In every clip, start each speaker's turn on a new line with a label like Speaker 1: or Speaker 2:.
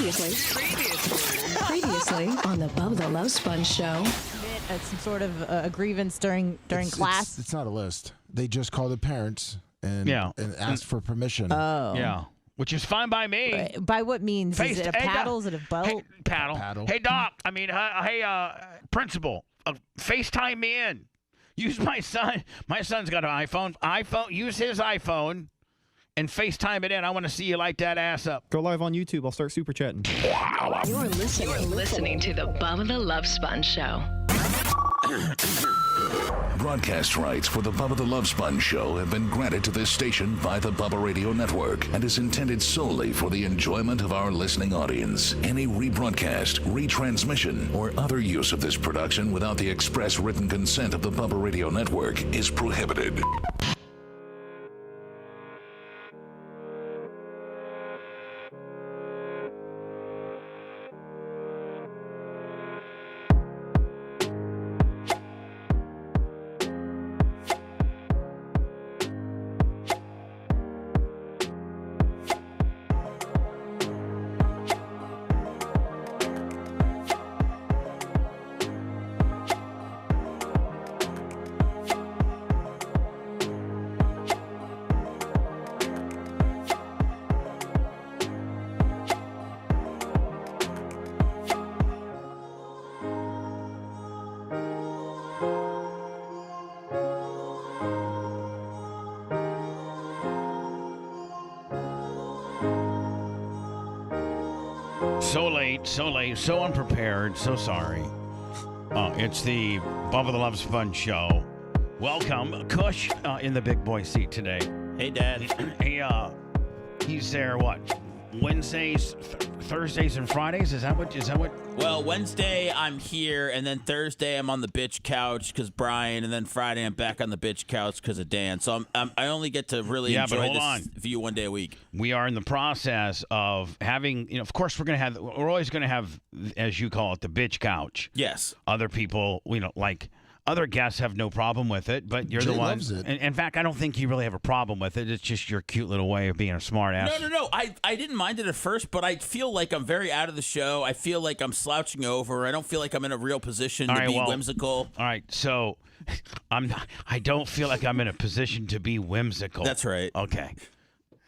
Speaker 1: Previously on the Bubba the Love Sponge show.
Speaker 2: Some sort of a grievance during class.
Speaker 3: It's not a list. They just call the parents and ask for permission.
Speaker 2: Oh.
Speaker 4: Yeah. Which is fine by me.
Speaker 2: By what means? Is it a paddle? Is it a boat?
Speaker 4: Hey, paddle. Hey, Doc. I mean, principal. FaceTime me in. Use my son. My son's got an iPhone. Use his iPhone and FaceTime it in. I want to see you light that ass up.
Speaker 5: Go live on YouTube. I'll start super chatting.
Speaker 1: You're listening to the Bubba the Love Sponge show.
Speaker 6: Broadcast rights for the Bubba the Love Sponge show have been granted to this station by the Bubba Radio Network and is intended solely for the enjoyment of our listening audience. Any rebroadcast, retransmission, or other use of this production without the express written consent of the Bubba Radio Network is prohibited.
Speaker 4: So late, so unprepared, so sorry. It's the Bubba the Love Sponge show. Welcome. Kush in the big boy seat today.
Speaker 7: Hey, Dad.
Speaker 4: He's there, what, Wednesdays, Thursdays, and Fridays? Is that what?
Speaker 7: Well, Wednesday I'm here, and then Thursday I'm on the bitch couch because Brian, and then Friday I'm back on the bitch couch because of Dan. So I only get to really enjoy this view one day a week.
Speaker 4: We are in the process of having, of course we're always going to have, as you call it, the bitch couch.
Speaker 7: Yes.
Speaker 4: Other people, like other guests have no problem with it, but you're
Speaker 3: Jay
Speaker 4: the one.
Speaker 3: loves it.
Speaker 4: In fact, I don't think you really have a problem with it. It's just your cute little way of being a smart ass.
Speaker 7: No. I didn't mind it at first, but I feel like I'm very out of the show. I feel like I'm slouching over. I don't feel like I'm in a real position to be whimsical.
Speaker 4: All right, so I don't feel like I'm in a position to be whimsical.
Speaker 7: That's right.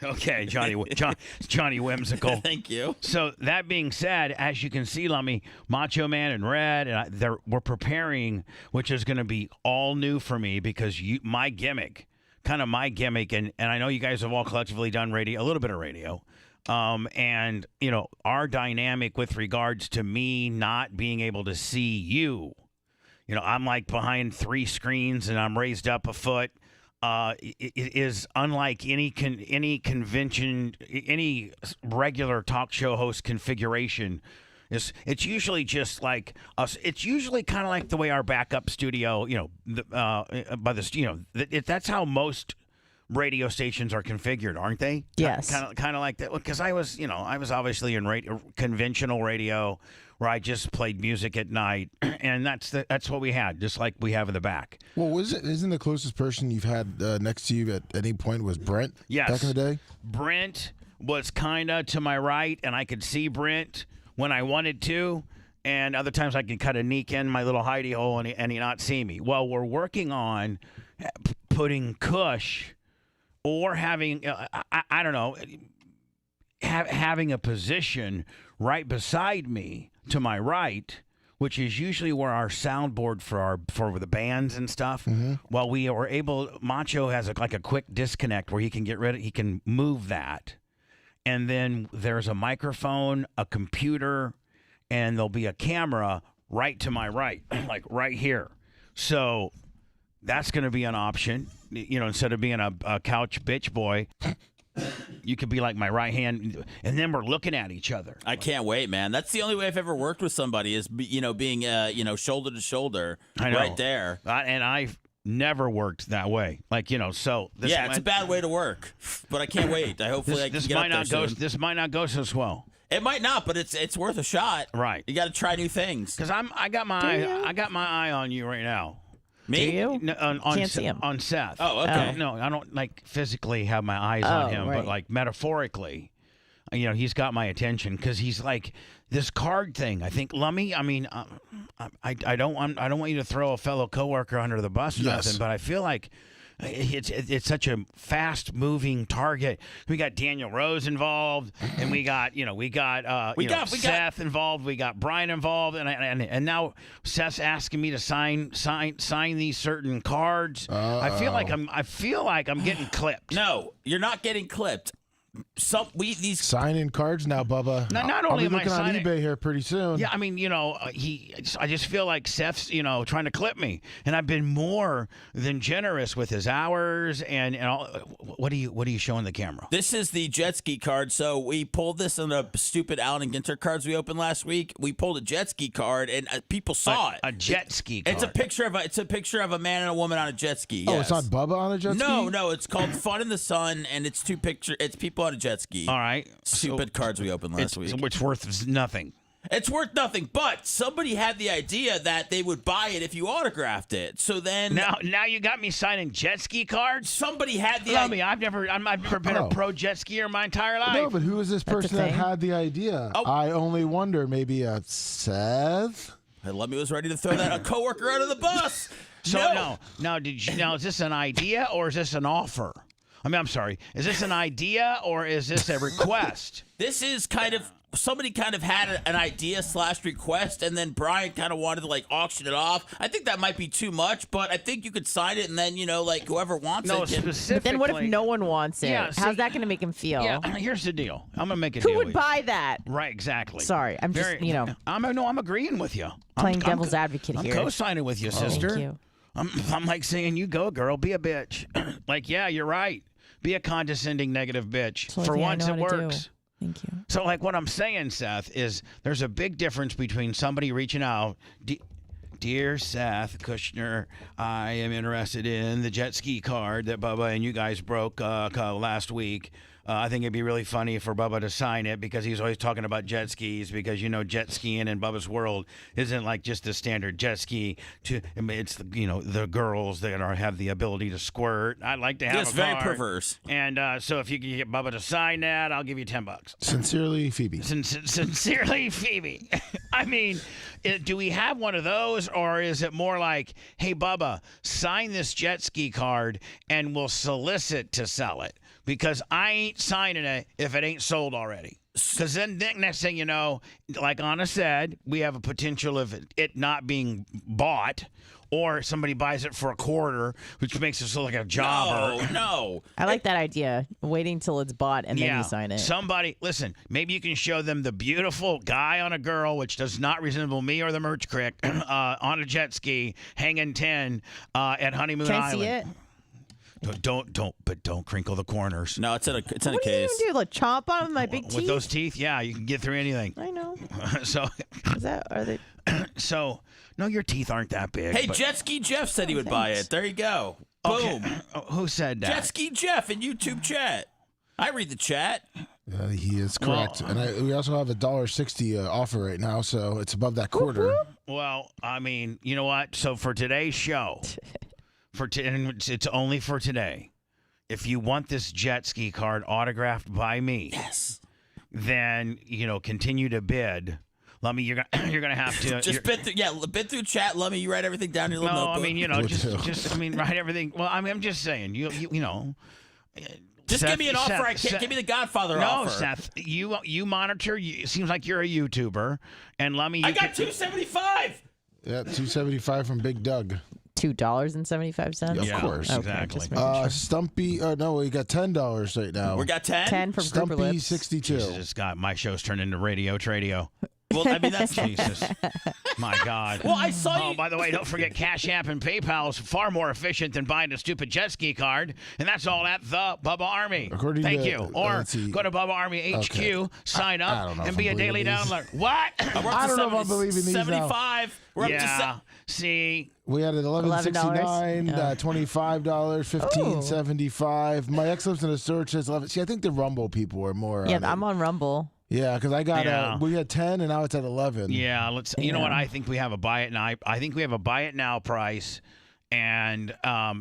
Speaker 4: Okay, Johnny Whimsical.
Speaker 7: Thank you.
Speaker 4: So that being said, as you can see, Lummy, Macho Man and Red, and we're preparing, which is going to be all new for me because my gimmick, and I know you guys have all collectively done a little bit of radio, and our dynamic with regards to me not being able to see you. I'm like behind 3 screens and I'm raised up a foot. It is unlike any convention, any regular talk show host configuration. It's usually just like us. It's usually kind of like the way our backup studio, that's how most radio stations are configured, aren't they?
Speaker 2: Yes.
Speaker 4: Kind of like that. Because I was obviously in conventional radio where I just played music at night, and that's what we had, just like we have in the back.
Speaker 3: Well, isn't the closest person you've had next to you at any point was Brent?
Speaker 4: Yes.
Speaker 3: Back in the day?
Speaker 4: Brent was kind of to my right, and I could see Brent when I wanted to, and other times I could kind of sneak in my little hidey hole and he not see me. Well, we're working on putting Kush or having, I don't know, having a position right beside me to my right, which is usually where our soundboard for the bands and stuff. Mm-hmm. Well, we were able. Macho has a quick disconnect where he can move that, and then there's a microphone, a computer, and there'll be a camera right to my right, like right here. So that's going to be an option. Instead of being a couch bitch boy. You could be like my right hand, and then we're looking at each other.
Speaker 7: I can't wait, man. That's the only way I've ever worked with somebody is, being, shoulder to shoulder, right there.
Speaker 4: And I've never worked that way. So.
Speaker 7: It's a bad way to work, but I can't wait. Hopefully I can get up there soon.
Speaker 4: This might not go so swell.
Speaker 7: It might not, but it's worth a shot.
Speaker 4: Right.
Speaker 7: You got to try new things.
Speaker 4: Because I got my eye on you right now.
Speaker 7: Me?
Speaker 2: Do you?
Speaker 4: No,
Speaker 2: Can't see him.
Speaker 4: On Seth.
Speaker 7: Oh, okay.
Speaker 4: No, I don't physically have my eyes on him,
Speaker 2: right.
Speaker 4: but metaphorically, he's got my attention because he's like this card thing. I think Lummy. I mean, I don't want you to throw a fellow coworker under the bus or nothing, but I feel like it's such a fast moving target. We got Daniel Rose involved, and we got Seth involved. We got Brian involved, and now Seth's asking me to sign these certain cards. I feel like I'm getting clipped.
Speaker 7: No, you're not getting clipped. These
Speaker 3: signing cards now, Bubba.
Speaker 4: Not only
Speaker 3: I'll be
Speaker 4: am I
Speaker 3: looking on
Speaker 4: signing
Speaker 3: eBay here pretty soon.
Speaker 4: Yeah, I mean, I just feel like Seth's, trying to clip me, and I've been more than generous with his hours and all. What are you showing the camera?
Speaker 7: This is the jet ski card. So we pulled this on the stupid Allen and Ginter cards we opened last week. We pulled a jet ski card, and people saw it.
Speaker 4: A jet ski card.
Speaker 7: It's a picture of a man and a woman on a jet ski. Yes.
Speaker 3: Oh, it's not Bubba on a jet ski?
Speaker 7: No, it's called Fun in the Sun, and it's people on a jet ski.
Speaker 4: All right.
Speaker 7: Stupid cards we opened last week.
Speaker 4: Which worth nothing.
Speaker 7: It's worth nothing, but somebody had the idea that they would buy it if you autographed it. So then
Speaker 4: now you got me signing jet ski cards.
Speaker 7: Somebody had the
Speaker 4: idea. I've never been a pro jet skier in my entire life.
Speaker 3: No, but who is this person that had the idea?
Speaker 7: Oh.
Speaker 3: I only wonder. Maybe Seth.
Speaker 7: Lummy was ready to throw a coworker out of the bus.
Speaker 4: So now is this an idea or is this an offer? I mean, I'm sorry. Is this an idea or is this a request?
Speaker 7: This is somebody kind of had an idea / request, and then Brian kind of wanted to auction it off. I think that might be too much, but I think you could sign it, and then whoever wants it.
Speaker 4: Specifically.
Speaker 2: But then what if no one wants it?
Speaker 4: Yeah,
Speaker 2: how's that going to make him feel?
Speaker 4: Yeah, here's the deal. I'm gonna make a
Speaker 2: Who
Speaker 4: deal.
Speaker 2: would
Speaker 4: with
Speaker 2: buy
Speaker 4: you.
Speaker 2: that?
Speaker 4: Right, exactly.
Speaker 2: Sorry, I'm just
Speaker 4: I'm agreeing with you.
Speaker 2: Playing devil's advocate here.
Speaker 4: I'm co-signing with you, sister.
Speaker 2: Thank you.
Speaker 4: I'm like saying, you go, girl, be a bitch. Yeah, you're right. Be a condescending negative bitch.
Speaker 2: So
Speaker 4: For once, it works.
Speaker 2: Thank you.
Speaker 4: So, what I'm saying, Seth, is there's a big difference between somebody reaching out, Dear Seth Kushner, I am interested in the jet ski card that Bubba and you guys broke last week. I think it'd be really funny for Bubba to sign it because he's always talking about jet skis because, jet skiing in Bubba's world isn't like just the standard jet ski. It's, the girls that have the ability to squirt. I'd like to have a card.
Speaker 7: Very perverse.
Speaker 4: And so if you can get Bubba to sign that, I'll give you $10.
Speaker 3: Sincerely, Phoebe.
Speaker 4: Sincerely, Phoebe. I mean, do we have one of those or is it more like, hey, Bubba, sign this jet ski card and we'll solicit to sell it? Because I ain't signing it if it ain't sold already. Because then next thing you know, like Anna said, we have a potential of it not being bought, or somebody buys it for a quarter, which makes us look like a jobber.
Speaker 7: No.
Speaker 2: I like that idea. Waiting till it's bought and then you sign it.
Speaker 4: Somebody, listen, maybe you can show them the beautiful guy on a girl, which does not resemble me or the Merch Crick, on a jet ski, hanging 10 at Honeymoon
Speaker 2: Can I
Speaker 4: Island.
Speaker 2: see it?
Speaker 4: Don't crinkle the corners.
Speaker 7: No, it's in a case.
Speaker 2: What do you even do? Like chomp on with my big teeth?
Speaker 4: With those teeth, yeah, you can get through anything.
Speaker 2: I know.
Speaker 4: So,
Speaker 2: Are they?
Speaker 4: So, no, your teeth aren't that big.
Speaker 7: Hey, Jet Ski Jeff said he would buy it. There you go.
Speaker 4: Okay.
Speaker 7: Boom.
Speaker 4: Who said that?
Speaker 7: Jet Ski Jeff in YouTube chat. I read the chat.
Speaker 3: He is correct. And we also have a $1.60 offer right now, so it's above that quarter.
Speaker 4: Well, I mean, you know what? So for today's show, and it's only for today. If you want this jet ski card autographed by me,
Speaker 7: yes,
Speaker 4: then continue to bid. Lummy, you're gonna have to
Speaker 7: just bid through chat. Lummy, you write everything down in your little notebook.
Speaker 4: I mean, write everything. Well, I mean, I'm just saying, you know.
Speaker 7: Just
Speaker 4: Seth,
Speaker 7: give me an offer. I can't give me the Godfather offer.
Speaker 4: No, Seth, you monitor. It seems like you're a YouTuber, and Lummy,
Speaker 7: I got $2.75.
Speaker 3: Yeah, $2.75 from Big Doug.
Speaker 2: $2.75.
Speaker 3: Yeah, of course,
Speaker 4: exactly.
Speaker 3: Stumpy. No, we got $10 right now.
Speaker 7: We got 10.
Speaker 2: 10 from
Speaker 3: Stumpy
Speaker 2: Grouper Lips.
Speaker 3: 62.
Speaker 4: Jesus, God, my show's turned into radio tradio.
Speaker 7: Well, I mean, that's
Speaker 4: Jesus. My God.
Speaker 7: Well, I saw you.
Speaker 4: Oh, by the way, don't forget Cash App and PayPal is far more efficient than buying a stupid jet ski card, and that's all at the Bubba Army. Thank you. Or go to Bubba Army HQ, sign up, and be a daily downloader. What?
Speaker 3: I don't know if I'm believing these
Speaker 7: 75.
Speaker 3: now.
Speaker 7: We're up
Speaker 4: to see.
Speaker 3: We had it $11.69, $25, $15.75. My ex lives in a search says 11. See, I think the Rumble people are more.
Speaker 2: Yeah, I'm on Rumble.
Speaker 3: Yeah, because I got we had 10 and now it's at 11.
Speaker 4: Yeah, you know what? I think we have a buy it now. I think we have a buy it now price, and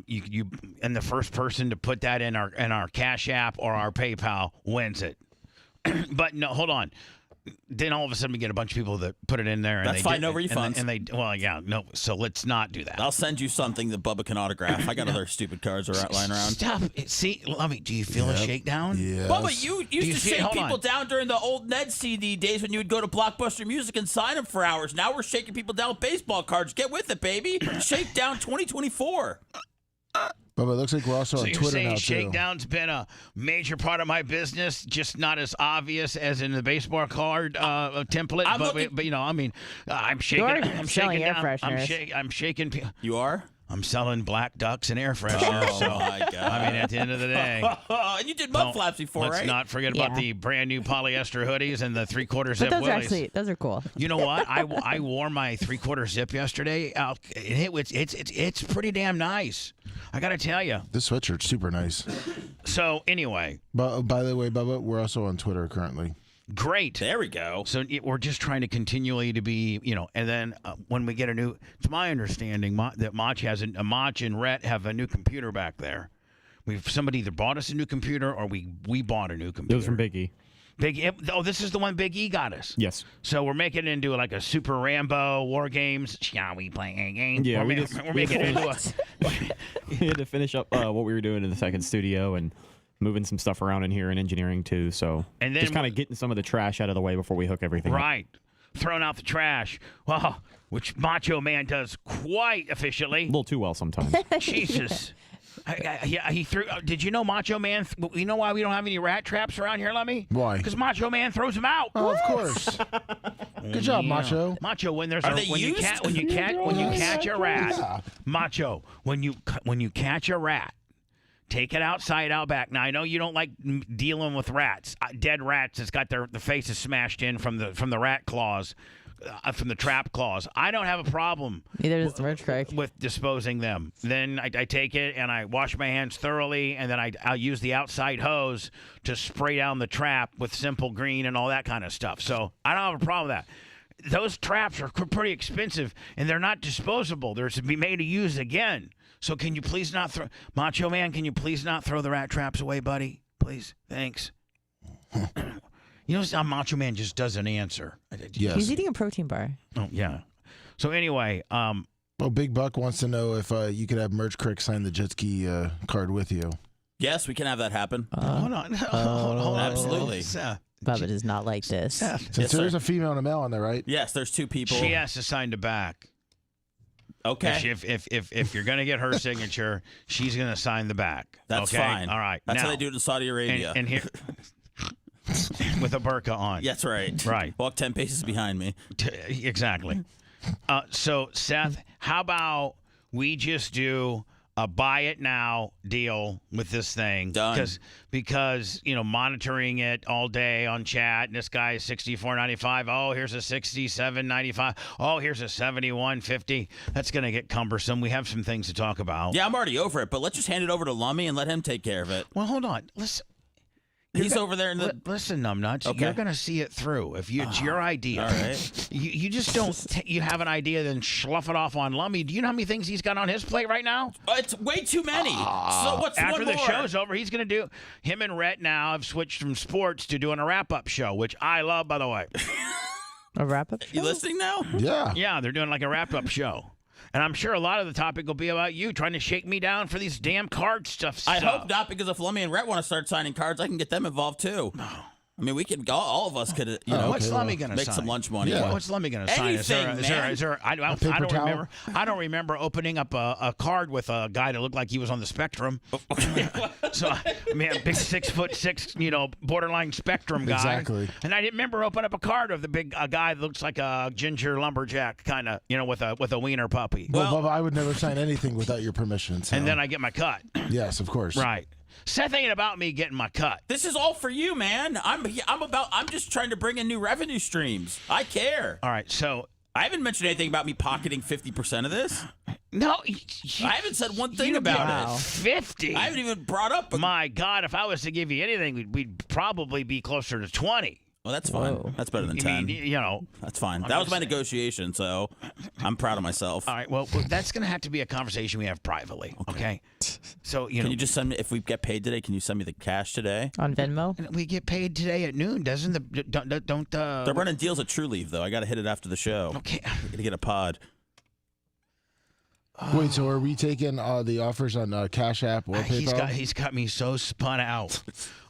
Speaker 4: you and the first person to put that in our Cash App or our PayPal wins it. But no, hold on. Then all of a sudden we get a bunch of people that put it in there. And
Speaker 7: That's fine, no refunds.
Speaker 4: So let's not do that.
Speaker 7: I'll send you something that Bubba can autograph. I got other stupid cards lying around.
Speaker 4: Stop. See, Lummy, do you feel a shakedown?
Speaker 3: Yes.
Speaker 7: Bubba, you used to shake people down during the old Ned CD days when you would go to Blockbuster Music and sign them for hours. Now we're shaking people down with baseball cards. Get with it, baby. Shakedown 2024.
Speaker 3: But it looks like we're also on Twitter now, too.
Speaker 4: Shakedown's been a major part of my business, just not as obvious as in the baseball card template. I'm shaking.
Speaker 2: You're selling air fresheners.
Speaker 4: I'm shaking.
Speaker 7: You are?
Speaker 4: I'm selling black ducks and air fresheners.
Speaker 7: Oh, my God.
Speaker 4: I mean, at the end of the day.
Speaker 7: And you did mud flaps before, right?
Speaker 4: Let's not forget about the brand new polyester hoodies and the 3/4 zip willies.
Speaker 2: Those are cool.
Speaker 4: You know what? I wore my 3/4 zip yesterday. It's pretty damn nice. I got to tell you.
Speaker 3: This sweatshirt's super nice.
Speaker 4: So, anyway.
Speaker 3: But by the way, Bubba, we're also on Twitter currently.
Speaker 4: Great.
Speaker 7: There we go.
Speaker 4: So we're just trying to continually to be, and then when we get it's my understanding that Mach and Rhett have a new computer back there. Somebody either bought us a new computer or we bought a new computer.
Speaker 5: It was from Big E.
Speaker 4: This is the one Big E got us.
Speaker 5: Yes.
Speaker 4: So we're making it into like a Super Rambo War Games. Shall we play a game?
Speaker 5: Yeah,
Speaker 4: we're making it into
Speaker 5: we had to finish up what we were doing in the second studio and moving some stuff around in here in engineering too. So
Speaker 4: and then
Speaker 5: just kind of getting some of the trash out of the way before we hook everything up.
Speaker 4: Right. Throwing out the trash. Well, which Macho Man does quite efficiently.
Speaker 5: A little too well sometimes.
Speaker 4: Jesus. He threw. Did you know Macho Man? You know why we don't have any rat traps around here, Lemmy?
Speaker 3: Why?
Speaker 4: Because Macho Man throws them out.
Speaker 3: Oh, of course. Good job, Macho.
Speaker 4: Macho, when there's
Speaker 7: when you
Speaker 4: catch a rat, Macho, when you catch a rat, take it outside out back. Now I know you don't like dealing with rats, dead rats that's got the faces smashed in from the rat claws. From the trap claws. I don't have a problem
Speaker 2: Neither does the merch crack.
Speaker 4: with disposing them. Then I take it and I wash my hands thoroughly, and then I'll use the outside hose to spray down the trap with Simple Green and all that kind of stuff. So I don't have a problem with that. Those traps are pretty expensive, and they're not disposable. They're to be made to use again. So can you please not throw... Macho Man, can you please not throw the rat traps away, buddy? Please. Thanks. You know, how Macho Man just doesn't answer.
Speaker 3: Yes.
Speaker 2: He's eating a protein bar.
Speaker 4: Oh, yeah. So anyway,
Speaker 3: well, Big Buck wants to know if you could have Merch Crick sign the jet ski card with you.
Speaker 7: Yes, we can have that happen.
Speaker 4: hold on. Hold on.
Speaker 7: Absolutely.
Speaker 2: Bubba does not like this.
Speaker 3: Since
Speaker 7: Yes,
Speaker 3: there's
Speaker 7: sir.
Speaker 3: a female and a male on there, right?
Speaker 7: Yes, there's two people.
Speaker 4: She has to sign the back.
Speaker 7: Okay.
Speaker 4: If you're going to get her signature, she's going to sign the back.
Speaker 7: That's
Speaker 4: okay?
Speaker 7: fine.
Speaker 4: All right.
Speaker 7: That's
Speaker 4: now,
Speaker 7: how they do it in Saudi Arabia.
Speaker 4: And here... with a burqa on.
Speaker 7: That's right.
Speaker 4: Right.
Speaker 7: Walk 10 paces behind me.
Speaker 4: Exactly. So, Seth, how about we just do a buy it now deal with this thing?
Speaker 7: Done.
Speaker 4: Because monitoring it all day on chat, and this guy is $64.95. Oh, here's a $67.95. Oh, here's a $71.50. That's going to get cumbersome. We have some things to talk about.
Speaker 7: Yeah, I'm already over it, but let's just hand it over to Lummy and let him take care of it.
Speaker 4: Well, hold on. Listen.
Speaker 7: He's over there in the...
Speaker 4: Listen, numbnuts.
Speaker 7: Okay.
Speaker 4: You're going to see it through. If it's your idea.
Speaker 7: All right.
Speaker 4: You just don't... you have an idea, then slough it off on Lummy. Do you know how many things he's got on his plate right now?
Speaker 7: It's way too many. So what's
Speaker 4: After
Speaker 7: one
Speaker 4: the
Speaker 7: more?
Speaker 4: show's over, he's going to do... Him and Rhett now have switched from sports to doing a wrap-up show, which I love, by the way.
Speaker 2: A wrap-up show?
Speaker 7: You listening now?
Speaker 3: Yeah.
Speaker 4: Yeah, they're doing like a wrap-up show. And I'm sure a lot of the topic will be about you trying to shake me down for these damn card stuff.
Speaker 7: I hope not, because if Lummy and Rhett want to start signing cards, I can get them involved too. I mean, we could all of us could,
Speaker 4: what's Lummy going to
Speaker 7: make
Speaker 4: sign?
Speaker 7: some lunch money.
Speaker 3: Yeah.
Speaker 4: What's Lummy going to sign? Is there, I don't
Speaker 3: towel?
Speaker 4: remember. I don't remember opening up a card with a guy that looked like he was on the spectrum. So I mean, a big 6'6", borderline spectrum guy.
Speaker 3: Exactly.
Speaker 4: And I didn't remember opening up a card of the big guy that looks like a ginger lumberjack kind of, with a wiener puppy.
Speaker 3: Well, Bubba, I would never sign anything without your permission. So.
Speaker 4: And then I get my cut.
Speaker 3: Yes, of course.
Speaker 4: Right. Seth ain't about me getting my cut.
Speaker 7: This is all for you, man. I'm just trying to bring in new revenue streams. I care.
Speaker 4: All right, so
Speaker 7: I haven't mentioned anything about me pocketing 50% of this.
Speaker 4: no,
Speaker 7: I haven't said one thing about it.
Speaker 4: 50.
Speaker 7: I haven't even brought up.
Speaker 4: My God, if I was to give you anything, we'd probably be closer to 20.
Speaker 7: Well, that's fine.
Speaker 2: Whoa.
Speaker 7: That's better than 10.
Speaker 4: Mean,
Speaker 7: that's fine. That was my negotiation, so I'm proud of myself.
Speaker 4: All right. Well, that's going to have to be a conversation we have privately. Okay. So
Speaker 7: can you just send me, if we get paid today, can you send me the cash today?
Speaker 2: On Venmo?
Speaker 4: We get paid today at noon, doesn't the don't
Speaker 7: They're running deals at True Leave though. I got to hit it after the show.
Speaker 4: Okay.
Speaker 7: I got to get a pod.
Speaker 3: Wait, so are we taking the offers on Cash App or PayPal?
Speaker 4: He's got me so spun out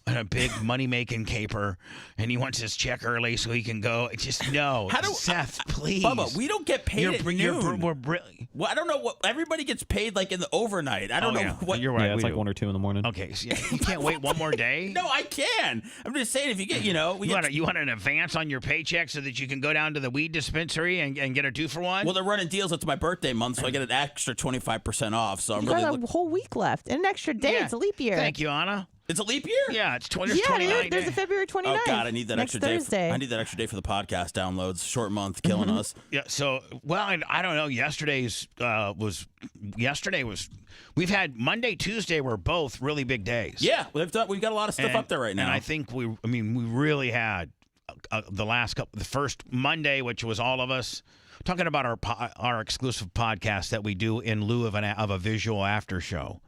Speaker 4: on a big money-making caper, and he wants his check early so he can go. Just no. Seth, please.
Speaker 7: Bubba, we don't get paid at noon.
Speaker 4: Well,
Speaker 7: I don't know what everybody gets paid like in the overnight. I don't know what.
Speaker 4: You're right.
Speaker 5: Yeah, it's like 1 or 2 in the morning.
Speaker 4: Okay, so you can't wait one more day.
Speaker 7: No, I can. I'm just saying if you get,
Speaker 4: you want an advance on your paycheck so that you can go down to the weed dispensary and get a 2-for-1.
Speaker 7: Well, they're running deals. It's my birthday month, so I get an extra 25% off. So I'm
Speaker 2: You got a whole week left and an extra day.
Speaker 4: Yeah.
Speaker 2: It's a leap year.
Speaker 4: Thank you, Anna.
Speaker 7: It's a leap year?
Speaker 4: Yeah, it's 29
Speaker 2: there's
Speaker 4: days.
Speaker 2: a February 29th.
Speaker 7: Oh, God, I need that
Speaker 2: next
Speaker 7: extra
Speaker 2: Thursday.
Speaker 7: day. I need that extra day for the podcast downloads. Short month, killing us.
Speaker 4: Yeah, so, I don't know. We've had Monday, Tuesday were both really big days.
Speaker 7: Yeah, we've got a lot of stuff up there right now.
Speaker 4: And I think we really had the first Monday, which was all of us talking about our exclusive podcast that we do in lieu of a visual after show.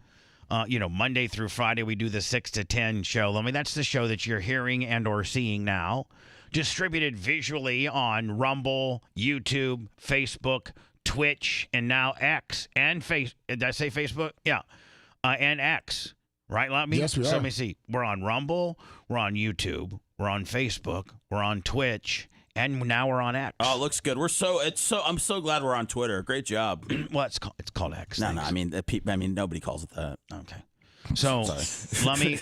Speaker 4: Monday through Friday, we do the 6 to 10 show. I mean, that's the show that you're hearing and or seeing now, distributed visually on Rumble, YouTube, Facebook, Twitch, and now X and Did I say Facebook? Yeah, and X. Right, Lummy?
Speaker 3: Yes, we are.
Speaker 4: So let me see. We're on Rumble. We're on YouTube. We're on Facebook. We're on Twitch. And now we're on X.
Speaker 7: Oh, it looks good. I'm so glad we're on Twitter. Great job.
Speaker 4: Well, it's called X.
Speaker 7: No, I mean nobody calls it that.
Speaker 4: Okay. So, Lummy,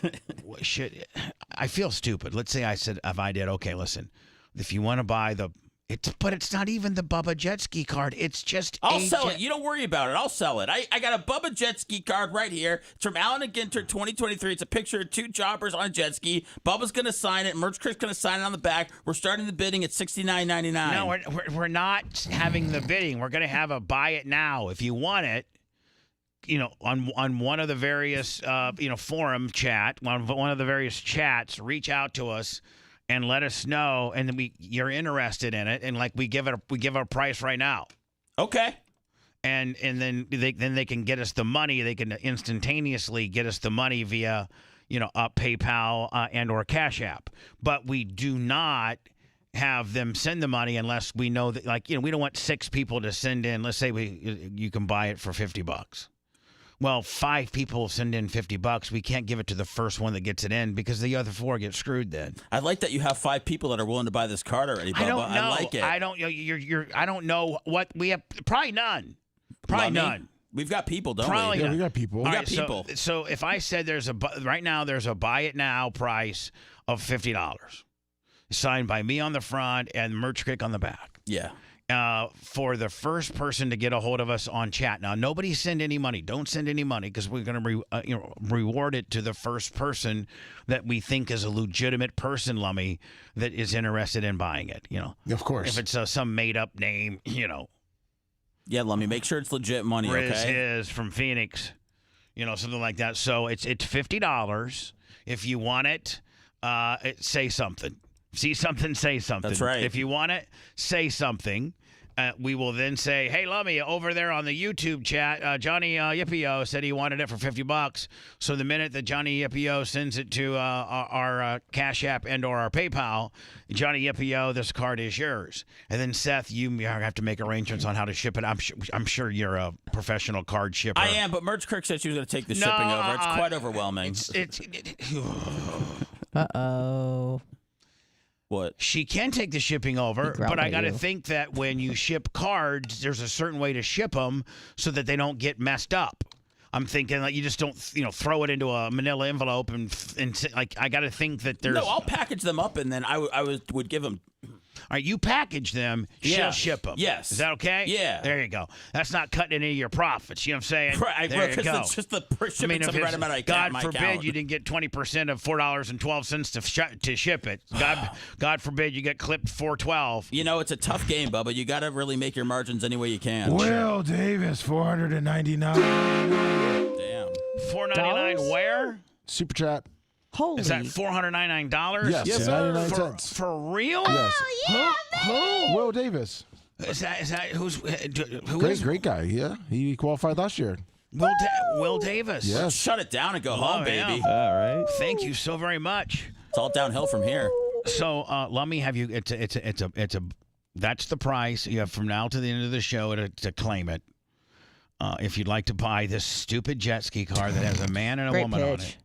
Speaker 4: I feel stupid. Let's say if I did, okay, listen, if you want to buy but it's not even the Bubba Jet Ski card. It's just
Speaker 7: I'll sell it. You don't worry about it. I'll sell it. I got a Bubba Jet Ski card right here. It's from Allen and Ginter 2023. It's a picture of 2 jobbers on a jet ski. Bubba's going to sign it. Merch Chris going to sign it on the back. We're starting the bidding at $69.99.
Speaker 4: No, we're not having the bidding. We're going to have a buy it now. If you want it, on one of the various, forum chat, one of the various chats, reach out to us and let us know, and then you're interested in it, and we give a price right now.
Speaker 7: Okay.
Speaker 4: And then they can get us the money. They can instantaneously get us the money via, PayPal and or Cash App. But we do not have them send the money unless we know that, we don't want 6 people to send in. Let's say you can buy it for $50. Well, 5 people send in $50. We can't give it to the first one that gets it in because the other 4 get screwed then.
Speaker 7: I like that you have 5 people that are willing to buy this card already, Bubba.
Speaker 4: I don't know.
Speaker 7: I like it.
Speaker 4: I don't. I don't know what we have. Probably none. None.
Speaker 7: We've got people, don't
Speaker 4: Probably
Speaker 7: we?
Speaker 3: Yeah, we got people.
Speaker 7: We got people.
Speaker 4: So if I said right now there's a buy it now price of $50, signed by me on the front and Merch Kick on the back.
Speaker 7: Yeah.
Speaker 4: For the first person to get a hold of us on chat. Now, nobody send any money. Don't send any money because we're going to reward it to the first person that we think is a legitimate person, Lummy, that is interested in buying it.
Speaker 3: Of course.
Speaker 4: If it's some made up name,
Speaker 7: Yeah, Lummy, make sure it's legit money,
Speaker 4: Riz
Speaker 7: okay?
Speaker 4: is from Phoenix, something like that. So it's $50. If you want it, say something. See something, say something.
Speaker 7: That's right.
Speaker 4: If you want it, say something. We will then say, hey, Lummy, over there on the YouTube chat, Johnny Yippee-O said he wanted it for $50. So the minute that Johnny Yippee-O sends it to our Cash App and or our PayPal, Johnny Yippee-O, this card is yours. And then, Seth, you have to make arrangements on how to ship it. I'm sure you're a professional card shipper.
Speaker 7: I am, but Merch Kirk said she was going to take the shipping over. It's quite overwhelming.
Speaker 2: Uh-oh.
Speaker 7: What?
Speaker 4: She can take the shipping over, but I got to think that when you ship cards, there's a certain way to ship them so that they don't get messed up. I'm thinking you just don't, throw it into a manila envelope and I got to think that there's.
Speaker 7: No, I'll package them up and then I would give them.
Speaker 4: All right, you package them, she'll ship them.
Speaker 7: Yes.
Speaker 4: Is that okay?
Speaker 7: Yeah.
Speaker 4: There you go. That's not cutting any of your profits. You know what I'm saying?
Speaker 7: Right.
Speaker 4: There you go.
Speaker 7: It's just the shipping the right amount of
Speaker 4: God
Speaker 7: my
Speaker 4: forbid
Speaker 7: account.
Speaker 4: you didn't get 20% of $4.12 to ship it. God forbid you get clipped $4.12.
Speaker 7: It's a tough game, Bubba. You got to really make your margins any way you can.
Speaker 3: Will Davis, $499.
Speaker 7: Damn.
Speaker 4: $4.99 where?
Speaker 3: Super chat.
Speaker 2: Holy.
Speaker 4: Is that $499?
Speaker 3: Yes,
Speaker 5: Yes,
Speaker 3: 99
Speaker 5: sir.
Speaker 3: cents.
Speaker 4: For real?
Speaker 3: Yes.
Speaker 4: Who?
Speaker 3: Will Davis.
Speaker 4: Is that who
Speaker 3: Great,
Speaker 4: is
Speaker 3: great guy. Yeah, he qualified last year.
Speaker 4: Will Davis?
Speaker 3: Yes.
Speaker 7: Shut it down and go home, baby.
Speaker 5: All right.
Speaker 4: Thank you so very much.
Speaker 7: It's all downhill from here.
Speaker 4: So let me have you. It's a. That's the price you have from now to the end of the show to claim it. If you'd like to buy this stupid jet ski car that has a man and a
Speaker 2: Great
Speaker 4: woman on
Speaker 2: pitch.
Speaker 4: it,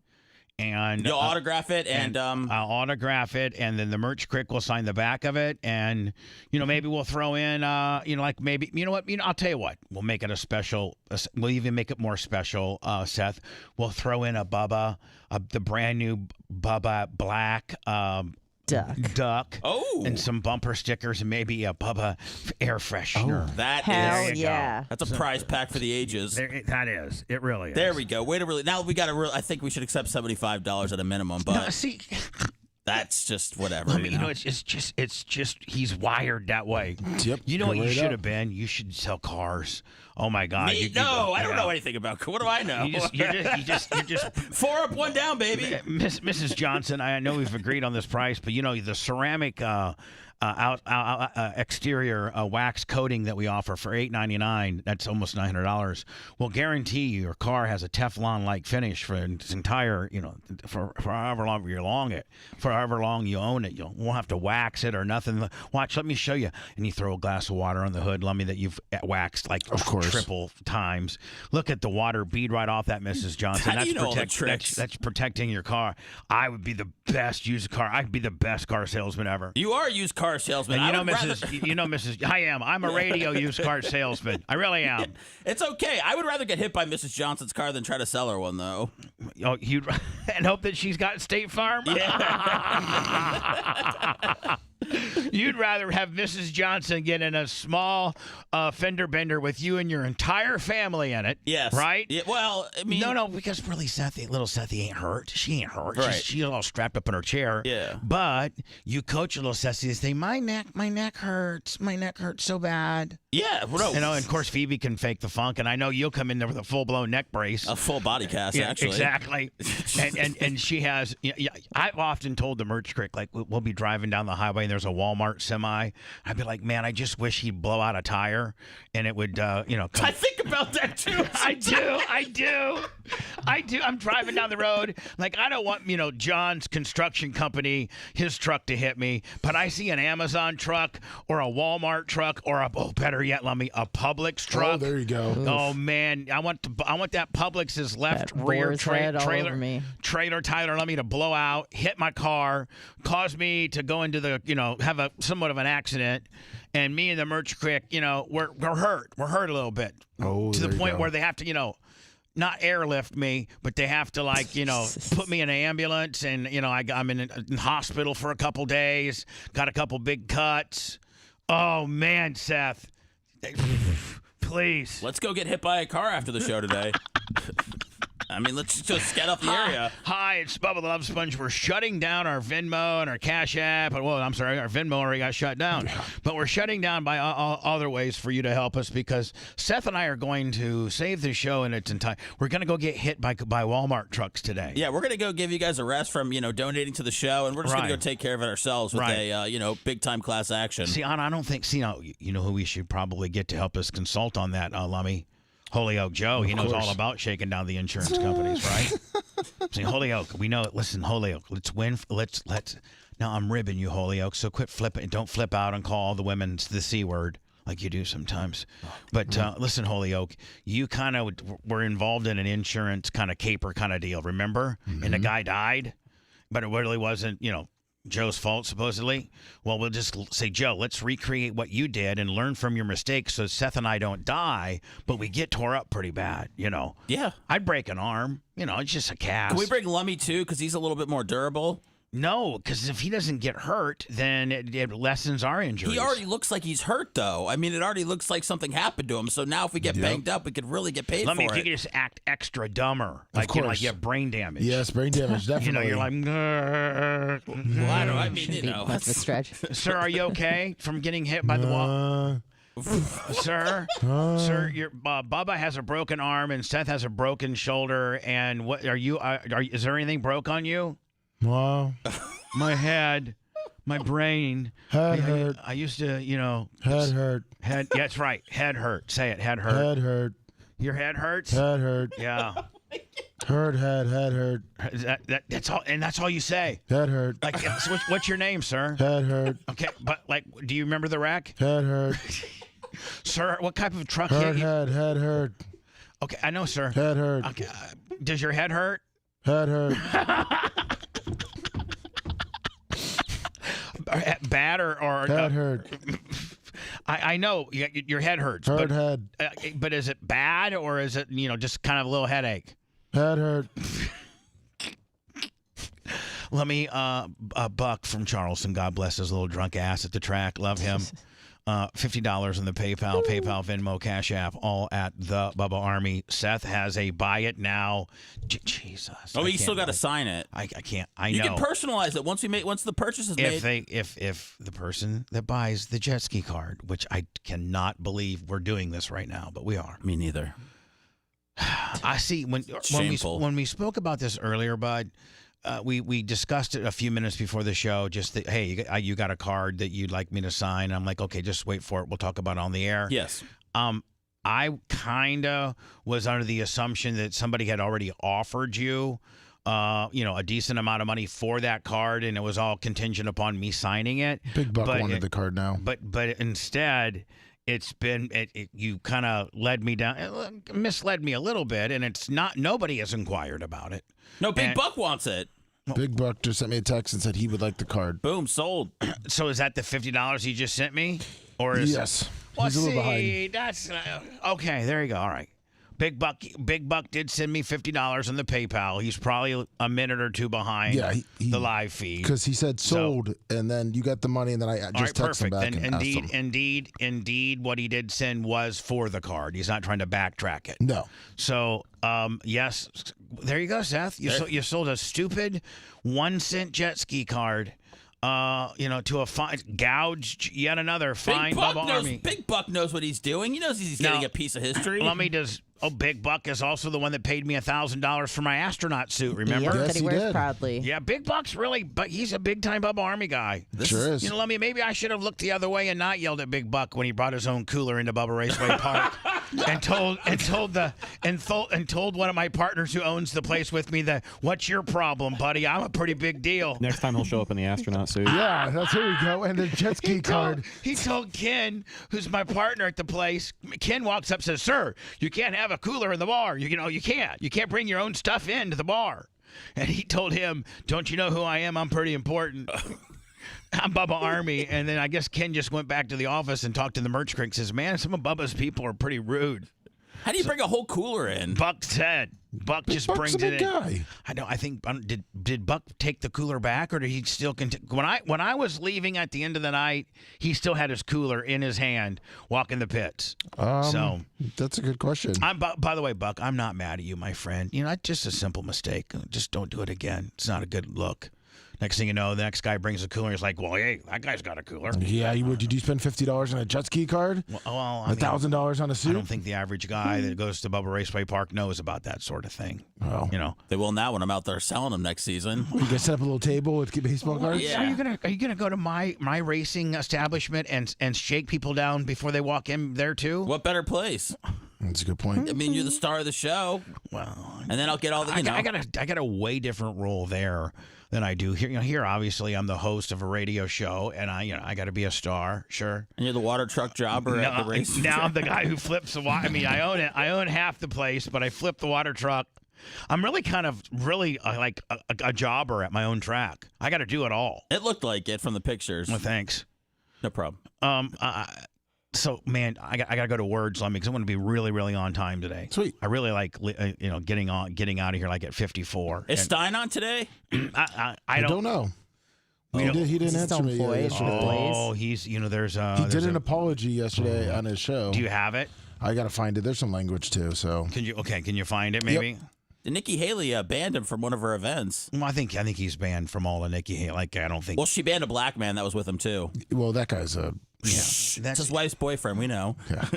Speaker 4: and
Speaker 7: You'll autograph it, and
Speaker 4: I'll autograph it, and then the merch crick will sign the back of it, and maybe we'll throw in like maybe I'll tell you what, we'll make it a special. We'll even make it more special, Seth. We'll throw in a Bubba, the brand new Bubba Black. Duck.
Speaker 7: Oh.
Speaker 4: And some bumper stickers and maybe a Bubba air freshener.
Speaker 7: that
Speaker 2: Hell
Speaker 7: is
Speaker 2: yeah.
Speaker 7: that's a prize pack for the ages.
Speaker 4: That is. It really is.
Speaker 7: There we go. Way to really. Now we got to. I think we should accept $75 at a minimum, but
Speaker 4: See,
Speaker 7: that's just whatever.
Speaker 4: I mean, it's just he's wired that way.
Speaker 3: Yep.
Speaker 4: You know what
Speaker 3: Go
Speaker 4: you
Speaker 3: right
Speaker 4: should
Speaker 3: up.
Speaker 4: have been? You should sell cars. Oh my God.
Speaker 7: Me? No, I don't know anything about. What do I know?
Speaker 4: You just
Speaker 7: 4 up, 1 down, baby.
Speaker 4: Mrs. Johnson, I know we've agreed on this price, but the ceramic exterior wax coating that we offer for $8.99, that's almost $900, will guarantee your car has a Teflon-like finish for its entire, for however long however long you own it. You won't have to wax it or nothing. Watch, let me show you. And you throw a glass of water on the hood, let me that you've waxed like
Speaker 3: Of course.
Speaker 4: triple times. Look at the water bead right off that, Mrs. Johnson.
Speaker 7: How do you know all the tricks?
Speaker 4: That's protecting your car. I would be the best used car. I'd be the best car salesman ever.
Speaker 7: You are a used car salesman.
Speaker 4: And
Speaker 7: Rather...
Speaker 4: I am. I'm a radio used car salesman. I really am.
Speaker 7: It's okay. I would rather get hit by Mrs. Johnson's car than try to sell her one, though.
Speaker 4: Oh, and hope that she's got State Farm. You'd rather have Mrs. Johnson get in a small fender bender with you and your entire family in it.
Speaker 7: Yes.
Speaker 4: Right?
Speaker 7: Yeah, well, I mean...
Speaker 4: No, because really, little Sethy ain't hurt. She ain't hurt.
Speaker 7: Right.
Speaker 4: She's all strapped up in her chair.
Speaker 7: Yeah.
Speaker 4: But you coach little Sethy to say, my neck hurts. My neck hurts so bad.
Speaker 7: Yeah. Well, no.
Speaker 4: And of course, Phoebe can fake the funk, and I know you'll come in there with a full-blown neck brace.
Speaker 7: A full body cast,
Speaker 4: Yeah,
Speaker 7: actually.
Speaker 4: exactly. and she has. I've often told the merch crick, like we'll be driving down the highway and there's a Walmart semi. I'd be like, man, I just wish he'd blow out a tire and it would, come.
Speaker 7: I think about that, too.
Speaker 4: I do. I'm driving down the road. Like, I don't want, John's construction company, his truck to hit me, but I see an Amazon truck or a Walmart truck or better yet, let me, a Publix truck.
Speaker 3: Oh, there you go.
Speaker 4: Oh man, I want that Publix's left
Speaker 2: That
Speaker 4: rear
Speaker 2: boar's head all over me.
Speaker 4: trailer tire. Let me to blow out, hit my car, cause me to go into the have a somewhat of an accident, and me and the merch crick, we're hurt. We're hurt a little bit.
Speaker 3: Oh,
Speaker 4: to the
Speaker 3: there you
Speaker 4: point
Speaker 3: go.
Speaker 4: where they have to not airlift me, but they have to put me in an ambulance, and I'm in hospital for a couple days. Got a couple big cuts. Oh man, Seth. Please.
Speaker 7: Let's go get hit by a car after the show today. I mean, let's just get off the area.
Speaker 4: Hi, it's Bubba the Love Sponge. We're shutting down our Venmo and our Cash App. Well, I'm sorry, our Venmo already got shut down. But we're shutting down by other ways for you to help us because Seth and I are going to save the show in its entirety. We're going to go get hit by Walmart trucks today.
Speaker 7: Yeah, we're going to go give you guys a rest from, donating to the show, and we're just going to
Speaker 4: Right.
Speaker 7: go take care of it ourselves with
Speaker 4: Right.
Speaker 7: a, big-time class action.
Speaker 4: See, I don't think, you know who we should probably get to help us consult on that, Lummy? Holyoke Joe. He knows
Speaker 3: course.
Speaker 4: all about shaking down the insurance companies, right? See, Holyoke, we know it. Listen, Holyoke, let's win. Let's. Now, I'm ribbing you, Holyoke, so quit flipping. Don't flip out and call all the women the C word like you do sometimes. But listen, Holyoke, you kind of were involved in an insurance kind of caper kind of deal, remember? And the guy died, but it really wasn't, Joe's fault, supposedly. Well, we'll just say, Joe, let's recreate what you did and learn from your mistakes so Seth and I don't die, but we get tore up pretty bad,
Speaker 7: Yeah.
Speaker 4: I'd break an arm. It's just a cast.
Speaker 7: Can we bring Lummy, too, because he's a little bit more durable?
Speaker 4: No, because if he doesn't get hurt, then it lessens our injuries.
Speaker 7: He already looks like he's hurt, though. I mean, it already looks like something happened to him. So now if we get banged up, we could really get paid
Speaker 4: Let me,
Speaker 7: for
Speaker 4: if
Speaker 7: it.
Speaker 4: you could just act extra dumber.
Speaker 3: Of
Speaker 4: Like, you
Speaker 3: course.
Speaker 4: have brain damage.
Speaker 3: Yes, brain damage, definitely.
Speaker 4: You're like,
Speaker 7: Well, I mean,
Speaker 2: Shouldn't be much of a
Speaker 7: that's-
Speaker 2: stretch.
Speaker 4: sir, are you okay from getting hit by the wall? Sir, your Bubba has a broken arm and Seth has a broken shoulder. And what are you? Is there anything broke on you?
Speaker 3: Wow.
Speaker 4: My head, my brain.
Speaker 3: Head hurt.
Speaker 4: I used to,
Speaker 3: Head hurt.
Speaker 4: Head. Yeah, that's right. Head hurt. Say it. Head hurt.
Speaker 3: Head hurt.
Speaker 4: Your head hurts.
Speaker 3: Head hurt.
Speaker 4: Yeah.
Speaker 3: Head hurt.
Speaker 4: That's all, and that's all you say.
Speaker 3: Head hurt.
Speaker 4: Like, what's your name, sir?
Speaker 3: Head hurt.
Speaker 4: Okay, but like, do you remember the wreck,
Speaker 3: Head hurt.
Speaker 4: sir? What type of truck
Speaker 3: Head
Speaker 4: hit you?
Speaker 3: head hurt.
Speaker 4: Okay, I know, sir.
Speaker 3: Head hurt.
Speaker 4: Okay, does your head hurt?
Speaker 3: Head hurt.
Speaker 4: Bad or
Speaker 3: Head hurt.
Speaker 4: I know your head hurts.
Speaker 3: Hurt
Speaker 4: but,
Speaker 3: head.
Speaker 4: But is it bad or is it just kind of a little headache?
Speaker 3: Head hurt.
Speaker 4: Let me Buck from Charleston. God bless his little drunk ass at the track. Love him. $50 in the PayPal, Venmo, Cash App, all at the Bubba Army. Seth has a buy it now. Jesus.
Speaker 7: Oh, you still got to sign it.
Speaker 4: I can't. I
Speaker 7: You
Speaker 4: know.
Speaker 7: can personalize it once the purchase is made.
Speaker 4: If the person that buys the jet ski card, which I cannot believe we're doing this right now, but we are.
Speaker 7: Me neither.
Speaker 4: I see when we spoke about this earlier, Bud. We discussed it a few minutes before the show. Just that, hey, you got a card that you'd like me to sign? I'm like, okay, just wait for it. We'll talk about it on the air.
Speaker 7: Yes.
Speaker 4: I kind of was under the assumption that somebody had already offered you, a decent amount of money for that card, and it was all contingent upon me signing it.
Speaker 3: Big Buck wanted the card now.
Speaker 4: But instead, it's been you kind of misled me a little bit, and it's not. Nobody has inquired about it.
Speaker 7: No, Big Buck wants it.
Speaker 3: Big Buck just sent me a text and said he would like the card.
Speaker 7: Boom, sold.
Speaker 4: So is that the $50 he just sent me, or is
Speaker 3: yes?
Speaker 4: Well,
Speaker 3: He's a little behind.
Speaker 4: That's okay. There you go. All right. Big Buck did send me $50 on the PayPal. He's probably a minute or two behind the live feed.
Speaker 3: Because he said sold, and then you got the money, and then I just texted him back and asked him.
Speaker 4: Indeed, what he did send was for the card. He's not trying to backtrack it.
Speaker 3: No.
Speaker 4: So, yes, there you go, Seth. You sold a stupid 1-cent jet ski card. To a fine, gouged yet another fine Bubba Army.
Speaker 7: Big Buck knows what he's doing. He knows he's getting a piece of history.
Speaker 4: Big Buck is also the one that paid me $1,000 for my astronaut suit, remember?
Speaker 2: Yep,
Speaker 3: Yes,
Speaker 2: that he
Speaker 3: he
Speaker 2: wears
Speaker 3: did.
Speaker 2: proudly.
Speaker 4: Yeah, Big Buck's but he's a big-time Bubba Army guy.
Speaker 3: Sure is.
Speaker 4: Maybe I should have looked the other way and not yelled at Big Buck when he brought his own cooler into Bubba Raceway Park and told one of my partners who owns the place with me that, what's your problem, buddy? I'm a pretty big deal.
Speaker 5: Next time he'll show up in the astronaut suit.
Speaker 3: Yeah, that's here we go. And the jet ski card.
Speaker 4: He told Ken, who's my partner at the place. Ken walks up and says, "Sir, you can't have a cooler in the bar. You can't. You can't bring your own stuff into the bar." And he told him, "Don't you know who I am? I'm pretty important." I'm Bubba Army. And then I guess Ken just went back to the office and talked to the merch critic. Says, "Man, some of Bubba's people are pretty rude."
Speaker 7: How do you bring a whole cooler in?
Speaker 4: Buck said. Buck just
Speaker 3: Buck's
Speaker 4: brings
Speaker 3: a big
Speaker 4: it in.
Speaker 3: guy.
Speaker 4: I know. I think did Buck take the cooler back, or did he still continue? When I was leaving at the end of the night, he still had his cooler in his hand, walking the pits. So
Speaker 3: that's a good question.
Speaker 4: By the way, Buck, I'm not mad at you, my friend. It's just a simple mistake. Just don't do it again. It's not a good look. Next thing you know, the next guy brings a cooler. He's like, "Well, hey, that guy's got a cooler."
Speaker 3: Yeah, did you spend $50 on a jet ski card?
Speaker 4: Well,
Speaker 3: $1,000 on a suit?
Speaker 4: I don't think the average guy that goes to Bubba Raceway Park knows about that sort of thing.
Speaker 3: Oh.
Speaker 7: They will now when I'm out there selling them next season.
Speaker 3: You can set up a little table with baseball cards?
Speaker 7: Yeah.
Speaker 4: Are you gonna go to my racing establishment and shake people down before they walk in there too?
Speaker 7: What better place?
Speaker 3: That's a good point.
Speaker 7: I mean, you're the star of the show.
Speaker 4: Well,
Speaker 7: and then I'll get all the.
Speaker 4: I got a way different role there than I do here. Here, obviously, I'm the host of a radio show, and I got to be a star, sure.
Speaker 7: And you're the water truck jobber at the race.
Speaker 4: Now I'm the guy who flips the water. I mean, I own half the place, but I flip the water truck. I'm really like a jobber at my own track. I got to do it all.
Speaker 7: It looked like it from the pictures.
Speaker 4: Well, thanks.
Speaker 7: No problem.
Speaker 4: So, man, I got to go to Words Lemmy because I want to be really, really on time today.
Speaker 3: Sweet.
Speaker 4: I really like, getting out of here like at 54.
Speaker 7: Is Stein on today?
Speaker 3: I don't know. He didn't answer me yesterday.
Speaker 4: Oh, he's, there's
Speaker 3: he did an apology yesterday on his show.
Speaker 4: Do you have it?
Speaker 3: I got to find it. There's some language too, so.
Speaker 4: Can you find it maybe?
Speaker 7: Yep. Nikki Haley banned him from one of her events.
Speaker 4: Well, I think he's banned from all of Nikki Haley. Like, I don't think.
Speaker 7: Well, she banned a black man that was with him too.
Speaker 3: Well, that guy's a.
Speaker 4: Yeah,
Speaker 7: that's his wife's boyfriend. We know.
Speaker 3: Yeah.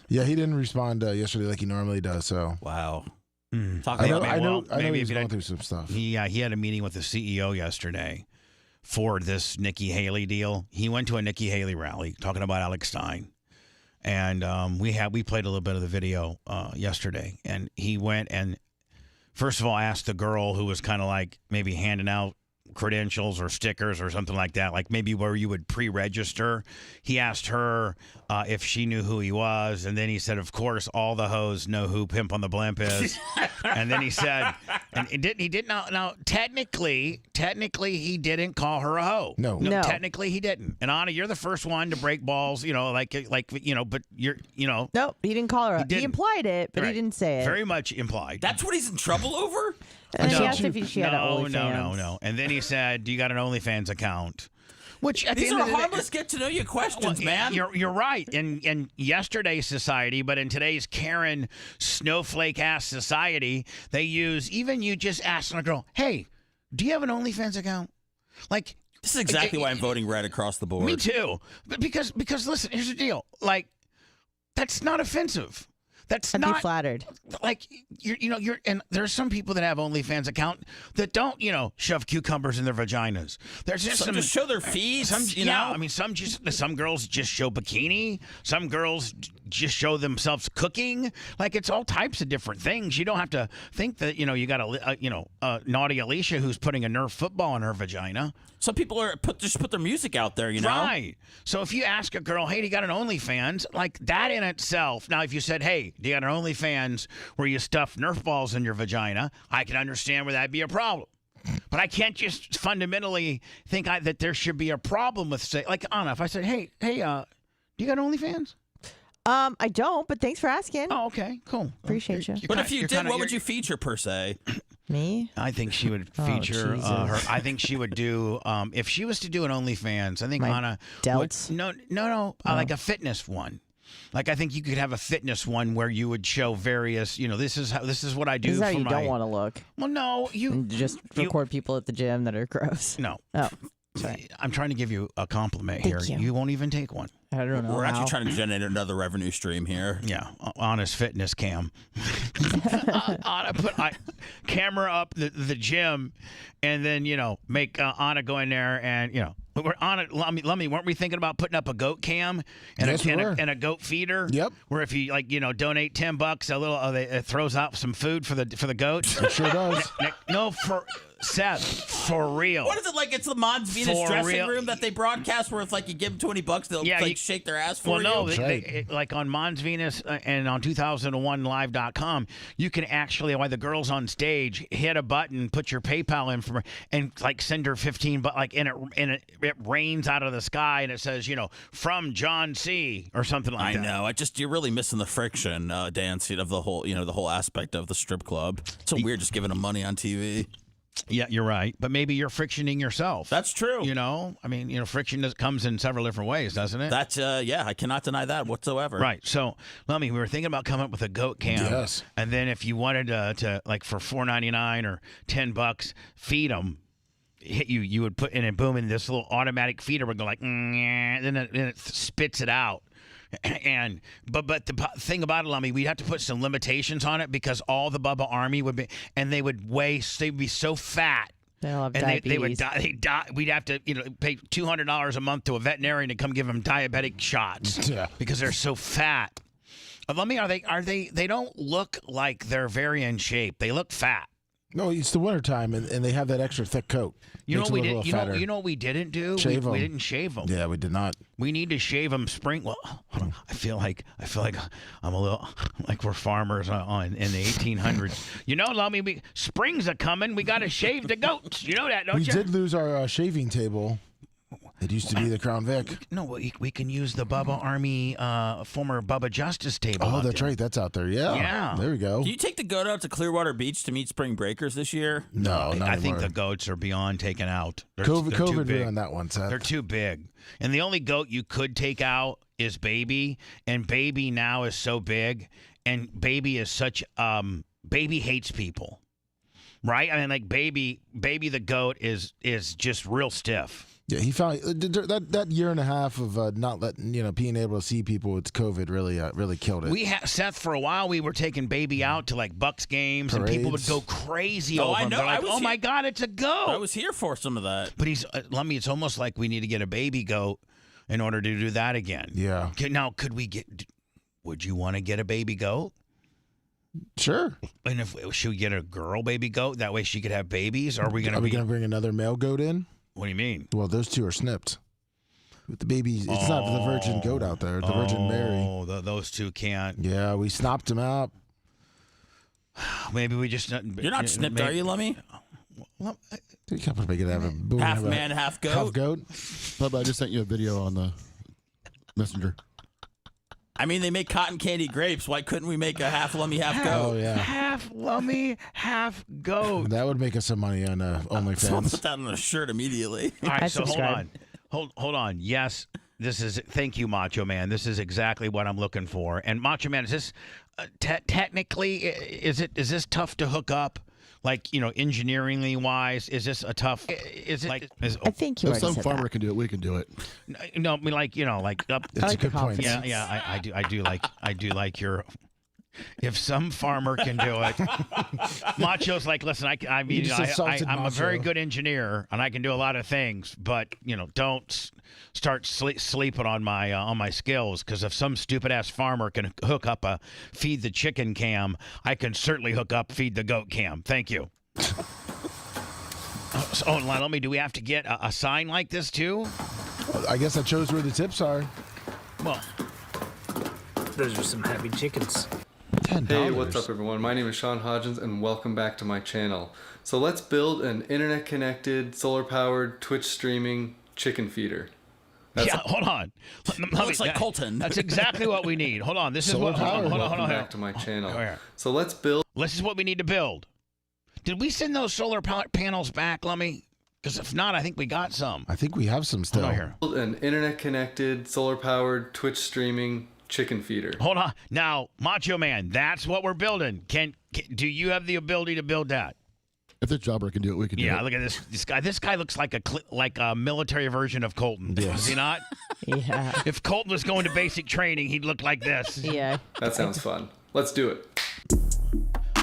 Speaker 3: Yeah, he didn't respond yesterday like he normally does. So.
Speaker 7: Wow. Talking about
Speaker 3: I know
Speaker 4: maybe
Speaker 3: he's
Speaker 4: if
Speaker 3: going
Speaker 4: you
Speaker 3: through some stuff.
Speaker 4: he had a meeting with the CEO yesterday for this Nikki Haley deal. He went to a Nikki Haley rally talking about Alex Stein. And we played a little bit of the video yesterday. And he went and, first of all, asked the girl who was kind of like maybe handing out credentials or stickers or something like that, like maybe where you would pre-register. He asked her if she knew who he was, and then he said, of course, all the hoes know who Pimp on the Blimp is. And then he said, and he didn't. Now, technically, he didn't call her a hoe.
Speaker 3: No.
Speaker 4: Technically, he didn't. And Anna, you're the first one to break balls, but you're,
Speaker 2: Nope, he didn't call her. He
Speaker 4: didn't.
Speaker 2: implied it, but
Speaker 4: Right.
Speaker 2: he didn't say it.
Speaker 4: Very much implied.
Speaker 7: That's what he's in trouble over?
Speaker 2: And then
Speaker 3: No.
Speaker 2: he asked if she had an OnlyFans.
Speaker 4: No. And then he said, "Do you got an OnlyFans account?" Which at
Speaker 7: These
Speaker 4: the end
Speaker 7: are
Speaker 4: of the day-
Speaker 7: harmless get-to-know-you questions, man.
Speaker 4: You're right. In yesterday's society, but in today's Karen snowflake ass society, they use even you just asking a girl, "Hey, do you have an OnlyFans account?" Like,
Speaker 7: This is exactly why I'm voting red across the board.
Speaker 4: me too. But because listen, here's the deal. Like, that's not offensive. That's
Speaker 2: I'd
Speaker 4: not
Speaker 2: be flattered.
Speaker 4: like you're and there's some people that have OnlyFans account that don't shove cucumbers in their vaginas. There's just
Speaker 7: Some just show their feet.
Speaker 4: I mean, some girls just show bikini. Some girls just show themselves cooking. Like, it's all types of different things. You don't have to think that you got a naughty Alicia who's putting a Nerf football in her vagina.
Speaker 7: Some people just put their music out there,
Speaker 4: Right. So if you ask a girl, hey, do you got an OnlyFans? Like, that in itself. Now, if you said, hey, do you got an OnlyFans where you stuff Nerf balls in your vagina? I can understand where that'd be a problem. But I can't just fundamentally think that there should be a problem with, say, like, Anna, if I said, hey, do you got OnlyFans?
Speaker 2: I don't, but thanks for asking.
Speaker 4: Oh, okay, cool.
Speaker 2: Appreciate you.
Speaker 7: But if you did, what would you feature, per se?
Speaker 2: Me?
Speaker 4: I think she would
Speaker 2: Oh,
Speaker 4: feature
Speaker 2: Jesus.
Speaker 4: her. I think she would do if she was to do an OnlyFans. I think
Speaker 2: My
Speaker 4: Anna
Speaker 2: delts?
Speaker 4: would, no, like a fitness one. Like, I think you could have a fitness one where you would show various. This is what I do.
Speaker 2: This is how
Speaker 4: for
Speaker 2: you
Speaker 4: my,
Speaker 2: don't want to look.
Speaker 4: Well, no,
Speaker 2: And just record people at the gym that are gross.
Speaker 4: No,
Speaker 2: Oh, sorry.
Speaker 4: I'm trying to give you a compliment
Speaker 2: Thank
Speaker 4: here.
Speaker 2: you.
Speaker 4: You won't even take one.
Speaker 2: I don't know.
Speaker 7: We're
Speaker 2: how.
Speaker 7: actually trying to generate another revenue stream here.
Speaker 4: Yeah, Anna's fitness cam. Anna put camera up the gym, and then make Anna go in there and We're on it, Lummy. Weren't we thinking about putting up a goat cam and,
Speaker 3: Yes, we were.
Speaker 4: and a goat feeder?
Speaker 3: Yep.
Speaker 4: Where if you donate $10, a little it throws out some food for the goats.
Speaker 3: It sure does.
Speaker 4: No, for Seth, for real.
Speaker 7: What is it like? It's the Mons Venus
Speaker 4: For
Speaker 7: dressing
Speaker 4: real.
Speaker 7: room that they broadcast where it's like you give them $20, they'll shake their ass for
Speaker 4: Well, no,
Speaker 7: you.
Speaker 3: right.
Speaker 4: like on Mons Venus and on 2001live.com, you can actually, while the girl's on stage, hit a button, put your PayPal in for, and like send her 15, but like and it rains out of the sky and it says, from John C. or something like
Speaker 7: I
Speaker 4: that.
Speaker 7: know. You're really missing the friction, Dan, of the whole, the whole aspect of the strip club. It's so weird just giving them money on TV.
Speaker 4: Yeah, you're right. But maybe you're frictioning yourself.
Speaker 7: That's true.
Speaker 4: I mean, friction comes in several different ways, doesn't it?
Speaker 7: That's I cannot deny that whatsoever.
Speaker 4: Right. So, Lummy, we were thinking about coming up with a goat cam.
Speaker 3: Yes.
Speaker 4: And then if you wanted to like for $4.99 or $10, feed them. You would put in and boom, and this little automatic feeder would go like, then it spits it out. And but the thing about it, Lummy, we'd have to put some limitations on it because all the Bubba Army would be, and they'd be so fat.
Speaker 2: They'll have
Speaker 4: And
Speaker 2: diabetes.
Speaker 4: they would die. They die. We'd have to, pay $200 a month to a veterinarian to come give them diabetic shots
Speaker 3: Yeah.
Speaker 4: because they're so fat. Lummy, are they? They don't look like they're very in shape. They look fat.
Speaker 3: No, it's the wintertime, and they have that extra thick coat.
Speaker 4: You know
Speaker 3: Makes
Speaker 4: what we
Speaker 3: them
Speaker 4: did?
Speaker 3: a little fatter.
Speaker 4: You know what we didn't do?
Speaker 3: Shave 'em.
Speaker 4: We didn't shave them.
Speaker 3: Yeah, we did not.
Speaker 4: We need to shave them spring. Well, hold on. I feel like I'm a little like we're farmers in the 1800s. Lummy, spring's a coming. We got to shave the goats. You know that, don't
Speaker 3: We
Speaker 4: you?
Speaker 3: did lose our shaving table. It used to be the Crown Vic.
Speaker 4: No, we can use the Bubba Army former Bubba Justice table.
Speaker 3: Oh,
Speaker 4: out
Speaker 3: that's
Speaker 4: there.
Speaker 3: right. That's out there. Yeah.
Speaker 4: Yeah.
Speaker 3: There we go.
Speaker 7: Do you take the goat out to Clearwater Beach to meet spring breakers this year?
Speaker 3: No, not
Speaker 4: I think
Speaker 3: anymore.
Speaker 4: the goats are beyond taken out. They're
Speaker 3: COVID
Speaker 4: too big.
Speaker 3: ruined that one, Seth.
Speaker 4: They're too big. And the only goat you could take out is Baby. And Baby now is so big. And Baby is such Baby hates people. Right? I mean, like Baby the goat is just real stiff.
Speaker 3: Yeah, he found that year and a half of not letting being able to see people with COVID really killed it.
Speaker 4: Seth, for a while we were taking baby out to like Bucks games, and people would go crazy over him.
Speaker 7: I know.
Speaker 4: They're like, oh my God, it's a goat.
Speaker 7: I was here for some of that.
Speaker 4: But Lummy, it's almost like we need to get a baby goat in order to do that again.
Speaker 3: Yeah.
Speaker 4: Now, would you want to get a baby goat?
Speaker 3: Sure.
Speaker 4: And should we get a girl baby goat? That way she could have babies? Or are we going to
Speaker 3: bring another male goat in?
Speaker 4: What do you mean?
Speaker 3: Well, those two are snipped. With the babies, it's not the virgin goat out there. The Virgin Mary.
Speaker 4: Oh, those two can't.
Speaker 3: Yeah, we snopped them out.
Speaker 4: Maybe we just.
Speaker 7: You're not snipped, are you, Lummy?
Speaker 3: Well, you can't make it have a
Speaker 7: half man, half goat.
Speaker 3: Half goat.
Speaker 8: Bubba, I just sent you a video on the messenger.
Speaker 7: I mean, they make cotton candy grapes. Why couldn't we make a half lummy, half goat?
Speaker 3: Oh, yeah.
Speaker 4: Half lummy, half goat.
Speaker 3: That would make us some money on
Speaker 7: I'll
Speaker 3: OnlyFans.
Speaker 7: put that on a shirt immediately.
Speaker 4: All right,
Speaker 2: I
Speaker 4: so
Speaker 2: subscribe.
Speaker 4: hold on. Yes, thank you, Macho Man. This is exactly what I'm looking for. And Macho Man, is this technically, is this tough to hook up? Like, engineeringly wise, is this a tough? Is it like?
Speaker 2: I think you
Speaker 8: If
Speaker 2: already
Speaker 8: some
Speaker 2: said
Speaker 8: farmer
Speaker 2: that.
Speaker 8: can do it, we can do it.
Speaker 4: No, I mean, like up.
Speaker 3: That's
Speaker 2: I
Speaker 3: a
Speaker 2: like
Speaker 3: good
Speaker 2: the
Speaker 3: point.
Speaker 2: confidence.
Speaker 4: Yeah, I do like your. If some farmer can do it, Macho's like, listen, I'm
Speaker 3: just insulted
Speaker 4: a very
Speaker 3: Macho.
Speaker 4: good engineer and I can do a lot of things, but don't start sleeping on my skills, because if some stupid ass farmer can hook up a feed the chicken cam, I can certainly hook up feed the goat cam. Thank you. Let me. Do we have to get a sign like this too?
Speaker 3: I guess that shows where the tips are.
Speaker 4: Well,
Speaker 9: Those are some happy chickens.
Speaker 3: $10.
Speaker 10: Hey, what's up everyone? My name is Sean Hodgins and welcome back to my channel. So let's build an internet connected, solar powered, Twitch streaming chicken feeder.
Speaker 4: hold on.
Speaker 7: Looks like Colton.
Speaker 4: That's exactly what we need. Hold on. This is what. Hold on.
Speaker 10: Welcome back to my channel.
Speaker 4: Oh, yeah.
Speaker 10: So let's build.
Speaker 4: This is what we need to build. Did we send those solar panels back, Lummy? Because if not, I think we got some.
Speaker 3: I think we have some still.
Speaker 4: Hold on here.
Speaker 10: Build an internet connected, solar powered, Twitch streaming chicken feeder.
Speaker 4: Hold on. Now, Macho Man, that's what we're building. Do you have the ability to build that?
Speaker 8: If this jobber can do it, we can do it.
Speaker 4: Yeah, look at this guy. This guy looks like a military version of Colton.
Speaker 3: Yes.
Speaker 4: Does he not?
Speaker 2: Yeah.
Speaker 4: If Colton was going to basic training, he'd look like this.
Speaker 2: Yeah.
Speaker 10: That sounds fun. Let's do it.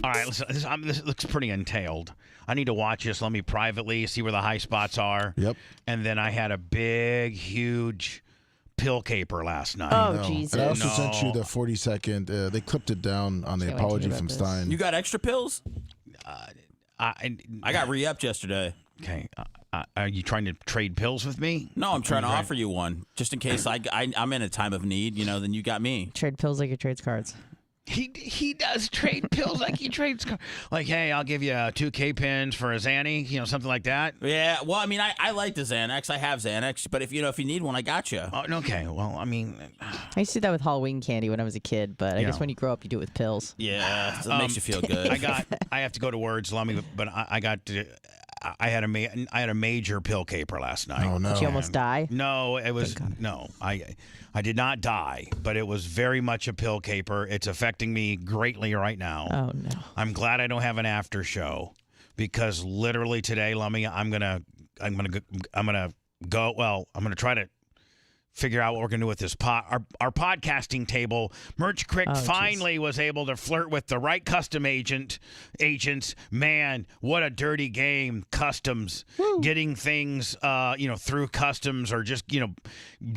Speaker 4: All right, listen, this looks pretty entailed. I need to watch this. Let me privately see where the high spots are.
Speaker 3: Yep.
Speaker 4: And then I had a big, huge pill caper last night.
Speaker 2: Oh,
Speaker 3: No.
Speaker 2: Jesus.
Speaker 3: And I also
Speaker 4: No.
Speaker 3: sent you the 40-second. They clipped it down on the
Speaker 2: Can't wait to
Speaker 3: apology
Speaker 2: hear
Speaker 3: from
Speaker 2: about this.
Speaker 3: Stein.
Speaker 7: You got extra pills?
Speaker 4: I
Speaker 7: got re-upped yesterday.
Speaker 4: Okay. Are you trying to trade pills with me?
Speaker 7: No, I'm trying to offer you one just in case I'm in a time of need. Then you got me.
Speaker 2: Trade pills like he trades cards.
Speaker 4: He does trade pills like he trades like, hey, I'll give you 2 K-pins for a Xanny, something like that.
Speaker 7: Yeah, well, I mean, I like the Xanax. I have Xanax, but if you need one, I got you.
Speaker 4: Oh, okay. Well, I mean,
Speaker 2: I used to do that with Halloween candy when I was a kid, but I guess
Speaker 4: Yeah.
Speaker 2: when you grow up, you do it with pills.
Speaker 7: Yeah, it makes you feel good.
Speaker 4: I have to go to words, Lummy, but I had a major pill caper last night.
Speaker 3: Oh, no.
Speaker 2: Did you almost die?
Speaker 4: No, it was no. I did not die, but it was very much a pill caper. It's affecting me greatly right now.
Speaker 2: Oh, no.
Speaker 4: I'm glad I don't have an after show, because literally today, Lummy, I'm gonna go. Well, I'm gonna try to figure out what we're going to do with this our podcasting table. Merch Crick finally was able to flirt with the right custom agents. Man, what a dirty game. Customs.
Speaker 2: Woo.
Speaker 4: Getting things through customs, or just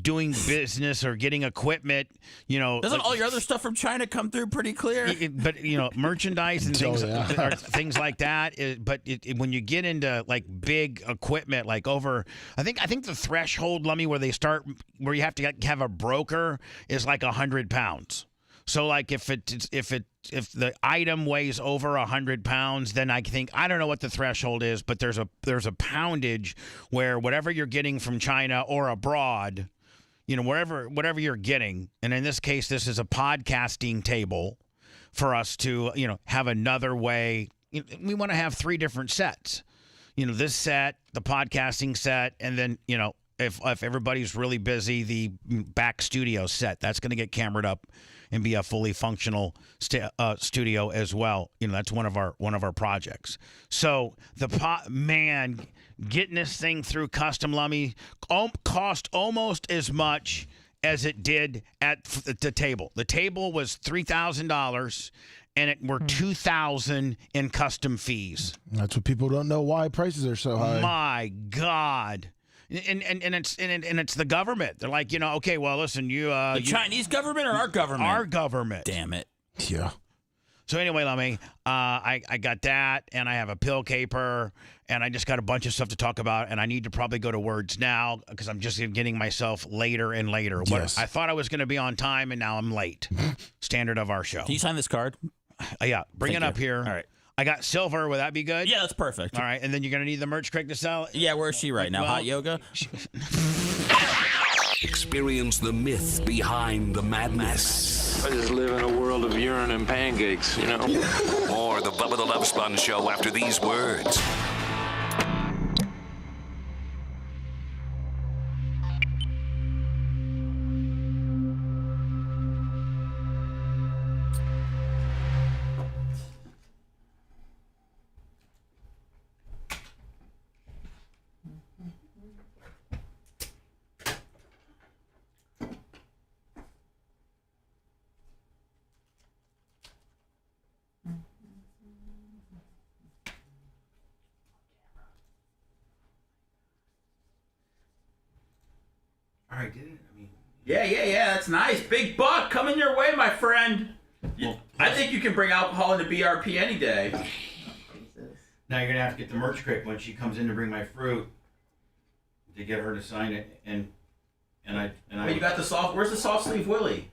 Speaker 4: doing business or getting equipment,
Speaker 7: Doesn't all your other stuff from China come through pretty clear?
Speaker 4: but merchandise and things,
Speaker 3: yeah.
Speaker 4: things like that. But when you get into like big equipment, like over, I think the threshold, Lummy, where you have to have a broker is like 100 pounds. So like if the item weighs over 100 pounds, then I don't know what the threshold is, but there's a poundage where whatever you're getting from China or abroad, whatever you're getting, and in this case, this is a podcasting table for us to, have another way. We want to have 3 different sets. This set, the podcasting set, and then, if everybody's really busy, the back studio set that's going to get cameraed up and be a fully functional studio as well. That's one of our projects. So man, getting this thing through Custom Lummy cost almost as much as it did at the table. The table was $3,000. And it were $2,000 in custom fees.
Speaker 3: That's what people don't know, why prices are so high.
Speaker 4: My God. And it's the government. They're like, okay, well, listen, the
Speaker 7: Chinese government or our government?
Speaker 4: Our government.
Speaker 7: Damn it.
Speaker 3: Yeah.
Speaker 4: So anyway, Lummy, I got that, and I have a pill caper, and I just got a bunch of stuff to talk about, and I need to probably go to words now because I'm just getting myself later and later.
Speaker 3: Yes.
Speaker 4: I thought I was going to be on time, and now I'm late. Standard of our show.
Speaker 7: Can you sign this card?
Speaker 4: Yeah, bring
Speaker 7: Thank
Speaker 4: it up
Speaker 7: you.
Speaker 4: here.
Speaker 7: All right.
Speaker 4: I got silver. Would that be good?
Speaker 7: Yeah, that's perfect.
Speaker 4: All right, and then you're going to need the merch crate to sell it?
Speaker 7: Yeah, where is she right now? Hot yoga?
Speaker 11: Experience the myth behind the madness.
Speaker 12: I just live in a world of urine and pancakes,
Speaker 11: More the Bubba the Love Sponge show after these words.
Speaker 4: All right, did it?
Speaker 7: Yeah. That's nice. Big buck coming your way, my friend. I think you can bring alcohol into BRP any day.
Speaker 4: Now you're going to have to get the merch crate when she comes in to bring my fruit to get her to sign it. And I.
Speaker 7: Wait, you got the soft. Where's the soft sleeve Willie?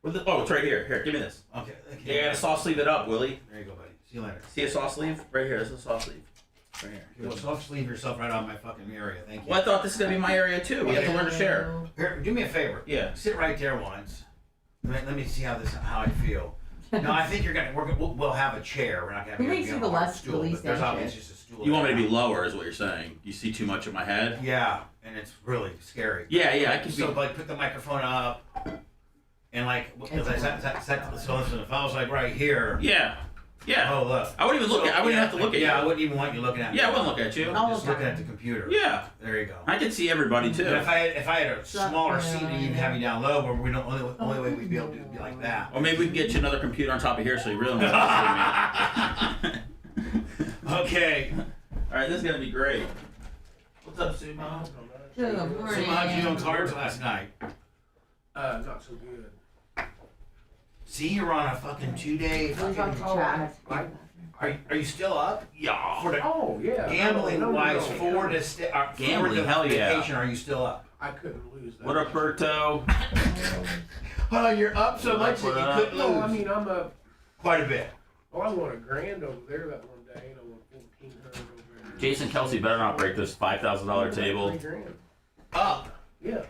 Speaker 7: Oh, it's right here. Here, give me this.
Speaker 4: Okay.
Speaker 7: Yeah, you gotta soft sleeve it up, Willie.
Speaker 4: There you go, buddy. See you later.
Speaker 7: See a soft sleeve? Right here. This is a soft sleeve. Right here.
Speaker 4: Well, soft sleeve yourself right out of my fucking area. Thank you.
Speaker 7: Well, I thought this is gonna be my area too. We have to learn to share.
Speaker 4: Here, do me a favor.
Speaker 7: Yeah.
Speaker 4: Sit right there once. Let me see how I feel. No, I think we'll have a chair. We're not gonna have
Speaker 2: Who makes you the
Speaker 4: least There's
Speaker 2: anxious?
Speaker 4: obviously just a stool.
Speaker 7: You want me to be lower, is what you're saying? You see too much of my head?
Speaker 4: Yeah, and it's really scary.
Speaker 7: Yeah. I can
Speaker 4: So
Speaker 7: be.
Speaker 4: like, put the microphone up, and like, because so listen, if I was like right here.
Speaker 7: Yeah.
Speaker 4: Oh look.
Speaker 7: I wouldn't even look at. I wouldn't have to look at you.
Speaker 4: Yeah, I wouldn't even want you looking at me.
Speaker 7: Yeah, I wouldn't look at you.
Speaker 4: Just looking at the computer.
Speaker 7: Yeah.
Speaker 4: There you go.
Speaker 7: I can see everybody too.
Speaker 4: And if I had a smaller seat to even have you down low, where we don't only way we'd be able to do would be like that.
Speaker 7: Or maybe we can get you another computer on top of here so you really don't have to see me.
Speaker 4: Okay.
Speaker 7: All right, this is gonna be great. What's up, Sumo?
Speaker 2: Good morning.
Speaker 4: So how'd you do on cards last night?
Speaker 12: not so good.
Speaker 4: See, you're on a fucking 2-day fucking. Are you still up? Yeah. For the gambling wise, for the
Speaker 7: Gambling, hell yeah.
Speaker 4: vacation, are you still up?
Speaker 12: I couldn't lose that.
Speaker 7: What up, Berto?
Speaker 3: Oh, you're up so much that you couldn't lose.
Speaker 12: No, I mean, I'm up.
Speaker 4: Quite a bit.
Speaker 12: Oh, I won $1,000 over there that one day, and I won $1,400 over there.
Speaker 7: Jason Kelsey better not break this $5,000 table.
Speaker 12: $3,000.
Speaker 4: Up.
Speaker 12: Yeah.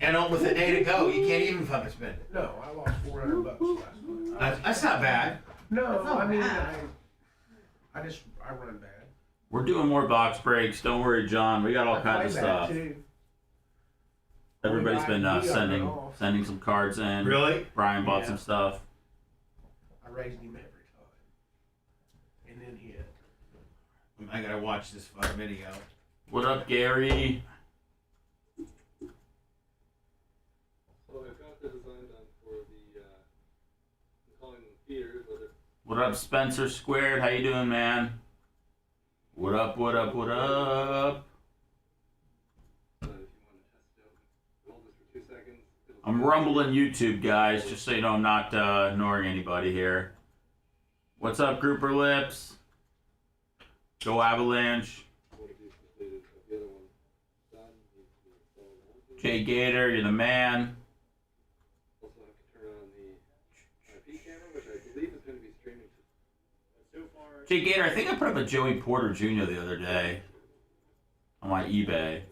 Speaker 4: And with a day to go, you can't even fucking spend it.
Speaker 12: No, I lost $400 last night.
Speaker 4: That's not bad.
Speaker 12: No,
Speaker 2: not
Speaker 12: I mean,
Speaker 2: bad.
Speaker 12: I run bad.
Speaker 7: We're doing more box breaks. Don't worry, John. We got all
Speaker 12: I
Speaker 7: kinds of
Speaker 12: play bad,
Speaker 7: stuff.
Speaker 12: too.
Speaker 7: Everybody's been
Speaker 12: We got
Speaker 7: sending some cards in.
Speaker 4: Really?
Speaker 7: Brian bought
Speaker 12: Yeah.
Speaker 7: some stuff.
Speaker 12: I raised him every time. And then hit.
Speaker 4: I gotta watch this fucking video.
Speaker 7: What up, Gary?
Speaker 10: So I've got the design done for the, I'm calling them theaters, whether
Speaker 7: What up, Spencer Squared? How you doing, man? What up, what up, what up?
Speaker 10: if you want to test it out, hold this for 2 seconds.
Speaker 7: I'm rumbling YouTube, guys, just so you know I'm not ignoring anybody here. What's up, Grouper Lips? Go Avalanche. Jay Gator, you're the man.
Speaker 10: Also have to turn on the IP camera, which I believe is going to be streaming. So far,
Speaker 7: Jay Gator, I think I put up a Joey Porter Jr. the other day on my eBay.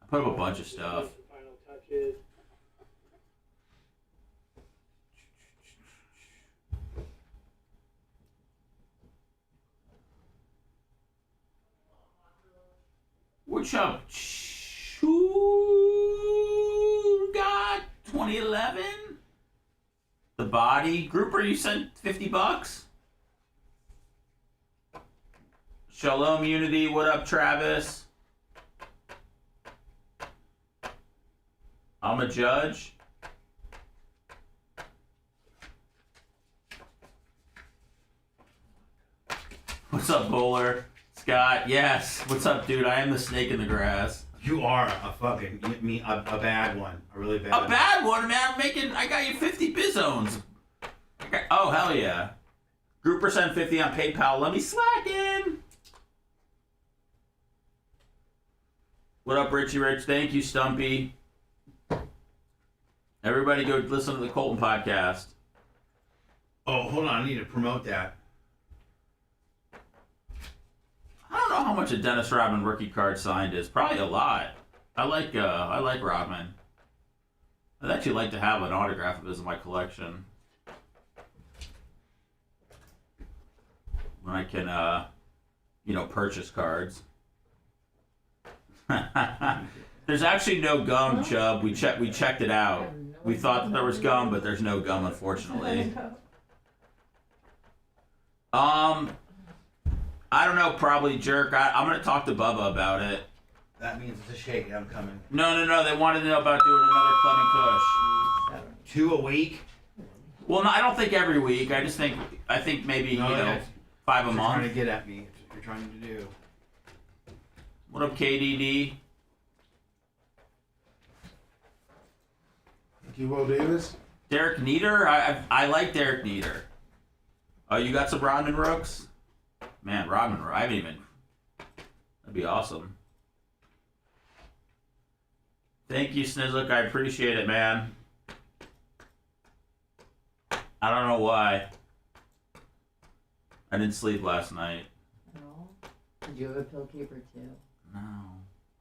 Speaker 7: I put up a bunch of stuff.
Speaker 10: final touches.
Speaker 7: What's up, body. Grouper, you sent $50. Shalom Unity, what up, Travis? I'm a judge. What's up, Bowler? Scott, yes. What's up, dude? I am the snake in the grass.
Speaker 4: You are a fucking a bad one, a really bad one.
Speaker 7: A bad one, man. I got you 50 bizones. Oh, hell yeah. Grouper sent 50 on PayPal. Let me slack in. What up, Richie Rich? Thank you, Stumpy. Everybody go listen to the Colton podcast.
Speaker 4: Oh, hold on. I need to promote that.
Speaker 7: I don't know how much a Dennis Rodman rookie card signed is. Probably a lot. I like Rodman. I'd actually like to have an autograph of his in my collection. When I can, purchase cards. There's actually no gum, Chubb. We checked it out. We thought that there was gum, but there's no gum, unfortunately. I don't know, probably jerk. I'm gonna talk to Bubba about it.
Speaker 4: That means it's a shake. I'm coming.
Speaker 7: No. They wanted to know about doing another Clement Kush.
Speaker 4: 2 a week?
Speaker 7: Well, no, I don't think every week. I think maybe 5 a month.
Speaker 4: You're trying to get at me. That's what you're trying to do.
Speaker 7: What up, KDD?
Speaker 3: Thank you, Will Davis.
Speaker 7: Derek Nieder? I like Derek Nieder. Oh, you got some Rodman Rooks? Man, Rodman Rook. I haven't even. That'd be awesome. Thank you, Snizlik. I appreciate it, man. I don't know why. I didn't sleep last night.
Speaker 13: No? Did you have a pill caper too?
Speaker 7: No.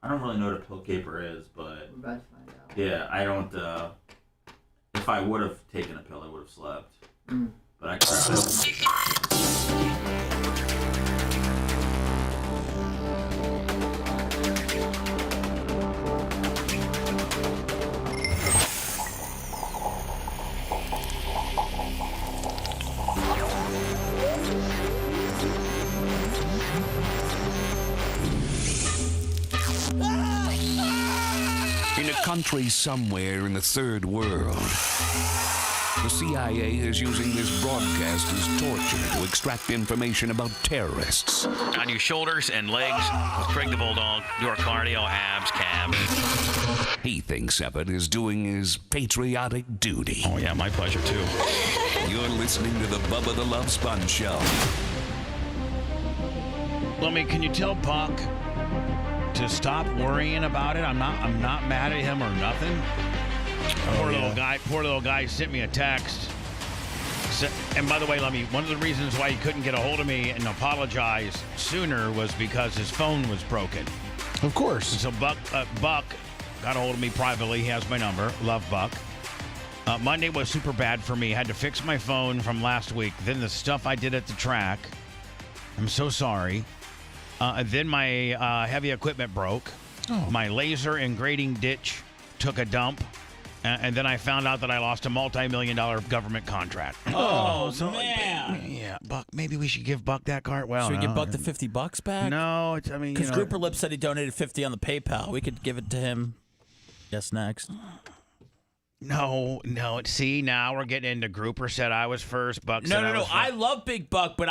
Speaker 7: I don't really know what a pill caper is, but...
Speaker 13: We're about to find out.
Speaker 7: Yeah, I don't... if I would have taken a pill, I would have slept. But I can't.
Speaker 6: In a country somewhere in the third world, the CIA is using this broadcast as torture to extract information about terrorists.
Speaker 14: On your shoulders and legs, Craig the Bulldog, your cardio, abs, calves.
Speaker 6: He thinks of it as doing his patriotic duty.
Speaker 14: Oh, yeah, my pleasure, too.
Speaker 6: You're listening to the Bubba the Love Sponge Show.
Speaker 4: Can you tell Buck to stop worrying about it? I'm not mad at him or nothing. Poor little guy sent me a text. And by the way, one of the reasons why he couldn't get a hold of me and apologize sooner was because his phone was broken.
Speaker 3: Of course.
Speaker 4: And so Buck got a hold of me privately. He has my number. Love Buck. Monday was super bad for me. I had to fix my phone from last week. Then the stuff I did at the track. I'm so sorry. Then my heavy equipment broke.
Speaker 3: Oh.
Speaker 4: My laser and grading ditch took a dump. And then I found out that I lost a multi-million-dollar government contract.
Speaker 7: Oh, man.
Speaker 4: Yeah, Buck, maybe we should give Buck that cart. Well,
Speaker 7: should we give Buck the $50 back?
Speaker 4: No,
Speaker 7: because Grouper Lip said he donated 50 on the PayPal. We could give it to him. Yes, next.
Speaker 4: No. See, now we're getting into Grouper said I was first. Buck said I was first.
Speaker 7: I love Big Buck, but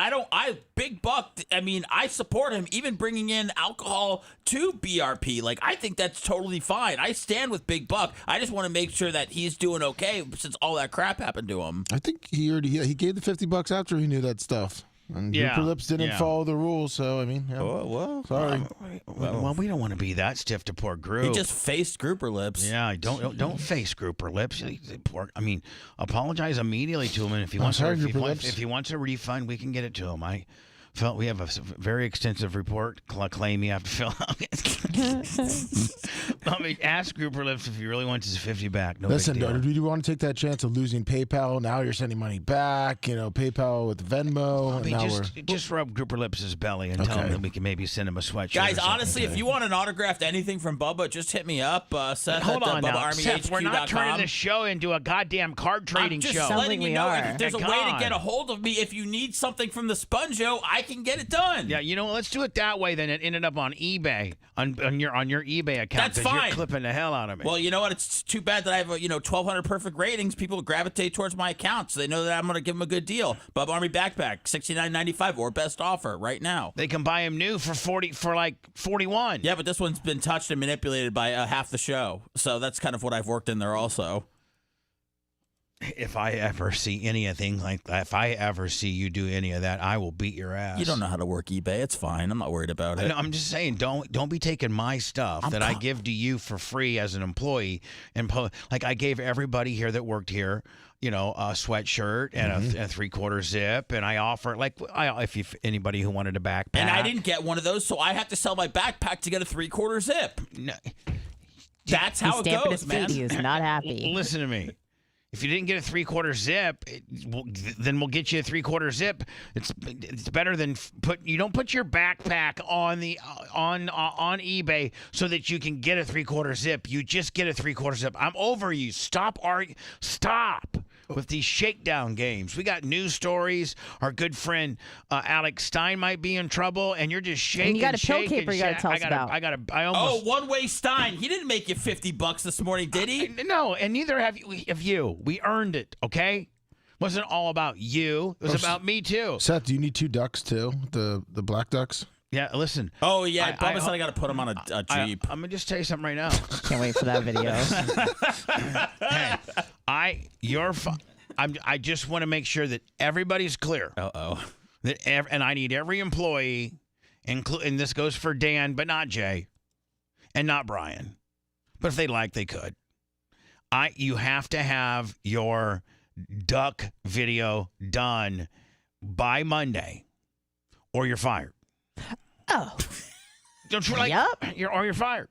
Speaker 7: Big Buck, I support him even bringing in alcohol to BRP. I think that's totally fine. I stand with Big Buck. I just want to make sure that he's doing okay since all that crap happened to him.
Speaker 3: I think he gave the $50 after he knew that stuff. And Grouper Lips didn't follow the rules, so sorry.
Speaker 4: Well, we don't want to be that stiff to poor Group.
Speaker 7: He just faced Grouper Lips.
Speaker 4: Yeah, don't face Grouper Lips. Apologize immediately to him, and if he wants a refund, we can get it to him. We have a very extensive report claim you have to fill out. I mean, ask Grouper Lips if you really want his 50 back. No
Speaker 3: Listen,
Speaker 4: big deal.
Speaker 3: do you want to take that chance of losing PayPal? Now you're sending money back. You know, PayPal with Venmo.
Speaker 4: I mean, just rub Grouper Lips' belly and tell him that we can maybe send him a sweatshirt.
Speaker 7: Guys, honestly, if you want an autographed anything from Bubba, just hit me up. Seth
Speaker 4: Hold
Speaker 7: at
Speaker 4: on now, Seth, we're not turning
Speaker 7: BubbaArmyHQ.com.
Speaker 4: this show into a goddamn card trading
Speaker 7: I'm just
Speaker 4: show.
Speaker 7: letting you know if there's a way to
Speaker 4: God.
Speaker 7: get a hold of me. If you need something from the Sponjo, I can get it done.
Speaker 4: Yeah, you know, let's do it that way. Then it ended up on eBay on your eBay account.
Speaker 7: That's
Speaker 4: 'cause
Speaker 7: fine.
Speaker 4: You're clipping the hell out of me.
Speaker 7: Well, you know what? It's too bad that I have 1,200 perfect ratings. People gravitate towards my account, so they know that I'm going to give them a good deal. Bubba Army backpack, $69.95 or best offer right now.
Speaker 4: They can buy him new for like 41.
Speaker 7: Yeah, but this one's been touched and manipulated by half the show, so that's kind of what I've worked in there also.
Speaker 4: If I ever see anything like that, if I ever see you do any of that, I will beat your ass.
Speaker 7: You don't know how to work eBay. It's fine. I'm not worried about it.
Speaker 4: I'm just saying, don't be taking my stuff that I give to you for free as an employee. And like I gave everybody here that worked here, a sweatshirt and a 3/4 zip, and I offer if anybody who wanted a backpack.
Speaker 7: And I didn't get one of those, so I have to sell my backpack to get a 3/4 zip.
Speaker 4: No.
Speaker 7: That's how it goes,
Speaker 2: his
Speaker 7: man.
Speaker 2: feet. He is not happy.
Speaker 4: Listen to me. If you didn't get a 3/4 zip, then we'll get you a 3/4 zip. It's better than you don't put your backpack on on eBay so that you can get a 3/4 zip. You just get a 3/4 zip. I'm over you. Stop with these shakedown games. We got news stories. Our good friend Alex Stein might be in trouble, and you're just shaking.
Speaker 2: And you got a pill caper you got to tell us about.
Speaker 4: I almost.
Speaker 7: One-way Stein. He didn't make you $50 this morning, did he?
Speaker 4: No, and neither have you. We earned it, okay? Wasn't all about you. It was about me too.
Speaker 3: Seth, do you need 2 ducks too? The black ducks?
Speaker 4: Yeah, listen.
Speaker 7: Oh, yeah. Bubba said I got to put him on a Jeep.
Speaker 4: I'm going to just tell you something right now.
Speaker 2: Can't wait for that video.
Speaker 4: Hey, I just want to make sure that everybody's clear.
Speaker 7: Uh-oh.
Speaker 4: And I need every employee, and this goes for Dan, but not Jay, and not Brian. But if they'd like, they could. You have to have your duck video done by Monday, or you're fired.
Speaker 2: Oh.
Speaker 4: Don't you you're fired.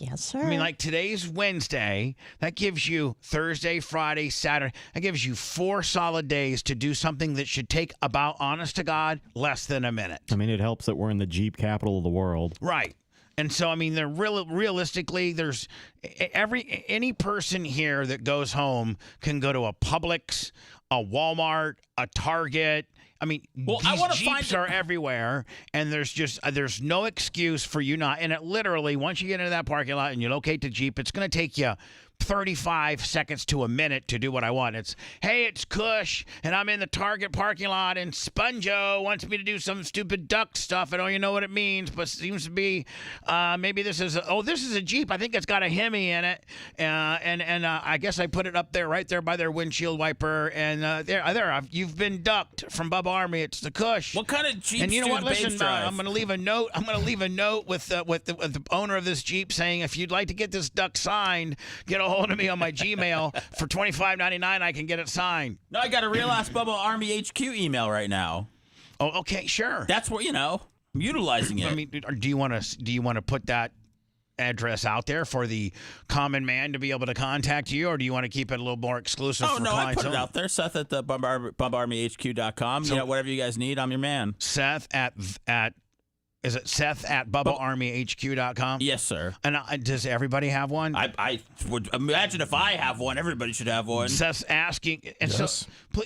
Speaker 2: Yes, sir.
Speaker 4: I mean, like today's Wednesday. That gives you Thursday, Friday, Saturday. That gives you 4 solid days to do something that should take about, honest to God, less than a minute.
Speaker 5: I mean, it helps that we're in the Jeep capital of the world.
Speaker 4: Right. And so, I mean, realistically, there's any person here that goes home can go to a Publix, a Walmart, a Target. I mean, these Jeeps are everywhere, and there's no excuse for you not. And it literally, once you get into that parking lot and you locate the Jeep, it's going to take you 35 seconds to a minute to do what I want. It's Kush, and I'm in the Target parking lot, and Sponjo wants me to do some stupid duck stuff. I don't even know what it means, but it seems to be maybe this is a Jeep. I think it's got a Hemi in it, and I guess I put it up there, right there by their windshield wiper, and you've been ducked from Bubba Army. It's the Kush.
Speaker 7: What kind of Jeep?
Speaker 4: And you know what? Listen,
Speaker 7: drive?
Speaker 4: I'm going to leave a note. I'm going to leave a note with the owner of this Jeep saying, if you'd like to get this duck signed, get a hold of me on my Gmail for $25.99. I can get it signed.
Speaker 7: No, I got a real ass Bubba Army HQ email right now.
Speaker 4: Oh, okay, sure.
Speaker 7: That's what I'm utilizing it.
Speaker 4: I mean, do you want to put that address out there for the common man to be able to contact you, or do you want to keep it a little more exclusive?
Speaker 7: Oh
Speaker 4: for
Speaker 7: no, I put it
Speaker 4: only?
Speaker 7: out there. Seth at the BubbaArmyHQ.com.
Speaker 4: So,
Speaker 7: whatever you guys need, I'm your man.
Speaker 4: Seth at is it Seth at BubbaArmyHQ.com?
Speaker 7: Yes, sir.
Speaker 4: And does everybody have one?
Speaker 7: I would imagine if I have one, everybody should have one.
Speaker 4: Seth's asking, and
Speaker 3: yes.
Speaker 4: So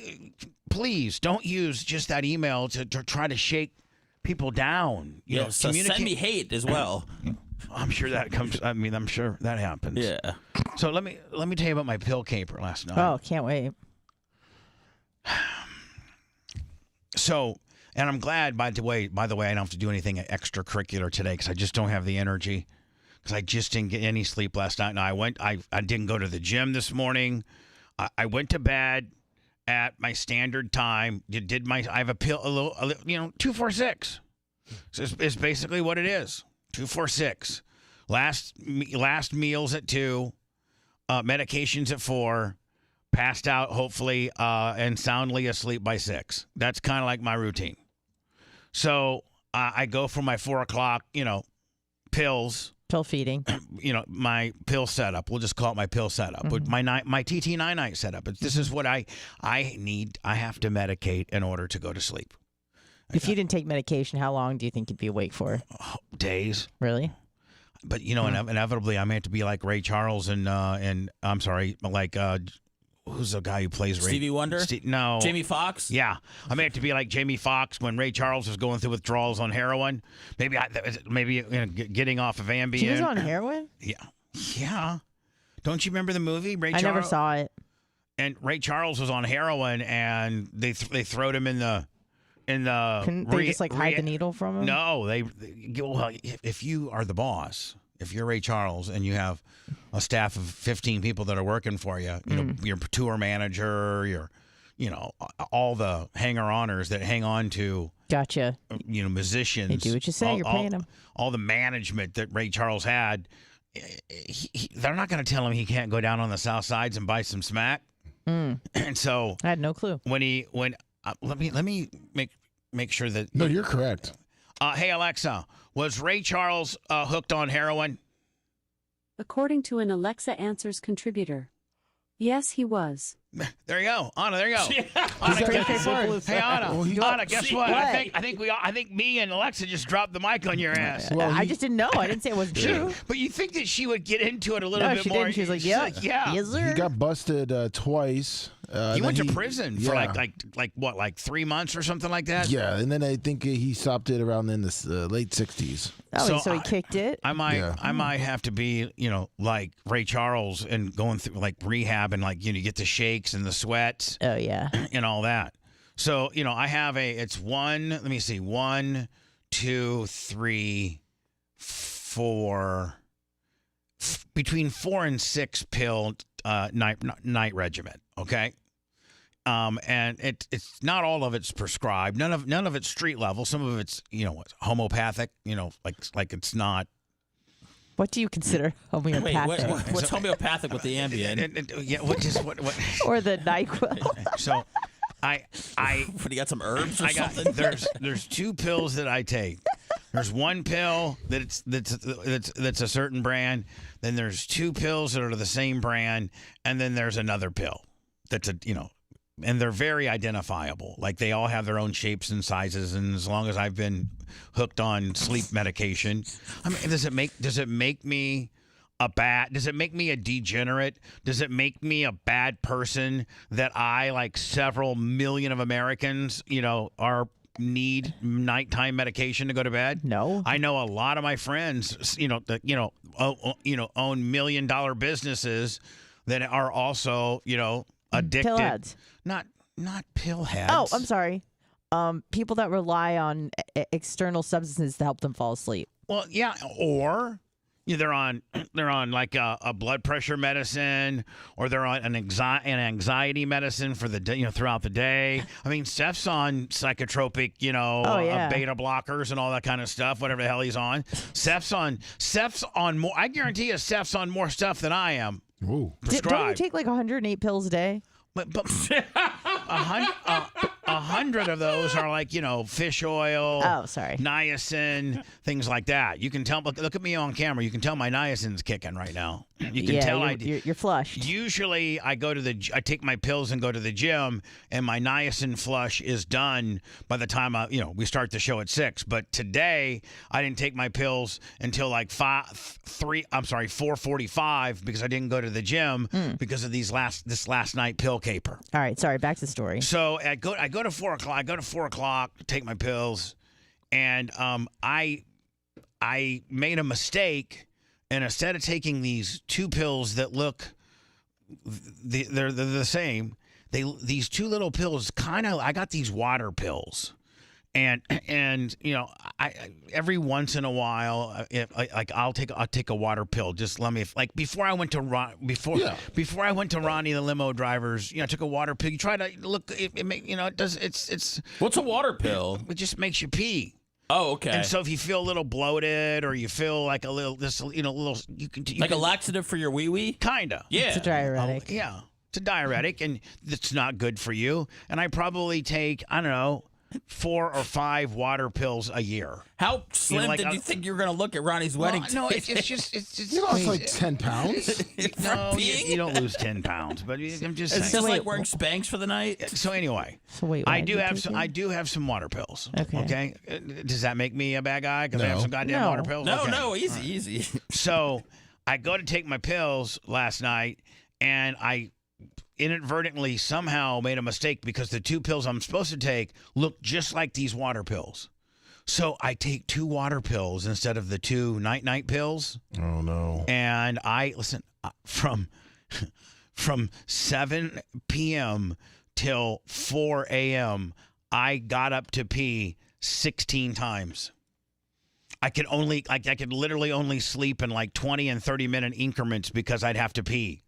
Speaker 4: please don't use just that email to try to shake people down.
Speaker 7: So send me hate as well.
Speaker 4: I'm sure that comes. I mean, I'm sure that happens.
Speaker 7: Yeah.
Speaker 4: So let me tell you about my pill caper last night.
Speaker 2: Oh, can't wait.
Speaker 4: So, and I'm glad, by the way, I don't have to do anything extracurricular today because I just don't have the energy. Because I just didn't get any sleep last night. And I didn't go to the gym this morning. I went to bed at my standard time. I have a pill, a little 246. So it's basically what it is. 246. Last meals at 2, medications at 4, passed out hopefully and soundly asleep by 6. That's kind of like my routine. So I go for my 4 o'clock, pills.
Speaker 2: Pill feeding.
Speaker 4: My pill setup. We'll just call it my pill setup. But my TT9 night setup. This is what I need. I have to medicate in order to go to sleep.
Speaker 2: If you didn't take medication, how long do you think you'd be awake for?
Speaker 4: Days.
Speaker 2: Really?
Speaker 4: But inevitably, I may have to be like Ray Charles and I'm sorry, like who's the guy who plays Ray?
Speaker 7: Stevie Wonder?
Speaker 4: No.
Speaker 7: Jamie Foxx?
Speaker 4: Yeah. I may have to be like Jamie Foxx when Ray Charles was going through withdrawals on heroin. Maybe getting off of Ambien.
Speaker 2: He was on heroin?
Speaker 4: Yeah. Yeah. Don't you remember the movie Ray Charles?
Speaker 2: I never saw it.
Speaker 4: And Ray Charles was on heroin, and they throwed him in the.
Speaker 2: Couldn't they just hide the needle from him?
Speaker 4: No, well, if you are the boss, if you're Ray Charles and you have a staff of 15 people that are working for you, your tour manager, all the hanger-oners that hang on to,
Speaker 2: gotcha,
Speaker 4: musicians.
Speaker 2: They do what you say. You're paying them.
Speaker 4: All the management that Ray Charles had, they're not going to tell him he can't go down on the South Sides and buy some smack. And so
Speaker 2: I had no clue.
Speaker 4: Let me make sure that.
Speaker 3: No, you're correct.
Speaker 4: Hey, Alexa, was Ray Charles hooked on heroin?
Speaker 15: According to an Alexa Answers contributor, yes, he was.
Speaker 4: There you go, Anna. There you go. Hey, Anna. Anna, guess what? I think me and Alexa just dropped the mic on your ass.
Speaker 2: Well, I just didn't know. I didn't say it wasn't true.
Speaker 4: But you think that she would get into it a little bit
Speaker 2: she
Speaker 4: more?
Speaker 2: Didn't. She was like, yeah, yes, sir.
Speaker 3: He got busted twice.
Speaker 4: He went to prison for like 3 months or something like that.
Speaker 3: Yeah, and then I think he stopped it around in the late 60s.
Speaker 2: Oh, so he kicked it.
Speaker 4: I might have to be like Ray Charles and going through like rehab and you get the shakes and the sweats.
Speaker 2: Oh yeah,
Speaker 4: and all that. So I have it's one. Let me see, 1, 2, 3, 4. Between 4 and 6 pill night regimen. Okay. And it's not all of it's prescribed. None of it's street level. Some of it's homeopathic. Like it's not.
Speaker 2: What do you consider homeopathic?
Speaker 7: Wait, what's homeopathic with the Ambien?
Speaker 4: Yeah, what?
Speaker 2: Or the NyQuil.
Speaker 4: So,
Speaker 7: What, you got some herbs or something?
Speaker 4: There's 2 pills that I take. There's one pill that's a certain brand. Then there's 2 pills that are the same brand, and then there's another pill that's and they're very identifiable. Like they all have their own shapes and sizes. And as long as I've been hooked on sleep medication, I mean, does it make me a degenerate? Does it make me a bad person that I, like several million of Americans, need nighttime medication to go to bed?
Speaker 2: No.
Speaker 4: I know a lot of my friends, own $1 million businesses that are also, addicted.
Speaker 2: Pill heads.
Speaker 4: Not pill heads.
Speaker 2: Oh, I'm sorry. People that rely on external substances to help them fall asleep.
Speaker 4: Well, yeah, or they're on like a blood pressure medicine, or they're on an anxiety medicine for the day, throughout the day. I mean, Steph's on psychotropic, beta blockers and all that kind of stuff. Whatever the hell he's on. Steph's on more. I guarantee you, Steph's on more stuff than I am.
Speaker 3: Ooh.
Speaker 4: Prescribed.
Speaker 2: Don't you take like 108 pills a day?
Speaker 4: But 100 of those are like fish oil.
Speaker 2: Oh, sorry.
Speaker 4: Niacin, things like that. You can tell. Look at me on camera. You can tell my niacin's kicking right now. You can tell
Speaker 2: you're flushed.
Speaker 4: Usually, I take my pills and go to the gym, and my niacin flush is done by the time we start the show at 6. But today, I didn't take my pills until like 4:45 because I didn't go to the gym because of this last night pill caper.
Speaker 2: All right, sorry. Back to the story.
Speaker 4: So I go to 4 o'clock. I go to 4 o'clock to take my pills, and I made a mistake. And instead of taking these 2 pills that look, they're the same. These 2 little pills I got these water pills, and I every once in a while, I'll take a water pill. Just let me before I went to Ronnie the limo drivers, I took a water pill. You try to look, it does. It's
Speaker 7: what's a water pill?
Speaker 4: It just makes you pee.
Speaker 7: Oh, okay.
Speaker 4: And so if you feel a little bloated or you feel like a little, you can
Speaker 7: a laxative for your wee-wee?
Speaker 4: Kinda.
Speaker 7: Yeah.
Speaker 2: It's a diuretic.
Speaker 4: Yeah. It's a diuretic, and it's not good for you. And I probably take, I don't know, 4 or 5 water pills a year.
Speaker 7: How slim
Speaker 4: like,
Speaker 7: did you think you were going to look at Ronnie's wedding?
Speaker 4: No, it's just
Speaker 3: You lost like 10 pounds.
Speaker 4: no, you don't lose 10 pounds, but I'm just saying.
Speaker 7: It's just like wearing Spanx for the night.
Speaker 4: So anyway,
Speaker 2: why
Speaker 4: I
Speaker 2: did
Speaker 4: do
Speaker 2: you
Speaker 4: have
Speaker 2: take
Speaker 4: some.
Speaker 2: it?
Speaker 4: I do have some water pills.
Speaker 2: Okay.
Speaker 4: Does that make me a bad guy because I have some goddamn
Speaker 2: No.
Speaker 4: water pills?
Speaker 7: No,
Speaker 4: Okay.
Speaker 7: no, easy.
Speaker 4: So I go to take my pills last night, and I inadvertently somehow made a mistake because the 2 pills I'm supposed to take look just like these water pills. So I take 2 water pills instead of the 2 night pills.
Speaker 3: Oh no!
Speaker 4: And I listen from 7 p.m. till 4 a.m. I got up to pee 16 times. I could literally only sleep in like 20 and 30-minute increments because I'd have to pee.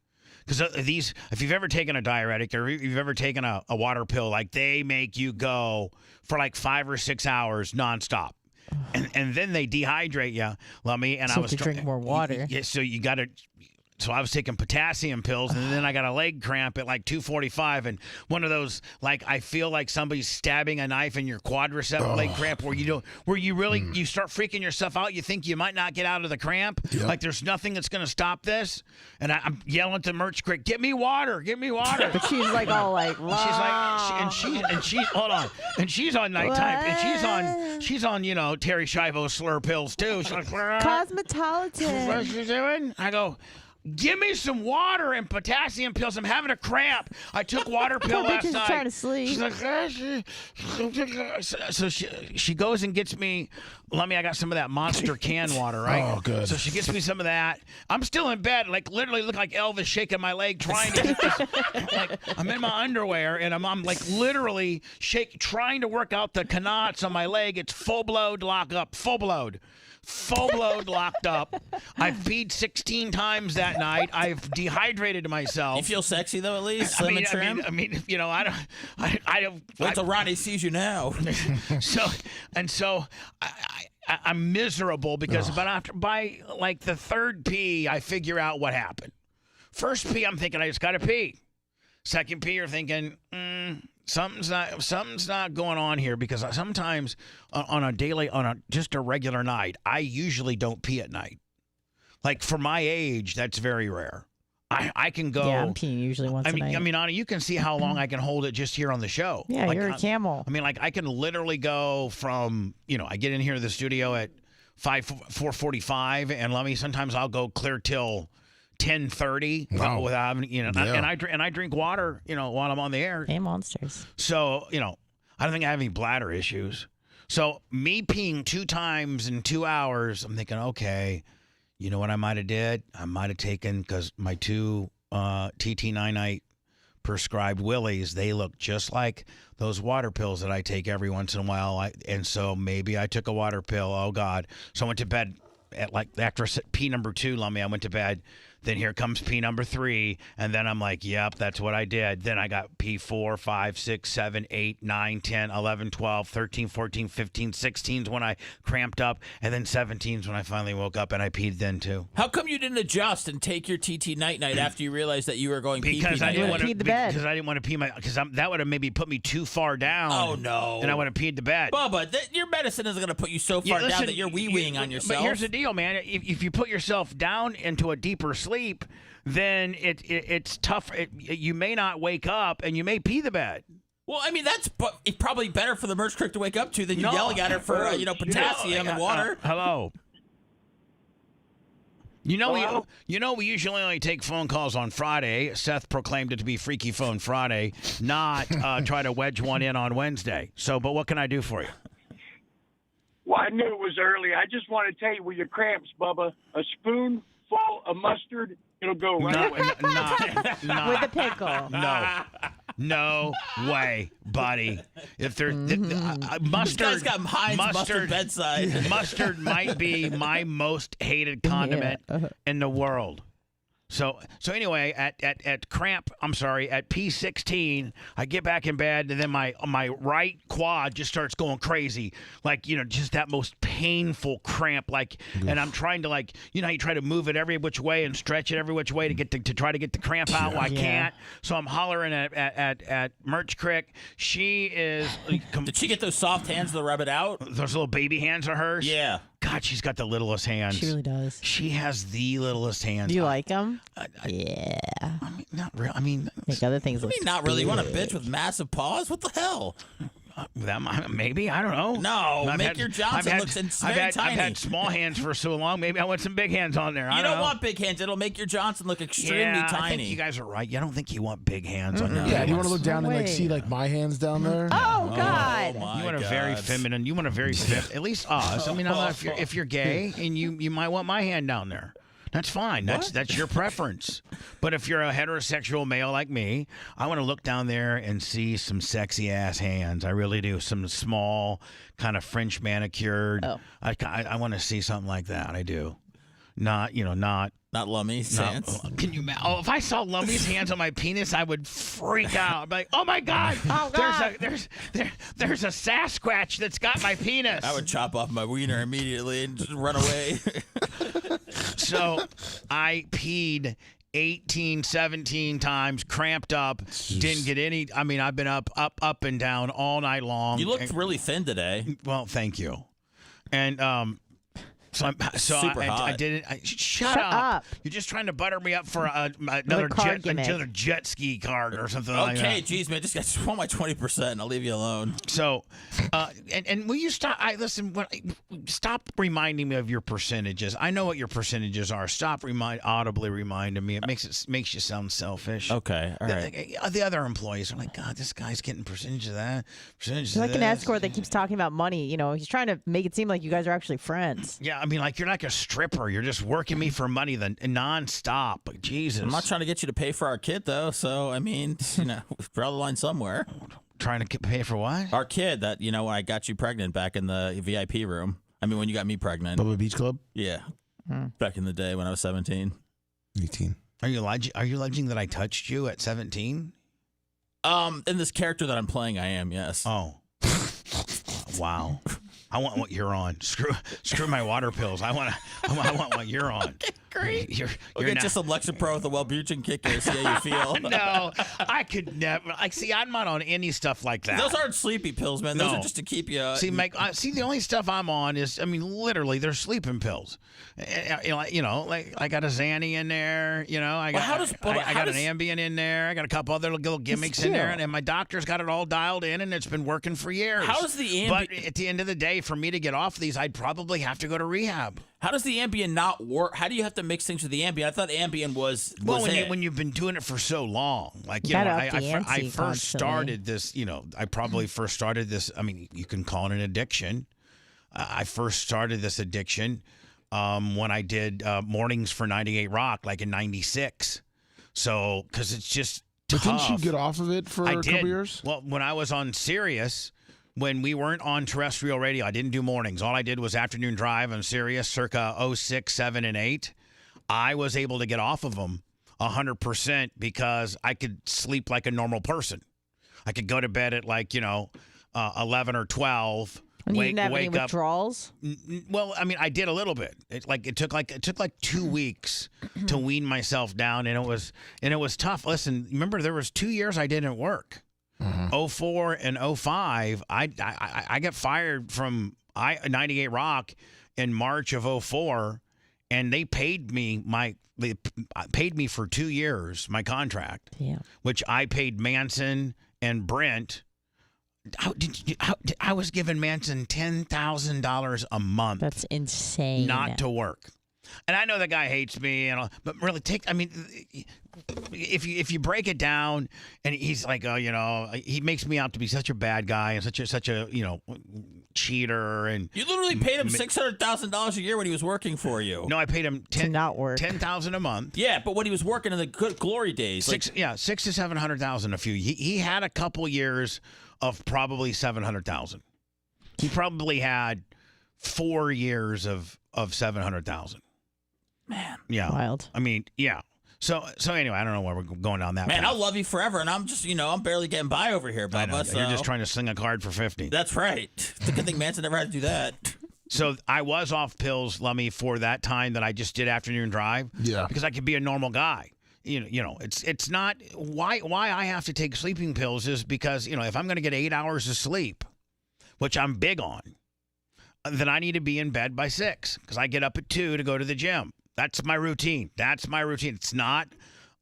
Speaker 4: Because if you've ever taken a diuretic or you've ever taken a water pill, like they make you go for like 5 or 6 hours nonstop. And then they dehydrate you, Lummy. And
Speaker 2: So
Speaker 4: I was
Speaker 2: to drink more water.
Speaker 4: Yeah, so you got to. So I was taking potassium pills, and then I got a leg cramp at like 2:45, and one of those like I feel like somebody's stabbing a knife in your quadricep leg cramp, where you really you start freaking yourself out. You think you might not get out of the cramp, like there's nothing that's going to stop this. And I'm yelling at the merch crick, "Get me water! Get me water!"
Speaker 2: But she's like all like,
Speaker 4: she's like, and she's hold on, and she's on nighttime, and she's on Terry Schiavo slur pills too. She's like,
Speaker 2: cosmetologist.
Speaker 4: What's she doing? I go, give me some water and potassium pills. I'm having a cramp. I took water pill last night.
Speaker 2: Trying to sleep.
Speaker 4: She's like, so she goes and gets me. Lummy, I got some of that Monster can water, right?
Speaker 3: Oh, good.
Speaker 4: So she gets me some of that. I'm still in bed, like literally look like Elvis shaking my leg, trying to get this. Like I'm in my underwear and I'm like literally trying to work out the knots on my leg. It's full blowed, lock up, full blowed locked up. I've peed 16 times that night. I've dehydrated myself.
Speaker 7: You feel sexy though, at least slim and trim.
Speaker 4: I mean, I don't.
Speaker 7: Wait till Ronnie sees you now.
Speaker 4: So I'm miserable because by like the 3rd pee, I figure out what happened. First pee, I'm thinking I just got to pee. Second pee, you're thinking something's not going on here, because sometimes on just a regular night, I usually don't pee at night. Like for my age, that's very rare. I can go.
Speaker 2: Yeah, I'm peeing usually once a night.
Speaker 4: I mean, Anna, you can see how long I can hold it just here on the show.
Speaker 2: Yeah,
Speaker 4: like,
Speaker 2: you're a camel.
Speaker 4: I mean, like I can literally go from I get in here to the studio at 4:45, and sometimes I'll go clear till 10:30 without having and I drink water while I'm on the air.
Speaker 2: Hey, monsters.
Speaker 4: So I don't think I have any bladder issues. So me peeing 2 times in 2 hours, I'm thinking, okay. You know what I might have did? I might have taken, because my 2 TT9 night prescribed Willies, they look just like those water pills that I take every once in a while. And so maybe I took a water pill. Oh, God. So I went to bed at after pee number 2, Lummy, I went to bed. Then here comes pee number 3, and then I'm like, yep, that's what I did. Then I got pee 4, 5, 6, 7, 8, 9, 10, 11, 12, 13, 14, 15, 16's when I cramped up, and then 17's when I finally woke up, and I peed then too.
Speaker 7: How come you didn't adjust and take your TT night after you realized that you were going
Speaker 4: because I didn't want to
Speaker 2: pee the bed.
Speaker 4: Because I didn't want to pee because that would have maybe put me too far down.
Speaker 7: Oh no!
Speaker 4: And I would have peed the bed.
Speaker 7: Bubba, your medicine isn't going to put you so far down that you're wee-weeing on yourself.
Speaker 4: But here's the deal, man. If you put yourself down into a deeper sleep, then it's tough. You may not wake up, and you may pee the bed.
Speaker 7: Well, I mean, that's probably better for the merch crick to wake up to than you yelling at her for potassium and water.
Speaker 4: Hello. We usually only take phone calls on Friday. Seth proclaimed it to be Freaky Phone Friday, not try to wedge one in on Wednesday. But what can I do for you?
Speaker 16: Well, I knew it was early. I just want to tell you with your cramps, Bubba, a spoonful of mustard, it'll go right away.
Speaker 2: With a pickle.
Speaker 4: No way, buddy. If there's mustard,
Speaker 7: this guy's got Heinz mustard bedside.
Speaker 4: Mustard might be my most hated condiment in the world. So anyway, at cramp, I'm sorry, at P16, I get back in bed, and then my right quad just starts going crazy, like, just that most painful cramp, like, and I'm trying to, like, how you try to move it every which way and stretch it every which way to try to get the cramp out. Well, I can't, so I'm hollering at Merch Crick. She is.
Speaker 7: Did she get those soft hands to rub it out?
Speaker 4: Those little baby hands of hers.
Speaker 7: Yeah.
Speaker 4: God, she's got the littlest hands.
Speaker 2: She really does.
Speaker 4: She has the littlest hands.
Speaker 2: Do you like them?
Speaker 4: Yeah. I mean, not really. I mean,
Speaker 2: make other things.
Speaker 7: I mean, not really. You want a bitch with massive paws? What the hell?
Speaker 4: Maybe, I don't know.
Speaker 7: No, make your Johnson look very tiny.
Speaker 4: I've had small hands for so long. Maybe I want some big hands on there.
Speaker 7: You don't want big hands. It'll make your Johnson look extremely tiny.
Speaker 4: I think you guys are right. I don't think you want big hands on your
Speaker 3: Yeah, you want to look down and see like my hands down there.
Speaker 2: Oh God!
Speaker 4: You want a very feminine. You want a very at least us. I mean, if you're gay and you might want my hand down there. That's fine. That's your preference. But if you're a heterosexual male like me, I want to look down there and see some sexy ass hands. I really do. Some small, kind of French manicured. Oh. I want to see something like that. I do. Not
Speaker 7: Lummy's hands.
Speaker 4: Can you? If I saw Lummy's hands on my penis, I would freak out. I'd be like, oh my God!
Speaker 2: Oh God!
Speaker 4: There's a Sasquatch that's got my penis.
Speaker 7: I would chop off my wiener immediately and just run away.
Speaker 4: So I peed 18, 17 times, cramped up, didn't get any. I mean, I've been up and down all night long.
Speaker 7: You looked really thin today.
Speaker 4: Well, thank you. And
Speaker 7: Super hot.
Speaker 4: I didn't. Shut up! You're just trying to butter me up for another jet ski card or something like that.
Speaker 7: Okay, geez, man, I just want my 20%, and I'll leave you alone.
Speaker 4: So, and will you stop? Stop reminding me of your percentages. I know what your percentages are. Stop audibly reminding me. It makes you sound selfish.
Speaker 7: Okay, all right.
Speaker 4: The other employees are like, God, this guy's getting percentage of that. Percentage.
Speaker 2: He's like an escort that keeps talking about money. He's trying to make it seem like you guys are actually friends.
Speaker 4: Yeah. I mean, like, you're like a stripper. You're just working me for money nonstop. But Jesus.
Speaker 7: I'm not trying to get you to pay for our kid, though. So, I mean, draw the line somewhere.
Speaker 4: Trying to pay for what?
Speaker 7: Our kid that, when I got you pregnant back in the VIP room. I mean, when you got me pregnant.
Speaker 3: Bubba Beach Club?
Speaker 7: Yeah. Back in the day when I was 17.
Speaker 3: 18.
Speaker 4: Are you alleging that I touched you at 17?
Speaker 7: In this character that I'm playing, I am, yes.
Speaker 4: Oh. Wow. I want what you're on. Screw my water pills. I want what you're on.
Speaker 7: Great. We'll get you some Lexapro with a Wellbutrin kicker. See how you feel.
Speaker 4: No, I could never. See, I'm not on any stuff like that.
Speaker 7: Those aren't sleepy pills, man. Those are just to keep you.
Speaker 4: See, the only stuff I'm on is, literally, they're sleeping pills. Like I got a Xanny in there. I got an Ambien in there. I got a couple other little gimmicks in there, and my doctor's got it all dialed in, and it's been working for years.
Speaker 7: How does the Ambien?
Speaker 4: But at the end of the day, for me to get off these, I'd probably have to go to rehab.
Speaker 7: How does the Ambien not work? How do you have to mix things with the Ambien? I thought Ambien was
Speaker 4: when you've been doing it for so long. Like, I first started this, I probably first started this. I mean, you can call it an addiction. I first started this addiction when I did Mornings for 98 Rock, like in 96. So, because it's just tough.
Speaker 3: But didn't you get off of it for a couple years?
Speaker 4: Well, when I was on Sirius, when we weren't on terrestrial radio, I didn't do mornings. All I did was afternoon drive on Sirius, circa 06, 7, and 8. I was able to get off of them 100% because I could sleep like a normal person. I could go to bed at 11 or 12.
Speaker 2: And you didn't have any withdrawals?
Speaker 4: Well, I mean, I did a little bit. It took like 2 weeks to wean myself down, and it was tough. Listen, remember there was 2 years I didn't work. 04 and 05, I got fired from 98 Rock in March of 04, and they paid me for 2 years my contract.
Speaker 2: Yeah,
Speaker 4: which I paid Manson and Brent. I was giving Manson $10,000 a month.
Speaker 2: That's insane.
Speaker 4: Not to work. And I know the guy hates me, but really, if you break it down, and he's like, he makes me out to be such a bad guy and such a cheater, and
Speaker 7: you literally paid him $600,000 a year when he was working for you.
Speaker 4: No, I paid him $10,000 a month.
Speaker 7: Yeah, but when he was working in the good glory days,
Speaker 4: $600,000 to $700,000 a few. He had a couple years of probably $700,000. He probably had 4 years of $700,000.
Speaker 7: Man,
Speaker 4: yeah,
Speaker 2: wild.
Speaker 4: I mean, yeah. So anyway, I don't know where we're going down that.
Speaker 7: Man,
Speaker 4: path.
Speaker 7: I'll love you forever, and I'm just, I'm barely getting by over here,
Speaker 4: I know.
Speaker 7: Bubba. So.
Speaker 4: You're just trying to sling a card for 50.
Speaker 7: That's right. It's a good thing Manson never had to do that.
Speaker 4: So I was off pills, Lummy, for that time that I just did afternoon drive.
Speaker 3: Yeah.
Speaker 4: Because I could be a normal guy. It's not why I have to take sleeping pills is because, if I'm going to get 8 hours of sleep, which I'm big on, then I need to be in bed by 6 because I get up at 2 to go to the gym. That's my routine. It's not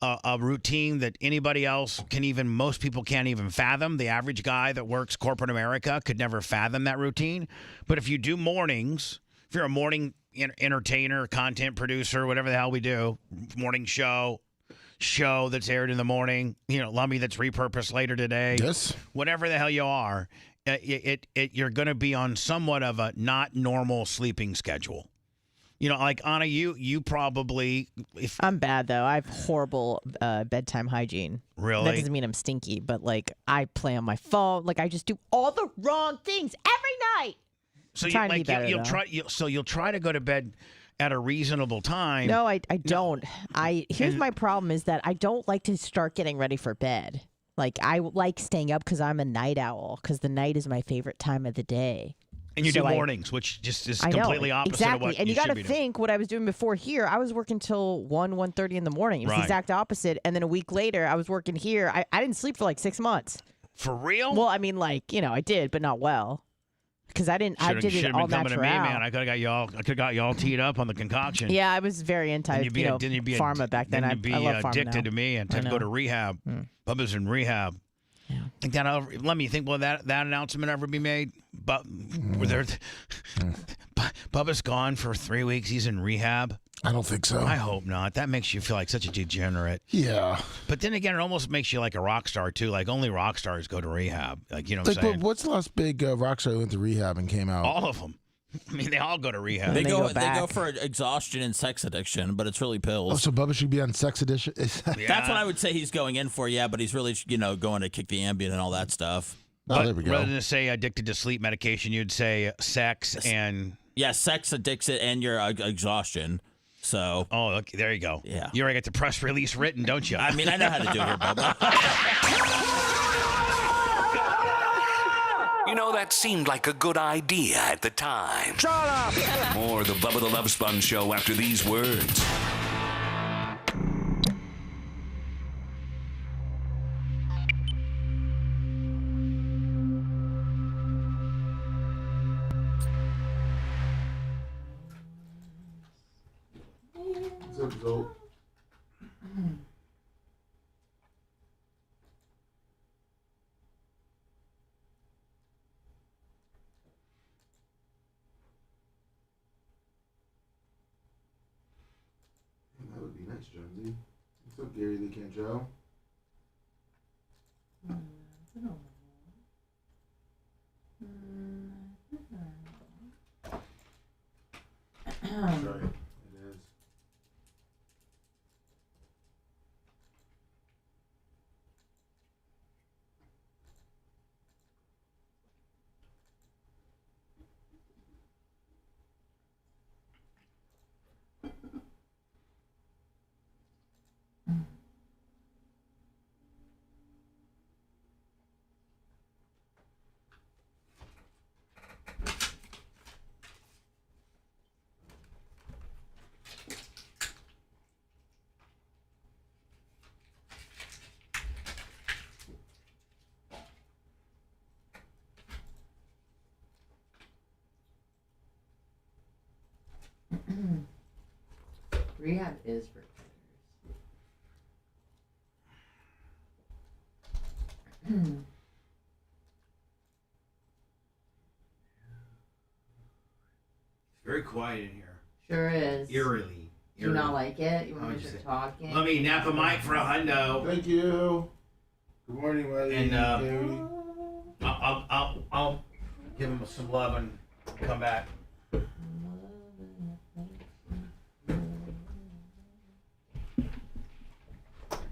Speaker 4: a routine that anybody else most people can't even fathom. The average guy that works corporate America could never fathom that routine. But if you do mornings, if you're a morning entertainer, content producer, whatever the hell we do, morning show that's aired in the morning, Lummy that's repurposed later today,
Speaker 3: yes,
Speaker 4: whatever the hell you are, you're going to be on somewhat of a not normal sleeping schedule. Like Anna, you probably.
Speaker 2: I'm bad though. I have horrible bedtime hygiene.
Speaker 4: Really?
Speaker 2: That doesn't mean I'm stinky, but like I play on my phone. Like I just do all the wrong things every night.
Speaker 4: So
Speaker 2: you'll
Speaker 4: try to go to bed at a reasonable time.
Speaker 2: No, I don't. Here's my problem is that I don't like to start getting ready for bed. Like I like staying up because I'm a night owl because the night is my favorite time of the day.
Speaker 4: And you do mornings, which just is completely opposite
Speaker 2: exactly.
Speaker 4: of what
Speaker 2: and you
Speaker 4: got to
Speaker 2: think what I was doing before here, I was working till 1:30 in the morning. It was the exact opposite. And then a week later, I was working here. I didn't sleep for like 6 months.
Speaker 4: For real?
Speaker 2: Well, I mean, I did, but not well. Because I did it all natural.
Speaker 4: Should have been coming to me, man. I could have got y'all teed up on the concoction.
Speaker 2: Yeah, I was very anti pharma back then.
Speaker 4: Then you'd be
Speaker 2: I love
Speaker 4: addicted to me and to go to rehab. Bubba's in rehab. Yeah. Let me think. Will that announcement ever be made? But Bubba's gone for 3 weeks. He's in rehab.
Speaker 3: I don't think so.
Speaker 4: I hope not. That makes you feel like such a degenerate.
Speaker 3: Yeah.
Speaker 4: But then again, it almost makes you like a rock star too. Like only rock stars go to rehab. Like what I'm saying.
Speaker 3: But what's the last big rock star who went to rehab and came out?
Speaker 4: All of them. I mean, they all go to rehab.
Speaker 7: They go for exhaustion and sex addiction, but it's really pills.
Speaker 3: Oh, so Bubba should be on sex addiction?
Speaker 7: That's what I would say he's going in for, yeah, but he's really, going to kick the Ambien and all that stuff.
Speaker 3: Oh, there we go.
Speaker 4: Rather than say addicted to sleep medication, you'd say sex and...
Speaker 7: Yeah, sex addiction and your exhaustion. So...
Speaker 4: Oh, okay, there you go.
Speaker 7: Yeah.
Speaker 4: You already got the press release written, don't you?
Speaker 7: I mean, I know how to do it here, Bubba.
Speaker 11: That seemed like a good idea at the time.
Speaker 6: Shut up!
Speaker 11: More of the Bubba the Love Sponge show after these words.
Speaker 3: What's up, Zolt? That would be nice, Jonesy. What's up, Gary Lee Cantrell? Sorry, it is.
Speaker 13: Rehab is for critters.
Speaker 4: Very quiet in here.
Speaker 13: Sure is.
Speaker 4: Eerily.
Speaker 13: Do you not like it? You want me to start talking?
Speaker 4: Let me nap a mic for a hundo.
Speaker 3: Thank you. Good morning, Wiley.
Speaker 4: And I'll give him some love and come back.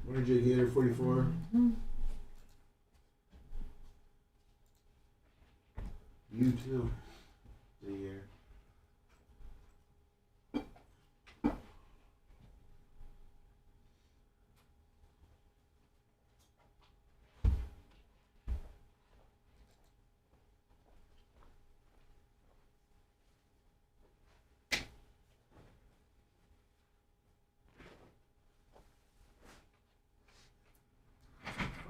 Speaker 3: Morning, Jake Gator 44. You too. Jake Gator.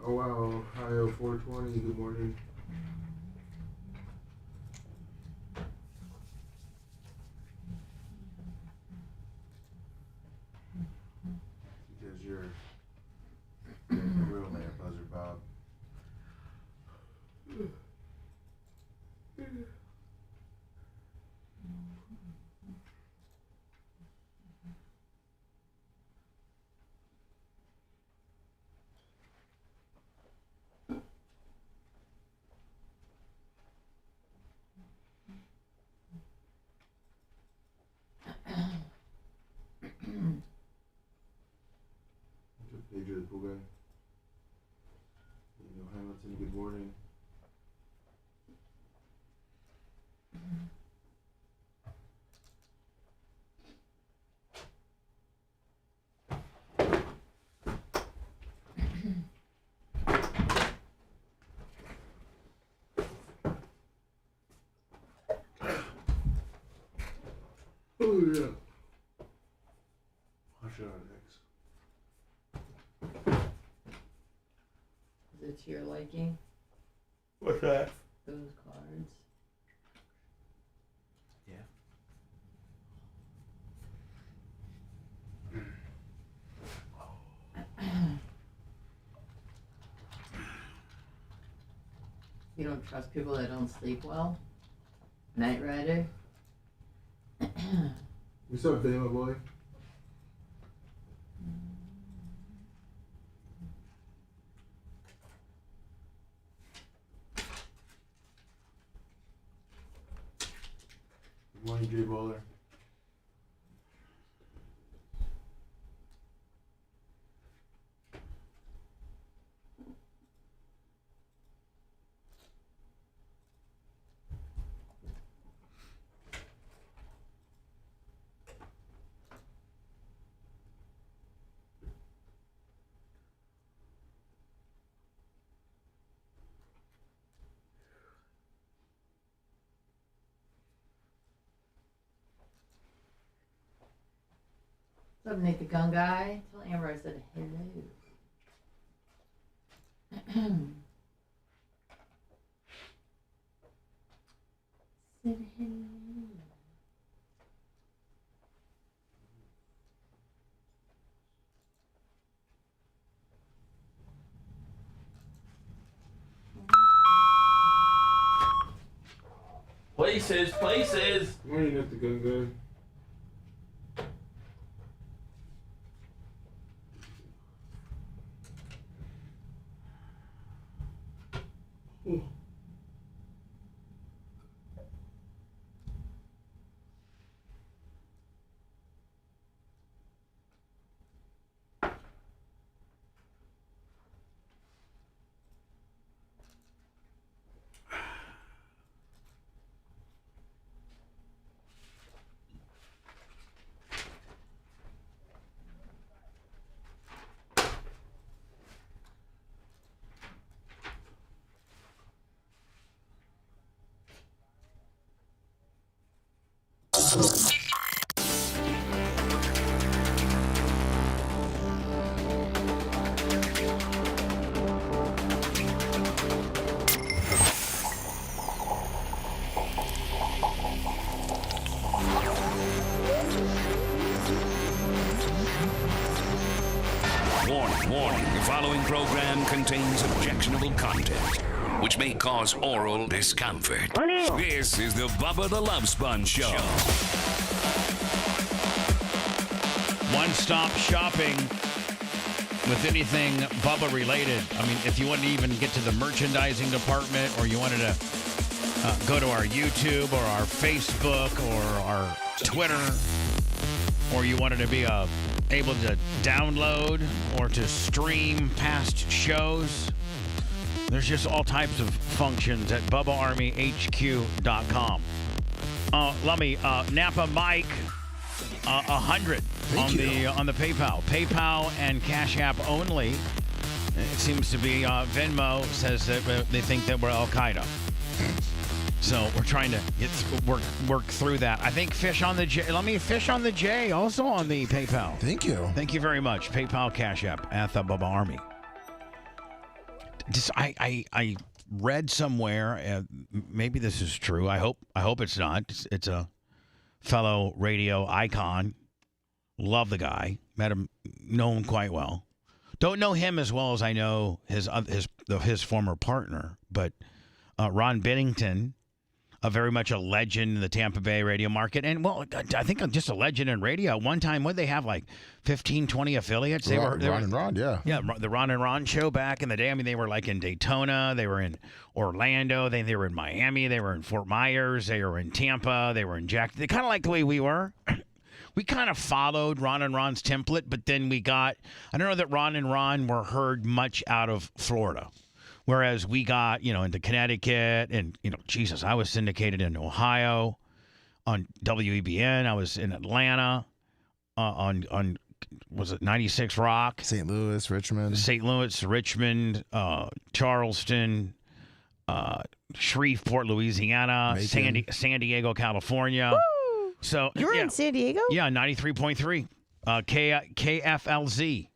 Speaker 12: Oh wow, Ohio 420. Good morning. Because you're a real man, Buzzer Bob. Pedro the pool guy. Hamilton, good morning. Oh yeah. Wash it on eggs.
Speaker 13: Is it to your liking?
Speaker 12: What's that?
Speaker 13: Those cards.
Speaker 12: Yeah.
Speaker 13: You don't trust people that don't sleep well? Night Rider?
Speaker 12: What's up, Bama boy? Good morning, Jay Bowler.
Speaker 13: What's up, Nick the Gun Guy? Tell Amber I said hello. Said hello.
Speaker 7: Places.
Speaker 12: Morning, Nick the Gun Guy. Ooh.
Speaker 6: Warning, the following program contains objectionable content, which may cause oral discomfort. This is the Bubba the Love Sponge Show.
Speaker 4: One-stop shopping with anything Bubba related. I mean, if you wanted to even get to the merchandising department, or you wanted to go to our YouTube or our Facebook or our Twitter, or you wanted to be able to download or to stream past shows, there's just all types of functions at BubbaArmyHQ.com. Let me Napa Mike 100 on the PayPal and Cash App only. It seems to be Venmo says that they think that we're Al Qaeda. So we're trying to work through that. I think Fish on the J. Let me Fish on the J also on the PayPal.
Speaker 3: Thank you.
Speaker 4: Thank you very much. PayPal, Cash App at the Bubba Army. I read somewhere, maybe this is true. I hope it's not. It's a fellow radio icon. Love the guy. Met him, know him quite well. Don't know him as well as I know his former partner, but Ron Bennington, very much a legend in the Tampa Bay radio market. And, well, I think just a legend in radio. One time, what they have, like 15, 20 affiliates?
Speaker 3: Ron and Ron, yeah.
Speaker 4: Yeah, the Ron and Ron show back in the day. I mean, they were like in Daytona. They were in Orlando. They were in Miami. They were in Fort Myers. They were in Tampa. They were in Jack. They kind of like the way we were. We kind of followed Ron and Ron's template, but then I don't know that Ron and Ron were heard much out of Florida. Whereas we got, into Connecticut and, Jesus, I was syndicated in Ohio on WEBN. I was in Atlanta on was it 96 Rock?
Speaker 3: St. Louis, Richmond,
Speaker 4: Charleston, Shreveport, Louisiana, San Diego, California.
Speaker 2: Woo!
Speaker 4: So
Speaker 2: you were in San Diego?
Speaker 4: Yeah, 93.3, KFLZ.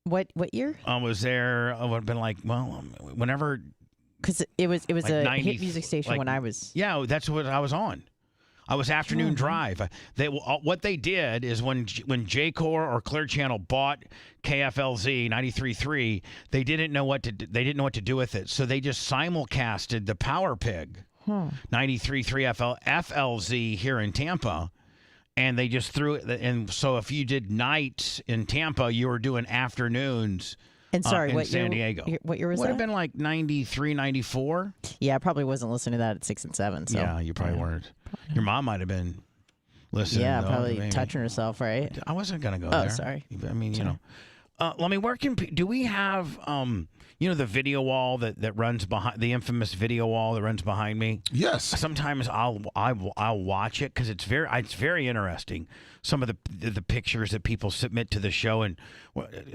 Speaker 2: What year?
Speaker 4: I was there. I would have been like, whenever.
Speaker 2: Because it was
Speaker 4: like
Speaker 2: a
Speaker 4: 90,
Speaker 2: hit music station when I was.
Speaker 4: Yeah, that's what I was on. I was afternoon drive. What they did is when J-Core or Clear Channel bought KFLZ 93.3, they didn't know what to do with it, so they just simulcasted the Power Pig 93.3 FLZ here in Tampa. And they just threw it. And so if you did nights in Tampa, you were doing afternoons
Speaker 2: in
Speaker 4: San Diego.
Speaker 2: What year was that?
Speaker 4: Would have been like 93, 94.
Speaker 2: Yeah, I probably wasn't listening to that at 6 and 7. So.
Speaker 4: Yeah, you probably weren't. Your mom might have been listening.
Speaker 2: Yeah,
Speaker 4: though,
Speaker 2: probably
Speaker 4: maybe.
Speaker 2: touching herself, right?
Speaker 4: I wasn't going to go there.
Speaker 2: Oh, sorry.
Speaker 4: I mean, let me work in. Do we have, the video wall that runs behind, the infamous video wall that runs behind me?
Speaker 3: Yes.
Speaker 4: Sometimes I'll watch it because it's very interesting. Some of the pictures that people submit to the show, and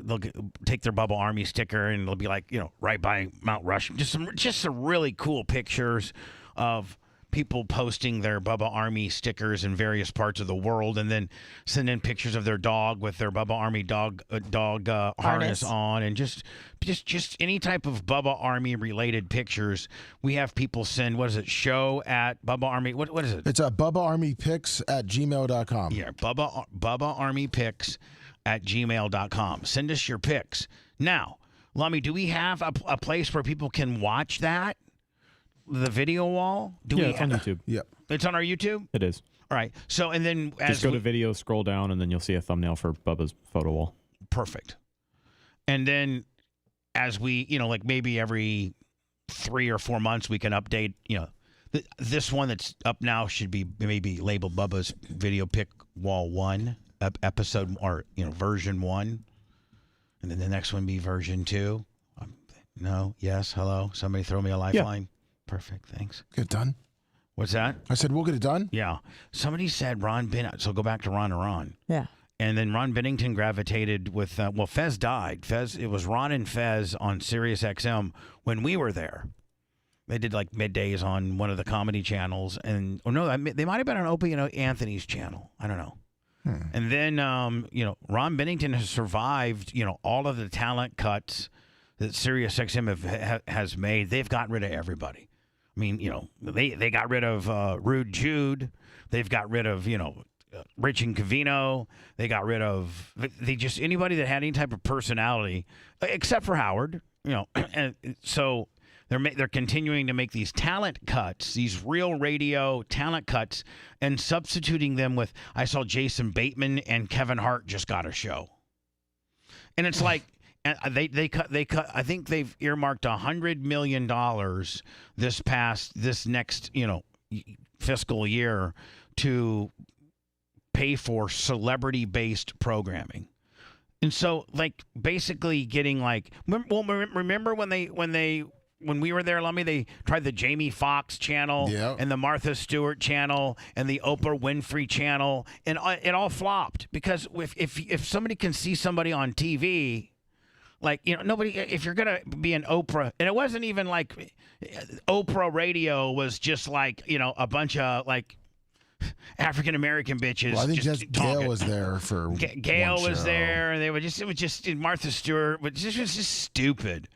Speaker 4: they'll take their Bubba Army sticker and they'll be like, right by Mount Rush. Just some really cool pictures of people posting their Bubba Army stickers in various parts of the world, and then send in pictures of their dog with their Bubba Army dog harness on, and just any type of Bubba Army related pictures. We have people send, what is it, show at Bubba Army, what is it?
Speaker 3: It's bubbaarmypics@gmail.com.
Speaker 4: Yeah, Bubba Army Pics at gmail.com. Send us your pics. Now, Lummy, do we have a place where people can watch that? The video wall?
Speaker 5: It's on YouTube.
Speaker 3: Yep.
Speaker 4: It's on our YouTube?
Speaker 5: It is.
Speaker 4: All right. So, and then
Speaker 5: just go to video, scroll down, and then you'll see a thumbnail for Bubba's photo wall.
Speaker 4: Perfect. And then as we, like maybe every 3 or 4 months, we can update, this one that's up now should be maybe labeled Bubba's Video Pick Wall 1, episode, or, version 1. And then the next one be version 2. No, yes, hello. Somebody throw me a lifeline. Yeah. Perfect, thanks.
Speaker 3: Get it done.
Speaker 4: What's that?
Speaker 3: I said we'll get it done.
Speaker 4: Yeah. Somebody said Ron Bennington. So go back to Ron and Ron.
Speaker 2: Yeah.
Speaker 4: And then Ron Bennington gravitated with, Fez died. It was Ron and Fez on Sirius XM when we were there. They did like middays on one of the comedy channels. And, they might have been on Opie and Anthony's channel. I don't know. And then, Ron Bennington has survived, all of the talent cuts that Sirius XM has made. They've gotten rid of everybody. I mean, they got rid of Rude Jude. They've got rid of, Rich and Covino. They got rid of anybody that had any type of personality, except for Howard. And so they're continuing to make these talent cuts, these real radio talent cuts, and substituting them with. I saw Jason Bateman and Kevin Hart just got a show, and it's like. And they cut. I think they've earmarked $100 million this next fiscal year to pay for celebrity-based programming, and so basically getting remember when we were there, Lummy, they tried the Jamie Foxx channel and the Martha Stewart channel and the Oprah Winfrey channel, and it all flopped because if somebody can see somebody on TV. Nobody, if you're going to be an Oprah, and it wasn't even like Oprah radio was just a bunch of African-American bitches.
Speaker 3: Well, I think
Speaker 4: just
Speaker 3: Gail was there for
Speaker 4: Gail was there, and it was just Martha Stewart, but it was just stupid.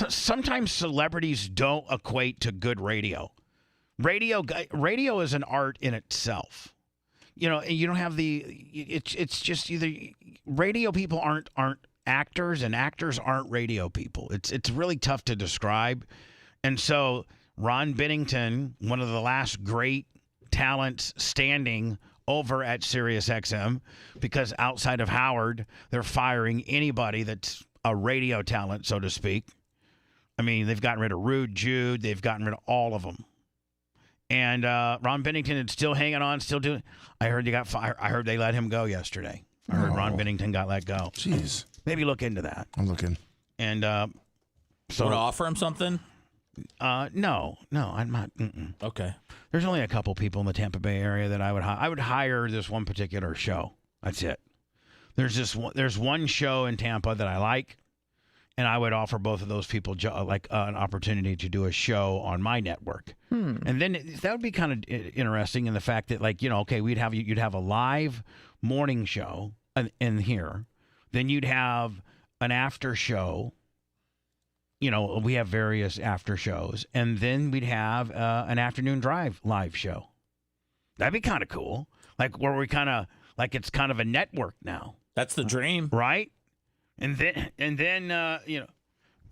Speaker 4: sometimes celebrities don't equate to good radio. Radio is an art in itself. You know, you don't have it's just either radio people aren't actors and actors aren't radio people. It's really tough to describe. And so Ron Bennington, one of the last great talents standing over at SiriusXM, because outside of Howard, they're firing anybody that's a radio talent, so to speak. I mean, they've gotten rid of Rude Jude. They've gotten rid of all of them. And Ron Bennington is still hanging on, still doing. I heard he got fired. I heard they let him go yesterday. I heard Ron Bennington got let go.
Speaker 3: Jeez.
Speaker 4: Maybe look into that.
Speaker 3: I'm looking.
Speaker 4: And
Speaker 7: so, want to offer him something?
Speaker 4: No, I'm not.
Speaker 7: Okay.
Speaker 4: There's only a couple people in the Tampa Bay area that I would hire. I would hire this one particular show. That's it. There's one show in Tampa that I like, and I would offer both of those people an opportunity to do a show on my network. And then that would be kind of interesting in the fact that, like, you know, okay, you'd have a live morning show in here, then you'd have an after show. You know, we have various after shows, and then we'd have an afternoon drive live show. That'd be kind of cool. Like where we kind of it's kind of a network now.
Speaker 7: That's the dream,
Speaker 4: right? And then you know,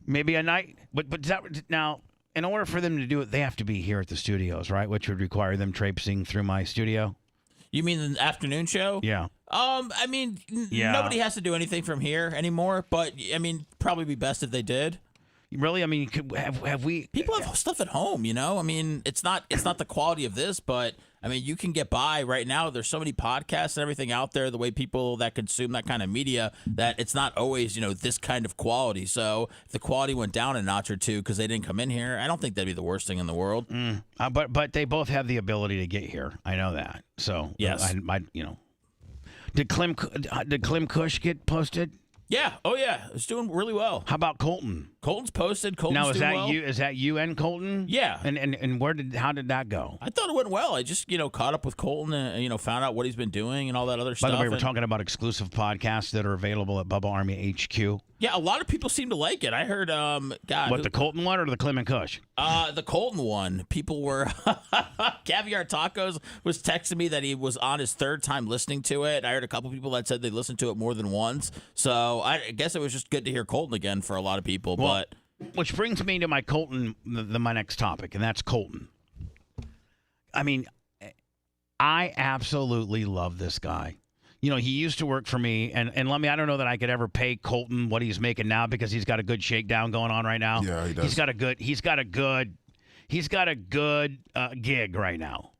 Speaker 4: maybe a night. But now, in order for them to do it, they have to be here at the studios, right? Which would require them traipsing through my studio.
Speaker 7: You mean the afternoon show?
Speaker 4: Yeah.
Speaker 7: I mean, nobody has to do anything from here anymore. But I mean, probably be best if they did.
Speaker 4: Really? I mean, have we?
Speaker 7: People have stuff at home, you know. I mean, it's not the quality of this, but I mean, you can get by right now. There's so many podcasts and everything out there. The way people that consume that kind of media, that it's not always, you know, this kind of quality. So if the quality went down a notch or two because they didn't come in here, I don't think that'd be the worst thing in the world.
Speaker 4: But they both have the ability to get here. I know that. So
Speaker 7: yes,
Speaker 4: you know, did Clem Cush get posted?
Speaker 7: Yeah. Oh, yeah. It's doing really well.
Speaker 4: How about Colton?
Speaker 7: Colton's posted. Colton's
Speaker 4: now, is
Speaker 7: doing
Speaker 4: that
Speaker 7: well.
Speaker 4: you? Is that you and Colton?
Speaker 7: Yeah.
Speaker 4: And how did that go?
Speaker 7: I thought it went well. I just, you know, caught up with Colton and, you know, found out what he's been doing and all that other stuff.
Speaker 4: By the way, we're talking about exclusive podcasts that are available at Bubba Army HQ.
Speaker 7: Yeah, a lot of people seem to like it. I heard,
Speaker 4: the Colton one or the Clem and Cush?
Speaker 7: The Colton one. People were Caviar Tacos was texting me that he was on his third time listening to it. I heard a couple people that said they listened to it more than once. So I guess it was just good to hear Colton again for a lot of people.
Speaker 4: Well, which brings me to my Colton, my next topic, and that's Colton. I mean, I absolutely love this guy. You know, he used to work for me, and let me, I don't know that I could ever pay Colton what he's making now because he's got a good shakedown going on right now.
Speaker 3: Yeah, he does.
Speaker 4: He's got a good gig right now,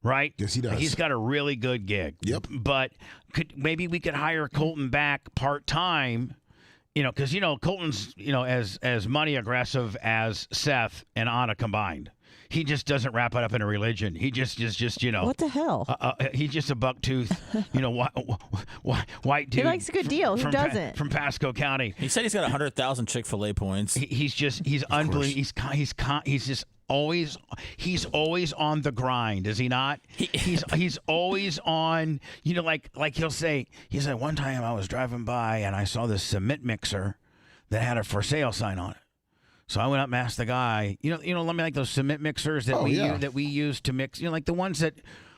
Speaker 4: right?
Speaker 3: Yes, he does.
Speaker 4: He's got a really good gig.
Speaker 3: Yep.
Speaker 4: But maybe we could hire Colton back part-time, you know, because, you know, Colton's, you know, as money aggressive as Seth and Anna combined. He just doesn't wrap it up in a religion. He just you know.
Speaker 2: What the hell?
Speaker 4: He's just a buck-toothed, you know, white dude.
Speaker 2: He likes a good deal. Who doesn't?
Speaker 4: From Pasco County.
Speaker 7: He said he's got 100,000 Chick-fil-A points.
Speaker 4: He's unbelievable. He's just always always on the grind, is he not? He's always on. You know, like he said one time I was driving by and I saw this cement mixer that had a for sale sign on it. So I went up and asked the guy, you know, let me like those cement mixers that we use to mix, you know, like the ones that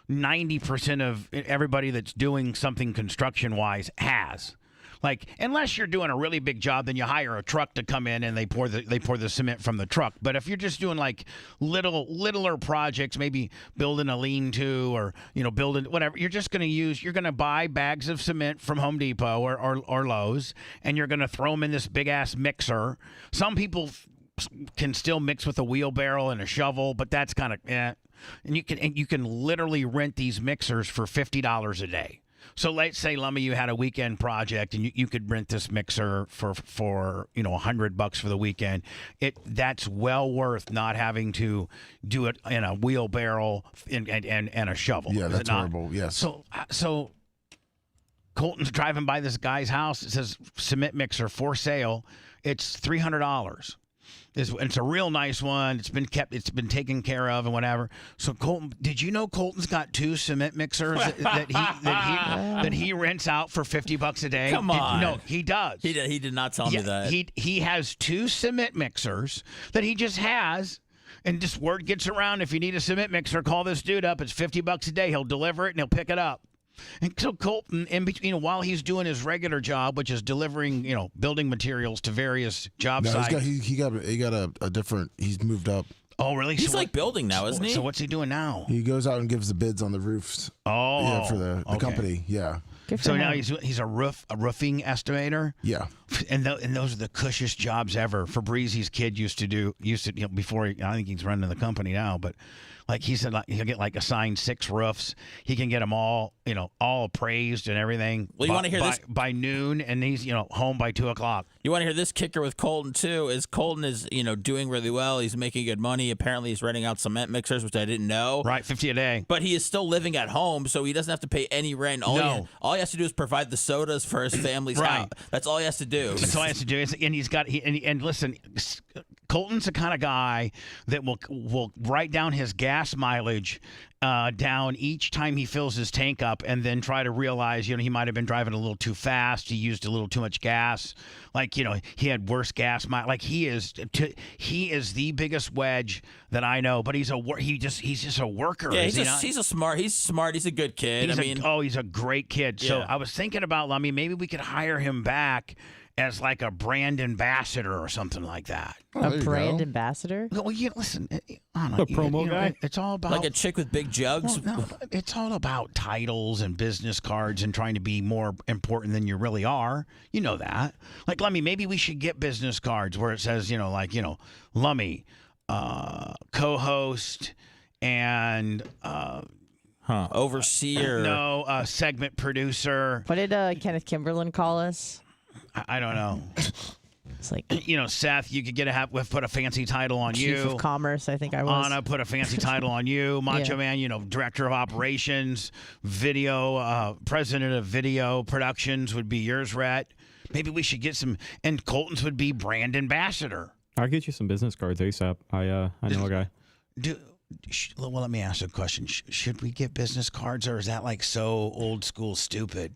Speaker 4: 90% of everybody that's doing something construction-wise has. Like, unless you're doing a really big job, then you hire a truck to come in and they pour the cement from the truck. But if you're just doing like littler projects, maybe building a lean-to or, you know, building whatever, you're going to buy bags of cement from Home Depot or Lowe's, and you're going to throw them in this big-ass mixer. Some people can still mix with a wheelbarrow and a shovel, but that's kind of and you can literally rent these mixers for $50 a day. So let's say, Lummy, you had a weekend project and you could rent this mixer for you know $100 for the weekend. That's well worth not having to do it in a wheelbarrow and a shovel.
Speaker 3: Yeah, that's horrible. Yes.
Speaker 4: So Colton's driving by this guy's house. It says cement mixer for sale. It's $300. It's a real nice one. It's been taken care of and whatever. So Colton, did you know Colton's got 2 cement mixers that he rents out for $50 a day?
Speaker 7: Come on.
Speaker 4: No, he does.
Speaker 7: He did not tell me that.
Speaker 4: He has 2 cement mixers that he just has. And just word gets around, if you need a cement mixer, call this dude up. It's $50 a day. He'll deliver it and he'll pick it up. And so Colton, in between, while he's doing his regular job, which is delivering, building materials to various job sites.
Speaker 3: He got a different. He's moved up.
Speaker 4: Oh, really?
Speaker 7: He's like building now, isn't he?
Speaker 4: So what's he doing now?
Speaker 3: He goes out and gives the bids on the roofs.
Speaker 4: Oh,
Speaker 3: yeah, for the company. Yeah.
Speaker 4: So now he's a roofing estimator.
Speaker 3: Yeah.
Speaker 4: And those are the cushest jobs ever. Fabrizi's kid used to before I think he's running the company now, but like he said, he'll get assigned 6 roofs. He can get them all appraised and everything.
Speaker 7: Well, you want to hear this
Speaker 4: by noon, and he's home by 2:00.
Speaker 7: You want to hear this kicker with Colton too? Is Colton is doing really well. He's making good money. Apparently, he's renting out cement mixers, which I didn't know.
Speaker 4: Right, $50 a day.
Speaker 7: But he is still living at home, so he doesn't have to pay any rent. All he has to do is provide the sodas for his family's house. That's all he has to do.
Speaker 4: That's all he has to do. And he's got and listen, Colton's the kind of guy that will write down his gas mileage down each time he fills his tank up, and then try to realize, he might have been driving a little too fast. He used a little too much gas. He had worse gas mileage. He is the biggest wedge that I know. But he's just a worker.
Speaker 7: Yeah, he's smart. He's a good kid.
Speaker 4: He's a great kid. So I was thinking about, maybe we could hire him back as like a brand ambassador or something like that.
Speaker 2: A brand ambassador?
Speaker 4: Well, listen,
Speaker 5: a promo guy.
Speaker 4: It's all about
Speaker 7: like a chick with big jugs.
Speaker 4: Well, no, it's all about titles and business cards and trying to be more important than you really are. You know that. Like Lummy, maybe we should get business cards where it says, Lummy, co-host, and
Speaker 7: overseer.
Speaker 4: Segment producer.
Speaker 2: What did Kenneth Kimberlin call us?
Speaker 4: I don't know.
Speaker 2: It's like,
Speaker 4: Seth, you could put a fancy title on you.
Speaker 2: Chief of Commerce, I think I was.
Speaker 4: Anna, put a fancy title on you. Macho Man, Director of Operations, Video, President of Video Productions would be yours, Rhett. Maybe we should get some, and Colton's would be Brand Ambassador.
Speaker 5: I'll get you some business cards ASAP. I know a guy.
Speaker 4: Well, let me ask you a question. Should we get business cards, or is that like so old school stupid,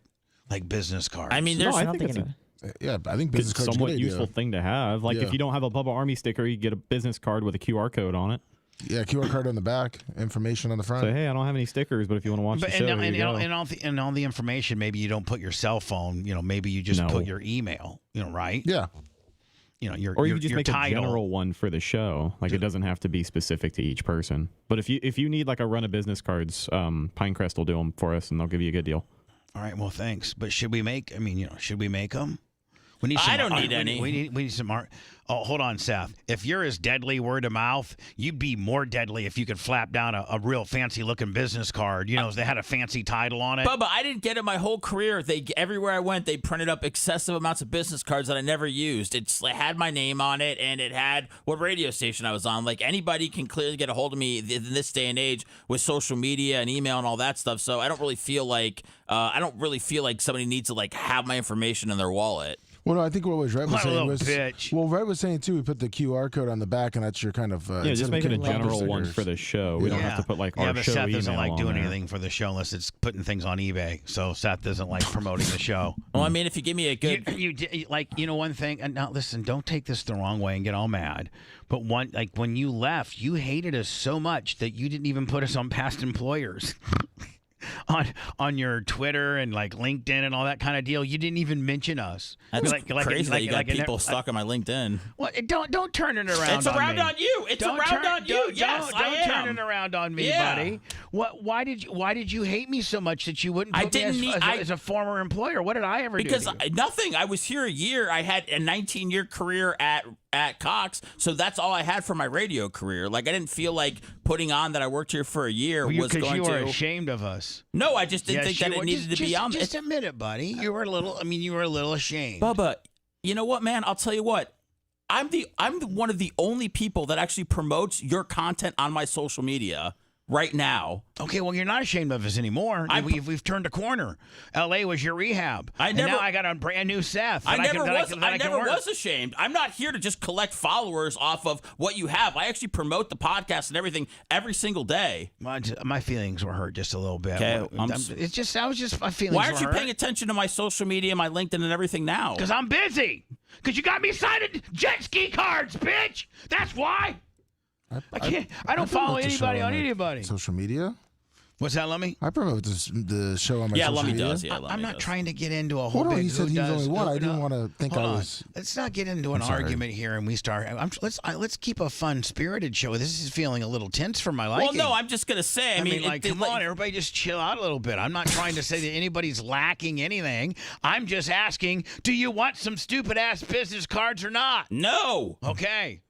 Speaker 4: like business cards?
Speaker 5: I think business
Speaker 3: cards
Speaker 5: are a somewhat
Speaker 3: a good
Speaker 5: useful
Speaker 3: idea.
Speaker 5: thing to have. Like if you don't have a Bubba Army sticker, you get a business card with a QR code on it.
Speaker 3: Yeah, QR code on the back, information on the front.
Speaker 5: So hey, I don't have any stickers, but if you want to watch the show,
Speaker 4: and all the information, maybe you don't put your cell phone. Maybe you just put your email. Right?
Speaker 3: Yeah.
Speaker 5: Or you can just make
Speaker 4: title.
Speaker 5: a general one for the show. Like it doesn't have to be specific to each person. But if you need like a run of business cards, Pinecrest will do them for us, and they'll give you a good deal.
Speaker 4: All right. Well, thanks. But should we make? Should we make them? We need some,
Speaker 7: I don't need any.
Speaker 4: We need some art. Oh, hold on, Seth. If you're as deadly word of mouth, you'd be more deadly if you could flap down a real fancy looking business card. They had a fancy title on it.
Speaker 7: Bubba, I didn't get it my whole career. Everywhere I went, they printed up excessive amounts of business cards that I never used. It had my name on it, and it had what radio station I was on. Like anybody can clearly get a hold of me in this day and age with social media and email and all that stuff. So I don't really feel like somebody needs to like have my information in their wallet.
Speaker 3: Well, no, I think what Red was saying was,
Speaker 4: bitch.
Speaker 3: well, Red was saying too. We put the QR code on the back, and that's your kind of
Speaker 5: just make it a general one for the show. We don't have to put like our
Speaker 4: but
Speaker 5: show
Speaker 4: Seth doesn't
Speaker 5: email
Speaker 4: like doing
Speaker 5: on
Speaker 4: anything for the show unless it's putting things on eBay. So Seth doesn't like promoting the show.
Speaker 7: Well, I mean, if you give me a good,
Speaker 4: one thing. And now listen, don't take this the wrong way and get all mad. But when you left, you hated us so much that you didn't even put us on past employers. On your Twitter and like LinkedIn and all that kind of deal, you didn't even mention us.
Speaker 7: That's crazy that you got people stuck on my LinkedIn.
Speaker 4: Well, don't turn it around.
Speaker 7: It's around on you. It's around on you. Yes, I am.
Speaker 4: Don't turn it around on me, buddy. Why did you hate me so much that you wouldn't put me as a former employer? What did I ever do?
Speaker 7: Because nothing. I was here a year. I had a 19-year career at Cox, so that's all I had for my radio career. Like I didn't feel like putting on that I worked here for a year was going to.
Speaker 4: Because you were ashamed of us.
Speaker 7: No, I just didn't think that it needed to be on.
Speaker 4: Just admit it, buddy. You were a little ashamed.
Speaker 7: Bubba, you know what, man? I'll tell you what. I'm one of the only people that actually promotes your content on my social media. right now.
Speaker 4: Okay, well, you're not ashamed of us anymore. We've turned a corner. L.A. was your rehab.
Speaker 7: And
Speaker 4: now I got a brand new Seth.
Speaker 7: I never was ashamed. I'm not here to just collect followers off of what you have. I actually promote the podcast and everything every single day.
Speaker 4: My feelings were hurt just a little bit.
Speaker 7: Okay,
Speaker 4: my feelings.
Speaker 7: Why aren't you
Speaker 4: were hurt.
Speaker 7: paying attention to my social media, my LinkedIn, and everything now?
Speaker 4: Because I'm busy. Because you got me signing jet ski cards, bitch. That's why. I don't follow anybody on anybody.
Speaker 3: Social media?
Speaker 4: What's that, Lummy?
Speaker 3: I promote the show on my social
Speaker 7: Lummy
Speaker 3: media.
Speaker 7: does.
Speaker 4: I'm not trying to get into a whole
Speaker 3: Hold on,
Speaker 4: big
Speaker 3: you said
Speaker 4: who
Speaker 3: he was
Speaker 4: does,
Speaker 3: only one.
Speaker 4: who
Speaker 3: I didn't
Speaker 4: not.
Speaker 3: want to think
Speaker 4: Hold
Speaker 3: I
Speaker 4: on.
Speaker 3: was.
Speaker 4: Let's not get into an
Speaker 3: sorry.
Speaker 4: argument here, and we start. Let's keep a fun, spirited show. This is feeling a little tense for my liking.
Speaker 7: Well, no, I'm just gonna say. I mean,
Speaker 4: come on, everybody, just chill out a little bit. I'm not trying to say that anybody's lacking anything. I'm just asking, do you want some stupid ass business cards or not?
Speaker 7: No.
Speaker 4: Okay.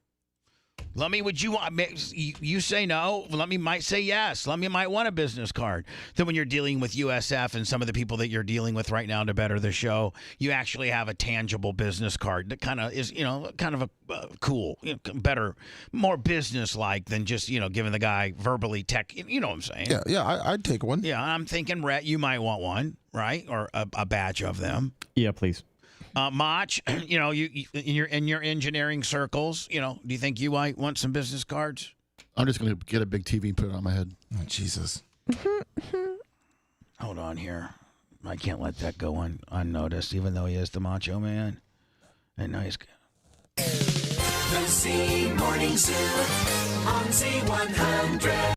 Speaker 4: Lummy, would you want? You say no. Lummy might say yes. Lummy might want a business card. Then when you're dealing with USF and some of the people that you're dealing with right now to better the show, you actually have a tangible business card that kind of is, kind of a cool, better, more business-like than just, giving the guy verbally tech. You know what I'm saying?
Speaker 3: Yeah, I'd take one.
Speaker 4: Yeah, I'm thinking, Rhett, you might want one, right? Or a batch of them.
Speaker 5: Yeah, please.
Speaker 4: Mach, you in your engineering circles, do you think you might want some business cards?
Speaker 8: I'm just going to get a big TV and put it on my head.
Speaker 3: Oh, Jesus.
Speaker 4: Hold on here. I can't let that go unnoticed, even though he is the Macho Man. And now he's...
Speaker 17: The C Morning Zoo on Z100.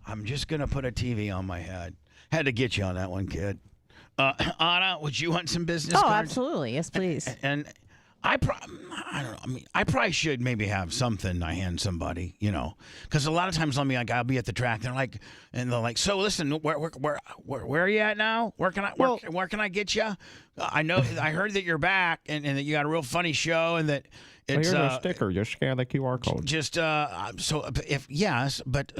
Speaker 4: I'm just going to put a TV on my head. Had to get you on that one, kid. Anna, would you want some business cards?
Speaker 2: Oh, absolutely. Yes, please.
Speaker 4: And I don't know. I mean, I probably should maybe have something I hand somebody, because a lot of times I'll be at the track. They're like, so listen, where are you at now? Where can I get you? I heard that you're back and that you got a real funny show and that it's
Speaker 5: here's a sticker. Just scan the QR code.
Speaker 4: Just so if yes, but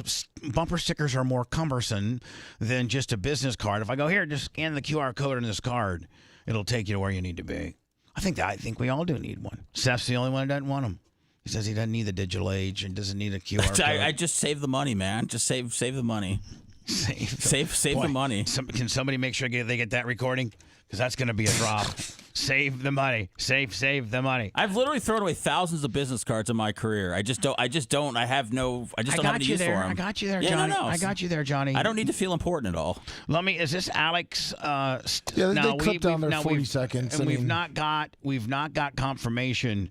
Speaker 4: bumper stickers are more cumbersome than just a business card. If I go here, just scan the QR code on this card, it'll take you to where you need to be. I think we all do need one. Seth's the only one that doesn't want them. He says he doesn't need the digital age and doesn't need a QR code.
Speaker 7: I just save the money, man. Just save the money. Save the money.
Speaker 4: Can somebody make sure they get that recording? Because that's going to be a drop. Save the money. Save the money.
Speaker 7: I've literally thrown away thousands of business cards in my career. I just don't don't have any use for them.
Speaker 4: I got you there, Johnny.
Speaker 7: No.
Speaker 4: I got you there, Johnny.
Speaker 7: I don't need to feel important at all.
Speaker 4: Lummy, is this Alex?
Speaker 3: They clipped down there 40 seconds.
Speaker 4: And we've not got confirmation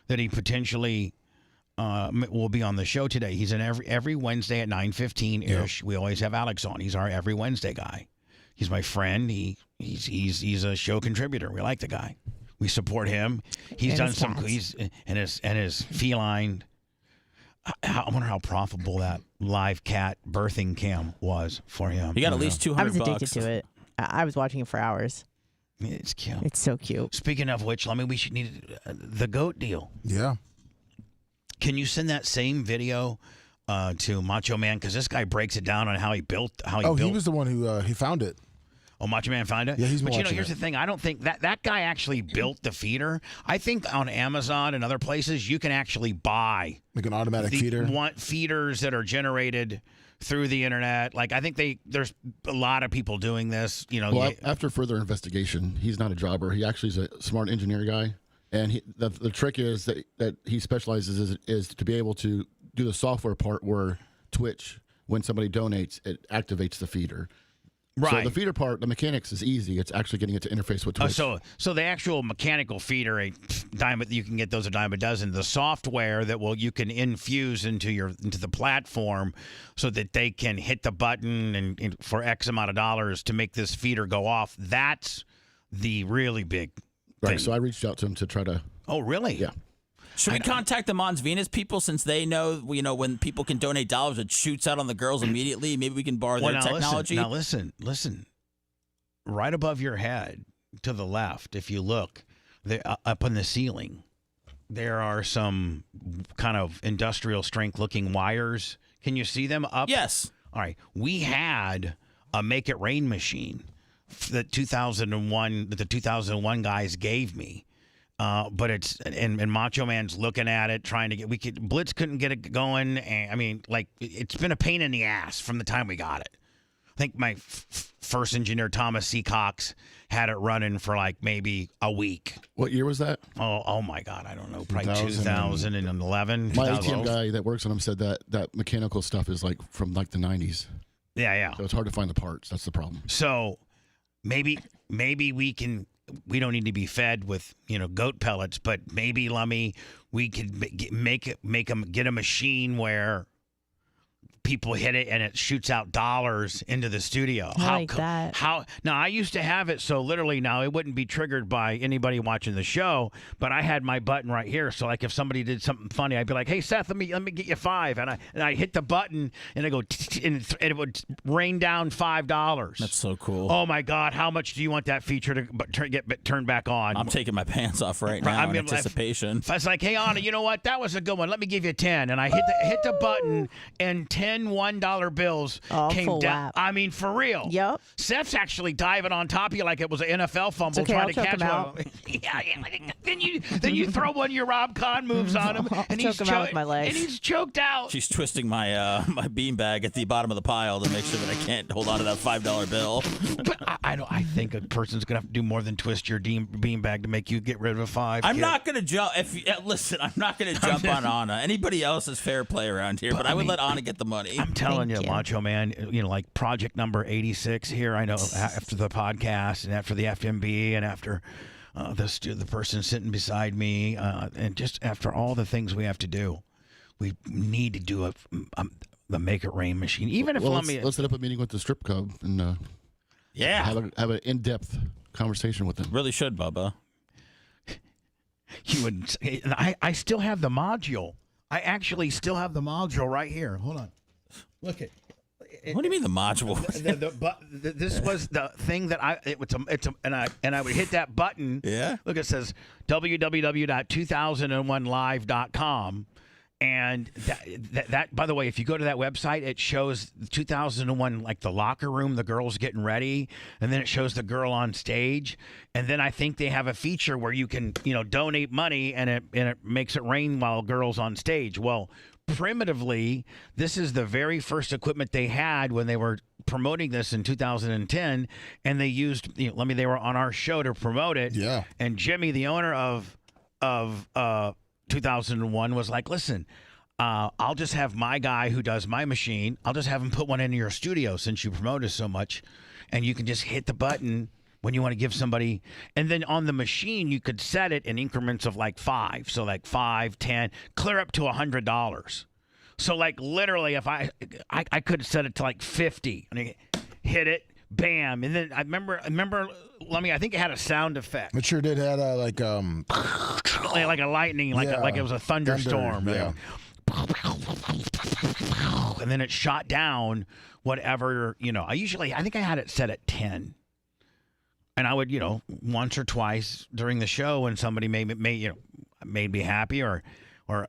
Speaker 4: that he potentially will be on the show today. He's in every Wednesday at 9:15 ish. We always have Alex on. He's our every Wednesday guy. He's my friend. He's a show contributor. We like the guy. We support him. He's done some. He's and his feline. I wonder how profitable that live cat birthing cam was for him.
Speaker 7: He got at least $200.
Speaker 2: I was addicted to it. I was watching it for hours.
Speaker 4: It's cute.
Speaker 2: It's so cute.
Speaker 4: Speaking of which, we should need the goat deal.
Speaker 3: Yeah.
Speaker 4: Can you send that same video to Macho Man? Because this guy breaks it down on how he built.
Speaker 3: He was the one who he found it.
Speaker 4: Oh, Macho Man found it?
Speaker 3: Yeah, he's
Speaker 4: But
Speaker 3: watching
Speaker 4: here's
Speaker 3: it.
Speaker 4: the thing. I don't think that guy actually built the feeder. I think on Amazon and other places, you can actually buy
Speaker 3: like an automatic feeder.
Speaker 4: Feeders that are generated through the internet. Like, I think there's a lot of people doing this.
Speaker 8: Well, after further investigation, he's not a jobber. He actually is a smart engineer guy. And the trick is that he specializes is to be able to do the software part where Twitch, when somebody donates, it activates the feeder.
Speaker 4: Right.
Speaker 8: So the feeder part, the mechanics is easy. It's actually getting it to interface with Twitch.
Speaker 4: So the actual mechanical feeder, you can get those a dime a dozen. The software that you can infuse into the platform, so that they can hit the button and for X amount of dollars to make this feeder go off. That's the really big thing.
Speaker 8: Right. So I reached out to him to try to.
Speaker 4: Oh, really?
Speaker 8: Yeah.
Speaker 7: Should we contact the Mons Venus people, since they know, when people can donate dollars, it shoots out on the girls immediately? Maybe we can borrow their technology.
Speaker 4: Listen. Right above your head, to the left, if you look, up on the ceiling, there are some kind of industrial strength looking wires. Can you see them up?
Speaker 7: Yes.
Speaker 4: All right. We had a Make It Rain machine that the 2001 guys gave me. But it's and Macho Man's looking at it, trying to get. Blitz couldn't get it going. And, I mean, like it's been a pain in the ass from the time we got it. I think my first engineer, Thomas C. Cox, had it running for like maybe a week.
Speaker 8: What year was that?
Speaker 4: Oh my God, I don't know. Probably 2011.
Speaker 8: My ATM guy that works on them said that mechanical stuff is like from like the 90s.
Speaker 4: Yeah.
Speaker 8: So it's hard to find the parts. That's the problem.
Speaker 4: So maybe we don't need to be fed with goat pellets, but maybe Lummy, we could get a machine where people hit it and it shoots out dollars into the studio.
Speaker 2: That.
Speaker 4: Now I used to have it so literally now it wouldn't be triggered by anybody watching the show, but I had my button right here. So like if somebody did something funny, I'd be like, "Hey Seth, let me get you $5," and I hit the button and I go and it would rain down $5.
Speaker 7: That's so cool.
Speaker 4: Oh my God, how much do you want that feature to get turned back on?
Speaker 7: I'm taking my pants off right now in anticipation.
Speaker 4: If I was like, "Hey Anna, you know what? That was a good one. Let me give you 10," and I hit the button and 10 $1 bills came down. I mean, for real.
Speaker 2: Yep.
Speaker 4: Seth's actually diving on top of you like it was an NFL fumble,
Speaker 2: okay,
Speaker 4: trying
Speaker 2: I'll
Speaker 4: to catch
Speaker 2: one.
Speaker 4: Then you throw one of your Rob Kahn moves on him, and he's
Speaker 2: choke him out with my legs.
Speaker 4: and he's choked out.
Speaker 7: She's twisting my my beanbag at the bottom of the pile to make sure that I can't hold on to that $5 bill.
Speaker 4: But I think a person's gonna have to do more than twist your beanbag to make you get rid of a 5.
Speaker 7: I'm not gonna jump. Listen, I'm not gonna jump on Anna. Anybody else is fair play around here, but I would let Anna get the money.
Speaker 4: I'm telling you, Macho Man, like project number 86 here, I know after the podcast and after the FMB and after the person sitting beside me and just after all the things we have to do, we need to do the Make It Rain machine. Even if
Speaker 8: let's set up a meeting with the strip club and have an in-depth conversation with them.
Speaker 7: Really should, Bubba.
Speaker 4: You would. I still have the module. I actually still have the module right here. Hold on. Look at.
Speaker 7: What do you mean the module?
Speaker 4: This was the thing that I would hit that button.
Speaker 7: Yeah.
Speaker 4: Look, it says www.2001live.com. And that, by the way, if you go to that website, it shows 2001, like the locker room, the girls getting ready, and then it shows the girl on stage. And then I think they have a feature where you can, donate money and it makes it rain while girls on stage. Well, primitively, this is the very first equipment they had when they were promoting this in 2010, and they used, they were on our show to promote it.
Speaker 3: Yeah.
Speaker 4: And Jimmy, the owner of 2001 was like, listen, I'll just have my guy who does my machine, I'll just have him put one in your studio since you promote us so much, and you can just hit the button when you want to give somebody, and then on the machine you could set it in increments of like 5, so like 5, 10, clear up to $100. So like literally, if I could set it to like 50 and hit it, bam, and then I remember, Lummy, I think it had a sound effect.
Speaker 3: It sure did. Had like
Speaker 4: a lightning, like it was a thunderstorm.
Speaker 3: Thunder, yeah.
Speaker 4: And then it shot down whatever, I think I had it set at 10. And I would, once or twice during the show when somebody made me happy or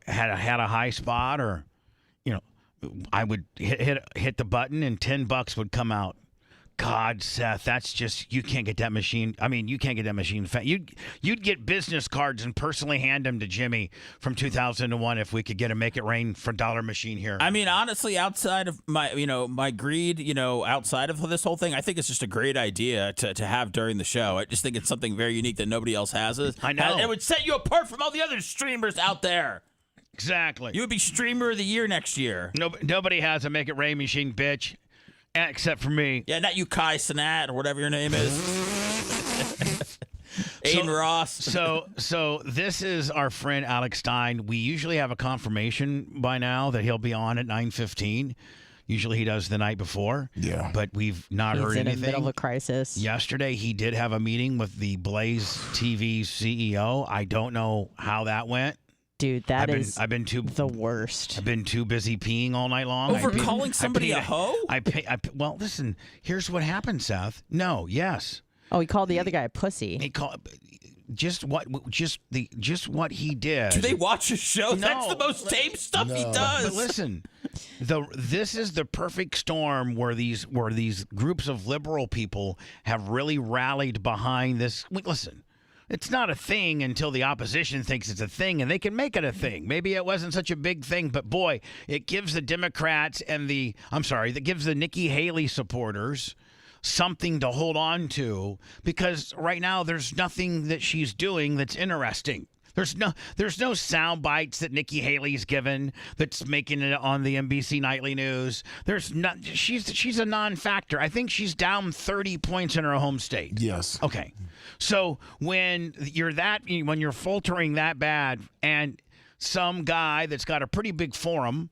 Speaker 4: had a high spot, or I would hit the button and $10 would come out. God, Seth, that's just, you can't get that machine. I mean, you can't get that machine. You'd get business cards and personally hand them to Jimmy from 2001 if we could get a Make It Rain for dollar machine here.
Speaker 7: I mean, honestly, outside of my, my greed, outside of this whole thing, I think it's just a great idea to have during the show. I just think it's something very unique that nobody else has.
Speaker 4: I know.
Speaker 7: And it would set you apart from all the other streamers out there.
Speaker 4: Exactly.
Speaker 7: You would be Streamer of the Year next year.
Speaker 4: Nobody has a Make It Rain machine, bitch. Except for me.
Speaker 7: Yeah, not you, Kai Sinat, or whatever your name is. Aiden Ross.
Speaker 4: So this is our friend Alex Stein. We usually have a confirmation by now that he'll be on at 9:15. Usually he does the night before.
Speaker 3: Yeah.
Speaker 4: But we've not heard anything.
Speaker 2: He's in the middle of a crisis.
Speaker 4: Yesterday he did have a meeting with the Blaze TV CEO. I don't know how that went.
Speaker 2: Dude, I've been
Speaker 4: too
Speaker 2: the worst.
Speaker 4: I've been too busy peeing all night long.
Speaker 7: Over calling somebody a hoe?
Speaker 4: Well, listen. Here's what happened, Seth. No, yes.
Speaker 2: Oh, he called the other guy a pussy.
Speaker 4: He called just what he did.
Speaker 7: Do they watch his show?
Speaker 4: No.
Speaker 7: That's the most tame stuff he does.
Speaker 4: But listen, this is the perfect storm where these groups of liberal people have really rallied behind this. Listen. it's not a thing until the opposition thinks it's a thing, and they can make it a thing. Maybe it wasn't such a big thing, but boy, it gives the Democrats and that gives the Nikki Haley supporters something to hold on to, because right now there's nothing that she's doing that's interesting. There's no sound bites that Nikki Haley's given that's making it on the NBC Nightly News. She's a non-factor. I think she's down 30 points in her home state.
Speaker 3: Yes.
Speaker 4: Okay. So when you're faltering that bad, and some guy that's got a pretty big forum,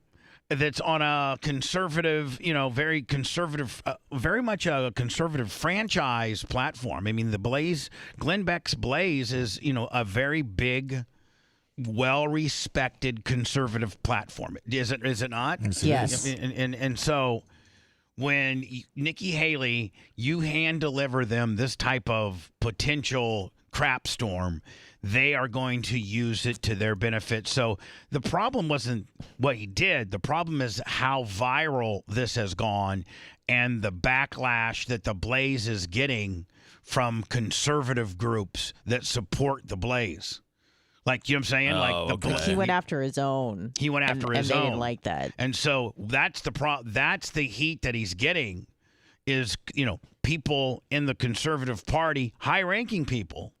Speaker 4: that's on a conservative, very conservative, very much a conservative franchise platform. I mean, the Blaze, Glenn Beck's Blaze is, a very big, well-respected conservative platform. Is it not?
Speaker 2: Yes.
Speaker 4: And so when Nikki Haley, you hand deliver them this type of potential crap storm, they are going to use it to their benefit. So the problem wasn't what he did. The problem is how viral this has gone and the backlash that the Blaze is getting from conservative groups that support the Blaze. Like, you know what I'm saying?
Speaker 2: He went after his own.
Speaker 4: He went after his own.
Speaker 2: And they didn't like that.
Speaker 4: And so that's the heat that he's getting is, people in the conservative party, high-ranking people,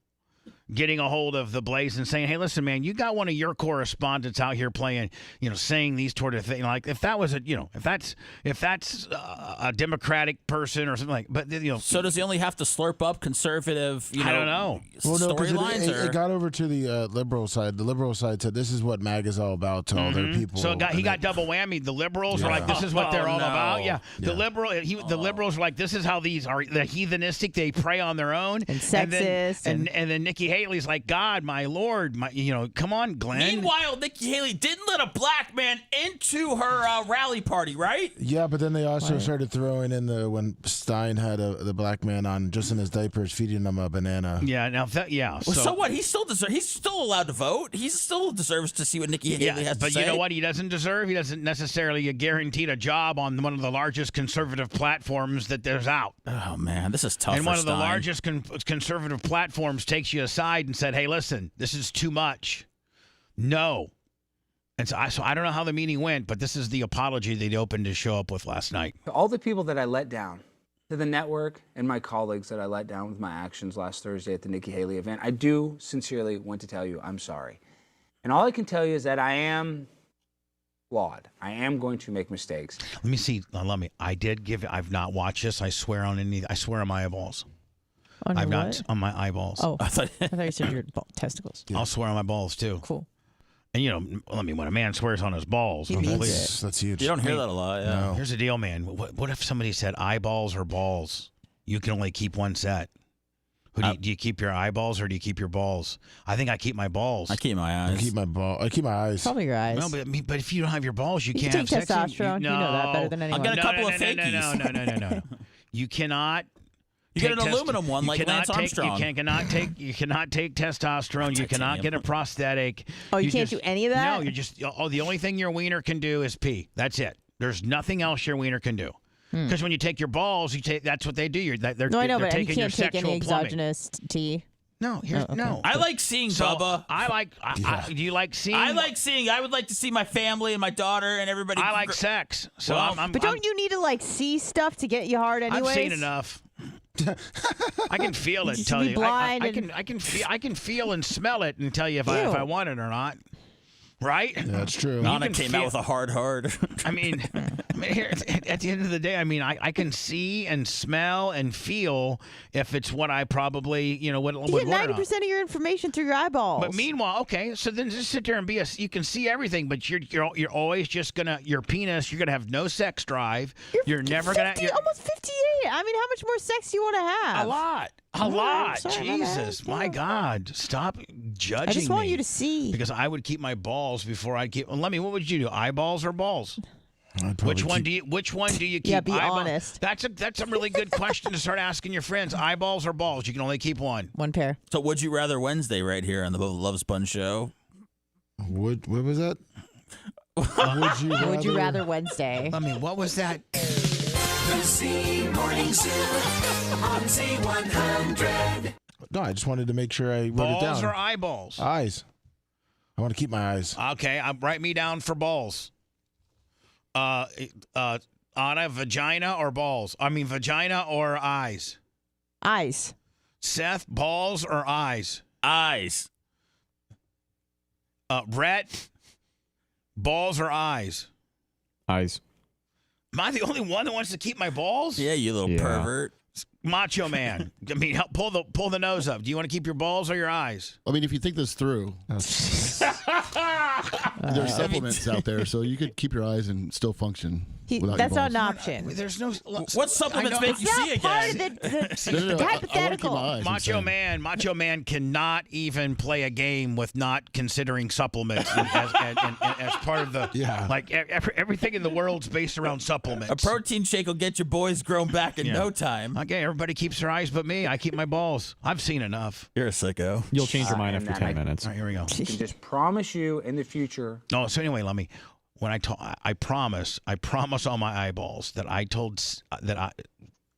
Speaker 4: getting a hold of the Blaze and saying, hey, listen, man, you got one of your correspondents out here playing, saying these sort of things. Like, if that was if that's a Democratic person or something like, but
Speaker 7: So does he only have to slurp up conservative,
Speaker 4: I don't know.
Speaker 3: Well, no, because
Speaker 7: storylines?
Speaker 3: it got over to the liberal side. The liberal side said, this is what MAGA's all about to all their people.
Speaker 4: So he got double whammied. The liberals are like, this is what they're all about. Yeah. The liberals were like, this is how these are, the heathenistic, they prey on their own.
Speaker 2: And sexist.
Speaker 4: And then Nikki Haley's like, God, my Lord, come on, Glenn.
Speaker 7: Meanwhile, Nikki Haley didn't let a black man into her rally party, right?
Speaker 3: Yeah, but then they also started throwing in when Stein had the black man on just in his diapers feeding him a banana.
Speaker 4: Yeah,
Speaker 7: So what? He's still allowed to vote. He still deserves to see what Nikki Haley has to say.
Speaker 4: But you know what? He doesn't deserve. He doesn't necessarily get guaranteed a job on one of the largest conservative platforms that there's out.
Speaker 7: Oh man, this is tough.
Speaker 4: And
Speaker 7: for
Speaker 4: one of the
Speaker 7: Stein.
Speaker 4: largest conservative platforms takes you aside and said, hey, listen, this is too much. No. And so I don't know how the meeting went, but this is the apology they opened to show up with last night.
Speaker 18: To all the people that I let down, to the network and my colleagues that I let down with my actions last Thursday at the Nikki Haley event, I do sincerely want to tell you I'm sorry. And all I can tell you is that I am flawed. I am going to make mistakes.
Speaker 4: Let me see. I've not watched this. I swear on my eyeballs.
Speaker 2: On
Speaker 4: on my eyeballs.
Speaker 2: Oh, I thought you said your testicles.
Speaker 4: I'll swear on my balls too.
Speaker 2: Cool.
Speaker 4: And when a man swears on his balls,
Speaker 3: That's huge.
Speaker 7: You don't hear that a lot. Yeah.
Speaker 3: No.
Speaker 4: Here's the deal, man. What if somebody said eyeballs or balls? You can only keep one set. Do you keep your eyeballs or do you keep your balls? I think I keep my balls.
Speaker 7: I keep my eyes.
Speaker 3: I keep my eyes.
Speaker 2: Probably your eyes.
Speaker 4: No, but if you don't have your balls, you can't
Speaker 2: take
Speaker 4: have sex.
Speaker 2: testosterone. You know that better than anyone.
Speaker 7: I've got a couple of fakies.
Speaker 4: No. You cannot.
Speaker 7: You get an aluminum one like Lance Armstrong.
Speaker 4: You cannot take testosterone. You cannot get a prosthetic.
Speaker 2: Oh, you can't do any of that?
Speaker 4: No, the only thing your wiener can do is pee. That's it. There's nothing else your wiener can do. Because when you take your balls, that's what they do. They're
Speaker 2: no, I know, but you
Speaker 4: taking
Speaker 2: can't
Speaker 4: your
Speaker 2: take any
Speaker 4: sexual plumbing.
Speaker 2: exogenous tea.
Speaker 4: No, no.
Speaker 7: I like seeing Bubba.
Speaker 4: Do you like seeing?
Speaker 7: I like seeing. I would like to see my family and my daughter and everybody.
Speaker 4: I like sex. So
Speaker 2: but don't you need to see stuff to get you hard anyways?
Speaker 4: I've seen enough. I can feel it. Tell you, I can feel and smell it and tell you if I want it or not. Right?
Speaker 3: Yeah, that's true.
Speaker 7: Nana came out with a hard.
Speaker 4: I mean, here, at the end of the day, I can see and smell and feel if it's what I probably, would
Speaker 2: you get 90% of your information through your eyeballs.
Speaker 4: But meanwhile, okay, so then just sit there and you can see everything, but you're always just gonna your penis. You're gonna have no sex drive. You're never
Speaker 2: 50,
Speaker 4: gonna.
Speaker 2: Almost 58. I mean, how much more sex do you want to have?
Speaker 4: A lot. A lot. Jesus, my God. Stop judging me.
Speaker 2: I just want you to see.
Speaker 4: Because I would keep my balls before I'd keep. Well, what would you do? Eyeballs or balls? Which one do you keep?
Speaker 2: Yeah, be honest.
Speaker 4: That's a really good question to start asking your friends. Eyeballs or balls? You can only keep one.
Speaker 2: One pair.
Speaker 7: So would you rather Wednesday right here on the Bubba the Love Sponge show?
Speaker 3: What was that?
Speaker 2: Would you rather Wednesday?
Speaker 4: What was that?
Speaker 17: The C Morning Zoo on Z100.
Speaker 3: No, I just wanted to make sure I wrote it down.
Speaker 4: Balls or eyeballs?
Speaker 3: Eyes. I want to keep my eyes.
Speaker 4: Okay, write me down for balls. Anna, vagina or balls? I mean, vagina or eyes?
Speaker 2: Eyes.
Speaker 4: Seth, balls or eyes?
Speaker 7: Eyes.
Speaker 4: Brett, balls or eyes?
Speaker 5: Eyes.
Speaker 4: Am I the only one that wants to keep my balls?
Speaker 7: Yeah, you little pervert.
Speaker 4: Macho man. I mean, help pull the nose up. Do you want to keep your balls or your eyes?
Speaker 8: I mean, if you think this through, there's supplements out there, so you could keep your eyes and still function.
Speaker 2: That's not an option.
Speaker 4: There's no.
Speaker 7: What supplements make you see again?
Speaker 2: The hypothetical.
Speaker 4: Macho man cannot even play a game with not considering supplements as part of the like everything in the world's based around supplements.
Speaker 7: A protein shake will get your boys grown back in no time.
Speaker 4: Okay, everybody keeps their eyes but me. I keep my balls. I've seen enough.
Speaker 7: You're a sicko.
Speaker 5: You'll change your mind after 10 minutes.
Speaker 4: All right, here we go.
Speaker 18: I can just promise you in the future.
Speaker 4: No, so anyway, I promise on my eyeballs that a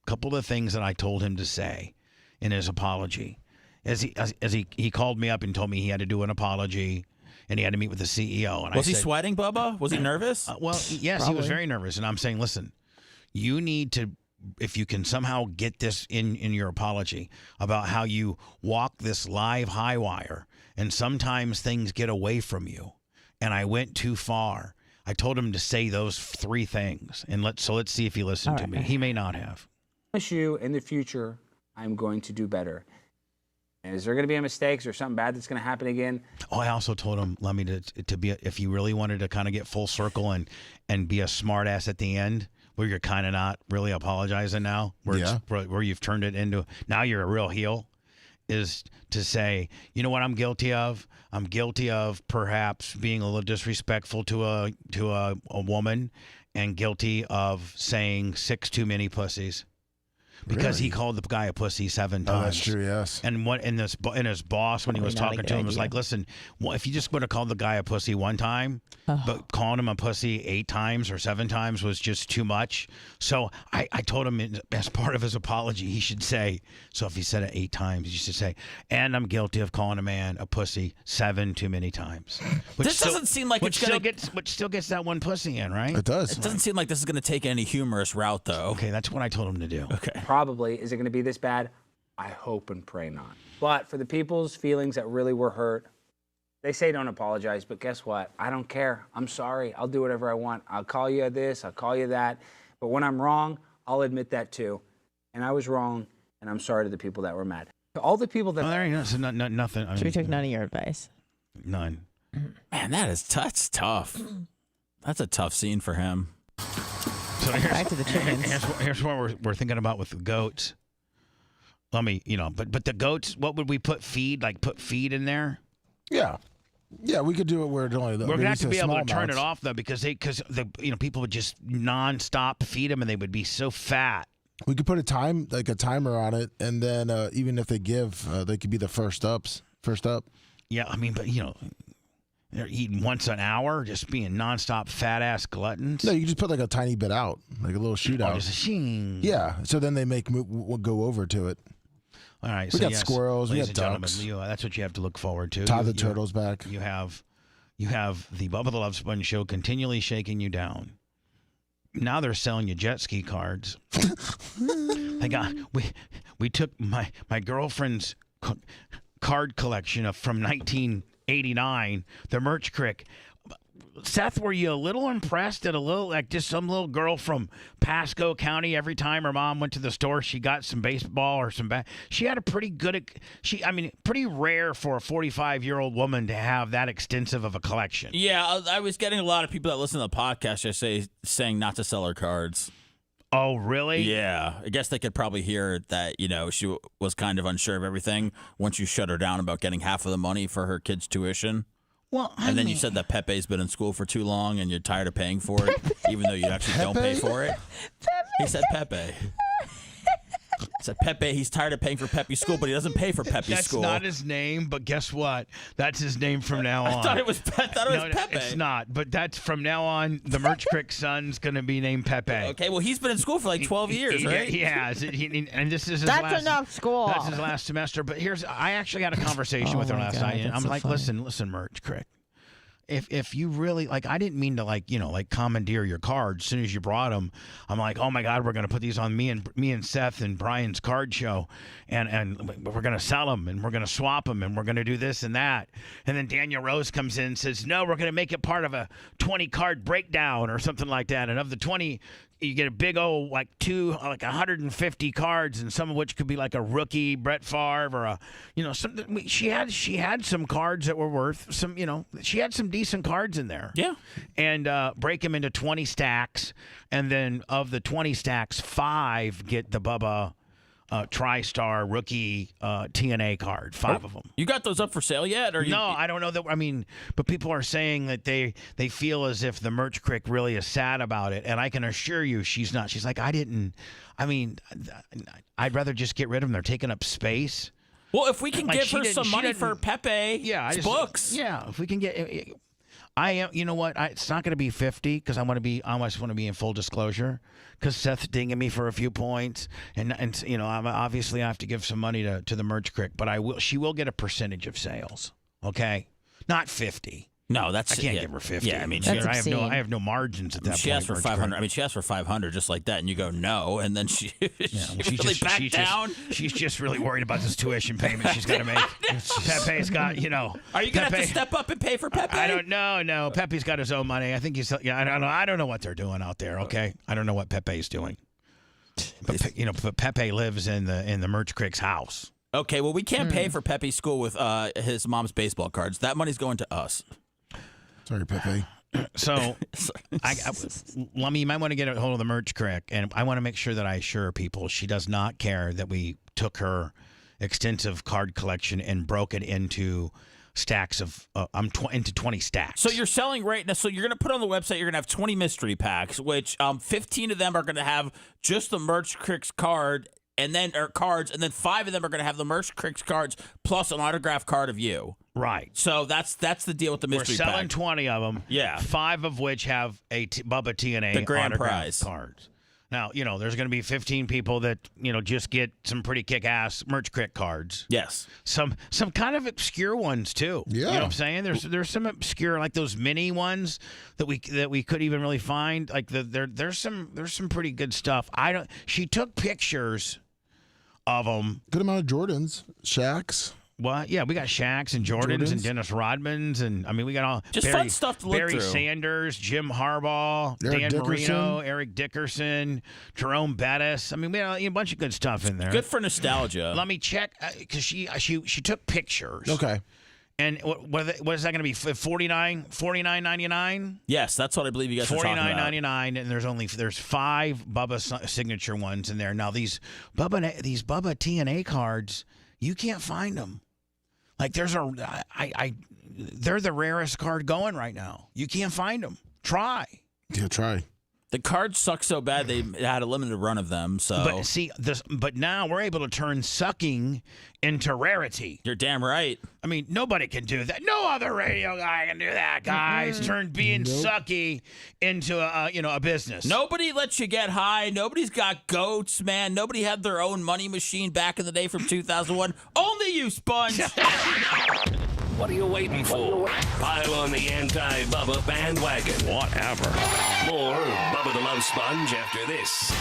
Speaker 4: couple of things that I told him to say in his apology, as he called me up and told me he had to do an apology and he had to meet with the CEO. And
Speaker 7: was he sweating, Bubba? Was he nervous?
Speaker 4: Well, yes, Probably. He was very nervous. And I'm saying, listen, you need to, if you can somehow get this in your apology about how you walk this live high wire and sometimes things get away from you, and I went too far. I told him to say those 3 things, and let's see if he listened to me. He may not have.
Speaker 18: I promise you, in the future, I'm going to do better. And is there going to be a mistake? Is there something bad that's going to happen again?
Speaker 4: Oh, I also told him, Lemmy, to be if you really wanted to kind of get full circle and be a smart ass at the end, where you're kind of not really apologizing now, where you've turned it into now you're a real heel, is to say, you know what I'm guilty of? I'm guilty of perhaps being a little disrespectful to a woman, and guilty of saying 6 too many pussies. Because he called the guy a pussy 7 times.
Speaker 3: Oh, that's true, yes.
Speaker 4: And his boss, when he was talking to him, was like, listen, well, if you just would have called the guy a pussy 1 time, but calling him a pussy 8 times or 7 times was just too much. So I told him as part of his apology, he should say, so if he said it 8 times, he should say, and I'm guilty of calling a man a pussy 7 too many times.
Speaker 7: This doesn't seem like it's going to
Speaker 4: which still gets that 1 pussy in, right?
Speaker 3: It does.
Speaker 7: It doesn't seem like this is going to take any humorous route, though.
Speaker 4: Okay, that's what I told him to do.
Speaker 7: Okay.
Speaker 18: Probably. Is it going to be this bad? I hope and pray not. But for the people's feelings that really were hurt, they say don't apologize, but guess what? I don't care. I'm sorry. I'll do whatever I want. I'll call you this. I'll call you that. But when I'm wrong, I'll admit that too. And I was wrong, and I'm sorry to the people that were mad. To all the people that...
Speaker 4: Oh, there you go. So nothing.
Speaker 2: So we took none of your advice?
Speaker 4: None.
Speaker 7: Man, that's tough. That's a tough scene for him.
Speaker 4: So
Speaker 2: back to the chickens.
Speaker 4: Here's what we're thinking about with the goats. Let me, but the goats, what would we put feed? Like put feed in there?
Speaker 3: Yeah, we could do it where it only.
Speaker 4: We're gonna have to be able to turn it off though, because people would just nonstop feed them and they would be so fat.
Speaker 3: We could put a timer on it, and then even if they give, they could be the first up.
Speaker 4: Yeah, I mean, but they're eating once an hour, just being nonstop fat ass gluttons.
Speaker 3: No, you just put like a tiny bit out, like a little shootout.
Speaker 4: Oh, just a shing.
Speaker 3: Yeah, so then they go over to it.
Speaker 4: All right,
Speaker 3: we got squirrels, we got ducks.
Speaker 4: That's what you have to look forward to.
Speaker 3: Todd the turtle's back.
Speaker 4: You have the Bubba the Love Sponge show continually shaking you down. Now they're selling you jet ski cards. We took my girlfriend's card collection from 1989, the Merch Crick. Seth, were you a little impressed at just some little girl from Pasco County? Every time her mom went to the store, she got some baseball or some bat. She had a pretty rare for a 45-year-old woman to have that extensive of a collection.
Speaker 7: Yeah, I was getting a lot of people that listen to the podcast saying not to sell her cards.
Speaker 4: Oh, really?
Speaker 7: Yeah. I guess they could probably hear that, she was kind of unsure of everything once you shut her down about getting half of the money for her kid's tuition.
Speaker 4: Well,
Speaker 7: and then you said that Pepe's been in school for too long and you're tired of paying for it, even though you actually don't pay for it. He said Pepe. Said Pepe, he's tired of paying for Pepe's school, but he doesn't pay for Pepe's school.
Speaker 4: That's not his name, but guess what? That's his name from now on.
Speaker 7: I thought it was Pepe.
Speaker 4: It's not, but that's from now on. The Merch Crick son's going to be named Pepe.
Speaker 7: Okay, well, he's been in school for like 12 years, right?
Speaker 4: He has. And this is his
Speaker 2: That's
Speaker 4: last,
Speaker 2: enough school.
Speaker 4: That's his last semester. But I actually had a conversation with her last night. And I'm
Speaker 2: so
Speaker 4: like,
Speaker 2: funny.
Speaker 4: listen, Merch Crick. If you really I didn't mean to commandeer your cards as soon as you brought them. I'm like, oh my God, we're gonna put these on me and Seth and Brian's card show, and we're gonna sell them and we're gonna swap them and we're gonna do this and that. And then Daniel Rose comes in and says, no, we're gonna make it part of a 20 card breakdown or something like that. And of the 20, you get a big old 150 cards, and some of which could be like a rookie Brett Favre or something. She had some cards that were worth some. She had some decent cards in there.
Speaker 7: Yeah,
Speaker 4: and break them into 20 stacks, and then of the 20 stacks, 5 get the Bubba TriStar rookie TNA card. 5 of them.
Speaker 7: You got those up for sale yet? Or
Speaker 4: No, I don't know that. I mean, but people are saying that they feel as if the Merch Crick really is sad about it, and I can assure you she's not. She's like, I'd rather just get rid of them. They're taking up space.
Speaker 7: Well, if we can give her some money for Pepe's books.
Speaker 4: Yeah, if we can get. You know what? It's not going to be 50 because I just want to be in full disclosure because Seth's dinging me for a few points, and obviously I have to give some money to the Merch Crick, but she will get a percentage of sales. Okay, not 50.
Speaker 7: No, I
Speaker 4: can't give her 50.
Speaker 7: Yeah, I mean,
Speaker 4: I have no margins at that point.
Speaker 7: She asked for 500. I mean, she asked for 500 just like that, and you go no, and then she really backed down.
Speaker 4: She's just really worried about this tuition payment she's got to make. Pepe's got,
Speaker 7: Are you gonna have to step up and pay for Pepe?
Speaker 4: I don't know. No, Pepe's got his own money. I think he's. Yeah, I don't know. I don't know what they're doing out there. Okay, I don't know what Pepe's doing. But but Pepe lives in the Merch Crick's house.
Speaker 7: Okay, well, we can't pay for Pepe's school with his mom's baseball cards. That money's going to us.
Speaker 3: Sorry, Pepe.
Speaker 4: So, Lummy, you might want to get a hold of the Merch Crick, and I want to make sure that I assure people she does not care that we took her extensive card collection and broke it into stacks of into 20 stacks.
Speaker 7: So you're selling right now. So you're going to put on the website. You're going to have 20 mystery packs, which 15 of them are going to have just the Merch Crick's card. And then cards, and then 5 of them are going to have the Merch Crick's cards plus an autographed card of you.
Speaker 4: Right.
Speaker 7: So that's the deal with the mystery pack.
Speaker 4: We're selling 20 of them.
Speaker 7: Yeah.
Speaker 4: 5 of which have a Bubba TNA
Speaker 7: the grand
Speaker 4: autographed
Speaker 7: prize
Speaker 4: cards. Now, there's going to be 15 people that, just get some pretty kick-ass Merch Crick cards.
Speaker 7: Yes.
Speaker 4: Some kind of obscure ones, too.
Speaker 3: Yeah.
Speaker 4: You know what I'm saying? There's some obscure, like those mini ones that we could even really find. Like, there's some pretty good stuff. She took pictures of them.
Speaker 3: Good amount of Jordans, Shaqs.
Speaker 4: What? Yeah, we got Shaqs and Jordans and Dennis Rodmans, and we got all
Speaker 7: just fun stuff to look
Speaker 4: Barry
Speaker 7: through.
Speaker 4: Sanders, Jim Harbaugh, Dan Marino, Eric Dickerson, Jerome Bettis. We had a bunch of good stuff in there.
Speaker 7: Good for nostalgia.
Speaker 4: Let me check because she took pictures.
Speaker 3: Okay.
Speaker 4: And what is that going to be? $49.99?
Speaker 7: Yes, that's what I believe you guys are talking about.
Speaker 4: $49.99, and there's 5 Bubba signature ones in there. Now these Bubba TNA cards, you can't find them. Like they're the rarest card going right now. You can't find them. Try.
Speaker 3: Yeah, try.
Speaker 7: The cards suck so bad they had a limited run of them. So,
Speaker 4: but now we're able to turn sucking into rarity.
Speaker 7: You're damn right.
Speaker 4: Nobody can do that. No other radio guy can do that, guys. Turn being sucky into a business.
Speaker 7: Nobody lets you get high. Nobody's got goats, man. Nobody had their own money machine back in the day from 2001. Only you, Sponge.
Speaker 11: What are you waiting for? Pile on the anti-Bubba bandwagon.
Speaker 4: Whatever.
Speaker 11: More Bubba the Love Sponge after this.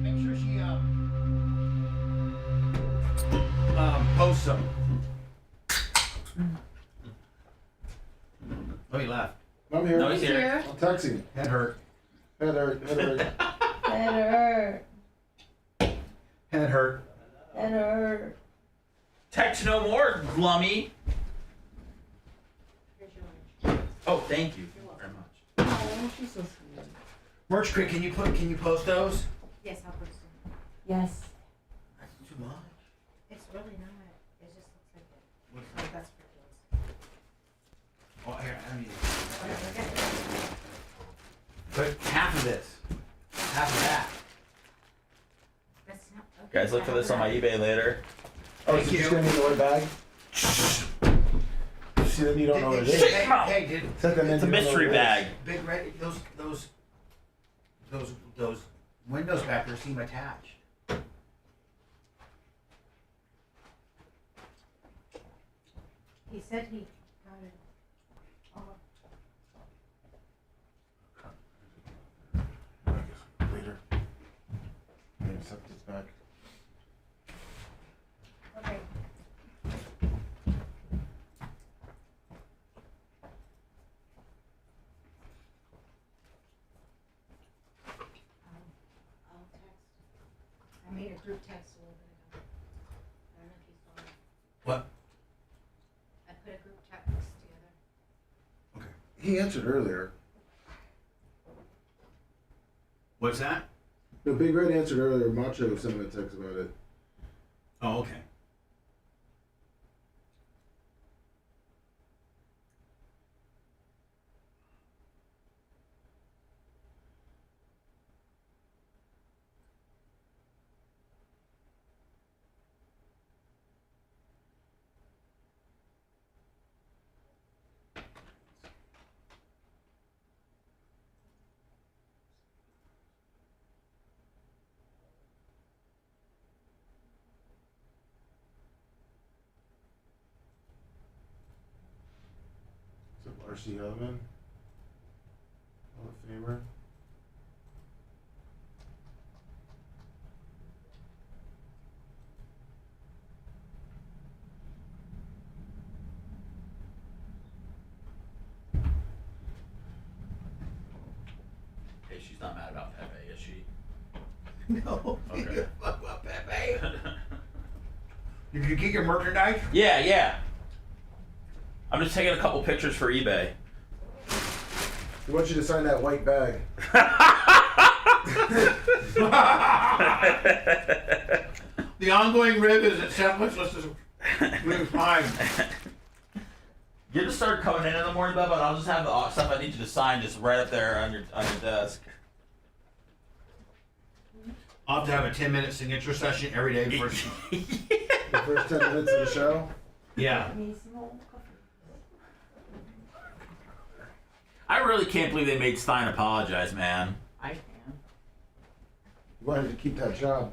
Speaker 4: Make sure she posts them. Oh, he left.
Speaker 3: I'm here.
Speaker 7: No, he's here.
Speaker 3: I'm texting.
Speaker 4: Head hurt.
Speaker 3: Head hurt. Head hurt.
Speaker 13: Head hurt.
Speaker 4: Head hurt.
Speaker 13: Head hurt.
Speaker 7: Text no more, Glummy. Oh, thank you very much.
Speaker 13: Oh, she's so sweet.
Speaker 4: Merch Crick, can you post those?
Speaker 13: Yes, I'll post them. Yes.
Speaker 4: That's too much.
Speaker 13: It's really not. It just looks like it.
Speaker 4: What's
Speaker 13: Like that's for kids.
Speaker 4: Oh, here, I need.
Speaker 13: Okay.
Speaker 4: Put half of this. Half of that.
Speaker 7: Guys, look for this on my eBay later.
Speaker 3: Oh, is it just gonna be in the white bag? See, then you don't know what it is.
Speaker 4: Hey, dude.
Speaker 7: It's a mystery bag.
Speaker 4: Big red. Those windows back there seem attached.
Speaker 13: He said he got it.
Speaker 3: Later. I'm gonna set this back.
Speaker 13: Okay. I'll text. I made a group text a little bit ago. I don't know if you saw it.
Speaker 4: What?
Speaker 13: I put a group text together.
Speaker 3: He answered earlier.
Speaker 4: What's that?
Speaker 3: No, Big Red answered earlier. Macho sent me a text about it.
Speaker 4: Oh, okay.
Speaker 3: R.C. Hellman. Hall of Famer.
Speaker 7: Hey, she's not mad about Pepe, is she?
Speaker 4: No.
Speaker 7: Okay.
Speaker 4: Fuck about Pepe. Did you get your merchandise?
Speaker 7: Yeah. I'm just taking a couple pictures for eBay.
Speaker 3: He wants you to sign that white bag.
Speaker 4: The ongoing rib is at 7. Let's just move fine.
Speaker 7: You just start coming in the morning, Bubba, and I'll just have the stuff I need you to sign just right up there on your desk.
Speaker 4: I'll have to have a 10-minute signature session every day before.
Speaker 3: The first 10 minutes of the show?
Speaker 4: Yeah.
Speaker 7: I really can't believe they made Stein apologize, man.
Speaker 13: I can.
Speaker 3: You wanted to keep that job.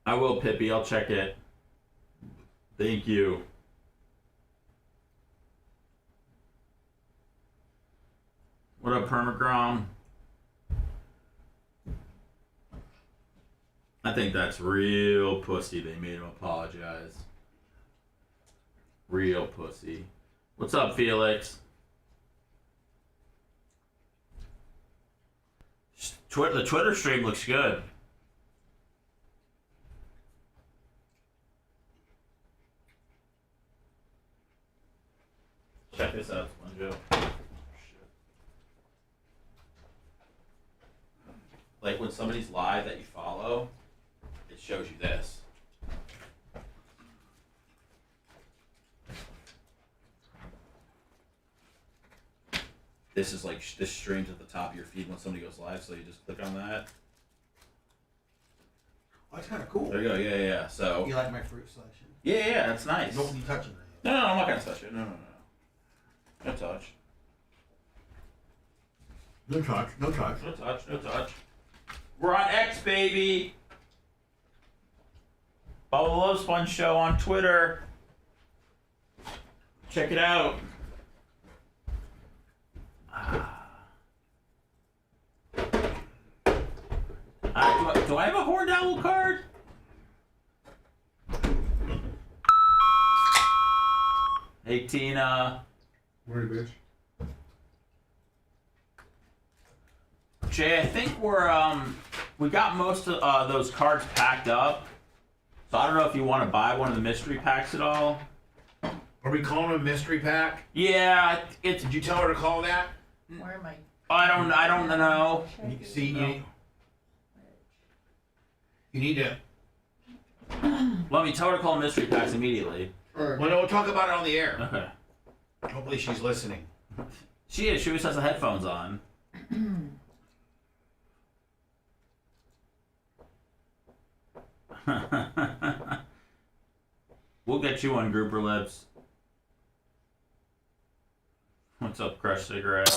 Speaker 7: I will, Pippi. I'll check it. Thank you. What up, Permagrom? I think that's real pussy. They made him apologize. Real pussy. What's up, Felix? The Twitter stream looks good. Check this out, Sponjo. Like when somebody's live that you follow, it shows you this. This is like, this streams at the top of your feed when somebody goes live, so you just click on that.
Speaker 4: Oh, that's kind of cool.
Speaker 7: There you go, yeah. So
Speaker 4: You like my fruit selection?
Speaker 7: Yeah, that's nice.
Speaker 4: Don't be touching it.
Speaker 7: No, I'm not gonna touch it. No. No touch.
Speaker 4: No touch. No touch.
Speaker 7: No touch. We're on X, baby. Bubba the Love Sponge Show on Twitter. Check it out. Do I have a Horned Owl card? Hey, Tina.
Speaker 3: Morning, bitch.
Speaker 7: Jay, I think we got most of those cards packed up. So I don't know if you want to buy one of the mystery packs at all.
Speaker 4: Are we calling it a mystery pack?
Speaker 7: Yeah, it's.
Speaker 4: Did you tell her to call that?
Speaker 13: Where am I?
Speaker 7: I don't know.
Speaker 4: See, you need to
Speaker 7: Well, tell her to call Mystery Packs immediately.
Speaker 4: Well, no, we'll talk about it on the air.
Speaker 7: Okay.
Speaker 4: Hopefully she's listening.
Speaker 7: She is. She always has the headphones on. We'll get you on Grouper Lips. What's up, Crush Cigarette?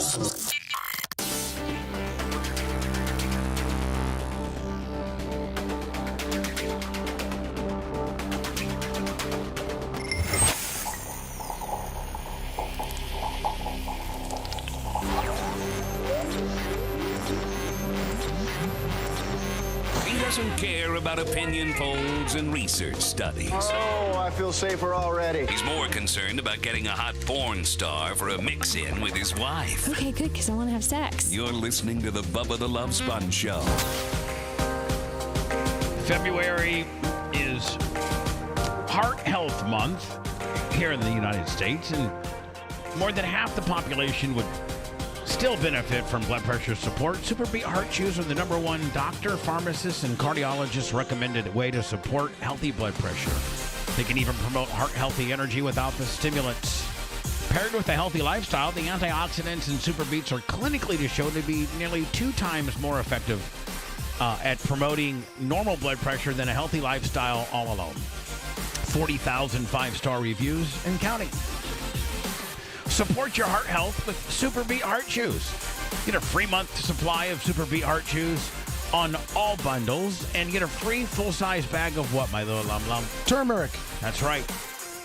Speaker 11: He doesn't care about opinion polls and research studies.
Speaker 19: Oh, I feel safer already.
Speaker 11: He's more concerned about getting a hot porn star for a mix-in with his wife.
Speaker 20: Okay, good, because I want to have sex.
Speaker 11: You're listening to the Bubba the Love Sponge Show.
Speaker 4: February is Heart Health Month here in the United States, and more than half the population would still benefit from blood pressure support. Super Beat Heart Chews are the #1 doctor, pharmacist, and cardiologist recommended way to support healthy blood pressure. They can even promote heart-healthy energy without the stimulants. Paired with a healthy lifestyle, the antioxidants in Super Beats are clinically shown to be nearly 2 times more effective at promoting normal blood pressure than a healthy lifestyle all alone. 40,000 5-star reviews and counting. Support your heart health with Super Beat Heart Chews. Get a free month supply of Super Beat Heart Chews on all bundles and get a free full-size bag of what, my little lum?
Speaker 3: Turmeric.
Speaker 4: That's right.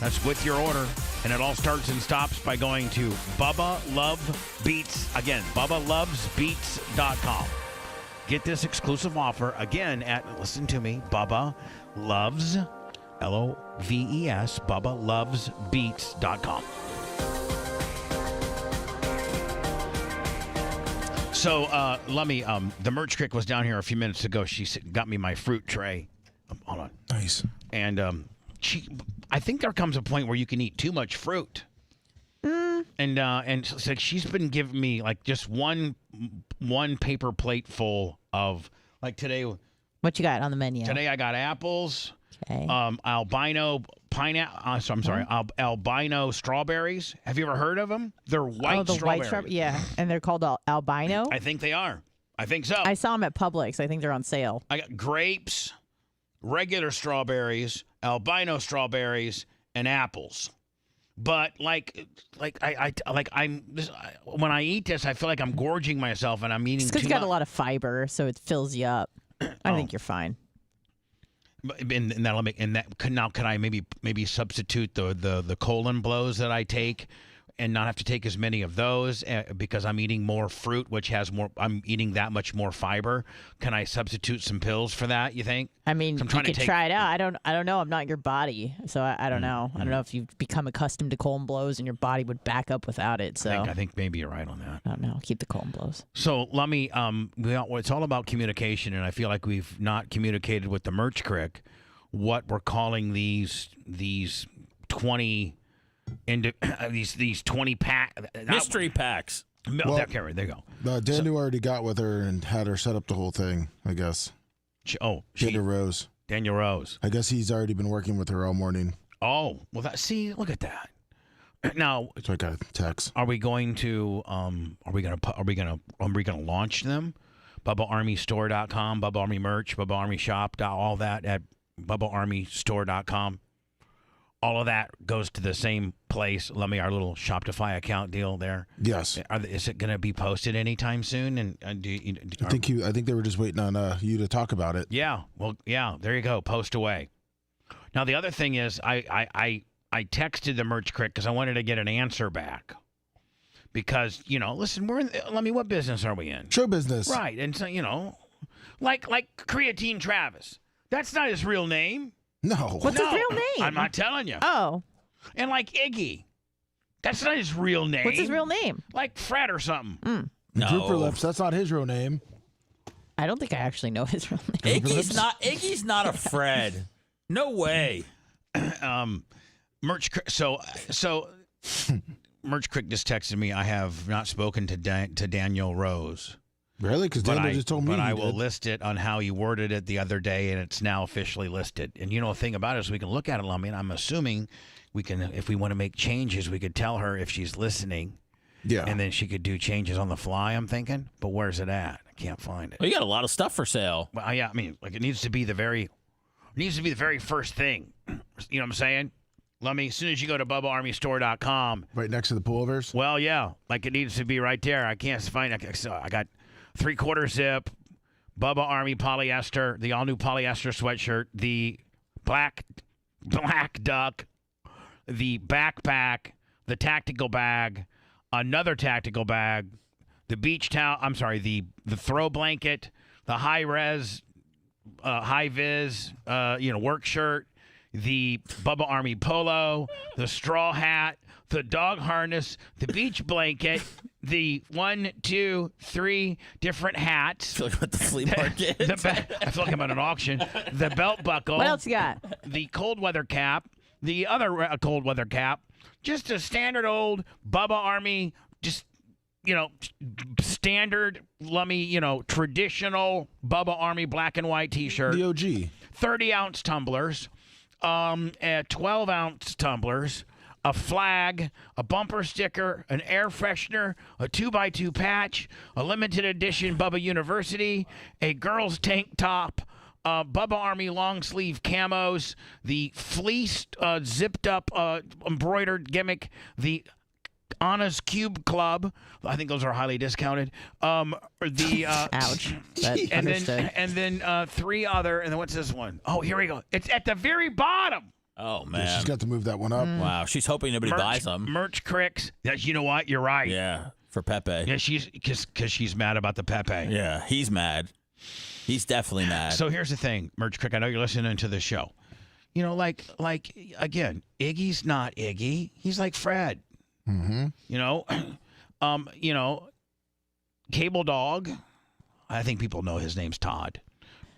Speaker 4: That's with your order. And it all starts and stops by going to Bubba Love Beats. Again, BubbaLovesBeats.com. Get this exclusive offer again at, listen to me, Bubba Loves, Loves, BubbaLovesBeats.com. So, Lummy, the merch crick was down here a few minutes ago. She got me my fruit tray. Hold on.
Speaker 3: Nice.
Speaker 4: And I think there comes a point where you can eat too much fruit. And so she's been giving me like just one paper plate full of, like today.
Speaker 2: What you got on the menu?
Speaker 4: Today I got apples.
Speaker 2: Okay.
Speaker 4: Albino pineapple. I'm sorry. Albino strawberries. Have you ever heard of them? They're white strawberries.
Speaker 2: Yeah, and they're called albino.
Speaker 4: I think they are. I think so.
Speaker 2: I saw them at Publix. I think they're on sale.
Speaker 4: I got grapes, regular strawberries, albino strawberries, and apples. But when I eat this, I feel like I'm gorging myself, and I'm eating.
Speaker 2: It's because
Speaker 4: too
Speaker 2: it's got
Speaker 4: much.
Speaker 2: a lot of fiber, so it fills you up. I think you're fine.
Speaker 4: And that'll make. And that could I maybe substitute the colon blows that I take, and not have to take as many of those because I'm eating more fruit, which has more. I'm eating that much more fiber. Can I substitute some pills for that? You think?
Speaker 2: I mean,
Speaker 4: I'm
Speaker 2: you could try it out. I don't know. I'm not your body, so I don't know. I don't know if you've become accustomed to colon blows and your body would back up without it. So
Speaker 4: I think maybe you're right on that.
Speaker 2: I don't know. Keep the colon blows.
Speaker 4: So let me. It's all about communication, and I feel like we've not communicated with the merch crick what we're calling these 20. These 20 pack
Speaker 7: mystery packs.
Speaker 4: There you go.
Speaker 3: Daniel already got with her and had her set up the whole thing, I guess. Daniel Rose.
Speaker 4: Daniel Rose.
Speaker 3: I guess he's already been working with her all morning.
Speaker 4: Oh, well, look at that. Now,
Speaker 3: so I got a text.
Speaker 4: Are we going to are we gonna launch them? BubbaArmyStore.com, Bubba Army merch, Bubba Army shop, all that at BubbaArmyStore.com. All of that goes to the same place. Let me our little Shopify account deal there.
Speaker 3: Yes.
Speaker 4: Is it going to be posted anytime soon? And
Speaker 3: I think they were just waiting on you to talk about it.
Speaker 4: Yeah. Well, yeah. There you go. Post away. Now the other thing is, I texted the merch crick because I wanted to get an answer back. Because listen, what business are we in?
Speaker 3: Show business.
Speaker 4: Right. And so like Creatine Travis. That's not his real name.
Speaker 3: No.
Speaker 2: What's his real name?
Speaker 4: I'm not telling you.
Speaker 2: Oh.
Speaker 4: And like Iggy. That's not his real name.
Speaker 2: What's his real name?
Speaker 4: Like Fred or something.
Speaker 3: No. Grouper Lips, that's not his real name.
Speaker 2: I don't think I actually know his real name.
Speaker 7: Iggy's not a Fred. No way.
Speaker 4: Merch so Merch Crick just texted me, I have not spoken to Daniel Rose.
Speaker 3: Really? Because Daniel just told me.
Speaker 4: But
Speaker 3: he
Speaker 4: I will
Speaker 3: did.
Speaker 4: list it on how you worded it the other day, and it's now officially listed. And you know the thing about it is we can look at it, Lummy, and I'm assuming we can, if we want to make changes, we could tell her if she's listening.
Speaker 3: Yeah.
Speaker 4: And then she could do changes on the fly, I'm thinking. But where's it at? I can't find it.
Speaker 7: Well, you got a lot of stuff for sale.
Speaker 4: Well, yeah, I mean, like it needs to be the very first thing. You know what I'm saying? Lummy, as soon as you go to BubbaArmyStore.com.
Speaker 3: Right next to the pullovers?
Speaker 4: Well, yeah, like it needs to be right there. I can't find it. So I got 3/4 zip, Bubba Army polyester, the all-new polyester sweatshirt, the black duck, the backpack, the tactical bag, another tactical bag, the beach towel, the throw blanket, the high-res, high-vis, work shirt, the Bubba Army polo, the straw hat, the dog harness, the beach blanket, the 1, 2, 3 different hats.
Speaker 7: I feel like I'm at the flea market.
Speaker 4: I feel like I'm at an auction. The belt buckle.
Speaker 2: What else you got?
Speaker 4: The cold weather cap. The other cold weather cap. Just a standard old Bubba Army, just, standard, Lummy, traditional Bubba Army black and white T-shirt.
Speaker 3: The OG.
Speaker 4: 30-ounce tumblers. 12-ounce tumblers, a flag, a bumper sticker, an air freshener, a 2x2 patch, a limited edition Bubba University, a girl's tank top, Bubba Army long sleeve camos, the fleeced, zipped up, embroidered gimmick, the Anna's Cube Club. I think those are highly discounted.
Speaker 2: Ouch.
Speaker 4: And then 3 other. And then what's this one? Oh, here we go. It's at the very bottom.
Speaker 7: Oh, man.
Speaker 3: Yeah, she's got to move that one up.
Speaker 7: Wow. She's hoping nobody buys them.
Speaker 4: Merch Cricks. You know what? You're right.
Speaker 7: Yeah, for Pepe.
Speaker 4: Yeah, because she's mad about the Pepe.
Speaker 7: Yeah, he's mad. He's definitely mad.
Speaker 4: So here's the thing, Merch Crick. I know you're listening to the show. Like again, Iggy's not Iggy. He's like Fred.
Speaker 3: Mm-hmm.
Speaker 4: Cable Dog. I think people know his name's Todd.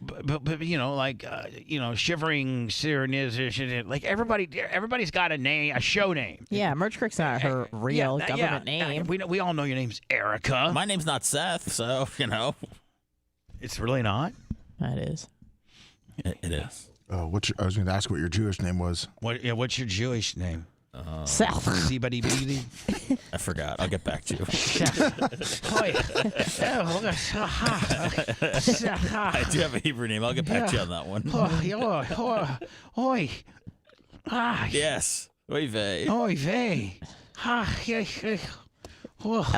Speaker 4: But Shivering Serenization, like everybody's got a name, a show name.
Speaker 2: Yeah, Merch Crick's not her real government name.
Speaker 4: We all know your name's Erica.
Speaker 7: My name's not Seth, so
Speaker 4: It's really not.
Speaker 2: That is.
Speaker 7: It is.
Speaker 3: Oh, I was going to ask what your Jewish name was.
Speaker 4: What's your Jewish name?
Speaker 2: Seth.
Speaker 7: I forgot. I'll get back to you. I do have a Hebrew name. I'll get back to you on that one. Yes. Oy vey.
Speaker 2: Oy vey. I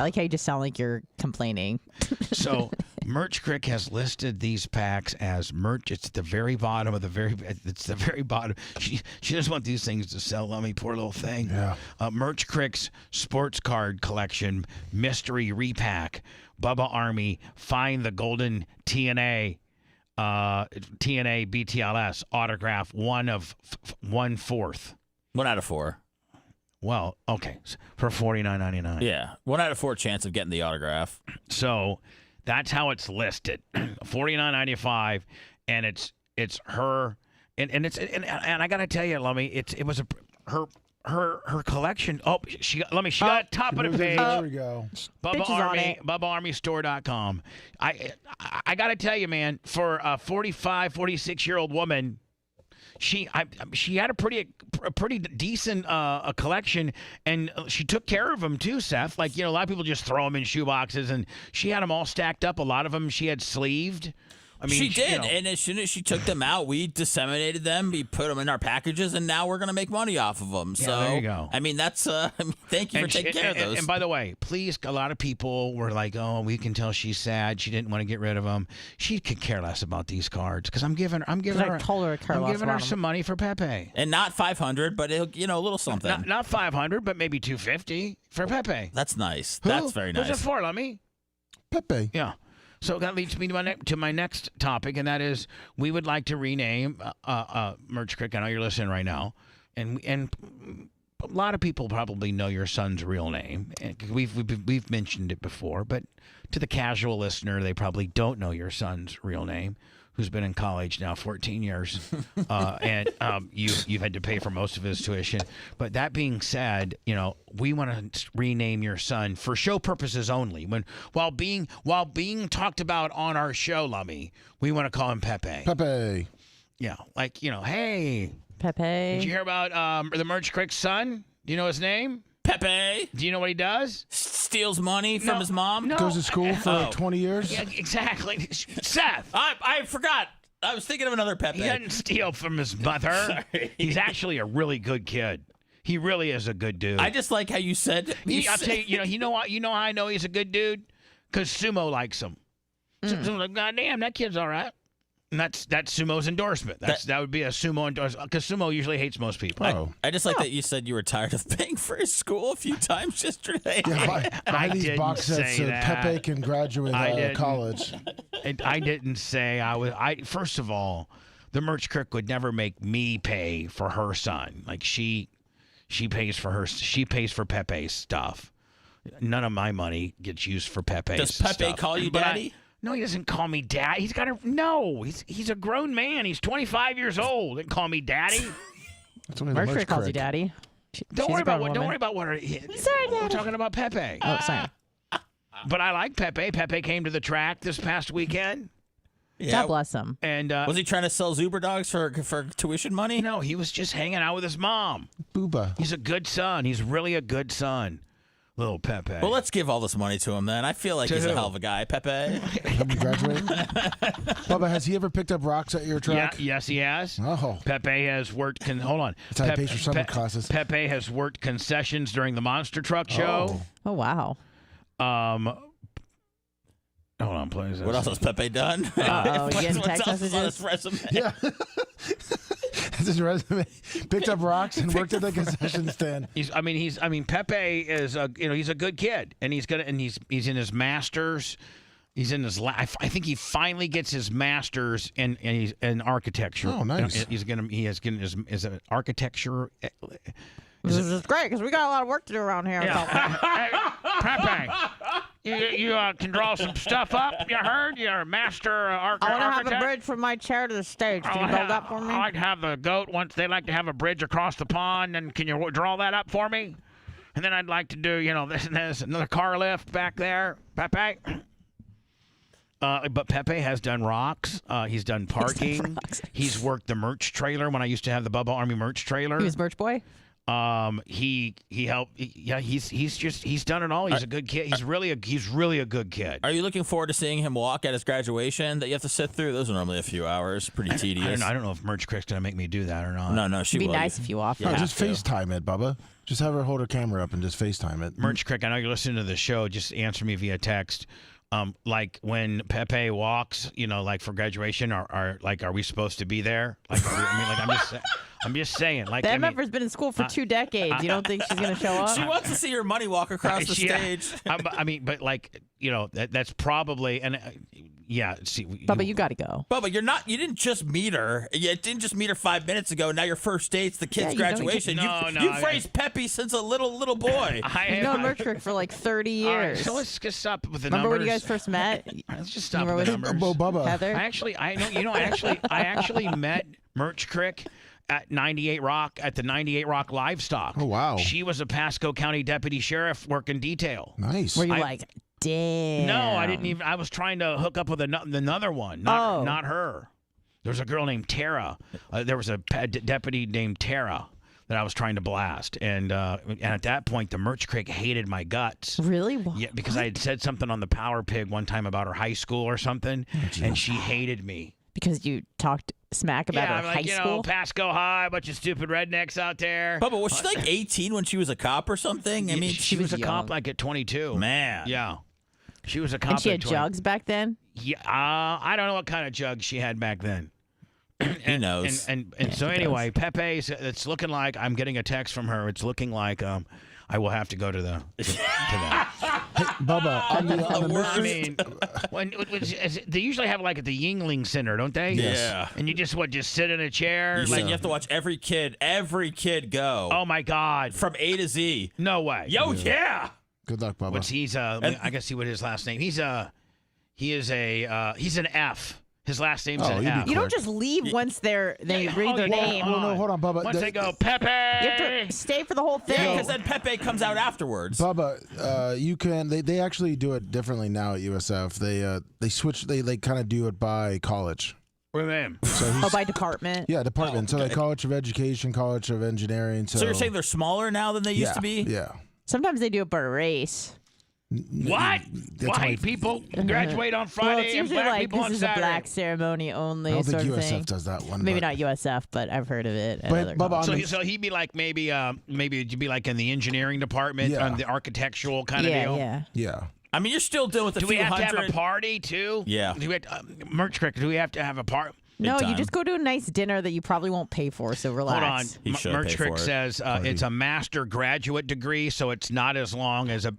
Speaker 2: like how you just sound like you're complaining.
Speaker 4: So, Merch Crick has listed these packs as merch. It's the very bottom of it's the very bottom. She doesn't want these things to sell. Let me, poor little thing.
Speaker 3: Yeah.
Speaker 4: Merch Crick's sports card collection, mystery repack, Bubba Army, find the golden TNA BTLS autograph, 1/4.
Speaker 7: 1 out of 4.
Speaker 4: Well, okay, for $49.99.
Speaker 7: Yeah, 1 out of 4 chance of getting the autograph.
Speaker 4: So that's how it's listed, $49.95, and it's her, and I gotta tell you, Lummy, it was her collection. Oh, she got top of the page.
Speaker 3: There we go.
Speaker 4: BubbaArmyStore.com. I gotta tell you, man, for a 45, 46-year-old woman. She had a pretty decent collection, and she took care of them too, Seth. Like, a lot of people just throw them in shoe boxes, and she had them all stacked up. A lot of them she had sleeved. I mean,
Speaker 7: she did, and as soon as she took them out, we disseminated them. We put them in our packages, and now we're going to make money off of them.
Speaker 4: Yeah,
Speaker 7: so
Speaker 4: there you go.
Speaker 7: I mean, that's thank you for taking care of those.
Speaker 4: And by the way, please, a lot of people were like, "Oh, we can tell she's sad. She didn't want to get rid of them. She could care less about these cards because I'm giving her some money for Pepe,
Speaker 7: and not $500, but a little something.
Speaker 4: Not $500, but maybe $250 for Pepe.
Speaker 7: That's nice.
Speaker 4: Who?
Speaker 7: That's very nice.
Speaker 4: Who's it for, Lummy?
Speaker 3: Pepe.
Speaker 4: Yeah. So that leads me to my next topic, and that is we would like to rename Merch Crick. I know you're listening right now, and a lot of people probably know your son's real name. And we've mentioned it before, but to the casual listener, they probably don't know your son's real name. who's been in college now 14 years, and you've had to pay for most of his tuition. But that being said, we want to rename your son for show purposes only. While being talked about on our show, Lummy, we want to call him Pepe.
Speaker 3: Pepe.
Speaker 4: Yeah, hey,
Speaker 2: Pepe.
Speaker 4: Did you hear about the Merch Crick's son? Do you know his name?
Speaker 7: Pepe.
Speaker 4: Do you know what he does?
Speaker 7: Steals money from his mom.
Speaker 4: No.
Speaker 3: Goes to school for 20 years.
Speaker 4: Yeah, exactly. Seth.
Speaker 7: I forgot. I was thinking of another Pepe.
Speaker 4: He doesn't steal from his mother.
Speaker 7: Sorry.
Speaker 4: He's actually a really good kid. He really is a good dude.
Speaker 7: I just like how you said.
Speaker 4: I'll tell you. You know what? You know how I know he's a good dude? Because Sumo likes him. Sumo's like, God damn, that kid's all right. And that's Sumo's endorsement. That would be a Sumo endorsement because Sumo usually hates most people.
Speaker 7: I just like that you said you were tired of paying for his school a few times yesterday.
Speaker 3: Yeah, buy these
Speaker 4: didn't
Speaker 3: box sets
Speaker 4: say
Speaker 3: so
Speaker 4: that.
Speaker 3: Pepe can graduate college.
Speaker 4: I didn't say I was. First of all, the Merch Crick would never make me pay for her son. Like she pays for her. She pays for Pepe's stuff. None of my money gets used for Pepe's
Speaker 7: Does Pepe
Speaker 4: stuff.
Speaker 7: call you
Speaker 4: But
Speaker 7: daddy?
Speaker 4: No, he doesn't call me dad. He's got a no. He's a grown man. He's 25 years old. Didn't call me daddy.
Speaker 3: That's only the
Speaker 2: Merch
Speaker 3: Merch
Speaker 2: Crick calls you
Speaker 3: Crick.
Speaker 2: daddy.
Speaker 4: Don't
Speaker 2: She's
Speaker 4: worry
Speaker 2: a
Speaker 4: about
Speaker 2: grown
Speaker 4: what. Don't
Speaker 2: woman.
Speaker 4: worry about what.
Speaker 2: Sorry,
Speaker 4: We're
Speaker 2: Daddy.
Speaker 4: talking about Pepe.
Speaker 2: Oh, sorry.
Speaker 4: But I like Pepe. Pepe came to the track this past weekend.
Speaker 2: God bless him.
Speaker 4: And
Speaker 7: was he trying to sell Zuber dogs for tuition money?
Speaker 4: No, he was just hanging out with his mom.
Speaker 3: Bubba.
Speaker 4: He's a good son. He's really a good son. Little Pepe.
Speaker 7: Well, let's give all this money to him then. I feel like
Speaker 4: To
Speaker 7: he's
Speaker 4: who?
Speaker 7: a hell of a guy, Pepe.
Speaker 3: Have you graduated? Bubba, has he ever picked up rocks at your track?
Speaker 4: Yes, he has.
Speaker 3: Oh.
Speaker 4: Pepe has worked. Hold on.
Speaker 3: That's how he pays for summer classes.
Speaker 4: Pepe has worked concessions during the Monster Truck Show.
Speaker 2: Oh, wow.
Speaker 4: Hold on, please.
Speaker 7: What else has Pepe done?
Speaker 2: Uh-oh, you getting
Speaker 7: What's
Speaker 2: text
Speaker 7: else is on
Speaker 2: messages?
Speaker 7: his resume?
Speaker 3: Yeah. That's his resume. Picked up rocks and worked at the concession stand.
Speaker 4: Pepe is he's a good kid, and he's in his masters. He's in his I think he finally gets his masters in architecture.
Speaker 3: Oh, nice.
Speaker 4: He's getting his architecture.
Speaker 2: This is great because we got a lot of work to do around here.
Speaker 4: Pepe, you can draw some stuff up. You heard? You're a master
Speaker 2: I want to have
Speaker 4: architect.
Speaker 2: a bridge from my chair to the stage. Can you build that for me?
Speaker 4: I like to have the goat once. They like to have a bridge across the pond, and can you draw that up for me? And then I'd like to do, this and this, another car lift back there, Pepe. But Pepe has done rocks. He's done parking. He's worked the merch trailer when I used to have the Bubba Army merch trailer.
Speaker 2: He was merch boy.
Speaker 4: He helped. He's done it all. He's a good kid. He's really a good kid.
Speaker 7: Are you looking forward to seeing him walk at his graduation that you have to sit through? Those are normally a few hours. Pretty tedious.
Speaker 4: I don't know if Merch Crick's gonna make me do that or not.
Speaker 7: No, she
Speaker 2: It'd be
Speaker 7: will.
Speaker 2: nice if you offered.
Speaker 3: No, just FaceTime it, Bubba. Just have her hold her camera up and just FaceTime it.
Speaker 4: Merch Crick, I know you're listening to the show. Just answer me via text. Like when Pepe walks, like for graduation, are we supposed to be there? Like, I'm just saying. Like,
Speaker 2: That member's been in school for 2 decades. You don't think she's gonna show up?
Speaker 7: She wants to see your money walk across the stage.
Speaker 4: But like, that's probably See,
Speaker 2: Bubba, you got to go.
Speaker 7: Bubba, you didn't just meet her. You didn't just meet her 5 minutes ago. Now your first date's the kid's graduation. You've raised Pepe since a little boy.
Speaker 2: You've known Merch Crick for like 30 years.
Speaker 4: All right, so let's just stop with the
Speaker 2: Remember
Speaker 4: numbers.
Speaker 2: when you guys first met?
Speaker 4: Let's just stop with
Speaker 2: with
Speaker 4: the numbers.
Speaker 3: Bubba.
Speaker 2: Heather?
Speaker 4: I actually met Merch Crick at 98 Rock at the 98 Rock Livestock.
Speaker 3: Oh, wow.
Speaker 4: She was a Pasco County deputy sheriff working detail.
Speaker 3: Nice.
Speaker 2: Were you like, damn?
Speaker 4: No, I didn't even. I was trying to hook up with another one, not her. There was a girl named Tara. There was a deputy named Tara that I was trying to blast, and at that point, the Merch Crick hated my guts.
Speaker 2: Really? What?
Speaker 4: Yeah, because I had said something on the Power Pig one time about her high school or something, and she hated me.
Speaker 2: Because you talked smack about her high school?
Speaker 4: Pasco High, a bunch of stupid rednecks out there.
Speaker 7: Bubba, was she like 18 when she was a cop or something? I mean,
Speaker 4: she was a cop like at 22.
Speaker 7: Man.
Speaker 4: Yeah. She was a cop
Speaker 2: And she
Speaker 4: at
Speaker 2: had
Speaker 4: 20.
Speaker 2: jugs back then?
Speaker 4: Yeah, I don't know what kind of jugs she had back then.
Speaker 7: He knows.
Speaker 4: And so anyway, Pepe's. It's looking like I'm getting a text from her. It's looking like I will have to go to that.
Speaker 3: Hey, Bubba, on the mystery.
Speaker 4: They usually have like at the Yingling Center, don't they?
Speaker 7: Yeah.
Speaker 4: And you just sit in a chair.
Speaker 7: You have to watch every kid go.
Speaker 4: Oh my God.
Speaker 7: From A to Z.
Speaker 4: No way.
Speaker 7: Yo, yeah.
Speaker 3: Good luck, Bubba.
Speaker 4: I gotta see what his last name. He's an F. His last name's
Speaker 3: Oh,
Speaker 4: an
Speaker 3: you'd be
Speaker 4: F.
Speaker 2: You don't just leave once they read their name.
Speaker 3: Oh, no, hold on, Bubba.
Speaker 4: Once they go, Pepe.
Speaker 2: You have to stay for the whole thing.
Speaker 7: Yeah, because then Pepe comes out afterwards.
Speaker 3: Bubba, you can. They actually do it differently now at USF. They switch. They kind of do it by college.
Speaker 4: With him.
Speaker 2: So by department.
Speaker 3: Yeah, department. So
Speaker 7: okay.
Speaker 3: they College of Education, College of Engineering.
Speaker 7: So you're saying they're smaller now than they used to be?
Speaker 3: Yeah.
Speaker 2: Sometimes they do it by race.
Speaker 4: What? White people graduate on Friday
Speaker 2: Well, it's
Speaker 4: and
Speaker 2: usually
Speaker 4: black
Speaker 2: like
Speaker 4: people
Speaker 2: this
Speaker 4: on
Speaker 2: is
Speaker 4: Saturday.
Speaker 2: a black ceremony only
Speaker 3: I don't
Speaker 2: sort
Speaker 3: think
Speaker 2: of
Speaker 3: USF
Speaker 2: thing.
Speaker 3: does that one.
Speaker 2: Maybe
Speaker 3: but-
Speaker 2: not USF, but I've heard of it. At
Speaker 3: But,
Speaker 2: other
Speaker 3: Bubba,
Speaker 2: colleges.
Speaker 4: So he'd be like maybe it'd be like in the engineering department, on the architectural kind of deal.
Speaker 3: Yeah.
Speaker 7: I mean, you're still dealing with a
Speaker 4: Do
Speaker 7: few
Speaker 4: we have to have
Speaker 7: hundred.
Speaker 4: a party too?
Speaker 7: Yeah.
Speaker 4: Do we have Merch Crick, do we have to have a party?
Speaker 2: No, you just go to a nice dinner that you probably won't pay for, so relax.
Speaker 4: Hold on. Merch Crick says it's a master graduate degree, so it's not as long as a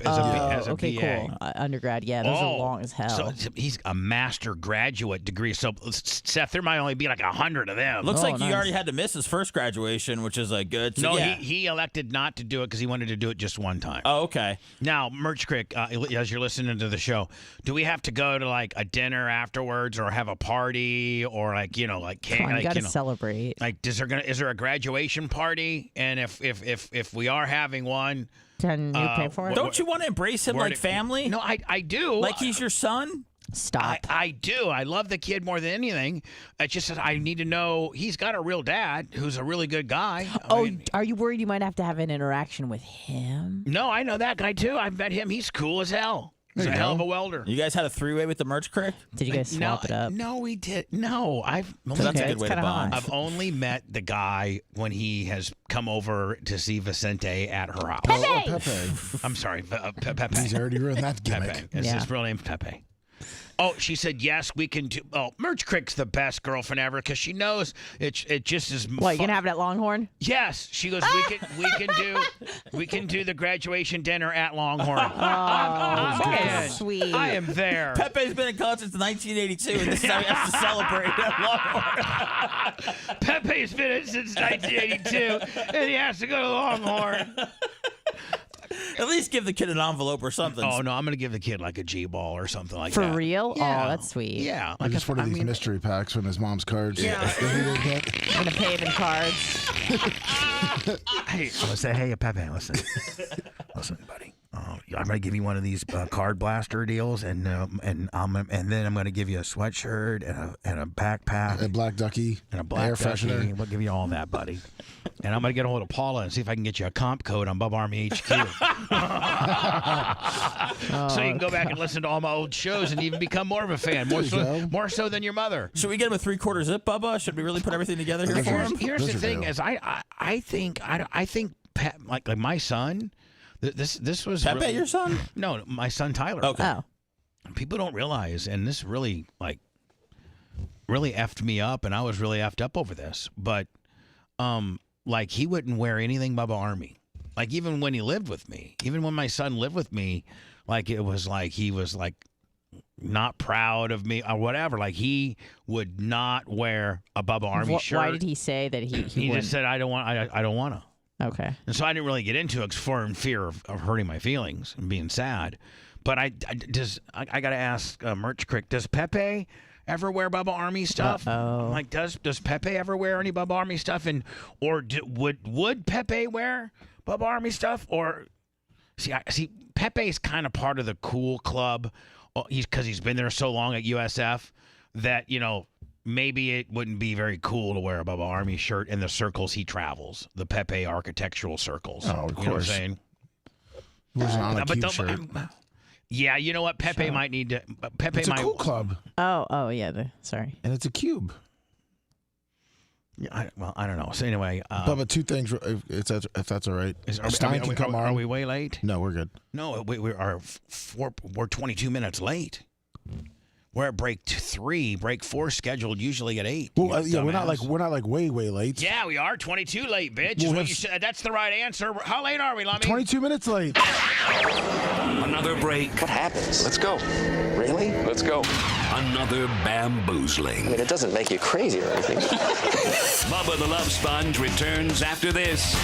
Speaker 2: okay,
Speaker 4: BA.
Speaker 2: cool. Undergrad, yeah, those are long as hell.
Speaker 4: So he's a master graduate degree. So Seth, there might only be like 100 of them.
Speaker 7: Looks like he already had to miss his first graduation, which is like good. So
Speaker 4: No,
Speaker 7: yeah.
Speaker 4: he elected not to do it because he wanted to do it just one time.
Speaker 7: Oh, okay.
Speaker 4: Now, Merch Crick, as you're listening to the show, do we have to go to like a dinner afterwards, or have a party, or like
Speaker 2: Come on, you gotta
Speaker 4: you know,
Speaker 2: celebrate.
Speaker 4: Like, is there a graduation party? And if we are having one,
Speaker 2: can you pay for it?
Speaker 7: Don't you want to embrace him like family?
Speaker 4: No, I do.
Speaker 7: Like he's your son?
Speaker 2: Stop.
Speaker 4: I do. I love the kid more than anything. It's just that I need to know he's got a real dad who's a really good guy. I mean,
Speaker 2: Are you worried you might have to have an interaction with him?
Speaker 4: no, I know that guy too. I've met him. He's cool as hell. He's a hell of a welder.
Speaker 7: You guys had a three-way with the Merch Crick?
Speaker 2: Did you guys swap it up?
Speaker 4: No, we did. No, I've.
Speaker 7: That's a good way to bond.
Speaker 4: I've only met the guy when he has come over to see Vicente at her house.
Speaker 3: Pepe.
Speaker 4: I'm sorry, Pepe.
Speaker 3: He's already ruined that gimmick.
Speaker 4: Pepe. His real name's Pepe. Oh, she said yes. We can do. Oh, Merch Crick's the best girlfriend ever because she knows it just is.
Speaker 2: What, you gonna have it at Longhorn?
Speaker 4: Yes, she goes. We can do the graduation dinner at Longhorn.
Speaker 2: That's sweet.
Speaker 4: I am there.
Speaker 7: Pepe's been in college since 1982, and this is how he has to celebrate at Longhorn.
Speaker 4: Pepe's been in since 1982, and he has to go to Longhorn.
Speaker 7: At least give the kid an envelope or something.
Speaker 4: Oh no, I'm gonna give the kid like a G-ball or something like
Speaker 2: For
Speaker 4: that.
Speaker 2: real?
Speaker 4: Yeah.
Speaker 2: Oh, that's sweet.
Speaker 4: Yeah,
Speaker 3: Like it's one of these mystery packs from his mom's cards.
Speaker 4: Yeah.
Speaker 2: I'm gonna pay him in cards.
Speaker 4: Hey, Pepe, listen, buddy. I'm gonna give you one of these card blaster deals, and then I'm gonna give you a sweatshirt and a backpack,
Speaker 3: A black ducky,
Speaker 4: and a black
Speaker 3: air
Speaker 4: ducky.
Speaker 3: freshener.
Speaker 4: We'll give you all that, buddy. And I'm gonna get a hold of Paula and see if I can get you a comp code on Bubba Army HQ. So you can go back and listen to all my old shows and even become more of a fan, more so than your mother.
Speaker 7: Should we get him a 3/4 zip, Bubba? Should we really put everything together here for him?
Speaker 4: Here's the thing: is I think like my son. This was
Speaker 7: Pepe,
Speaker 4: really,
Speaker 7: your son?
Speaker 4: No, my son Tyler.
Speaker 7: Okay.
Speaker 2: Oh.
Speaker 4: People don't realize, and this really effed me up, and I was really effed up over this. But like he wouldn't wear anything Bubba Army. Like even when he lived with me, even when my son lived with me, like it was like he was like not proud of me or whatever. Like he would not wear a Bubba Army shirt.
Speaker 2: Why did he say that he
Speaker 4: He
Speaker 2: wouldn't?
Speaker 4: just said I don't want to.
Speaker 2: Okay.
Speaker 4: And so I didn't really get into it in fear of hurting my feelings and being sad. But I got to ask Merch Crick, does Pepe ever wear Bubba Army stuff? Like does Pepe ever wear any Bubba Army stuff? And would Pepe wear Bubba Army stuff? Or see Pepe's kind of part of the cool club. Because he's been there so long at USF that maybe it wouldn't be very cool to wear a Bubba Army shirt in the circles he travels, the Pepe architectural circles.
Speaker 3: Oh, of
Speaker 4: You know what I'm
Speaker 3: course.
Speaker 4: saying?
Speaker 3: He wasn't on a
Speaker 4: But
Speaker 3: cube shirt.
Speaker 4: yeah, you know what? Pepe might need to. Pepe
Speaker 3: It's a
Speaker 4: might.
Speaker 3: cool club,
Speaker 2: Oh, yeah. Sorry.
Speaker 3: and it's a cube.
Speaker 4: I don't know. So anyway,
Speaker 3: Bubba, two things, if that's all right. Stein can come
Speaker 4: are
Speaker 3: on.
Speaker 4: we way late?
Speaker 3: No, we're good.
Speaker 4: No, we're 22 minutes late. We're at break 3. Break 4 scheduled usually at 8.
Speaker 3: Well,
Speaker 4: You
Speaker 3: we're not
Speaker 4: dumbass.
Speaker 3: like way late.
Speaker 4: Yeah, we are 22 late, bitch.
Speaker 3: We'll
Speaker 4: Is what
Speaker 3: have
Speaker 4: you said. That's the right answer. How late are we, Lummy?
Speaker 3: 22 minutes late.
Speaker 11: Another break.
Speaker 19: What happens? Let's go. Really? Let's go.
Speaker 11: Another bamboozling.
Speaker 19: I mean, it doesn't make you crazy or anything.
Speaker 11: Bubba the Love Sponge returns after this.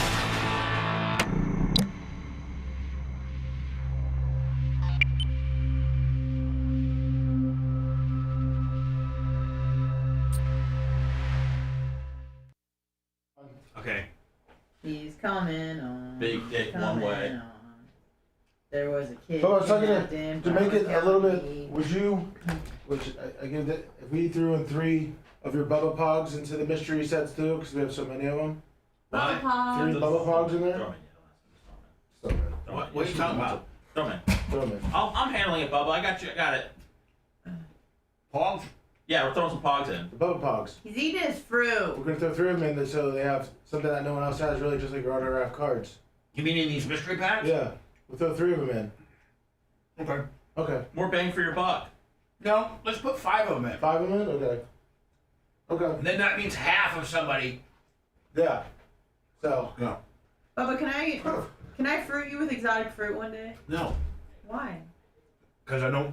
Speaker 4: Okay.
Speaker 2: He's coming on.
Speaker 7: Big dick one way.
Speaker 2: On. There was a kid.
Speaker 3: So I was talking
Speaker 2: kidnapped him
Speaker 3: to
Speaker 2: from
Speaker 3: make it a little bit.
Speaker 2: County.
Speaker 3: Would you? Which I give that if we threw in 3 of your Bubba Pogs into the mystery sets too, because we have so many of them.
Speaker 2: Bubba Pogs.
Speaker 3: 3 Bubba Pogs in there.
Speaker 7: What are you talking about? Throw 'em in. I'm handling it, Bubba. I got you. I got it.
Speaker 4: Pogs?
Speaker 7: Yeah, we're throwing some pogs in.
Speaker 3: The Bubba Pogs.
Speaker 2: He's eating his fruit.
Speaker 3: We're gonna throw 3 of them in there so they have something that no one else has. Really, just like your autograph cards.
Speaker 4: You mean in these mystery packs?
Speaker 3: Yeah, we'll throw 3 of them in.
Speaker 4: Okay.
Speaker 3: Okay.
Speaker 7: More bang for your buck.
Speaker 4: No, let's put 5 of them in.
Speaker 3: 5 of them in. Okay. Okay.
Speaker 4: And then that means half of somebody.
Speaker 3: Yeah. So.
Speaker 4: No.
Speaker 2: Bubba, can I fruit you with exotic fruit one day?
Speaker 4: No.
Speaker 2: Why?
Speaker 4: Because I don't.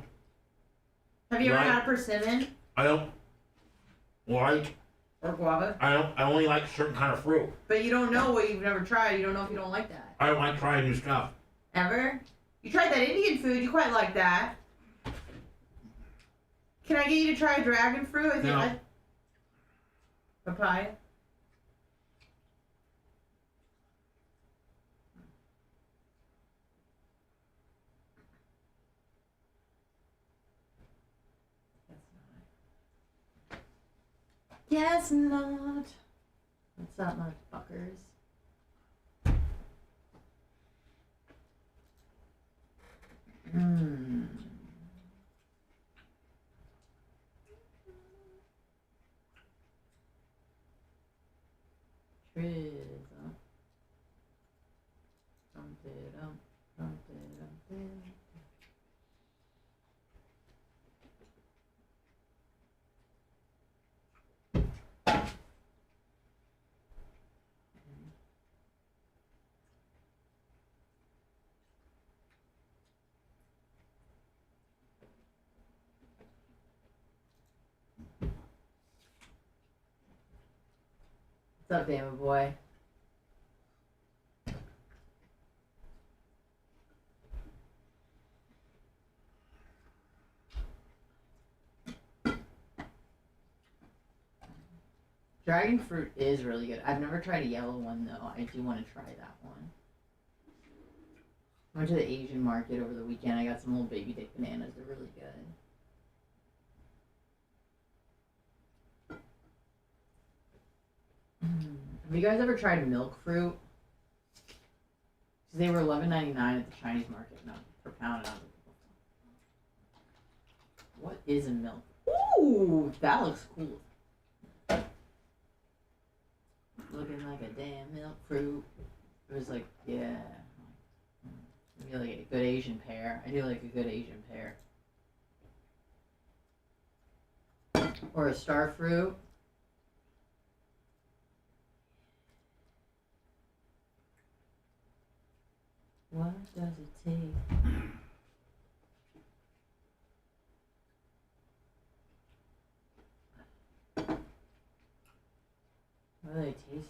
Speaker 2: Have you ever
Speaker 4: Right.
Speaker 2: had a persimmon
Speaker 4: I don't like.
Speaker 2: or guava?
Speaker 4: I only like certain kind of fruit.
Speaker 2: But you don't know what you've never tried. You don't know if you don't like that.
Speaker 4: I don't like trying new stuff.
Speaker 2: Ever? You tried that Indian food. You quite like that. Can I get you to try dragon fruit? I think
Speaker 4: No.
Speaker 2: Papaya? Guess not. What's up, motherfuckers? Trism. What's up, Bama boy? Dragon fruit is really good. I've never tried a yellow one though. I do want to try that one. I went to the Asian market over the weekend. I got some little baby dick bananas. They're really good. Have you guys ever tried milk fruit? They were $11.99 at the Chinese market, not per pound. What is a milk? Ooh, that looks cool. Looking like a damn milk fruit. It was like, yeah. Maybe like a good Asian pear. I do like a good Asian pear. Or a star fruit. What does it take? What do they taste like?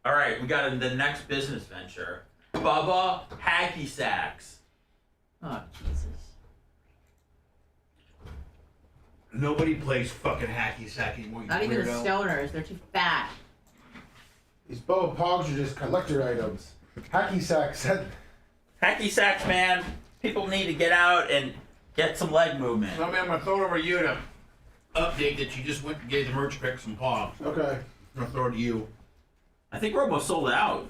Speaker 7: All right, we got the next business venture. Bubba Hacky Sacks.
Speaker 2: Oh, Jesus.
Speaker 4: Nobody plays fucking hacky sack anymore. You
Speaker 2: Not even the
Speaker 4: weirdo.
Speaker 2: stoners. They're too fat.
Speaker 3: These Bubba Pogs are just collector items. Hacky sacks.
Speaker 7: Hacky Sacks, man. People need to get out and get some leg movement.
Speaker 4: Well, man, I'm gonna throw it over to you to update that you just went and gave the merch pick some pogs.
Speaker 3: Okay.
Speaker 4: I'm gonna throw it to you.
Speaker 7: I think we're almost sold out.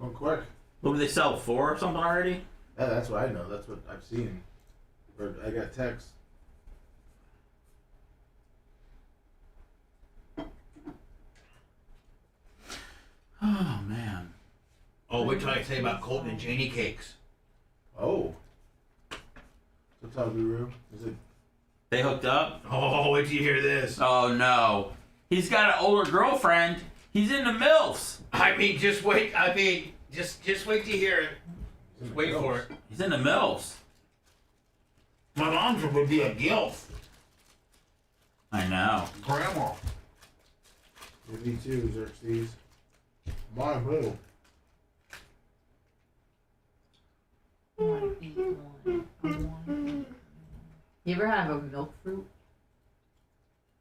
Speaker 3: Going quick.
Speaker 7: What do they sell? 4 or something already?
Speaker 3: Yeah, that's what I know. That's what I've seen. Or I got text.
Speaker 4: Oh man. Oh, wait till I say about Colton and Janie cakes.
Speaker 3: Oh. What's up, Guru? Is it?
Speaker 7: They hooked up?
Speaker 4: Oh, wait till you hear this.
Speaker 7: Oh no. He's got an older girlfriend. He's into MILFs.
Speaker 4: I mean, just wait. I mean, just wait to hear it. Just wait for it.
Speaker 7: He's into MILFs.
Speaker 4: My mom's would be a gilf.
Speaker 7: I know.
Speaker 4: Grandma.
Speaker 3: Me too, Xerxes. Mine, boo.
Speaker 21: have a milk fruit?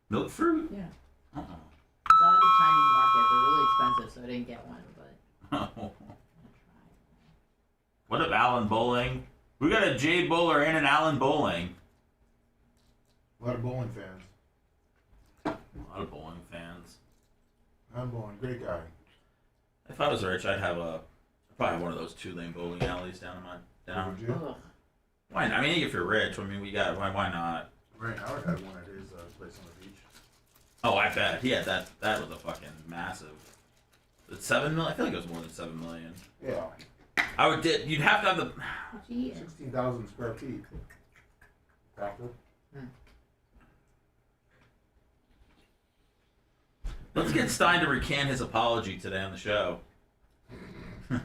Speaker 7: Milk fruit?
Speaker 21: Yeah. It's out of the Chinese market. They're really expensive, so I didn't get one. But
Speaker 7: What up, Alan Bowling? We got a Jay Bowler and an Alan Bowling.
Speaker 3: A lot of bowling fans.
Speaker 7: A lot of bowling fans.
Speaker 3: I'm bowling. Great guy.
Speaker 7: If I was rich, I'd probably have one of those 2-lane bowling alleys down.
Speaker 3: Would you?
Speaker 7: Why not? I mean, if you're rich, I mean, why not?
Speaker 3: Ray Howard had one at his place on the beach.
Speaker 7: Oh, I bet. He had that. That was a fucking massive. It's 7 million. I feel like it was more than 7 million.
Speaker 3: Yeah.
Speaker 7: You'd have to have the.
Speaker 3: 16,000 square feet. Factor.
Speaker 7: Let's get Stein to recant his apology today on the show.
Speaker 17: What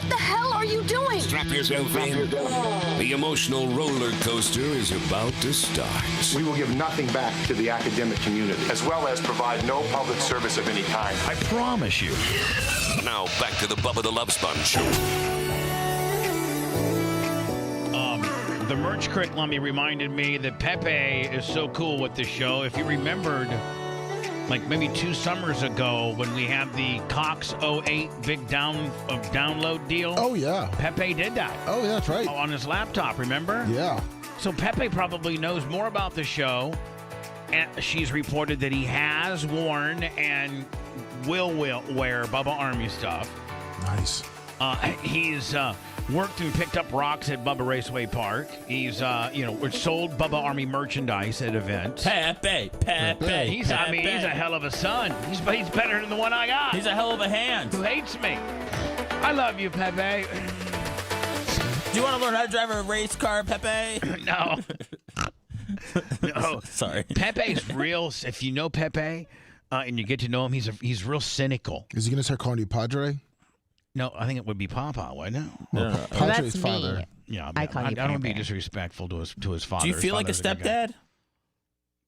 Speaker 17: the hell are you doing?
Speaker 11: Strap yourself in. The emotional roller coaster is about to start.
Speaker 22: We will give nothing back to the academic community, as well as provide no public service of any kind.
Speaker 11: I promise you. Now back to the Bubba the Love Sponge show.
Speaker 4: The merch curriculum reminded me that Pepe is so cool with the show. If you remembered, like maybe 2 summers ago when we had the Cox 08 big download deal.
Speaker 23: Oh, yeah.
Speaker 4: Pepe did that.
Speaker 23: Oh, yeah, that's right.
Speaker 4: On his laptop, remember?
Speaker 23: Yeah.
Speaker 4: So Pepe probably knows more about the show. And she's reported that he has worn and will wear Bubba Army stuff.
Speaker 23: Nice.
Speaker 4: He's worked and picked up rocks at Bubba Raceway Park. He's, sold Bubba Army merchandise at events.
Speaker 7: Pepe.
Speaker 4: He's a hell of a son. He's better than the one I got.
Speaker 7: He's a hell of a hand.
Speaker 4: Who hates me. I love you, Pepe.
Speaker 7: Do you want to learn how to drive a race car, Pepe?
Speaker 4: No. No.
Speaker 7: Sorry.
Speaker 4: Pepe's real. If you know Pepe and you get to know him, he's real cynical.
Speaker 23: Is he going to start calling you Padre?
Speaker 4: No, I think it would be Papa, wouldn't it?
Speaker 23: Well, Padre's father.
Speaker 4: Yeah,
Speaker 2: I call you
Speaker 4: I don't want to be
Speaker 2: Pepe.
Speaker 4: disrespectful to his father.
Speaker 7: Do you
Speaker 4: His
Speaker 7: feel like a
Speaker 4: father's good guy.
Speaker 7: stepdad?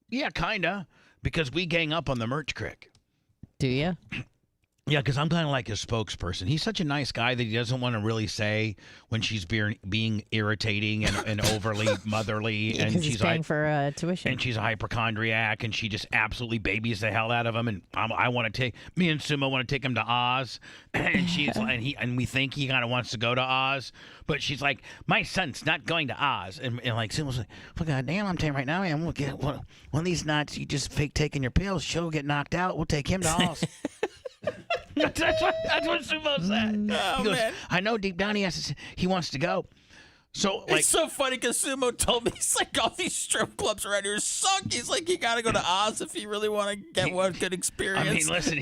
Speaker 4: Yeah, kinda. Because we gang up on the merch crick.
Speaker 2: Do you?
Speaker 4: Yeah, because I'm kind of like his spokesperson. He's such a nice guy that he doesn't want to really say when she's being irritating and overly motherly. And
Speaker 2: Because he's paying for tuition.
Speaker 4: And she's a hypochondriac, and she just absolutely babies the hell out of him. And I want to take me and Sumo want to take him to Oz, and and we think he kind of wants to go to Oz, but she's like, my son's not going to Oz, and like Sumo's like, well, goddamn, I'm telling you right now, man, we'll get one of these nights. You just fake taking your pills, she'll get knocked out. We'll take him to Oz. That's what Sumo said.
Speaker 7: Oh,
Speaker 4: He goes,
Speaker 7: man.
Speaker 4: I know deep down he wants to go. So like,
Speaker 7: It's so funny because Sumo told me, he's like, all these strip clubs around here suck. He's like, you got to go to Oz if you really want to get one good experience.
Speaker 4: I mean, listen,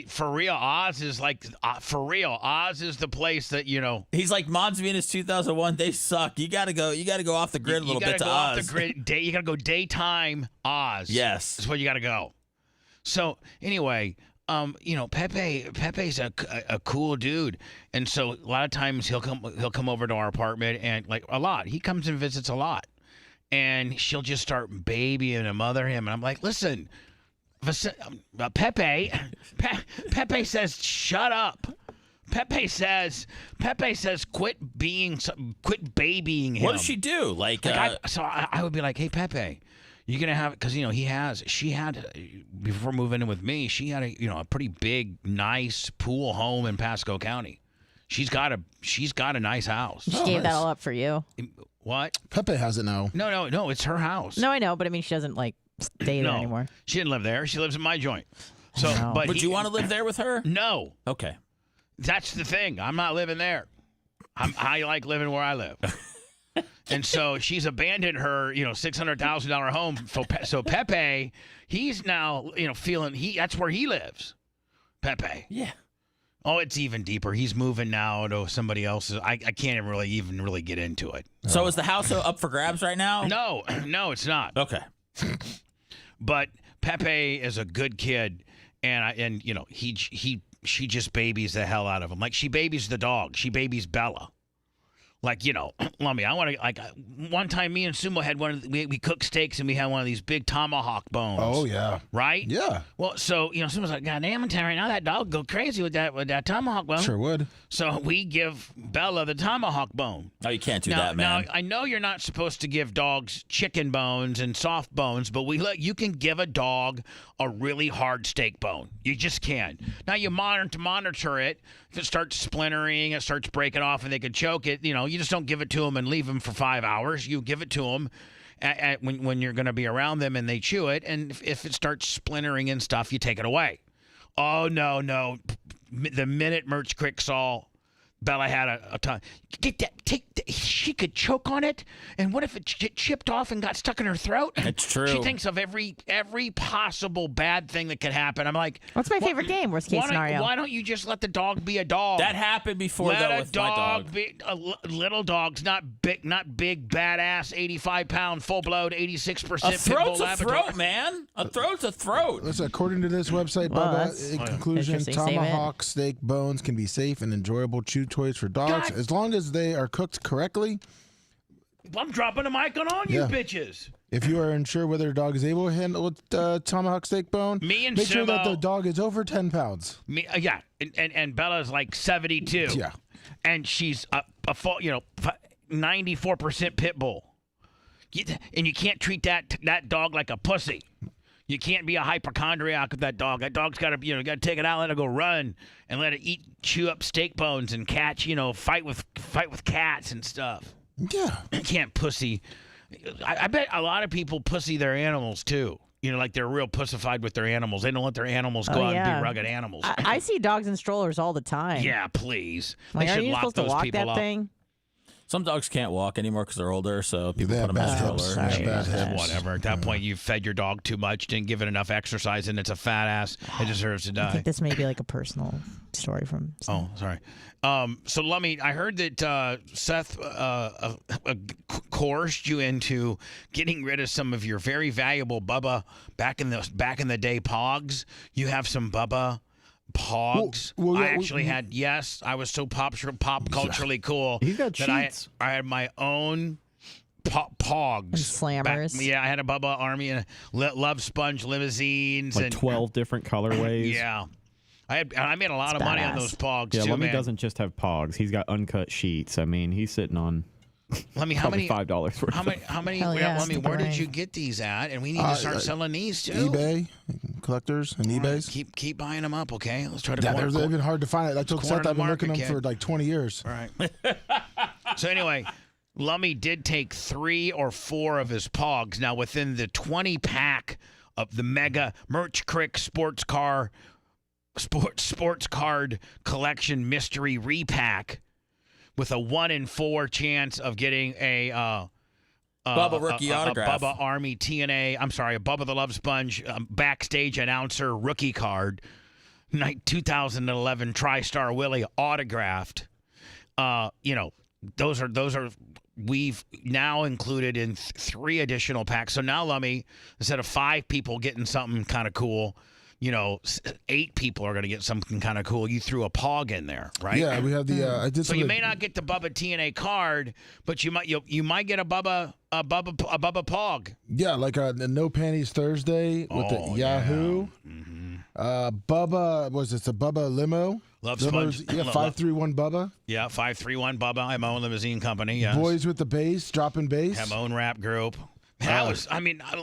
Speaker 4: for real, Oz is like, Oz is the place that,
Speaker 7: He's like, Mons Venus 2001, they suck. You got to go off the grid a little bit to Oz.
Speaker 4: Off the grid. You got to go daytime Oz.
Speaker 7: Yes.
Speaker 4: That's where you got to go. So anyway, Pepe's a cool dude, and so a lot of times he'll come over to our apartment, and like a lot, he comes and visits a lot, and she'll just start babying and mother him, and I'm like, listen, Pepe says shut up. Pepe says quit babying him.
Speaker 7: What does she do? Like
Speaker 4: I would be like, hey Pepe, you're gonna have, because she had before moving in with me, she had a pretty big, nice pool home in Pasco County. She's got a nice house.
Speaker 2: She gave that all up for you.
Speaker 4: What?
Speaker 23: Pepe has it now.
Speaker 4: No, it's her house.
Speaker 2: No, I know, but I mean, she doesn't like stay there anymore.
Speaker 4: She didn't live there. She lives in my joint. So,
Speaker 2: No.
Speaker 7: But you want to live there with her?
Speaker 4: No.
Speaker 7: Okay.
Speaker 4: That's the thing. I'm not living there. I like living where I live. And so she's abandoned her, $600,000 home. So Pepe, he's now, feeling that's where he lives. Pepe.
Speaker 7: Yeah.
Speaker 4: Oh, it's even deeper. He's moving now to somebody else's. I can't even really get into it.
Speaker 7: So is the house up for grabs right now?
Speaker 4: No, it's not.
Speaker 7: Okay.
Speaker 4: But Pepe is a good kid, and he she just babies the hell out of him. Like she babies the dog. She babies Bella. Like, Lummy, I want to, like, one time me and Sumo had we cooked steaks and we had one of these big tomahawk bones.
Speaker 23: Oh, yeah.
Speaker 4: Right?
Speaker 23: Yeah.
Speaker 4: Well, so, Sumo's like, God damn it, right now that dog go crazy with that tomahawk bone.
Speaker 23: Sure would.
Speaker 4: So we give Bella the tomahawk bone.
Speaker 7: Oh, you can't do that, man.
Speaker 4: Now, I know you're not supposed to give dogs chicken bones and soft bones, but you can give a dog a really hard steak bone. You just can. Now, you monitor it. If it starts splintering, it starts breaking off, and they could choke it, you just don't give it to them and leave them for 5 hours. You give it to them when you're going to be around them and they chew it, and if it starts splintering and stuff, you take it away. Oh, no. The minute Merch Crick saw Bella had a ton. She could choke on it, and what if it chipped off and got stuck in her throat?
Speaker 7: It's true.
Speaker 4: She thinks of every possible bad thing that could happen. I'm like,
Speaker 2: what's my favorite game? Worst case scenario.
Speaker 4: Why don't you just let the dog be a dog?
Speaker 7: That happened before,
Speaker 4: let
Speaker 7: though,
Speaker 4: a
Speaker 7: with
Speaker 4: dog
Speaker 7: my dog.
Speaker 4: Be little dogs, not big, badass, 85-pound, full-blown, 86%
Speaker 7: A throat's
Speaker 4: pit
Speaker 7: a
Speaker 4: bull
Speaker 7: throat, man. A throat's a throat.
Speaker 23: Listen, according to this website, Bubba, in conclusion,
Speaker 2: interesting
Speaker 23: tomahawk steak bones can be safe and enjoyable chew toys for dogs as long as they are cooked correctly.
Speaker 4: I'm dropping a mic on all you bitches.
Speaker 23: If you are unsure whether a dog is able to handle a tomahawk steak bone, make sure that the dog is over 10 pounds.
Speaker 4: Yeah, and Bella's like 72.
Speaker 23: Yeah.
Speaker 4: And she's a full, 94% pit bull. And you can't treat that dog like a pussy. You can't be a hypochondriac with that dog. That dog's got to, got to take it out, let it go run, and let it chew up steak bones and catch, fight with cats and stuff.
Speaker 23: Yeah.
Speaker 4: You can't pussy. I bet a lot of people pussy their animals too. Like they're real pussified with their animals. They don't let their animals go out and be rugged animals.
Speaker 2: I see dogs in strollers all the time.
Speaker 4: Yeah, please.
Speaker 2: Like,
Speaker 4: they
Speaker 2: are
Speaker 4: should
Speaker 2: you
Speaker 4: lock
Speaker 2: supposed to
Speaker 4: those
Speaker 2: walk
Speaker 4: people
Speaker 2: that
Speaker 4: up.
Speaker 2: thing?
Speaker 7: Some dogs can't walk anymore because they're older, so people
Speaker 23: They
Speaker 7: put them in a
Speaker 23: have
Speaker 7: stroller.
Speaker 23: bad hips.
Speaker 4: Whatever. At that point, you fed your dog too much, didn't give it enough exercise, and it's a fat ass. It deserves to
Speaker 2: I
Speaker 4: die.
Speaker 2: think this may be like a personal story from.
Speaker 4: Oh, sorry. So Lummy, I heard that Seth coerced you into getting rid of some of your very valuable Bubba back in the day Pogs. You have some Bubba Pogs. I was so pop culturally cool.
Speaker 5: He's got
Speaker 4: that
Speaker 5: sheets.
Speaker 4: I had my own Pogs.
Speaker 2: And slammers.
Speaker 4: I had a Bubba Army and Love Sponge limousines.
Speaker 5: Like
Speaker 4: and
Speaker 5: 12 different colorways.
Speaker 4: Yeah. I made a lot of money on those Pogs,
Speaker 5: yeah,
Speaker 4: too,
Speaker 5: Lummy
Speaker 4: man.
Speaker 5: doesn't just have Pogs. He's got uncut sheets. I mean, he's sitting on
Speaker 4: Lummy,
Speaker 5: probably $5 worth.
Speaker 4: How many?
Speaker 2: Hell yeah,
Speaker 4: Lummy, where
Speaker 2: right.
Speaker 4: did you get these at? And we need to start selling these too.
Speaker 23: eBay, collectors, and eBays.
Speaker 4: Keep buying them up, okay? Let's try to.
Speaker 23: Yeah, they've been hard to find. I told
Speaker 4: corner
Speaker 23: Seth
Speaker 4: the
Speaker 23: I've been looking
Speaker 4: market,
Speaker 23: them for
Speaker 4: kid.
Speaker 23: like 20 years.
Speaker 4: All right. So anyway, Lummy did take 3 or 4 of his Pogs. Now within the 20-pack of the Mega Merch Crick Sports Card Collection Mystery Repack, with a 1 in 4 chance of getting a
Speaker 7: Bubba rookie autograph.
Speaker 4: A Bubba Army TNA. I'm sorry, a Bubba the Love Sponge backstage announcer rookie card, 2011 TriStar Willie autographed. Those are we've now included in 3 additional packs. So now, Lummy, instead of 5 people getting something kind of cool, 8 people are going to get something kind of cool. You threw a Pog in there, right?
Speaker 23: Yeah, we have the. I did.
Speaker 4: So you may not get the Bubba TNA card, but you might get a Bubba Pog.
Speaker 23: Yeah, like a No Panties Thursday with the Yahoo. Bubba, was it the Bubba limo?
Speaker 4: Love Sponge.
Speaker 23: Yeah, 531 Bubba.
Speaker 4: Yeah, 531 Bubba. I have my own limousine company. Yes.
Speaker 23: Boys with the Bass, dropping bass.
Speaker 4: Have my own rap group.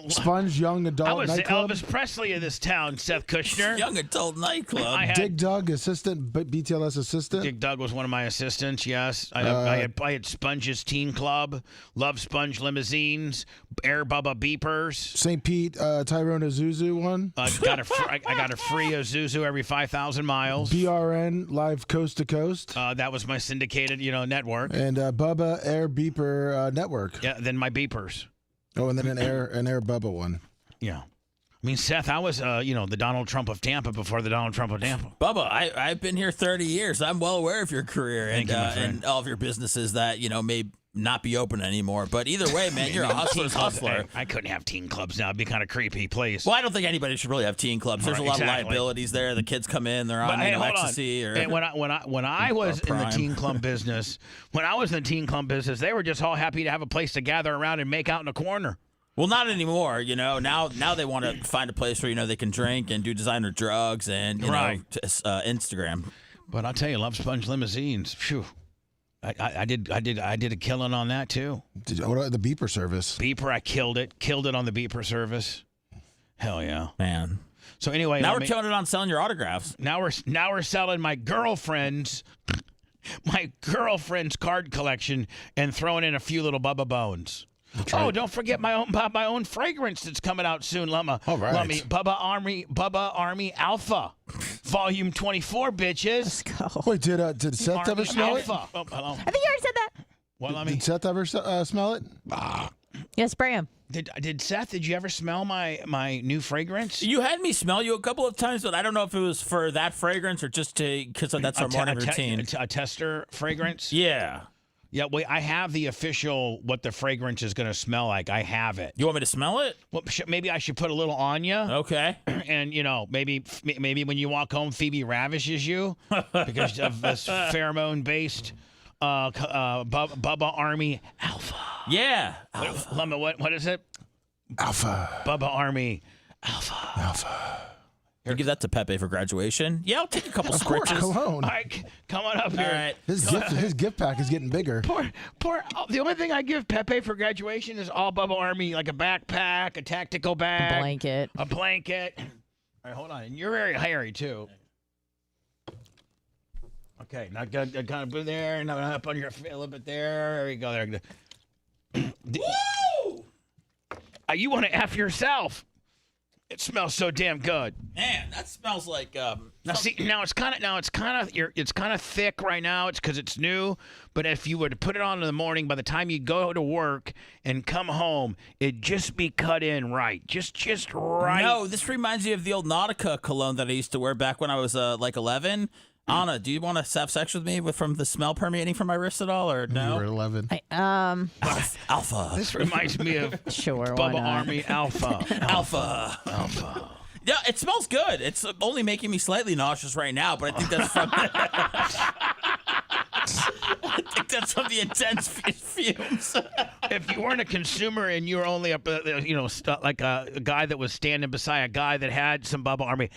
Speaker 23: Sponge Young Adult
Speaker 4: I was
Speaker 23: Nightclub.
Speaker 4: the Elvis Presley of this town, Seth Kushner.
Speaker 7: Young adult nightclub.
Speaker 23: Dig Dug assistant, BTLS assistant.
Speaker 4: Dig Dug was one of my assistants. Yes, I had Sponge's Teen Club, Love Sponge limousines, Air Bubba beepers.
Speaker 23: St. Pete Tyrone Azuzu one.
Speaker 4: I got a free Azuzu every 5,000 miles.
Speaker 23: BRN live coast to coast.
Speaker 4: That was my syndicated, network.
Speaker 23: And Bubba Air Beeper network.
Speaker 4: Yeah, then my beepers.
Speaker 23: Oh, and then an Air Bubba one.
Speaker 4: Yeah. I mean, Seth, I was, the Donald Trump of Tampa before the Donald Trump of Tampa.
Speaker 7: Bubba, I've been here 30 years. I'm well aware of your career and all of your businesses that, may not be open anymore. But either way, man, you're a hustler's hustler.
Speaker 4: I couldn't have teen clubs now. It'd be kind of creepy, please.
Speaker 7: Well, I don't think anybody should really have teen clubs. There's a lot of liabilities there. The kids come in, they're on ecstasy. Or,
Speaker 4: when I was in the teen club business, they were just all happy to have a place to gather around and make out in a corner.
Speaker 7: Well, not anymore. Now they want to find a place where they can drink and do designer drugs and Instagram.
Speaker 4: But I'll tell you, Love Sponge limousines. Phew. I did a killing on that too.
Speaker 23: What about the beeper service?
Speaker 4: Beeper, I killed it on the beeper service. Hell yeah,
Speaker 7: man.
Speaker 4: So anyway,
Speaker 7: now we're killing it on selling your autographs.
Speaker 4: Now we're selling my girlfriend's card collection and throwing in a few little Bubba Bones. Oh, don't forget my own fragrance that's coming out soon, Lumma.
Speaker 23: All right.
Speaker 4: Bubba Army Alpha, Volume 24, bitches.
Speaker 2: Let's go.
Speaker 23: Wait, did Seth ever smell it?
Speaker 4: Oh, hello.
Speaker 2: I think you already said that.
Speaker 4: Well,
Speaker 23: did Seth ever smell it?
Speaker 2: Yeah, spray him.
Speaker 4: Did Seth? Did you ever smell my new fragrance?
Speaker 7: You had me smell you a couple of times, but I don't know if it was for that fragrance or just because that's our morning routine.
Speaker 4: A tester fragrance.
Speaker 7: Yeah.
Speaker 4: Yeah, wait, I have the official what the fragrance is going to smell like. I have it.
Speaker 7: You want me to smell it?
Speaker 4: Well, maybe I should put a little on you.
Speaker 7: Okay.
Speaker 4: And, maybe when you walk home, Phoebe ravishes you because of this pheromone-based Bubba Army Alpha.
Speaker 7: Yeah.
Speaker 4: Lumma, what is it?
Speaker 23: Alpha.
Speaker 4: Bubba Army Alpha.
Speaker 23: Alpha.
Speaker 7: You give that to Pepe for graduation? Yeah, I'll take a couple
Speaker 23: Of course,
Speaker 7: spritches.
Speaker 23: cologne.
Speaker 4: All right, come on up here.
Speaker 7: All right.
Speaker 23: His gift pack is getting bigger.
Speaker 4: The only thing I give Pepe for graduation is all Bubba Army, like a backpack, a tactical bag,
Speaker 2: A
Speaker 4: blanket. All right, hold on. And you're very hairy too. Okay, now kind of put there, now up on your a little bit there. There you go. There. Woo! You want to F yourself. It smells so damn good.
Speaker 7: Man, that smells like
Speaker 4: it's kind of thick right now. It's because it's new. But if you were to put it on in the morning, by the time you go to work and come home, it'd just be cut in right, just right.
Speaker 7: No, this reminds me of the old Nautica cologne that I used to wear back when I was like 11. Anna, do you want to have sex with me from the smell permeating from my wrist at all, or no?
Speaker 23: You were 11.
Speaker 7: Alpha.
Speaker 4: This reminds me of
Speaker 2: sure,
Speaker 4: Bubba Army Alpha.
Speaker 7: Alpha. Yeah, it smells good. It's only making me slightly nauseous right now, but I think that's from the intense fumes.
Speaker 4: If you weren't a consumer and you were only like a guy that was standing beside a guy that had some Bubba Army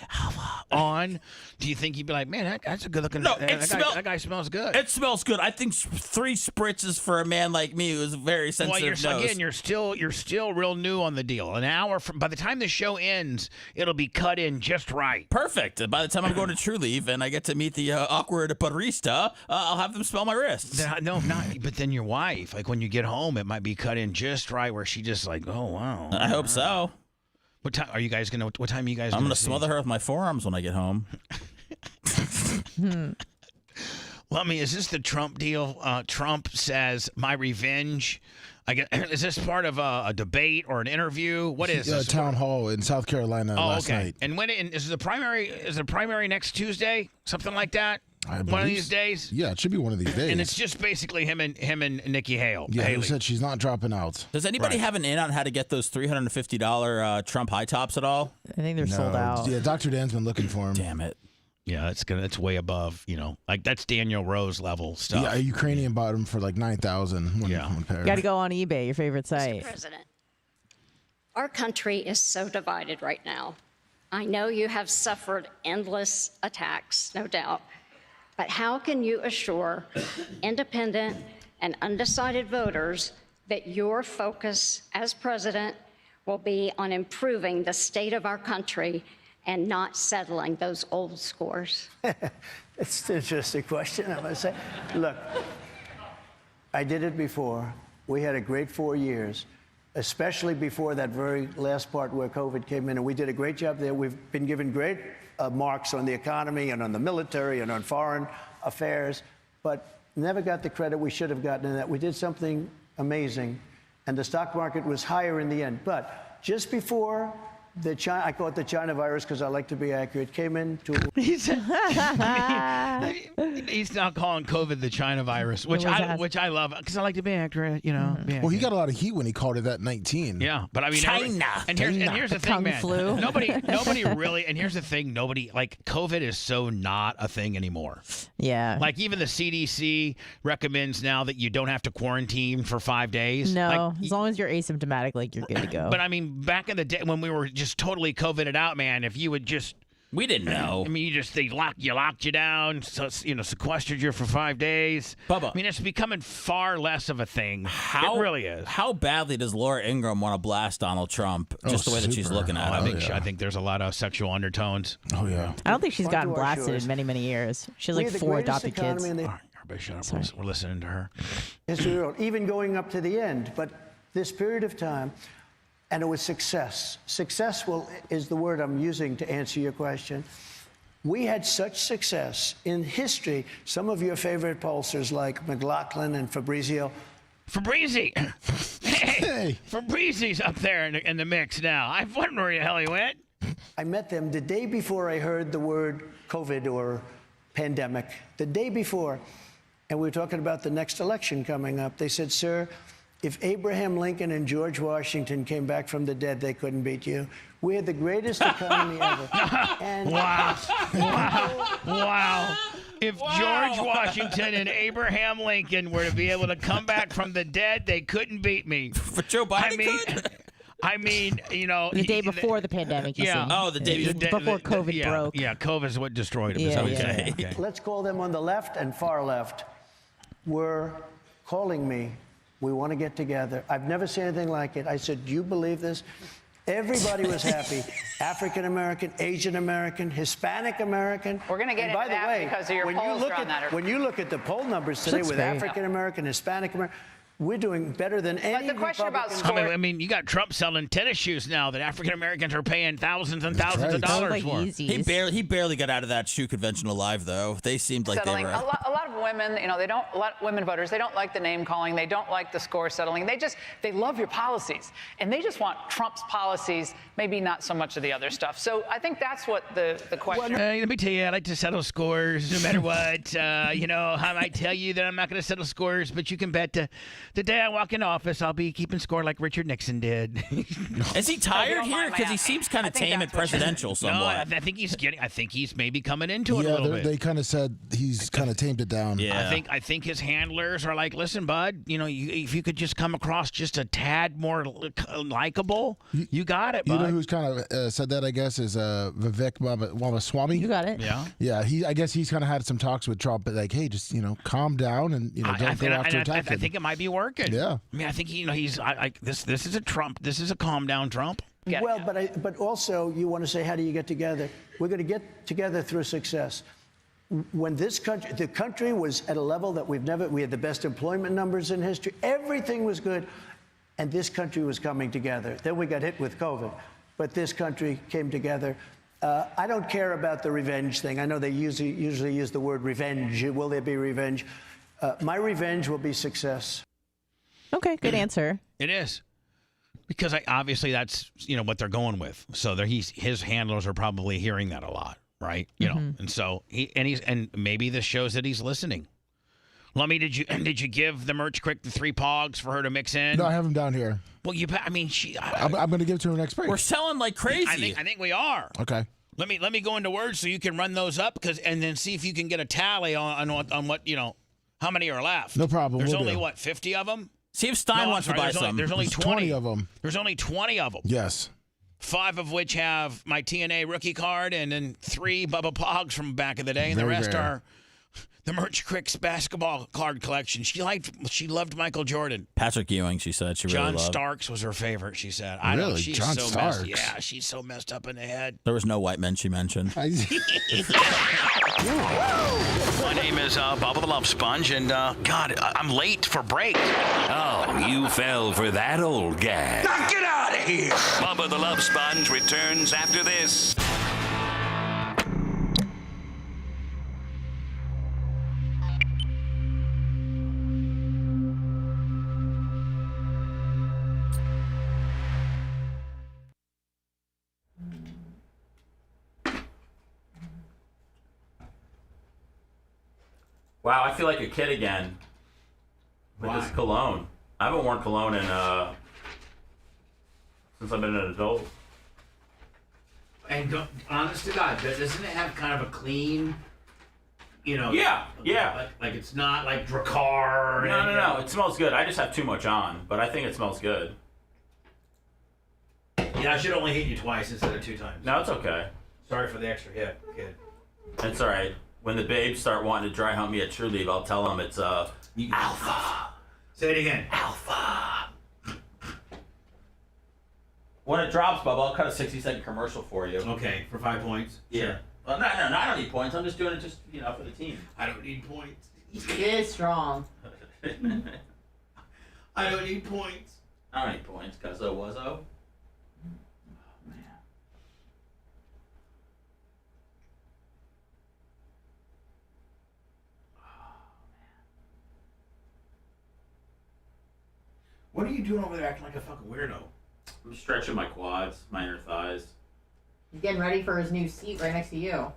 Speaker 4: on, do you think you'd be like, man, that's a good looking?
Speaker 7: No,
Speaker 4: that guy smells good.
Speaker 7: It smells good. I think 3 spritzes for a man like me who's very sensitive.
Speaker 4: Well, you're still real new on the deal. An hour by the time the show ends, it'll be cut in just right.
Speaker 7: Perfect. By the time I'm going to True Leave and I get to meet the awkward barista, I'll have them smell my wrists.
Speaker 4: No, not. But then your wife, like when you get home, it might be cut in just right where she just like, oh wow.
Speaker 7: I hope so.
Speaker 4: What time are you guys gonna? What time are you guys?
Speaker 7: I'm gonna smother her with my forearms when I get home.
Speaker 4: Well, I mean, is this the Trump deal? Trump says my revenge. Is this part of a debate or an interview? What is this?
Speaker 23: Town hall in South Carolina last night.
Speaker 4: And when is the primary? Is the primary next Tuesday? Something like that. One of these days.
Speaker 23: Yeah, it should be one of these days.
Speaker 4: And it's just basically him and Nikki Haley.
Speaker 23: Yeah, he said she's not dropping out.
Speaker 7: Does anybody have an in on how to get those $350 Trump high tops at all?
Speaker 2: I think they're sold out.
Speaker 23: Yeah, Dr. Dan's been looking for him.
Speaker 7: Damn it.
Speaker 4: Yeah, that's way above, like that's Daniel Rose level stuff.
Speaker 23: Yeah, a Ukrainian bought him for like 9,000. One pair.
Speaker 2: Got to go on eBay, your favorite site.
Speaker 1: Mr. President, our country is so divided right now. I know you have suffered endless attacks, no doubt. But how can you assure independent and undecided voters that your focus as president will be on improving the state of our country and not settling those old scores?
Speaker 9: It's an interesting question, I must say. Look, I did it before. We had a great 4 years, especially before that very last part where COVID came in, and we did a great job there. We've been given great marks on the economy and on the military and on foreign affairs, but never got the credit we should have gotten in that. We did something amazing, and the stock market was higher in the end. But just before I call it the China virus because I like to be accurate. Came into
Speaker 4: He's now calling COVID the China virus, which I love because I like to be accurate. You know.
Speaker 23: Well, he got a lot of heat when he called it that 19.
Speaker 4: Yeah, but I mean,
Speaker 7: China.
Speaker 4: And here's the thing,
Speaker 2: Kung
Speaker 4: man.
Speaker 2: flu.
Speaker 4: Nobody really. And here's the thing, nobody like COVID is so not a thing anymore.
Speaker 2: Yeah.
Speaker 4: Like even the CDC recommends now that you don't have to quarantine for 5 days.
Speaker 2: No,
Speaker 4: Like,
Speaker 2: as long as you're asymptomatic, like you're good to go.
Speaker 4: but I mean, back in the day when we were just totally COVIDed out, man, if you would just.
Speaker 7: We didn't know.
Speaker 4: I mean, they locked you down, so sequestered you for 5 days.
Speaker 7: Bubba.
Speaker 4: I mean, it's becoming far less of a thing. It really is.
Speaker 7: How badly does Laura Ingraham want to blast Donald Trump? Just the way that she's looking at him.
Speaker 4: I think there's a lot of sexual undertones.
Speaker 23: Oh yeah.
Speaker 2: I don't think she's
Speaker 9: On
Speaker 2: gotten
Speaker 9: to our
Speaker 2: blasted
Speaker 9: shores.
Speaker 2: in many, many years. She has
Speaker 9: We
Speaker 2: like
Speaker 9: have the
Speaker 2: 4
Speaker 9: greatest
Speaker 2: adopted kids.
Speaker 9: economy in the
Speaker 4: All right, everybody shut up. We're listening to her.
Speaker 9: history of the world, even going up to the end. But this period of time, and it was success. Successful is the word I'm using to answer your question. We had such success in history. Some of your favorite pollsters like McLaughlin and Fabrizio.
Speaker 4: Fabrizi. Hey, Fabrizi's up there in the mix now. I wonder where the hell he went.
Speaker 9: I met them the day before I heard the word COVID or pandemic. The day before. And we were talking about the next election coming up. They said, sir, if Abraham Lincoln and George Washington came back from the dead, they couldn't beat you. We had the greatest economy ever. And
Speaker 4: Wow. If George Washington and Abraham Lincoln were to be able to come back from the dead, they couldn't beat me.
Speaker 7: But Joe Biden
Speaker 4: I mean, you know.
Speaker 2: The day before the pandemic, you see.
Speaker 7: Oh, the day
Speaker 2: before COVID broke.
Speaker 4: Yeah, COVID is what destroyed him.
Speaker 2: Yeah.
Speaker 9: let's call them on the left and far left, were calling me. We want to get together. I've never seen anything like it. I said, do you believe this? Everybody was happy. African American, Asian American, Hispanic American.
Speaker 10: We're going to get
Speaker 9: and by
Speaker 10: into
Speaker 9: the
Speaker 10: that
Speaker 9: way,
Speaker 10: because of your
Speaker 9: when
Speaker 10: polls
Speaker 9: you look
Speaker 10: are on
Speaker 9: at,
Speaker 10: that.
Speaker 9: when you look at the poll numbers today
Speaker 2: Looks
Speaker 9: with
Speaker 2: great.
Speaker 9: African American, Hispanic American, we're doing better than any
Speaker 10: the question about
Speaker 9: Republican.
Speaker 4: I mean, you got Trump selling tennis shoes now that African Americans are paying thousands and thousands of dollars for.
Speaker 7: He barely got out of that shoe convention alive, though. They seemed like
Speaker 10: Settling.
Speaker 7: they were.
Speaker 10: A lot of women, a lot of women voters, they don't like the name calling, they don't like the score settling. They love your policies, and they just want Trump's policies, maybe not so much of the other stuff. So I think that's what the question.
Speaker 4: Let me tell you, I like to settle scores no matter what. I might tell you that I'm not going to settle scores, but you can bet the day I walk into office, I'll be keeping score like Richard Nixon did.
Speaker 7: Is he tired here? Because he seems kind of tame and presidential somewhat.
Speaker 4: No, I think he's maybe coming into it a little bit.
Speaker 23: They kind of said he's kind of tamed it down.
Speaker 7: Yeah.
Speaker 4: I think his handlers are like, listen, bud, if you could just come across just a tad more likable, you got it, bud.
Speaker 23: You know who's kind of said that, I guess, is Vivek Ramaswamy.
Speaker 2: You got it.
Speaker 4: Yeah.
Speaker 23: Yeah, I guess he's kind of had some talks with Trump, but like, hey, just, calm down and, don't go after attack him.
Speaker 4: I think it might be working.
Speaker 23: Yeah.
Speaker 4: I mean, I think, this is a Trump. This is a calm down Trump.
Speaker 9: Well, but also you want to say, how do you get together? We're going to get together through success. When the country was at a level that we had the best employment numbers in history. Everything was good, and this country was coming together. Then we got hit with COVID, but this country came together. I don't care about the revenge thing. I know they usually use the word revenge. Will there be revenge? My revenge will be success.
Speaker 2: Okay, good answer.
Speaker 4: It is. Because obviously that's what they're going with. So his handlers are probably hearing that a lot, right? And so and maybe this shows that he's listening. Lummy, did you give the merch quick the 3 pogs for her to mix in?
Speaker 23: No, I have them down here.
Speaker 4: Well, I'm
Speaker 23: going to give it to her next break.
Speaker 7: We're selling like crazy.
Speaker 4: I think we are.
Speaker 23: Okay.
Speaker 4: Let me go into words so you can run those up and then see if you can get a tally on what how many are left.
Speaker 23: No problem.
Speaker 4: There's
Speaker 23: We'll
Speaker 4: only
Speaker 23: do.
Speaker 4: 50 of them.
Speaker 7: See if Stein wants to buy some.
Speaker 4: There's only
Speaker 23: 20 of them.
Speaker 4: There's only 20 of them.
Speaker 23: Yes.
Speaker 4: 5 of which have my TNA rookie card, and then 3 Bubba Pogs from back in the day, and the
Speaker 23: Very
Speaker 4: rest
Speaker 23: rare.
Speaker 4: are the Merch Cricks basketball card collection. She loved Michael Jordan.
Speaker 7: Patrick Ewing, she said she really
Speaker 4: John
Speaker 7: loved.
Speaker 4: Starks was her favorite. She said, "I know
Speaker 23: Really?
Speaker 4: she's
Speaker 23: John
Speaker 4: so
Speaker 23: Starks?
Speaker 4: messed. Yeah, she's so messed up in the head."
Speaker 7: There was no white men she mentioned.
Speaker 4: My name is Bubba the Love Sponge, and God, I'm late for break.
Speaker 11: Oh, you fell for that old gag.
Speaker 12: Now get out of here!
Speaker 11: Bubba the Love Sponge returns after this.
Speaker 7: Wow, I feel like a kid again with this cologne. I haven't worn cologne in since I've been an adult.
Speaker 4: And honest to God, doesn't it have kind of a clean,
Speaker 7: Yeah.
Speaker 4: Like it's not like Drakkar.
Speaker 7: No. It smells good. I just have too much on, but I think it smells good.
Speaker 4: Yeah, I should only hit you twice instead of 2 times.
Speaker 7: No, it's okay.
Speaker 4: Sorry for the extra hit, kid.
Speaker 7: It's all right. When the babes start wanting to dry hump me at True Leave, I'll tell them it's alpha.
Speaker 4: Say it again.
Speaker 7: Alpha. When it drops, Bubba, I'll cut a 60-second commercial for you.
Speaker 4: Okay, for 5 points.
Speaker 7: Yeah.
Speaker 4: Sure.
Speaker 7: Well, no, I don't need points. I'm just doing it just for the team.
Speaker 4: I don't need points.
Speaker 21: He is strong.
Speaker 4: I don't need points.
Speaker 7: I don't need points, cuzzo wuzzo.
Speaker 4: What are you doing over there acting like a fucking weirdo?
Speaker 7: I'm stretching my quads, my inner thighs.
Speaker 21: He's getting ready for his new seat right next to you.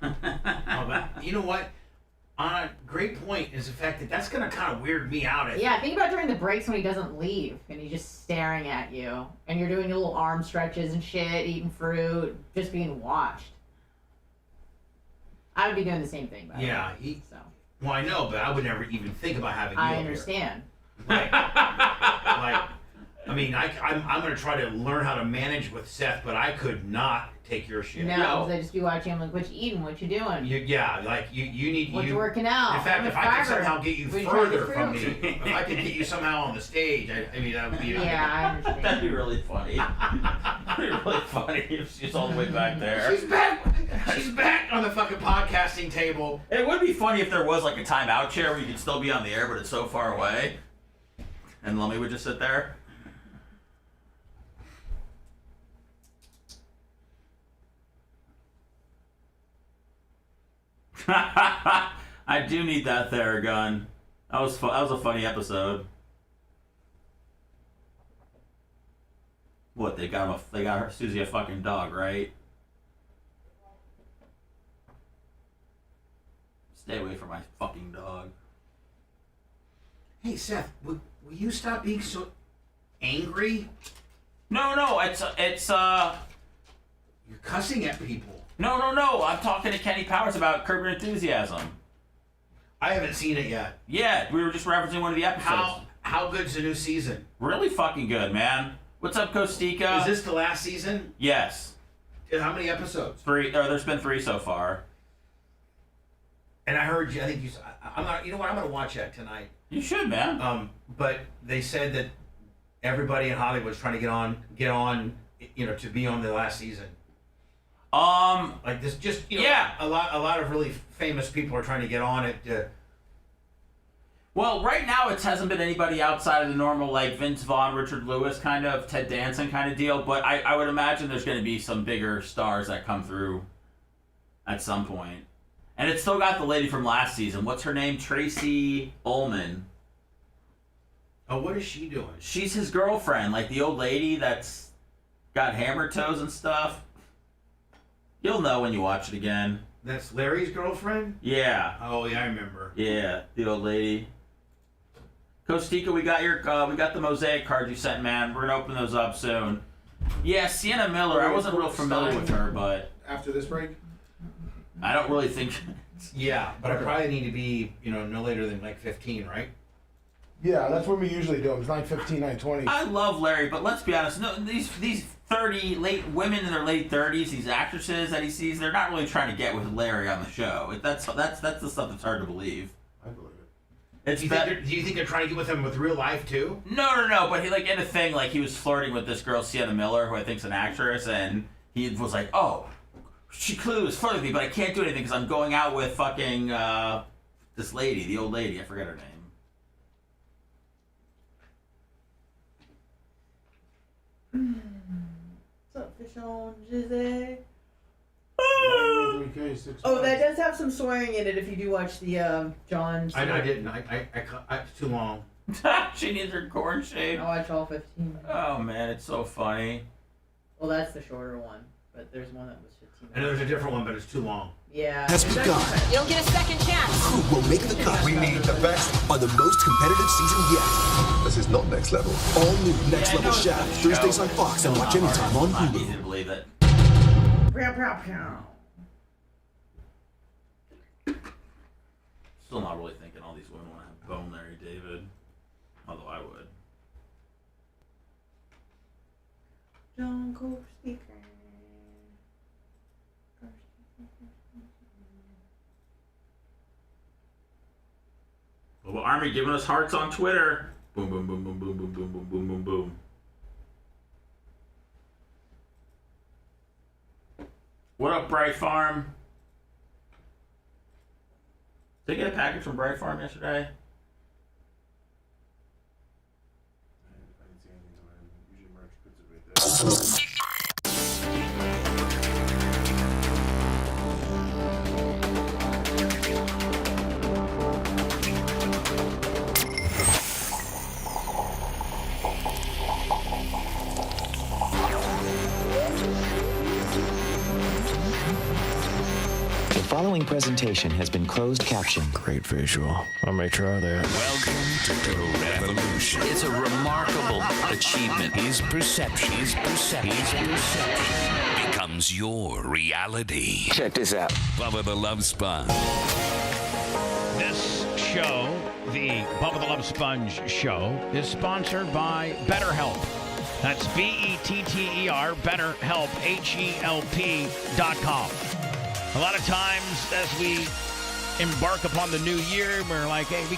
Speaker 4: Oh, but you know what? A great point is the fact that that's going to kind of weird me out.
Speaker 21: Yeah, think about during the breaks when he doesn't leave and he's just staring at you and you're doing your little arm stretches and shit, eating fruit, just being watched. I would be doing the same thing, by the way. So.
Speaker 4: Well, I know, but I would never even think about having you
Speaker 21: I
Speaker 4: over
Speaker 21: understand.
Speaker 4: Like, I mean, I'm going to try to learn how to manage with Seth, but I could not take your shit.
Speaker 21: No, because I just be watching him like, what you eating, what you doing?
Speaker 4: You need...
Speaker 21: What's working out?
Speaker 4: In fact, if I could somehow get you
Speaker 21: What you
Speaker 4: further
Speaker 21: trying
Speaker 4: from
Speaker 21: to
Speaker 4: me,
Speaker 21: prove?
Speaker 4: if I could get you somehow on the stage, I mean, that would be...
Speaker 21: Yeah, I understand.
Speaker 7: That'd be really funny. That'd be really funny if she's all the way back there.
Speaker 4: She's back! She's back on the fucking podcasting table.
Speaker 7: It would be funny if there was like a timeout chair where you could still be on the air, but it's so far away. And Lummy would just sit there. I do need that Theragun. That was a funny episode. What, they got her Susie a fucking dog, right? Stay away from my fucking dog.
Speaker 4: Hey, Seth, will you stop being so angry?
Speaker 7: No, it's
Speaker 4: You're cussing at people.
Speaker 7: No. I'm talking to Kenny Powers about Curb Your Enthusiasm.
Speaker 4: I haven't seen it yet.
Speaker 7: Yeah, we were just referencing one of the episodes.
Speaker 4: How good's the new season?
Speaker 7: Really fucking good, man. What's up, Kostika?
Speaker 4: Is this the last season?
Speaker 7: Yes.
Speaker 4: How many episodes?
Speaker 7: 3. There's been 3 so far.
Speaker 4: And I heard you. I think you. I'm not. You know what? I'm gonna watch that tonight.
Speaker 7: You should, man.
Speaker 4: But they said that everybody in Hollywood's trying to get on. To be on the last season.
Speaker 7: Like
Speaker 4: this, just
Speaker 7: yeah.
Speaker 4: A lot of really famous people are trying to get on it.
Speaker 7: Well, right now it hasn't been anybody outside of the normal, like Vince Vaughn, Richard Lewis kind of, Ted Danson kind of deal. But I would imagine there's going to be some bigger stars that come through at some point. And it's still got the lady from last season. What's her name? Tracy Ullman.
Speaker 4: Oh, what is she doing?
Speaker 7: She's his girlfriend, like the old lady that's got hammer toes and stuff. You'll know when you watch it again.
Speaker 4: That's Larry's girlfriend?
Speaker 7: Yeah.
Speaker 4: Oh, yeah, I remember.
Speaker 7: Yeah, the old lady. Kostika, we got the mosaic cards you sent, man. We're gonna open those up soon. Yeah, Sienna Miller. I wasn't real familiar with her, but
Speaker 3: after this break,
Speaker 7: I don't really think.
Speaker 4: Yeah, but I probably need to be, no later than like 15, right?
Speaker 3: Yeah, that's when we usually do them. It's 9:15, 9:20.
Speaker 7: I love Larry, but let's be honest. No, these 30 women in their late 30s, these actresses that he sees, they're not really trying to get with Larry on the show. That's the stuff that's hard to believe.
Speaker 3: I believe
Speaker 7: It's
Speaker 4: do you think they're trying to get with him with real life too?
Speaker 7: No. But he in a thing he was flirting with this girl Sienna Miller, who I think's an actress, and he was like, "Oh, she clearly was flirting with me, but I can't do anything because I'm going out with fucking this lady, the old lady. I forget her name."
Speaker 2: What's up, fish on Jizzy?
Speaker 3: Oh,
Speaker 2: that does have some swearing in it if you do watch the John.
Speaker 4: I didn't. It's too long.
Speaker 7: She needs her corn shaved.
Speaker 21: I watch all 15.
Speaker 7: Oh man, it's so funny.
Speaker 21: Well, that's the shorter one, but there's one that was 15.
Speaker 4: I know there's a different one, but it's too long.
Speaker 21: Yeah.
Speaker 14: Has begun.
Speaker 17: You don't get a second chance.
Speaker 14: Who will make the cut?
Speaker 22: We need the best.
Speaker 14: On the most competitive season yet.
Speaker 22: This is not next level.
Speaker 14: All new Next Level Shaft. Thursdays on Fox and watch anytime on
Speaker 7: Not
Speaker 14: Hulu.
Speaker 7: easy to believe it. Still not really thinking all these women want to have bone Larry David. Although I would.
Speaker 21: John Coke speaker.
Speaker 7: Global Army giving us hearts on Twitter. Boom, boom, boom, boom, boom, boom, boom, boom, boom, boom, boom. What up, Bright Farm? Did they get a package from Bright Farm yesterday?
Speaker 15: The following presentation has been closed captioned.
Speaker 19: Great visual. I'll make sure of that.
Speaker 11: Welcome to the revolution.
Speaker 16: It's a remarkable achievement.
Speaker 11: His perception becomes your reality.
Speaker 19: Check this out.
Speaker 11: Bubba the Love Sponge.
Speaker 4: This show, the Bubba the Love Sponge show, is sponsored by BetterHelp. That's BETTER, BetterHelp, HELP.com. A lot of times as we embark upon the new year, we're like, hey, we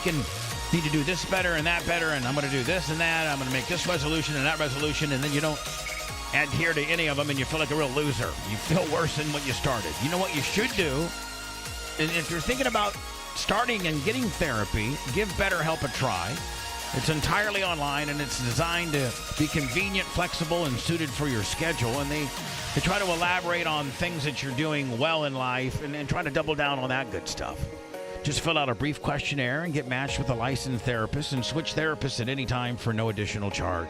Speaker 4: need to do this better and that better, and I'm going to do this and that. I'm going to make this resolution and that resolution, and then you don't adhere to any of them, and you feel like a real loser. You feel worse than what you started. You know what you should do? If you're thinking about starting and getting therapy, give BetterHelp a try. It's entirely online, and it's designed to be convenient, flexible, and suited for your schedule. And they try to elaborate on things that you're doing well in life and try to double down on that good stuff. Just fill out a brief questionnaire and get matched with a licensed therapist and switch therapists at any time for no additional charge.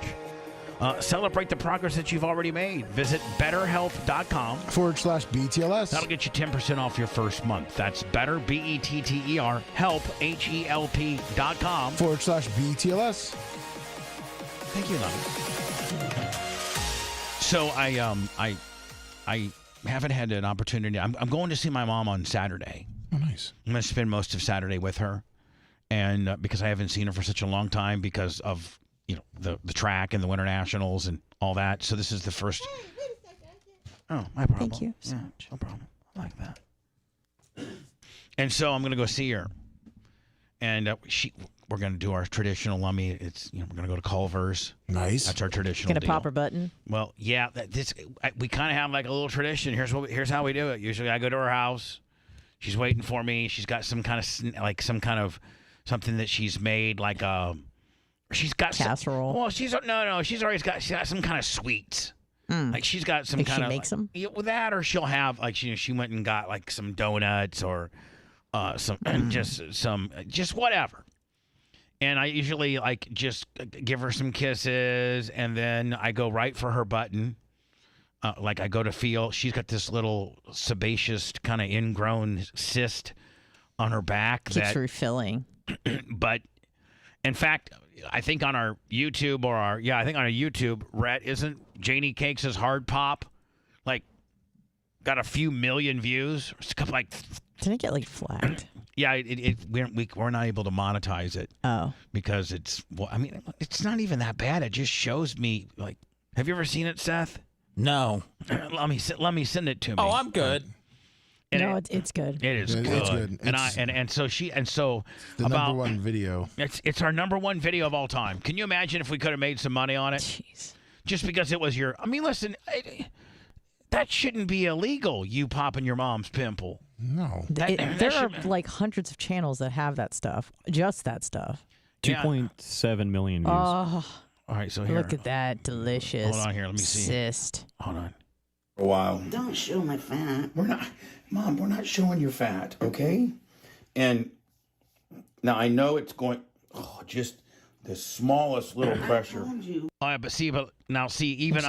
Speaker 4: Celebrate the progress that you've already made. Visit betterhelp.com/BTLS. That'll get you 10% off your first month. That's better, BETTER, help, HELP.com/BTLS. Thank you, love. So I haven't had an opportunity. I'm going to see my mom on Saturday.
Speaker 23: Oh, nice.
Speaker 4: I'm going to spend most of Saturday with her, and because I haven't seen her for such a long time because of the track and the Winter Nationals and all that. So this is the first. Oh, my problem.
Speaker 2: Thank you.
Speaker 4: Yeah, no problem. I like that. And so I'm going to go see her, and we're going to do our traditional lummy. It's we're going to go to Culver's.
Speaker 23: Nice.
Speaker 4: That's our traditional.
Speaker 2: Gonna pop her button.
Speaker 4: Well, yeah. We kind of have like a little tradition. Here's how we do it. Usually I go to her house. She's waiting for me. She's got some kind of something that she's made like she's got
Speaker 2: casserole.
Speaker 4: She's got some kind of sweets. Like she's got some kind of.
Speaker 2: She makes them.
Speaker 4: With that, or she'll have like she went and got like some donuts or just whatever. And I usually just give her some kisses, and then I go right for her button. I go to feel. She's got this little sebaceous kind of ingrown cyst on her back.
Speaker 2: Keeps refilling.
Speaker 4: But in fact, I think on our YouTube Rhett, isn't Janie Cakes' Hard Pop got a few million views? It's
Speaker 2: Didn't it get flagged?
Speaker 4: Yeah, we're not able to monetize it.
Speaker 2: Oh,
Speaker 4: because it's not even that bad. It just shows me have you ever seen it, Seth?
Speaker 7: No.
Speaker 4: Let me send it to me.
Speaker 7: Oh, I'm good.
Speaker 2: And it's good.
Speaker 4: It is good.
Speaker 23: It's good.
Speaker 4: So
Speaker 23: the number one video.
Speaker 4: It's our number one video of all time. Can you imagine if we could have made some money on it?
Speaker 2: Jeez.
Speaker 4: Just because it was your. Listen, that shouldn't be illegal. You popping your mom's pimple.
Speaker 23: No.
Speaker 2: There are hundreds of channels that have that stuff. Just that stuff.
Speaker 5: 2.7 million views.
Speaker 2: Oh.
Speaker 4: All right, so here.
Speaker 2: Look at that delicious.
Speaker 4: Hold on here. Let me see.
Speaker 2: Cyst.
Speaker 4: Hold on.
Speaker 24: A while. Don't show my fat. Mom, we're not showing your fat, okay? And now I know it's going. Oh, just
Speaker 6: the smallest little pressure.
Speaker 4: Oh, yeah, but now even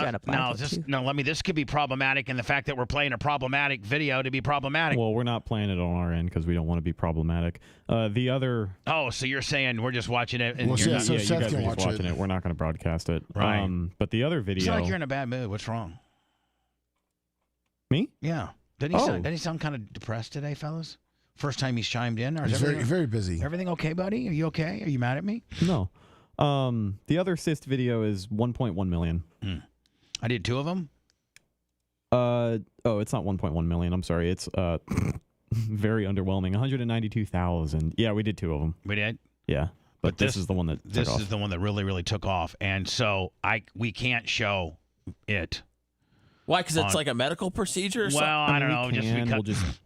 Speaker 4: this could be problematic, and the fact that we're playing a problematic video to be problematic.
Speaker 5: Well, we're not playing it on our end because we don't want to be problematic. The other.
Speaker 4: Oh, so you're saying we're just watching it, and
Speaker 5: you guys are
Speaker 23: Seth
Speaker 5: just
Speaker 23: can watch
Speaker 5: watching it. We're not going to broadcast it.
Speaker 4: Right.
Speaker 5: But the other video.
Speaker 4: You sound like you're in a bad mood. What's wrong?
Speaker 5: Me?
Speaker 4: Yeah. Didn't he sound kind of depressed today, fellas? First time he's chimed in, or is
Speaker 23: He's very busy.
Speaker 4: Everything okay, buddy? Are you okay? Are you mad at me?
Speaker 5: No. The other cyst video is 1.1 million.
Speaker 4: I did 2 of them.
Speaker 5: It's not 1.1 million. I'm sorry. It's very underwhelming. 192,000. Yeah, we did 2 of them.
Speaker 4: We did.
Speaker 5: Yeah, but this is the one that
Speaker 4: is the one that really took off, and so we can't show it.
Speaker 7: Why? Because it's like a medical procedure or something?
Speaker 4: Well, I don't know.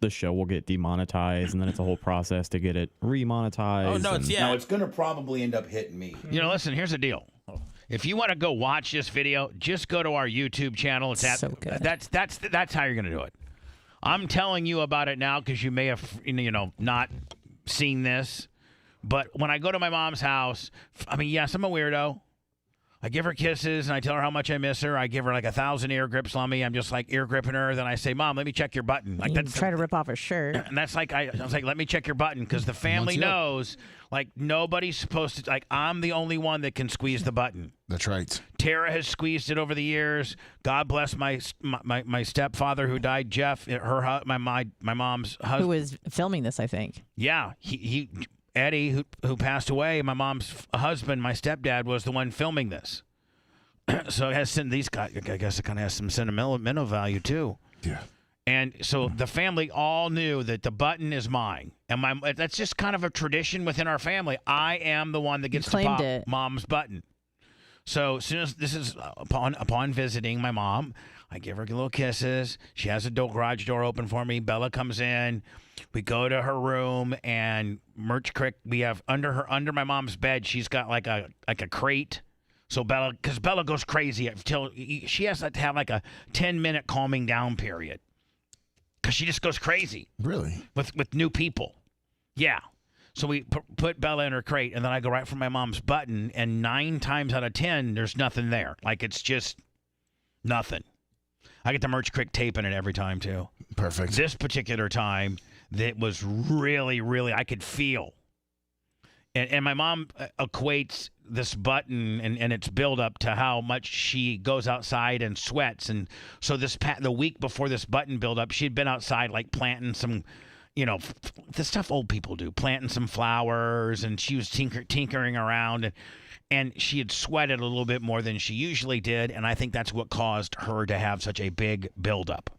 Speaker 5: The show will get demonetized, and then it's a whole process to get it remonetized.
Speaker 7: Oh, no,
Speaker 6: it's going to probably end up hitting me.
Speaker 4: Listen, here's the deal. If you want to go watch this video, just go to our YouTube channel. It's
Speaker 2: so good.
Speaker 4: That's how you're going to do it. I'm telling you about it now because you may have not seen this. But when I go to my mom's house, I mean, yes, I'm a weirdo. I give her kisses, and I tell her how much I miss her. I give her like 1,000 ear grips on me. I'm just like ear gripping her. Then I say, Mom, let me check your button. Like that's
Speaker 2: try to rip off her shirt.
Speaker 4: And that's like, I was like, let me check your button because the family knows, like, nobody's supposed to, like, I'm the only one that can squeeze the button.
Speaker 23: That's right.
Speaker 4: Tara has squeezed it over the years. God bless my stepfather who died, Jeff, my mom's husband.
Speaker 2: Who was filming this, I think.
Speaker 4: Yeah, he Eddie, who passed away, my mom's husband, my stepdad, was the one filming this. So it has these guys. I guess it kind of has some sentimental value too.
Speaker 23: Yeah.
Speaker 4: And so the family all knew that the button is mine, and that's just kind of a tradition within our family. I am the one that gets to pop Mom's button. So as soon as this is upon visiting my mom, I give her little kisses. She has a garage door open for me. Bella comes in. We go to her room, and Merch Crick, we have under my mom's bed, she's got like a crate. So because Bella goes crazy until she has to have like a 10-minute calming down period. Because she just goes crazy.
Speaker 23: Really?
Speaker 4: With new people. Yeah. So we put Bella in her crate, and then I go right for my mom's button, and 9 times out of 10, there's nothing there. Like, it's just nothing. I get the Merch Crick tape in it every time, too.
Speaker 23: Perfect.
Speaker 4: This particular time, that was really, really, I could feel. And my mom equates this button and its buildup to how much she goes outside and sweats. And so the week before this button buildup, she'd been outside like planting some, the stuff old people do, planting some flowers, and she was tinkering around. And she had sweated a little bit more than she usually did, and I think that's what caused her to have such a big buildup.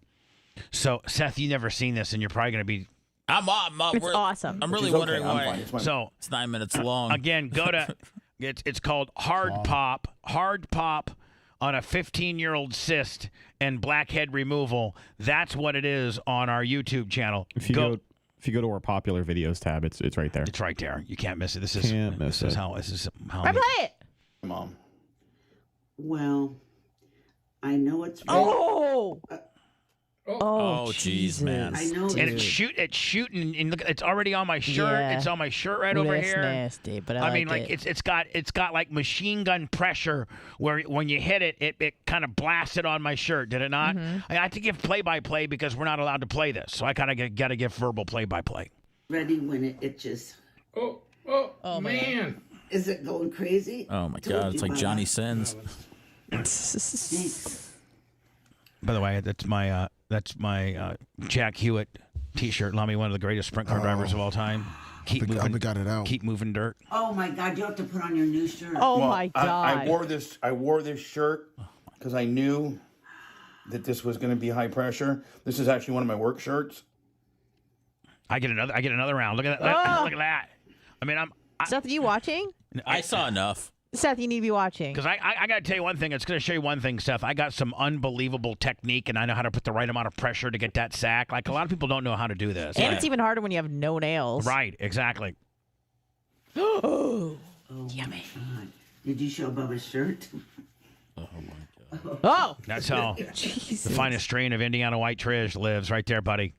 Speaker 4: So, Seth, you've never seen this, and you're probably going to be...
Speaker 2: It's awesome.
Speaker 7: I'm really wondering why.
Speaker 4: So
Speaker 7: it's 9 minutes long.
Speaker 4: Again, go to it's called Hard Pop on a 15-year-old cyst and blackhead removal. That's what it is on our YouTube channel.
Speaker 5: If you go to our popular videos tab, it's right there.
Speaker 4: It's right there. You can't miss it. This is how.
Speaker 2: I play it.
Speaker 6: Mom.
Speaker 24: Well, I know it's.
Speaker 7: Oh, jeez, man!
Speaker 24: I know.
Speaker 4: And it's shooting, and look, it's already on my shirt.
Speaker 2: Yeah.
Speaker 4: It's on my shirt right over here.
Speaker 2: Nasty, but
Speaker 4: I mean, like it's got like machine gun pressure where when you hit it, it kind of blasted on my shirt. Did it not?
Speaker 2: Mm-hmm.
Speaker 4: I had to give play-by-play because we're not allowed to play this, so I kind of got to give verbal play-by-play.
Speaker 24: Ready when it itches.
Speaker 12: Oh man!
Speaker 24: Is it going crazy?
Speaker 7: Oh my God! It's like Johnny Sins.
Speaker 4: By the way, that's my Jack Hewitt T-shirt. Lummy, one of the greatest sprint car drivers of all time. Keep moving dirt.
Speaker 24: Oh my God! You have to put on your new shirt.
Speaker 2: Oh my God!
Speaker 6: I wore this shirt because I knew that this was going to be high pressure. This is actually one of my work shirts.
Speaker 4: I get another round. Look at that! Look at that! I mean,
Speaker 2: Seth, are you watching?
Speaker 7: I saw enough.
Speaker 2: Seth, you need to be watching.
Speaker 4: Because I got to tell you one thing. It's going to show you one thing, Seth. I got some unbelievable technique, and I know how to put the right amount of pressure to get that sack. Like, a lot of people don't know how to do this.
Speaker 2: And it's even harder when you have no nails.
Speaker 4: Right, exactly.
Speaker 24: Oh, yummy. God. Did you show Bubba's shirt?
Speaker 7: Oh, my God.
Speaker 2: Oh!
Speaker 4: That's how the finest strain of Indiana White Trish lives right there, buddy.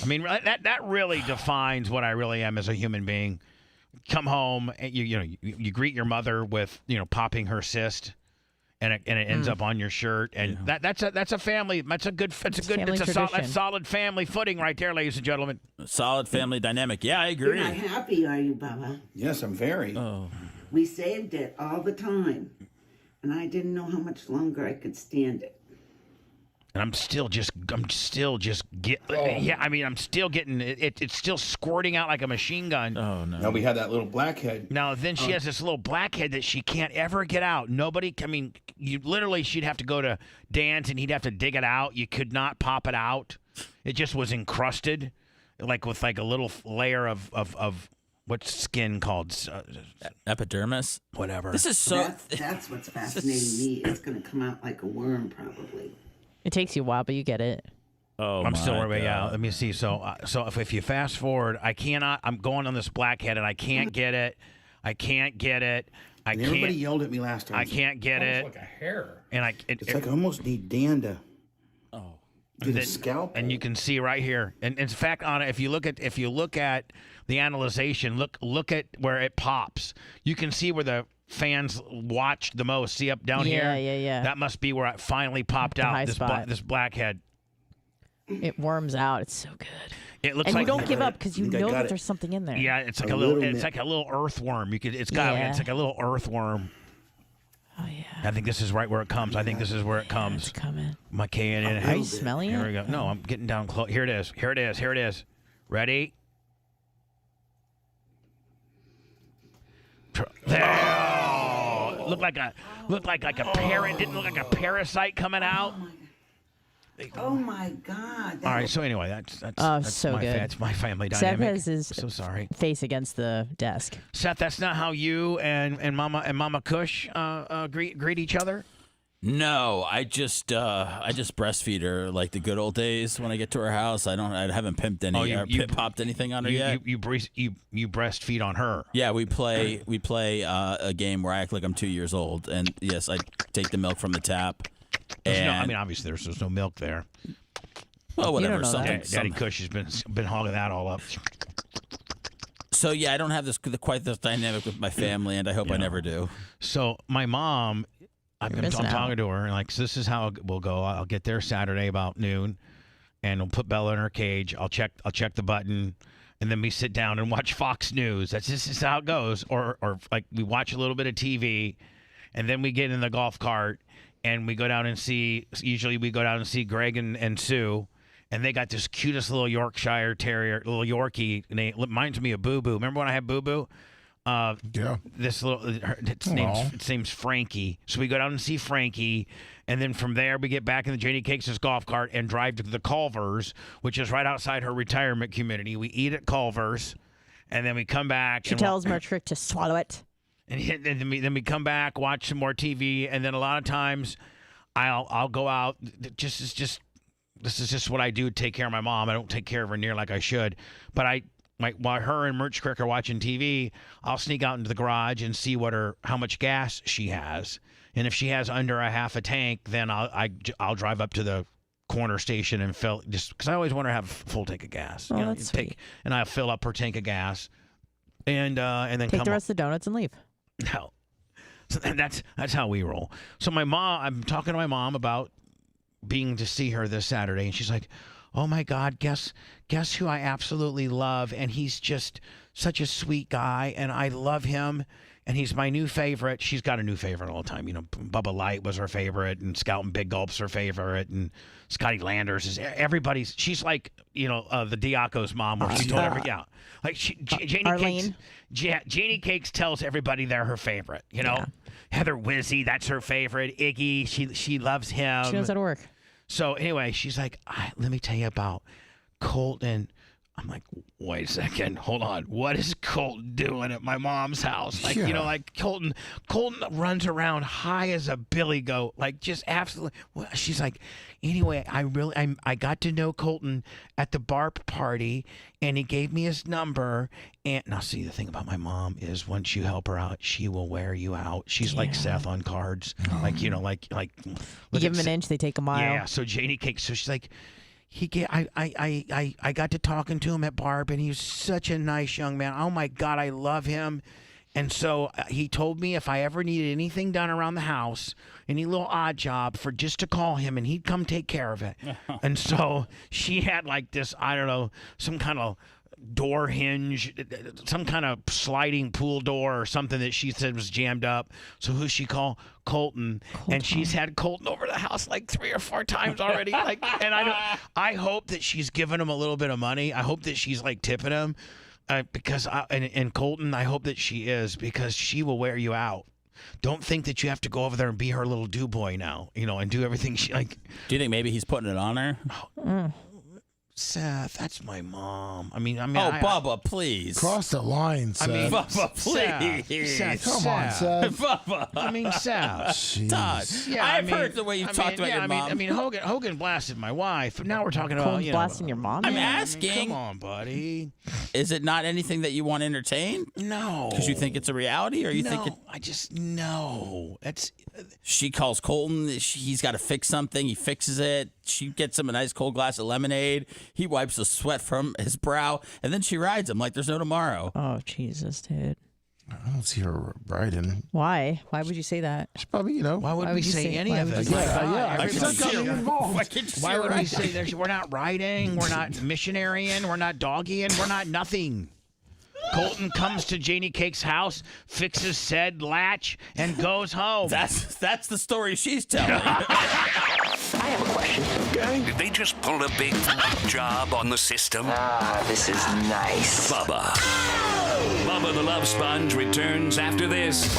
Speaker 4: I mean, that really defines what I really am as a human being. come home and you greet your mother with popping her cyst. And it ends up on your shirt, and that's a family. That's a solid family footing right there, ladies and gentlemen.
Speaker 7: Solid family dynamic. Yeah, I agree.
Speaker 24: You're not happy, are you, Bubba?
Speaker 6: Yes, I'm very.
Speaker 7: Oh.
Speaker 24: We saved it all the time, and I didn't know how much longer I could stand it.
Speaker 4: And I'm still just yeah. I mean, I'm still getting it. It's still squirting out like a machine gun.
Speaker 7: Oh no!
Speaker 6: Now we had that little blackhead.
Speaker 4: Now then, she has this little blackhead that she can't ever get out. Nobody. I mean, she'd have to go to Dan's and he'd have to dig it out. You could not pop it out. It just was encrusted, with a little layer of what's skin called?
Speaker 7: Epidermis.
Speaker 4: Whatever.
Speaker 7: This is so.
Speaker 24: That's what's fascinating me. It's going to come out like a worm, probably.
Speaker 2: It takes you a while, but you get it.
Speaker 7: Oh,
Speaker 4: I'm still working out. Let me see. So if you fast forward, I cannot. I'm going on this blackhead, and I can't get it. I can't get it.
Speaker 6: And everybody yelled at me last time.
Speaker 4: I can't get it.
Speaker 12: Like a hair.
Speaker 4: And
Speaker 6: it's like I almost need Dan to.
Speaker 7: Oh.
Speaker 6: Do the scalp.
Speaker 4: And you can see right here. And in fact, Anna, if you look at the analyzation, look at where it pops. You can see where the fans watched the most. See up down here?
Speaker 2: Yeah.
Speaker 4: That must be where it finally popped out. This blackhead.
Speaker 2: It worms out. It's so good.
Speaker 4: It looks
Speaker 2: and
Speaker 4: like
Speaker 2: you don't give up because you know that there's something in there.
Speaker 4: Yeah, it's like a little. It's like a little earthworm. It's like a little earthworm.
Speaker 2: Oh yeah.
Speaker 4: I think this is right where it comes. I think this is where it comes.
Speaker 2: It's coming.
Speaker 4: My K&N.
Speaker 2: Are you smelling it?
Speaker 4: Here we go. No, I'm getting down close. Here it is. Here it is. Here it is. Ready? There. Looked like a parrot. Didn't look like a parasite coming out.
Speaker 24: Oh my God!
Speaker 4: All right. So anyway, that's
Speaker 2: so
Speaker 4: my
Speaker 2: good.
Speaker 4: That's my family
Speaker 2: Seth
Speaker 4: dynamic.
Speaker 2: has his
Speaker 4: so sorry.
Speaker 2: face against the desk.
Speaker 4: Seth, that's not how you and Mama Kush greet each other.
Speaker 7: No, I just breastfeed her like the good old days. When I get to her house, I haven't pimped any, popped anything on her yet.
Speaker 4: You breastfeed on her.
Speaker 7: Yeah, we play a game where I act like I'm 2 years old, and yes, I take the milk from the tap.
Speaker 4: Obviously there's no milk there.
Speaker 7: Oh, whatever.
Speaker 4: Daddy Kush has been hogging that all up.
Speaker 7: So yeah, I don't have quite this dynamic with my family, and I hope I never do.
Speaker 4: So my mom. I'm talking to her, and so this is how it will go. I'll get there Saturday about noon, and we'll put Bella in her cage. I'll check the button, and then we sit down and watch Fox News. This is how it goes. Or we watch a little bit of TV, and then we get in the golf cart, and we go down and see. Usually we go down and see Greg and Sue, and they got this cutest little Yorkshire Terrier, little Yorkie. And it reminds me of Boo Boo. Remember when I had Boo Boo? This little, its name's Frankie. So we go down and see Frankie, and then from there we get back in the Janie Cakes' golf cart and drive to the Culver's, which is right outside her retirement community. We eat at Culver's, and then we come back.
Speaker 2: She tells Mertrick to swallow it.
Speaker 4: And then we come back, watch some more TV, and then a lot of times I'll go out. This is just what I do. Take care of my mom. I don't take care of her near like I should, but while her and Merch Crick are watching TV, I'll sneak out into the garage and see how much gas she has. And if she has under a half a tank, then I'll drive up to the corner station and fill, just because I always want her to have a full tank of gas.
Speaker 2: Oh, that's sweet.
Speaker 4: And I'll fill up her tank of gas, and then
Speaker 2: take the rest of the donuts and leave.
Speaker 4: No, so that's how we roll. So I'm talking to my mom about being to see her this Saturday, and she's like, "Oh my God, guess who I absolutely love, and he's just such a sweet guy, and I love him, and he's my new favorite." She's got a new favorite all the time. Bubba Light was her favorite, and Scout and Big Gulp's her favorite, and Scotty Landers is everybody's. She's like the Diaco's mom, where she told Janie Cakes tells everybody they're her favorite. Heather Wizzy, that's her favorite. Iggy, she loves him.
Speaker 2: She knows how to work.
Speaker 4: So anyway, she's like, let me tell you about Colton. I'm like, wait a second, hold on. What is Colton doing at my mom's house? Colton runs around high as a billy goat, just absolutely. Well, she's like, anyway, I got to know Colton at the BARP party, and he gave me his number. And now, see, the thing about my mom is once you help her out, she will wear you out. She's like Seth on cards, you give
Speaker 2: them an inch, they take a mile.
Speaker 4: Yeah. So Janie Cake, so she's like, I got to talking to him at Barb, and he's such a nice young man. Oh my God, I love him. And so he told me if I ever needed anything done around the house, any little odd job, for just to call him, and he'd come take care of it. And so she had like this, I don't know, some kind of door hinge, some kind of sliding pool door or something that she said was jammed up. So who she call? Colton. And she's had Colton over the house like 3 or 4 times already. Like, and I hope that she's giving him a little bit of money. I hope that she's like tipping him. Because and Colton, I hope that she is, because she will wear you out. Don't think that you have to go over there and be her little do boy now, and do everything she like.
Speaker 7: Do you think maybe he's putting it on her?
Speaker 4: Seth, that's my mom. I mean,
Speaker 7: Bubba, please.
Speaker 23: Cross the line, Seth.
Speaker 7: I mean, Bubba, please.
Speaker 23: Seth, come on, Seth.
Speaker 7: Bubba.
Speaker 4: I mean, Seth.
Speaker 7: Todd, I've heard the way you've talked about your mom.
Speaker 4: I mean, Hogan blasted my wife. Now we're talking about
Speaker 2: blasting your mom.
Speaker 7: I'm asking.
Speaker 4: Come on, buddy.
Speaker 7: Is it not anything that you want to entertain?
Speaker 4: No.
Speaker 7: Because you think it's a reality, or you think it?
Speaker 4: I just no.
Speaker 7: She calls Colton. He's got to fix something. He fixes it. She gets him a nice cold glass of lemonade. He wipes the sweat from his brow, and then she rides him like there's no tomorrow.
Speaker 2: Oh, Jesus, dude.
Speaker 23: I don't see her riding.
Speaker 2: Why? Why would you say that?
Speaker 23: She's probably,
Speaker 4: Why would we say any of it? Why would we say we're not riding, we're not missionarying, we're not doggying, we're not nothing? Colton comes to Janie Cake's house, fixes said latch, and goes home.
Speaker 7: That's the story she's telling.
Speaker 11: I have a question. Okay. Did they just pull a big job on the system?
Speaker 15: This is nice.
Speaker 11: Bubba the Love Sponge returns after this.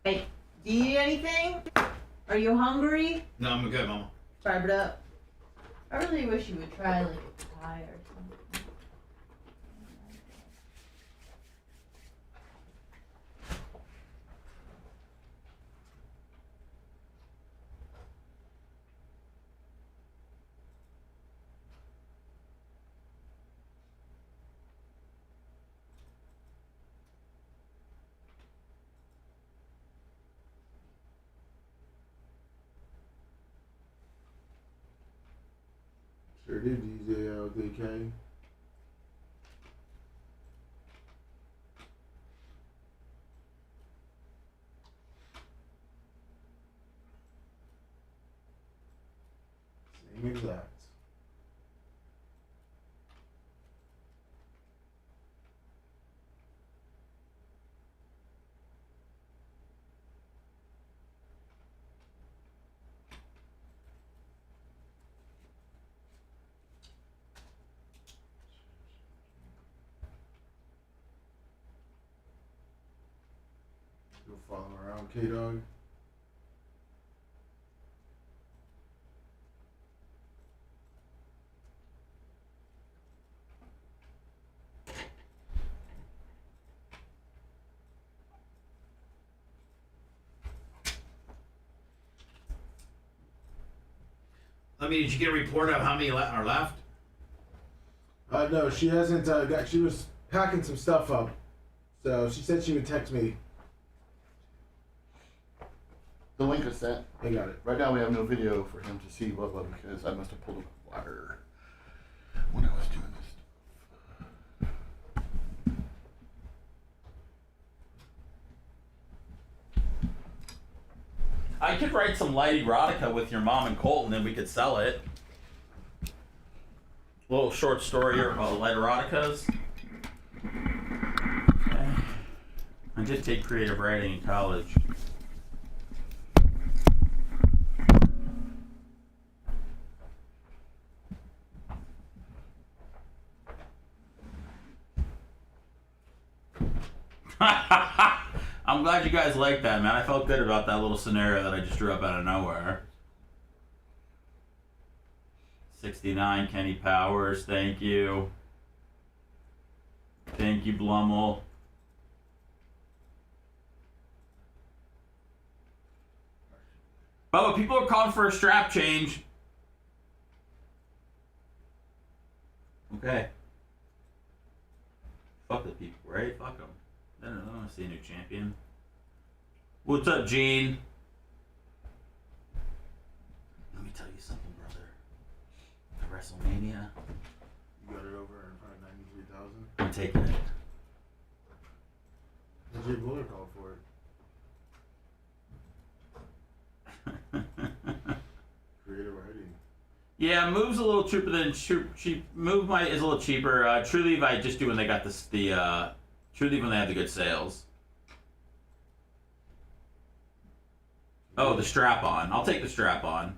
Speaker 21: Hey, do you need anything? Are you hungry?
Speaker 4: No, I'm good, Mama.
Speaker 21: Bribe it up. I really wish you would try like a pie or something.
Speaker 3: Sure do, DJ LDK. Same exact. Go follow around, K-Dog.
Speaker 4: Did you get a report of how many are left?
Speaker 3: No, she hasn't she was packing some stuff up. So she said she would text me.
Speaker 8: The link is sent.
Speaker 3: I got it.
Speaker 8: Right now we have no video for him to see Bubba because I must have pulled a wire when I was doing this.
Speaker 7: I could write some light erotica with your mom and Colton, and we could sell it. A little short story about light eroticas. Okay. I did take creative writing in college. I'm glad you guys like that, man. I felt good about that little scenario that I just drew up out of nowhere. 69, Kenny Powers, thank you. Thank you, Blummel. Bubba, people are calling for a strap change. Okay. Fuck the people, right? Fuck them. I don't want to see a new champion. What's up, Gene? Let me tell you something, brother. The WrestleMania.
Speaker 3: You got it over 93,000.
Speaker 7: I'm taking it.
Speaker 3: Jay Buller called for it. Creative writing.
Speaker 7: Yeah, move's a little cheaper than cheap. Move is a little cheaper. True Leave I just do when they got True Leave when they have the good sales. Oh, the strap on. I'll take the strap on.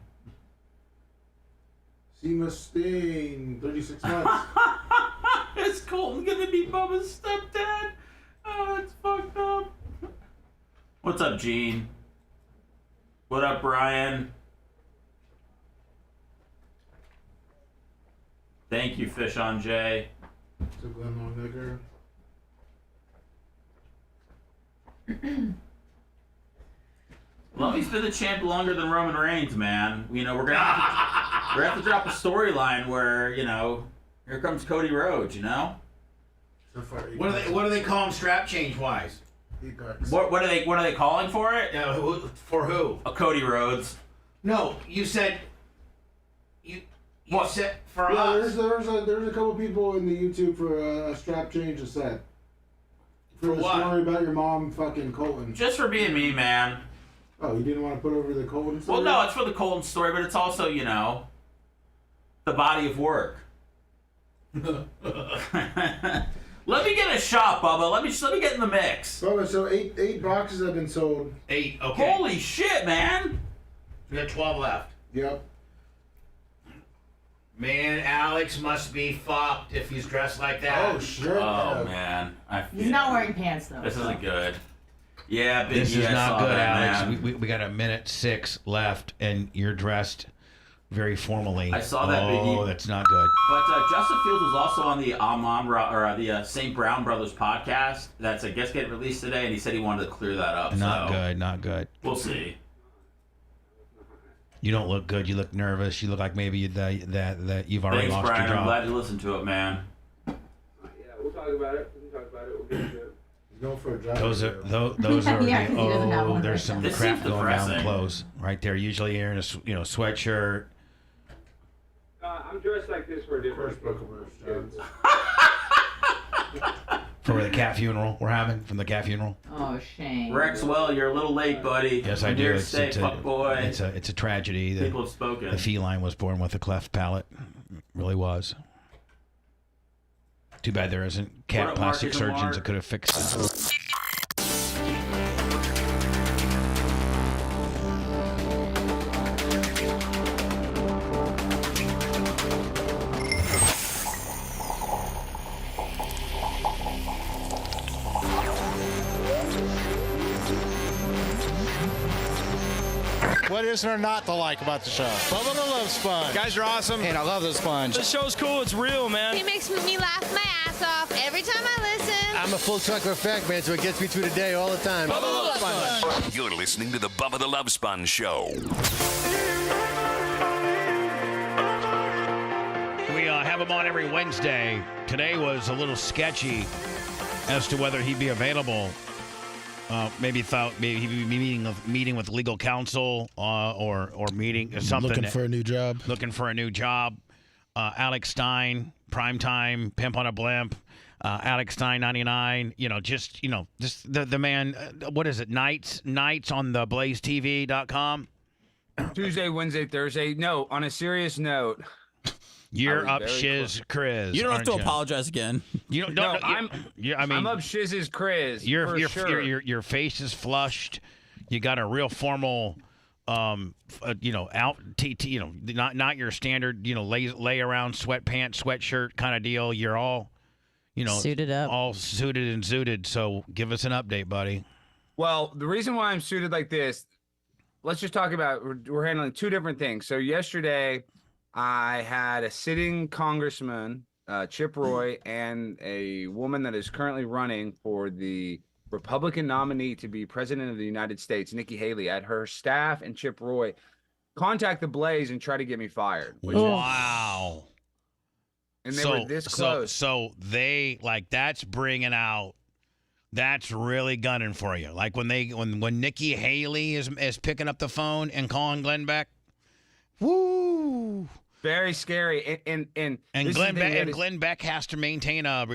Speaker 3: Seamless Sting, 36 months.
Speaker 7: Is Colton gonna be Bubba's stepdad? Oh, that's fucked up. What's up, Gene? What up, Brian? Thank you, Fish on Jay.
Speaker 3: So Glenn Longnecker.
Speaker 7: Lovey's been the champ longer than Roman Reigns, man. You know, we're gonna have to drop a storyline where, you know, here comes Cody Rhodes, you know?
Speaker 4: What do they call him strap change wise?
Speaker 7: What are they calling for it?
Speaker 4: For who?
Speaker 7: Cody Rhodes.
Speaker 4: No, you said you said for
Speaker 3: yeah,
Speaker 4: us.
Speaker 3: there's a couple people in the YouTube for a strap change of set. For the
Speaker 4: what?
Speaker 3: story about your mom fucking Colton.
Speaker 7: Just for being me, man.
Speaker 3: Oh, you didn't want to put over the Colton story?
Speaker 7: Well, no, it's for the Colton story, but it's also, you know, the body of work. Let me get a shot, Bubba. Let me get in the mix.
Speaker 3: Bubba, so eight boxes have been sold.
Speaker 4: 8, okay.
Speaker 7: Holy shit, man.
Speaker 4: We got 12 left.
Speaker 3: Yep.
Speaker 4: Man, Alex must be fucked if he's dressed like that.
Speaker 3: Oh, shit.
Speaker 7: Oh, man.
Speaker 21: He's not wearing pants, though.
Speaker 7: This isn't good. Yeah, Big
Speaker 4: This
Speaker 7: E,
Speaker 4: is
Speaker 7: I
Speaker 4: not
Speaker 7: saw
Speaker 4: good,
Speaker 7: that,
Speaker 4: Alex.
Speaker 7: man.
Speaker 4: We got a minute 6 left, and you're dressed very formally.
Speaker 7: I saw that, Big E.
Speaker 4: Oh, that's not good.
Speaker 7: But Justin Fields was also on the the St. Brown Brothers podcast. That's, I guess, getting released today, and he said he wanted to clear that up.
Speaker 4: Not
Speaker 7: so
Speaker 4: good, not good.
Speaker 7: We'll see.
Speaker 4: You don't look good. You look nervous. You look like maybe that you've already
Speaker 7: Thanks,
Speaker 4: lost
Speaker 7: Brian.
Speaker 4: your
Speaker 7: I'm
Speaker 4: job.
Speaker 7: glad you listened to it, man.
Speaker 12: Yeah, we'll talk about it. We'll get into it.
Speaker 3: Going for a job.
Speaker 4: Those are
Speaker 21: Yeah, 'cause he doesn't have one
Speaker 4: there's
Speaker 21: right
Speaker 4: some
Speaker 21: now.
Speaker 7: This
Speaker 4: crap
Speaker 7: seems
Speaker 4: going down
Speaker 7: depressing.
Speaker 4: close right there. Usually you're in a sweatshirt.
Speaker 12: I'm dressed like this for a different.
Speaker 4: For the cat funeral we're having, from the cat funeral.
Speaker 21: Oh, shame.
Speaker 7: Rexwell, you're a little late, buddy.
Speaker 4: Yes, I
Speaker 7: I'm
Speaker 4: do.
Speaker 7: here to stay, fuck boy.
Speaker 4: It's a tragedy.
Speaker 7: People have spoken.
Speaker 4: The feline was born with a cleft palate. Really was. Too bad there isn't
Speaker 7: What
Speaker 4: cat
Speaker 7: up,
Speaker 4: plastic
Speaker 7: Marcus and
Speaker 4: surgeons
Speaker 7: Mark?
Speaker 4: that could have fixed that.
Speaker 1: What is there not to like about the show? Bubba the Love Sponge. Guys are awesome. And I love the sponge. The show's cool. It's real, man.
Speaker 17: He makes me laugh my ass off every time I listen.
Speaker 1: I'm a full trucker fact man, so it gets me through the day all the time. Bubba the Love Sponge.
Speaker 11: You're listening to the Bubba the Love Sponge Show.
Speaker 4: We have him on every Wednesday. Today was a little sketchy as to whether he'd be available. Maybe he'd be meeting with legal counsel or meeting something.
Speaker 23: Looking for a new job.
Speaker 4: Looking for a new job. Alex Stein, Primetime, Pimp on a Blimp. Alex Stein 99. Just the man. What is it? Nights on the BlazeTV.com.
Speaker 13: Tuesday, Wednesday, Thursday. No, on a serious note.
Speaker 4: You're up shiz Chris.
Speaker 7: You don't have to
Speaker 4: aren't you?
Speaker 7: apologize again.
Speaker 4: You don't.
Speaker 13: No,
Speaker 4: I'm
Speaker 13: up shiz's Chris.
Speaker 4: Your face is flushed. You got a real formal, not your standard, lay around sweatpants, sweatshirt kind of deal. You're all,
Speaker 2: suited up,
Speaker 4: all suited and zooted. So give us an update, buddy.
Speaker 13: Well, the reason why I'm suited like this, let's just talk about. We're handling two different things. So yesterday, I had a sitting congressman, Chip Roy, and a woman that is currently running for the Republican nominee to be president of the United States, Nikki Haley, at her staff and Chip Roy contact the Blaze and try to get me fired.
Speaker 4: Wow.
Speaker 13: And they were this close.
Speaker 4: So they like that's bringing out. That's really gunning for you. Like when Nikki Haley is picking up the phone and calling Glenn Beck. Woo!
Speaker 13: Very scary. And
Speaker 4: Glenn Beck has to maintain a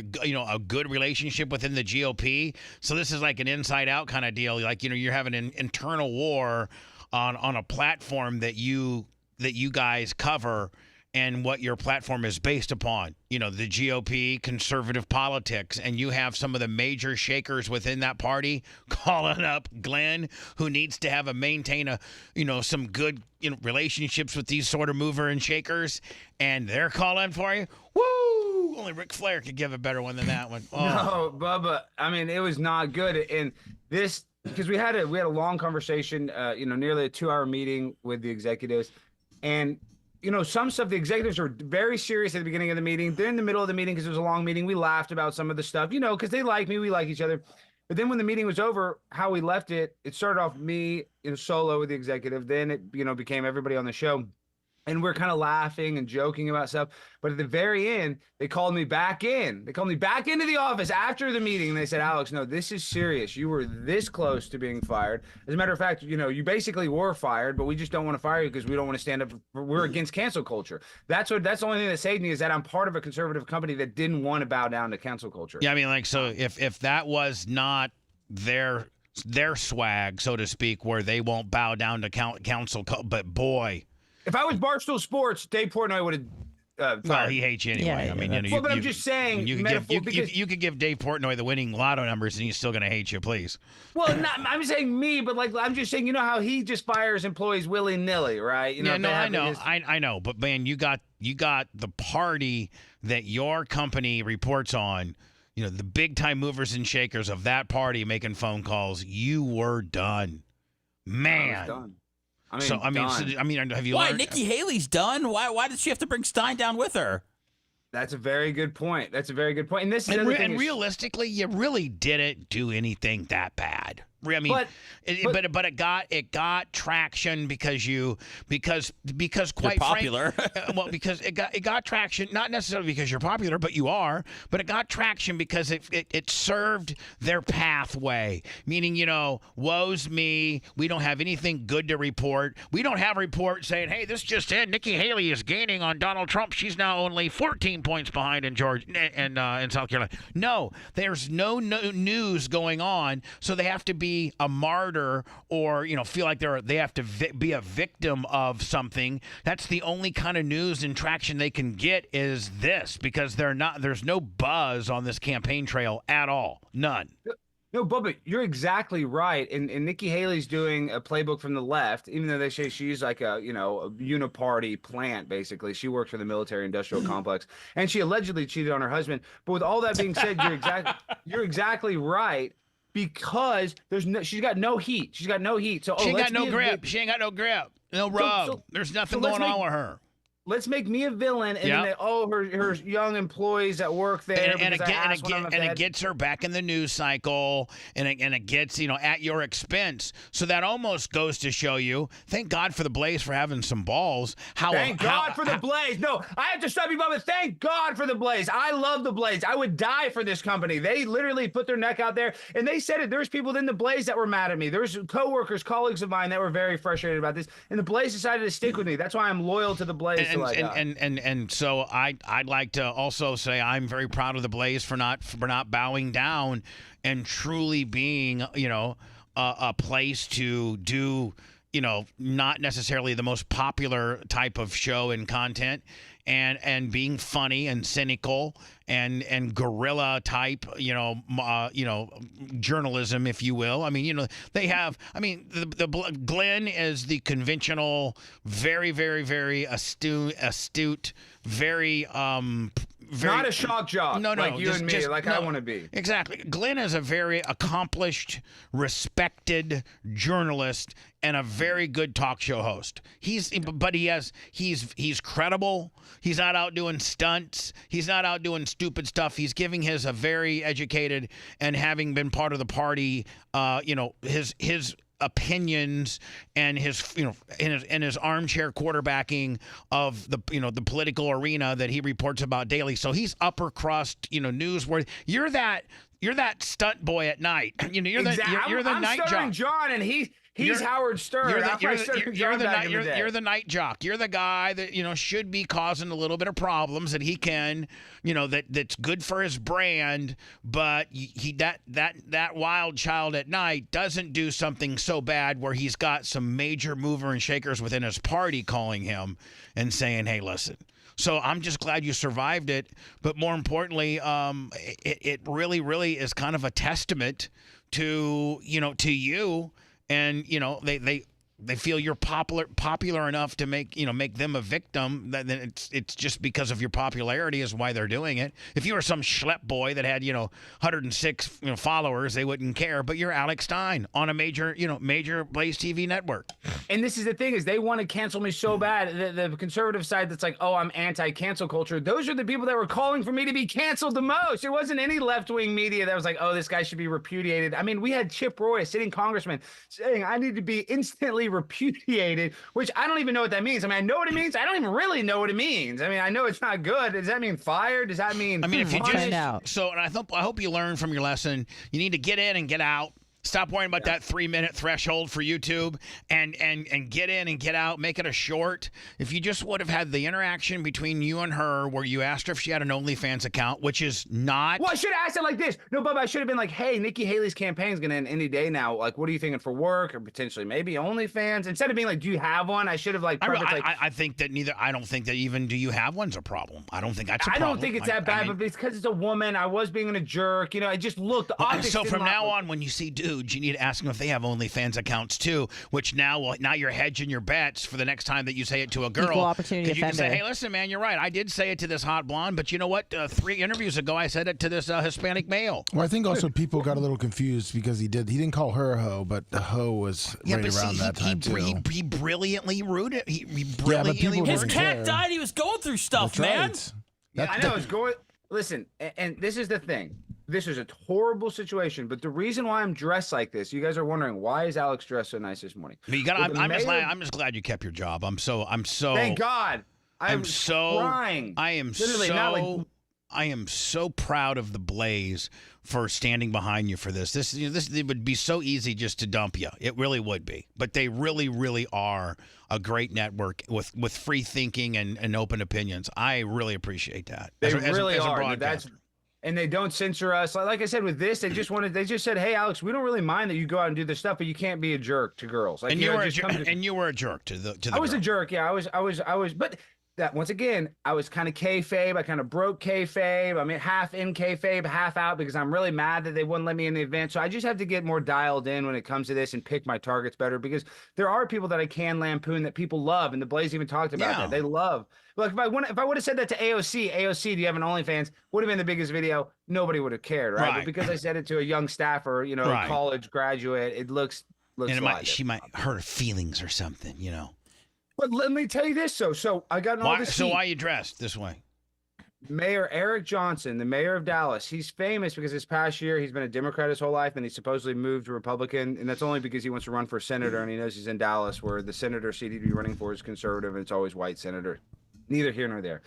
Speaker 4: good relationship within the GOP. So this is like an inside out kind of deal. Like you're having an internal war on a platform that you guys cover. And what your platform is based upon, the GOP, conservative politics, and you have some of the major shakers within that party calling up Glenn, who needs to maintain some good relationships with these sort of mover and shakers, and they're calling for you. Woo! Only Ric Flair could give a better one than that one. Oh.
Speaker 13: No, Bubba. I mean, it was not good, and this because we had a long conversation, nearly a 2-hour meeting with the executives, and. Some stuff, the executives are very serious at the beginning of the meeting. They're in the middle of the meeting because it was a long meeting. We laughed about some of the stuff, because they like me. We like each other. But then when the meeting was over, how we left it, it started off me solo with the executive. Then it, became everybody on the show. And we're kind of laughing and joking about stuff. But at the very end, they called me back in. They called me back into the office after the meeting. And they said, Alex, no, this is serious. You were this close to being fired. As a matter of fact, you basically were fired, but we just don't want to fire you because we don't want to stand up. We're against cancel culture. That's the only thing that saved me is that I'm part of a conservative company that didn't want to bow down to cancel culture.
Speaker 4: Yeah, I mean, so if that was not their swag, so to speak, where they won't bow down to cancel, but boy.
Speaker 13: If I was Barstool Sports, Dave Portnoy would have.
Speaker 4: Well, he hates you anyway.
Speaker 13: Yeah,
Speaker 4: I mean,
Speaker 13: but I'm just saying.
Speaker 4: You could give Dave Portnoy the winning lotto numbers, and he's still going to hate you. Please.
Speaker 13: Well, I'm saying me, but I'm just saying. How he just fires employees willy nilly, right?
Speaker 4: I know, I know. But man, you got the party that your company reports on. The big time movers and shakers of that party making phone calls. You were done, man.
Speaker 13: I was done.
Speaker 4: Have you
Speaker 7: Why
Speaker 4: learned?
Speaker 7: Nikki Haley's done? Why did she have to bring Stein down with her?
Speaker 13: That's a very good point. And this is
Speaker 4: and realistically, you really didn't do anything that bad. I mean, but it got traction because quite
Speaker 7: popular.
Speaker 4: Because it got traction, not necessarily because you're popular, but you are. But it got traction because it served their pathway. Meaning, woe's me. We don't have anything good to report. We don't have a report saying, hey, this just in, Nikki Haley is gaining on Donald Trump. She's now only 14 points behind in Georgia and in South Carolina. No, there's no news going on, so they have to be a martyr or feel like they have to be a victim of something. That's the only kind of news and traction they can get is this, because there's no buzz on this campaign trail at all. None.
Speaker 13: No, Bubba, you're exactly right. And Nikki Haley's doing a playbook from the left, even though they say she's like a uniparty plant, basically. She works for the military industrial complex, and she allegedly cheated on her husband. But with all that being said, you're exactly right. Because she's got no heat. She's got no heat. So
Speaker 4: she ain't got no grip. She ain't got no grip. No rub. There's nothing going on with her.
Speaker 13: Let's make me a villain, and then her young employees at work there,
Speaker 4: and it gets her back in the news cycle, and it gets at your expense. So that almost goes to show you. Thank God for the Blaze for having some balls.
Speaker 13: Thank God for the Blaze. No, I have to stop you, Bubba. Thank God for the Blaze. I love the Blaze. I would die for this company. They literally put their neck out there, and they said it. There's people in the Blaze that were mad at me. There's coworkers, colleagues of mine that were very frustrated about this, and the Blaze decided to stick with me. That's why I'm loyal to the Blaze.
Speaker 4: And so I'd like to also say I'm very proud of the Blaze for not bowing down and truly being a place to do not necessarily the most popular type of show and content, and being funny and cynical and guerrilla type journalism, if you will. I mean, they have. I mean, the Glenn is the conventional, very, very, very astute, very
Speaker 13: not a shock jock.
Speaker 4: No,
Speaker 13: like you and me, I want to be.
Speaker 4: Exactly. Glenn is a very accomplished, respected journalist and a very good talk show host. He's credible. He's not out doing stunts. He's not out doing stupid stuff. He's giving a very educated, and having been part of the party, his opinions and his in his armchair quarterbacking of the the political arena that he reports about daily. So he's upper crust newsworthy. You're that stunt boy at night. You're the
Speaker 13: I'm
Speaker 4: night
Speaker 13: Stern
Speaker 4: jock.
Speaker 13: John, and he's Howard Stern.
Speaker 4: You're the night jock. You're the guy that should be causing a little bit of problems that he can that's good for his brand, but that wild child at night doesn't do something so bad where he's got some major mover and shakers within his party calling him and saying, "Hey, listen." So I'm just glad you survived it, but more importantly, it really, really is kind of a testament to you, and they feel you're popular enough to make them a victim. Then it's just because of your popularity is why they're doing it. If you were some schlep boy that had 106 followers, they wouldn't care. But you're Alex Stein on a major Blaze TV network.
Speaker 13: And this is the thing, is they want to cancel me so bad. The conservative side that's like, oh, I'm anti-cancel culture. Those are the people that were calling for me to be canceled the most. It wasn't any left-wing media that was like, oh, this guy should be repudiated. I mean, we had Chip Roy, a sitting congressman, saying I need to be instantly repudiated, which I don't even know what that means. I mean, I know what it means. I don't even really know what it means. I mean, I know it's not good. Does that mean fired? Does that mean?
Speaker 4: I mean, if you just so, and I hope you learn from your lesson. You need to get in and get out. Stop worrying about that 3-minute threshold for YouTube and get in and get out. Make it a short. If you just would have had the interaction between you and her where you asked her if she had an OnlyFans account, which is not.
Speaker 13: Well, I should have asked it like this. No, Bubba, I should have been like, hey, Nikki Haley's campaign's going to end any day now. Like, what are you thinking for work or potentially maybe OnlyFans? Instead of being like, do you have one? I should have like.
Speaker 4: I think that neither. I don't think that even do you have one's a problem. I don't think that's a problem.
Speaker 13: I don't think it's that bad, but because it's a woman, I was being a jerk. I just looked.
Speaker 4: So from now on, when you see dudes, you need to ask them if they have OnlyFans accounts too, which now you're hedging your bets for the next time that you say it to a girl.
Speaker 2: Equal opportunity
Speaker 4: you can
Speaker 2: offender.
Speaker 4: say, hey, listen, man, you're right. I did say it to this hot blonde, but you know what? 3 interviews ago, I said it to this Hispanic male.
Speaker 23: Well, I think also people got a little confused because he didn't call her a hoe, but the hoe was right around that time too.
Speaker 4: He brilliantly rooted. He
Speaker 7: His cat died. He was going through stuff,
Speaker 23: That's
Speaker 7: man.
Speaker 23: right.
Speaker 13: Yeah, I know. It's going. Listen, and this is the thing. This is a horrible situation, but the reason why I'm dressed like this, you guys are wondering, why is Alex dressed so nice this morning?
Speaker 4: I'm just glad you kept your job. I'm so.
Speaker 13: Thank God. I'm
Speaker 4: so
Speaker 13: crying.
Speaker 4: I am
Speaker 13: literally,
Speaker 4: so. I am so proud of the Blaze for standing behind you for this. It would be so easy just to dump you. It really would be. But they really, really are a great network with free thinking and open opinions. I really appreciate that.
Speaker 13: They really are. And they don't censor us. Like I said, with this, they just said, hey, Alex, we don't really mind that you go out and do this stuff, but you can't be a jerk to girls. Like,
Speaker 4: and you were a jerk to the
Speaker 13: I was
Speaker 4: girl.
Speaker 13: a jerk. Yeah, I was, but that once again, I was kind of kayfabe. I kind of broke kayfabe. I mean, half in kayfabe, half out because I'm really mad that they wouldn't let me in the event. So I just have to get more dialed in when it comes to this and pick my targets better because there are people that I can lampoon that people love. And the Blaze even talked about that. They love. Like if I would have said that to AOC, do you have an OnlyFans? Would have been the biggest video. Nobody would have cared, right? But because I said it to a young staffer, college graduate, it looks.
Speaker 4: And she might hurt her feelings or something,
Speaker 13: But let me tell you this, so I got all this.
Speaker 4: So why are you dressed this way?
Speaker 13: Mayor Eric Johnson, the mayor of Dallas, he's famous because this past year he's been a Democrat his whole life, and he supposedly moved Republican, and that's only because he wants to run for senator, and he knows he's in Dallas, where the senator seat he'd be running for is conservative, and it's always white senator. Neither here nor there.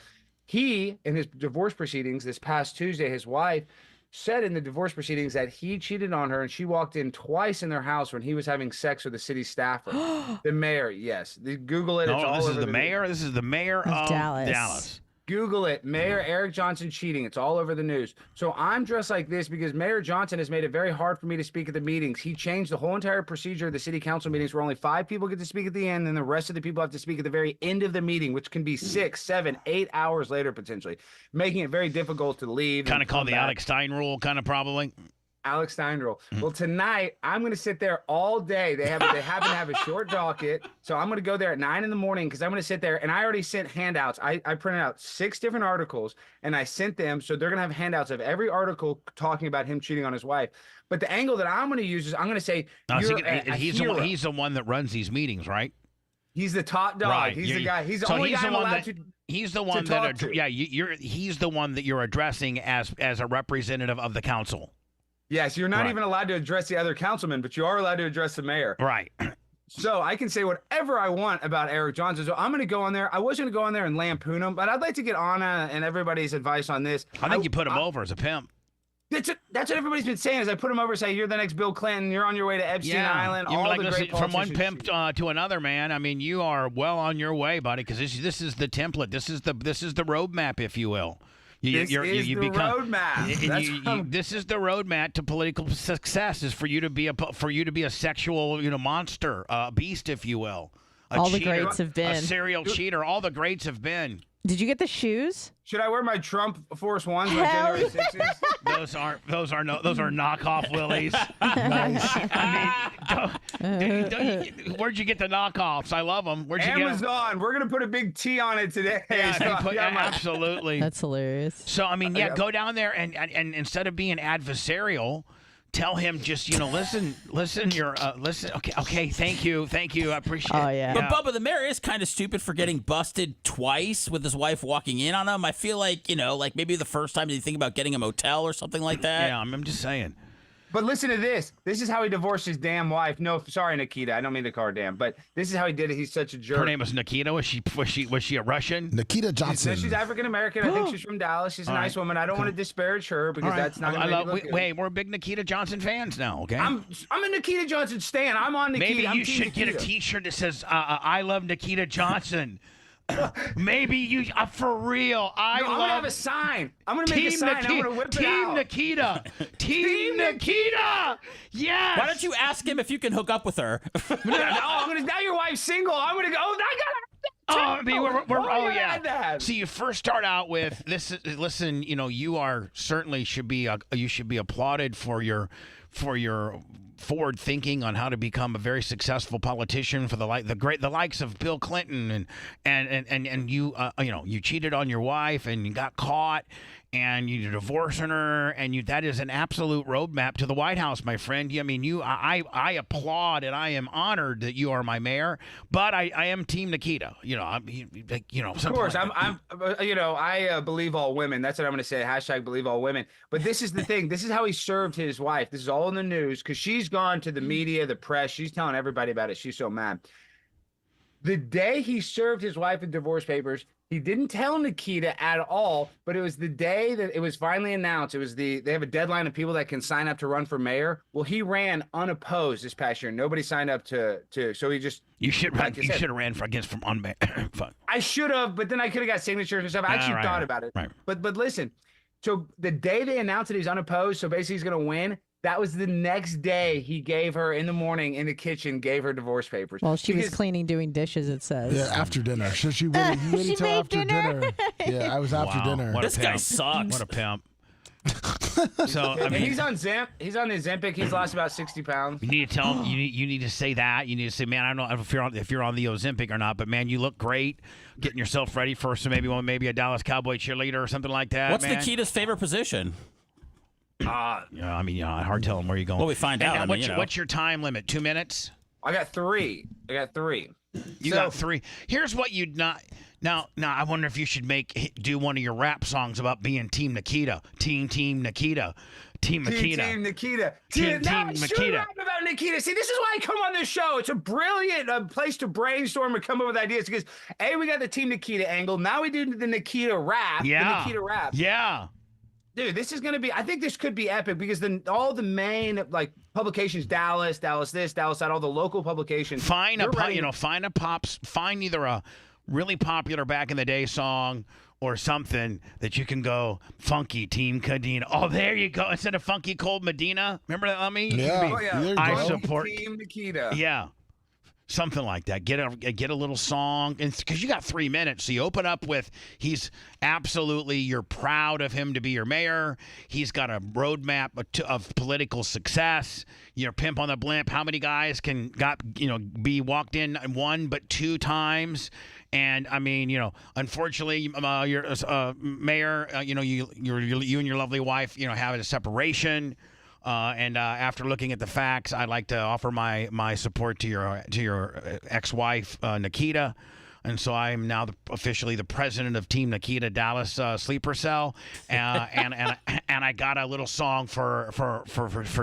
Speaker 13: He, in his divorce proceedings this past Tuesday, his wife said in the divorce proceedings that he cheated on her and she walked in twice in their house when he was having sex with the city staffer. The mayor, yes. Google it.
Speaker 4: This is the mayor. This is the mayor of Dallas.
Speaker 13: Google it. Mayor Eric Johnson cheating. It's all over the news. So I'm dressed like this because Mayor Johnson has made it very hard for me to speak at the meetings. He changed the whole entire procedure of the city council meetings where only 5 people get to speak at the end and the rest of the people have to speak at the very end of the meeting, which can be 6, 7, 8 hours later potentially, making it very difficult to leave.
Speaker 4: Kind of called the Alex Stein rule, kind of probably.
Speaker 13: Alex Stein rule. Well, tonight I'm going to sit there all day. They happen to have a short docket, so I'm going to go there at 9 in the morning because I'm going to sit there. And I already sent handouts. I printed out 6 different articles and I sent them, so they're going to have handouts of every article talking about him cheating on his wife. But the angle that I'm going to use is I'm going to say
Speaker 4: he's the one that runs these meetings, right?
Speaker 13: He's the top dog.
Speaker 4: Right.
Speaker 13: He's the guy. He's the only guy I'm allowed to.
Speaker 4: He's the one that he's the one that you're addressing as a representative of the council.
Speaker 13: Yes, you're not
Speaker 4: Right.
Speaker 13: even allowed to address the other councilman, but you are allowed to address the mayor.
Speaker 4: Right.
Speaker 13: So I can say whatever I want about Eric Johnson. So I'm going to go on there. I was going to go on there and lampoon him, but I'd like to get Anna and everybody's advice on this.
Speaker 4: I think you put him over as a pimp.
Speaker 13: That's what everybody's been saying. Is I put him over, say you're the next Bill Clinton. You're on your way to Epstein Island.
Speaker 4: You're
Speaker 13: All
Speaker 4: like,
Speaker 13: the
Speaker 4: listen,
Speaker 13: great
Speaker 4: from one
Speaker 13: politicians.
Speaker 4: pimp to another, man. I mean, you are well on your way, buddy. Because this is the template. This is the roadmap, if you will.
Speaker 13: This is the roadmap.
Speaker 4: This is the roadmap to political success. Is for you to be a sexual monster, beast, if you will.
Speaker 2: All the
Speaker 4: cheater,
Speaker 2: greats have been.
Speaker 4: A serial cheater. All the greats have been.
Speaker 2: Did you get the shoes?
Speaker 13: Should I wear my Trump Force Ones on
Speaker 2: Hell
Speaker 13: January 6th?
Speaker 4: Those are knockoff willies.
Speaker 23: Nice.
Speaker 4: Where'd you get the knockoffs? I love them. Where'd you get 'em?
Speaker 13: Amazon. We're gonna put a big T on it today.
Speaker 4: Yeah,
Speaker 13: So,
Speaker 4: absolutely.
Speaker 2: That's hilarious.
Speaker 4: So I mean, go down there and instead of being adversarial, tell him just listen. Okay. Thank you. I appreciate.
Speaker 2: Oh yeah.
Speaker 7: But Bubba the mayor is kind of stupid for getting busted twice with his wife walking in on him. I feel like like maybe the first time you think about getting a motel or something like that.
Speaker 4: Yeah, I'm just saying.
Speaker 13: But listen to this. This is how he divorced his damn wife. No, sorry, Nikita. I don't mean to call her damn. But this is how he did it. He's such a jerk.
Speaker 4: Her name was Nikita. Was she a Russian?
Speaker 23: Nikita Johnson.
Speaker 13: She's African American. I think she's from Dallas. She's a nice woman. I don't want to disparage her because that's not.
Speaker 4: Wait, we're big Nikita Johnson fans now. Okay.
Speaker 13: I'm a Nikita Johnson stan. I'm on Nikita.
Speaker 4: Maybe
Speaker 13: I'm
Speaker 4: you
Speaker 13: Team
Speaker 4: should get a
Speaker 13: Nikita.
Speaker 4: T-shirt that says "I love Nikita Johnson." Maybe you for real.
Speaker 13: I'm gonna have a sign. I'm gonna make a sign. I'm gonna whip it out.
Speaker 4: Nikita. Team Nikita. Yes.
Speaker 7: Why don't you ask him if you can hook up with her?
Speaker 13: Now your wife's single. I'm gonna go. I gotta.
Speaker 4: So you first start out with this. Listen, you are certainly you should be applauded for your forward thinking on how to become a very successful politician for the likes of Bill Clinton and you you cheated on your wife and you got caught and you're divorcing her and that is an absolute roadmap to the White House, my friend. I mean, I applaud and I am honored that you are my mayor, but I am Team Nikita.
Speaker 13: Of course, I believe all women. That's what I'm going to say. # believe all women. But this is the thing. This is how he served his wife. This is all in the news because she's gone to the media, the press. She's telling everybody about it. She's so mad. The day he served his wife in divorce papers, he didn't tell Nikita at all, but it was the day that it was finally announced. It was they have a deadline of people that can sign up to run for mayor. Well, he ran unopposed this past year. Nobody signed up to so he just
Speaker 4: you should have ran from unmayor.
Speaker 13: I should have, but then I could have got signatures and stuff. I actually thought about it.
Speaker 4: Right.
Speaker 13: But listen, so the day they announced that he's unopposed, so basically he's gonna win. That was the next day he gave her in the morning in the kitchen, gave her divorce papers.
Speaker 2: Well, she was cleaning, doing dishes, it says.
Speaker 23: Yeah, after dinner. So she waited till after dinner. Yeah, I was after dinner.
Speaker 4: What
Speaker 7: This guy sucks.
Speaker 4: What a pimp. So I
Speaker 13: And
Speaker 4: mean,
Speaker 13: he's on the Ozempic. He's lost about 60 pounds.
Speaker 4: you need to tell him. You need to say that. You need to say, man, I don't know if you're on the Ozempic or not, but man, you look great. Getting yourself ready for maybe a Dallas Cowboy cheerleader or something like that.
Speaker 7: What's
Speaker 4: man.
Speaker 7: Nikita's favorite position?
Speaker 4: Hard telling where you're going.
Speaker 7: Well, we find out.
Speaker 4: What's your time limit? 2 minutes?
Speaker 13: I got three.
Speaker 4: You got 3. Here's what you'd not. Now, I wonder if you should do one of your rap songs about being Team Nikita. Team Nikita. Team Nikita.
Speaker 13: Team Nikita.
Speaker 4: Team Nikita.
Speaker 13: Rap about Nikita. See, this is why I come on this show. It's a brilliant place to brainstorm and come up with ideas because, A, we got the Team Nikita angle. Now we do the Nikita rap.
Speaker 4: Yeah.
Speaker 13: The Nikita rap.
Speaker 4: Yeah.
Speaker 13: Dude, this is going to be, I think this could be epic because all the main publications, Dallas this, Dallas that, all the local publications.
Speaker 4: Find either a really popular back in the day song or something that you can go funky Team Cadena. Oh, there you go. Instead of funky Cold Medina. Remember that, Lemmy?
Speaker 23: Yeah.
Speaker 4: I support
Speaker 13: Team Nikita.
Speaker 4: Yeah. Something like that. Get a little song, and because you got 3 minutes, so you open up with you're proud of him to be your mayor. He's got a roadmap of political success. You're pimp on the blimp. How many guys be walked in 1 but 2 times? And I mean, unfortunately, you're mayor. You and your lovely wife, have a separation. And after looking at the facts, I'd like to offer my support to your ex-wife, Nikita. and so I'm now officially the president of Team Nikita Dallas Sleeper Cell, and I got a little song for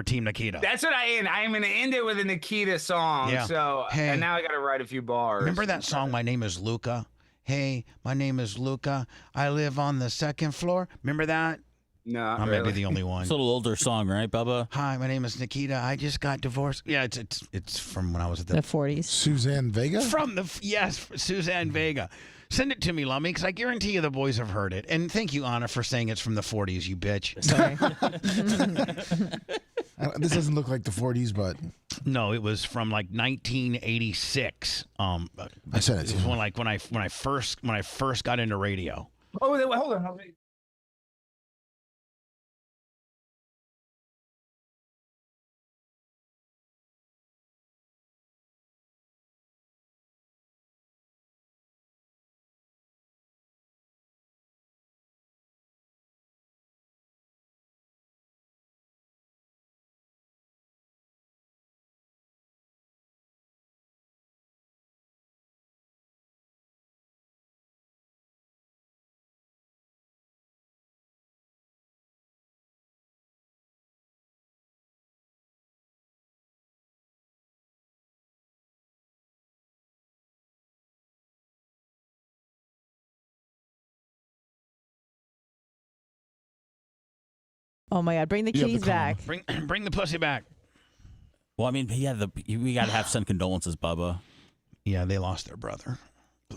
Speaker 4: Team Nikita.
Speaker 13: That's what I end. I am going to end it with a Nikita song.
Speaker 4: Yeah.
Speaker 13: So,
Speaker 4: Hey.
Speaker 13: and now I got to write a few bars.
Speaker 4: Remember that song, My Name is Luca? Hey, my name is Luca. I live on the second floor. Remember that?
Speaker 13: No,
Speaker 4: I may be the only one.
Speaker 7: It's a little older song, right, Bubba?
Speaker 4: Hi, my name is Nikita. I just got divorced. Yeah, it's from when I was at
Speaker 2: The 40s.
Speaker 23: Suzanne Vega?
Speaker 4: Yes, Suzanne Vega. Send it to me, Lummy, because I guarantee you the boys have heard it. And thank you, Anna, for saying it's from the 40s, you bitch.
Speaker 2: Sorry.
Speaker 23: This doesn't look like the 40s, but
Speaker 4: No, it was from like 1986.
Speaker 23: I said it.
Speaker 4: It was when I first got into radio.
Speaker 13: Oh, wait, hold on.
Speaker 2: Oh my God! Bring the kitties back.
Speaker 4: Bring the pussy back.
Speaker 7: Well, I mean, we got to have send condolences, Bubba.
Speaker 4: Yeah, they lost their brother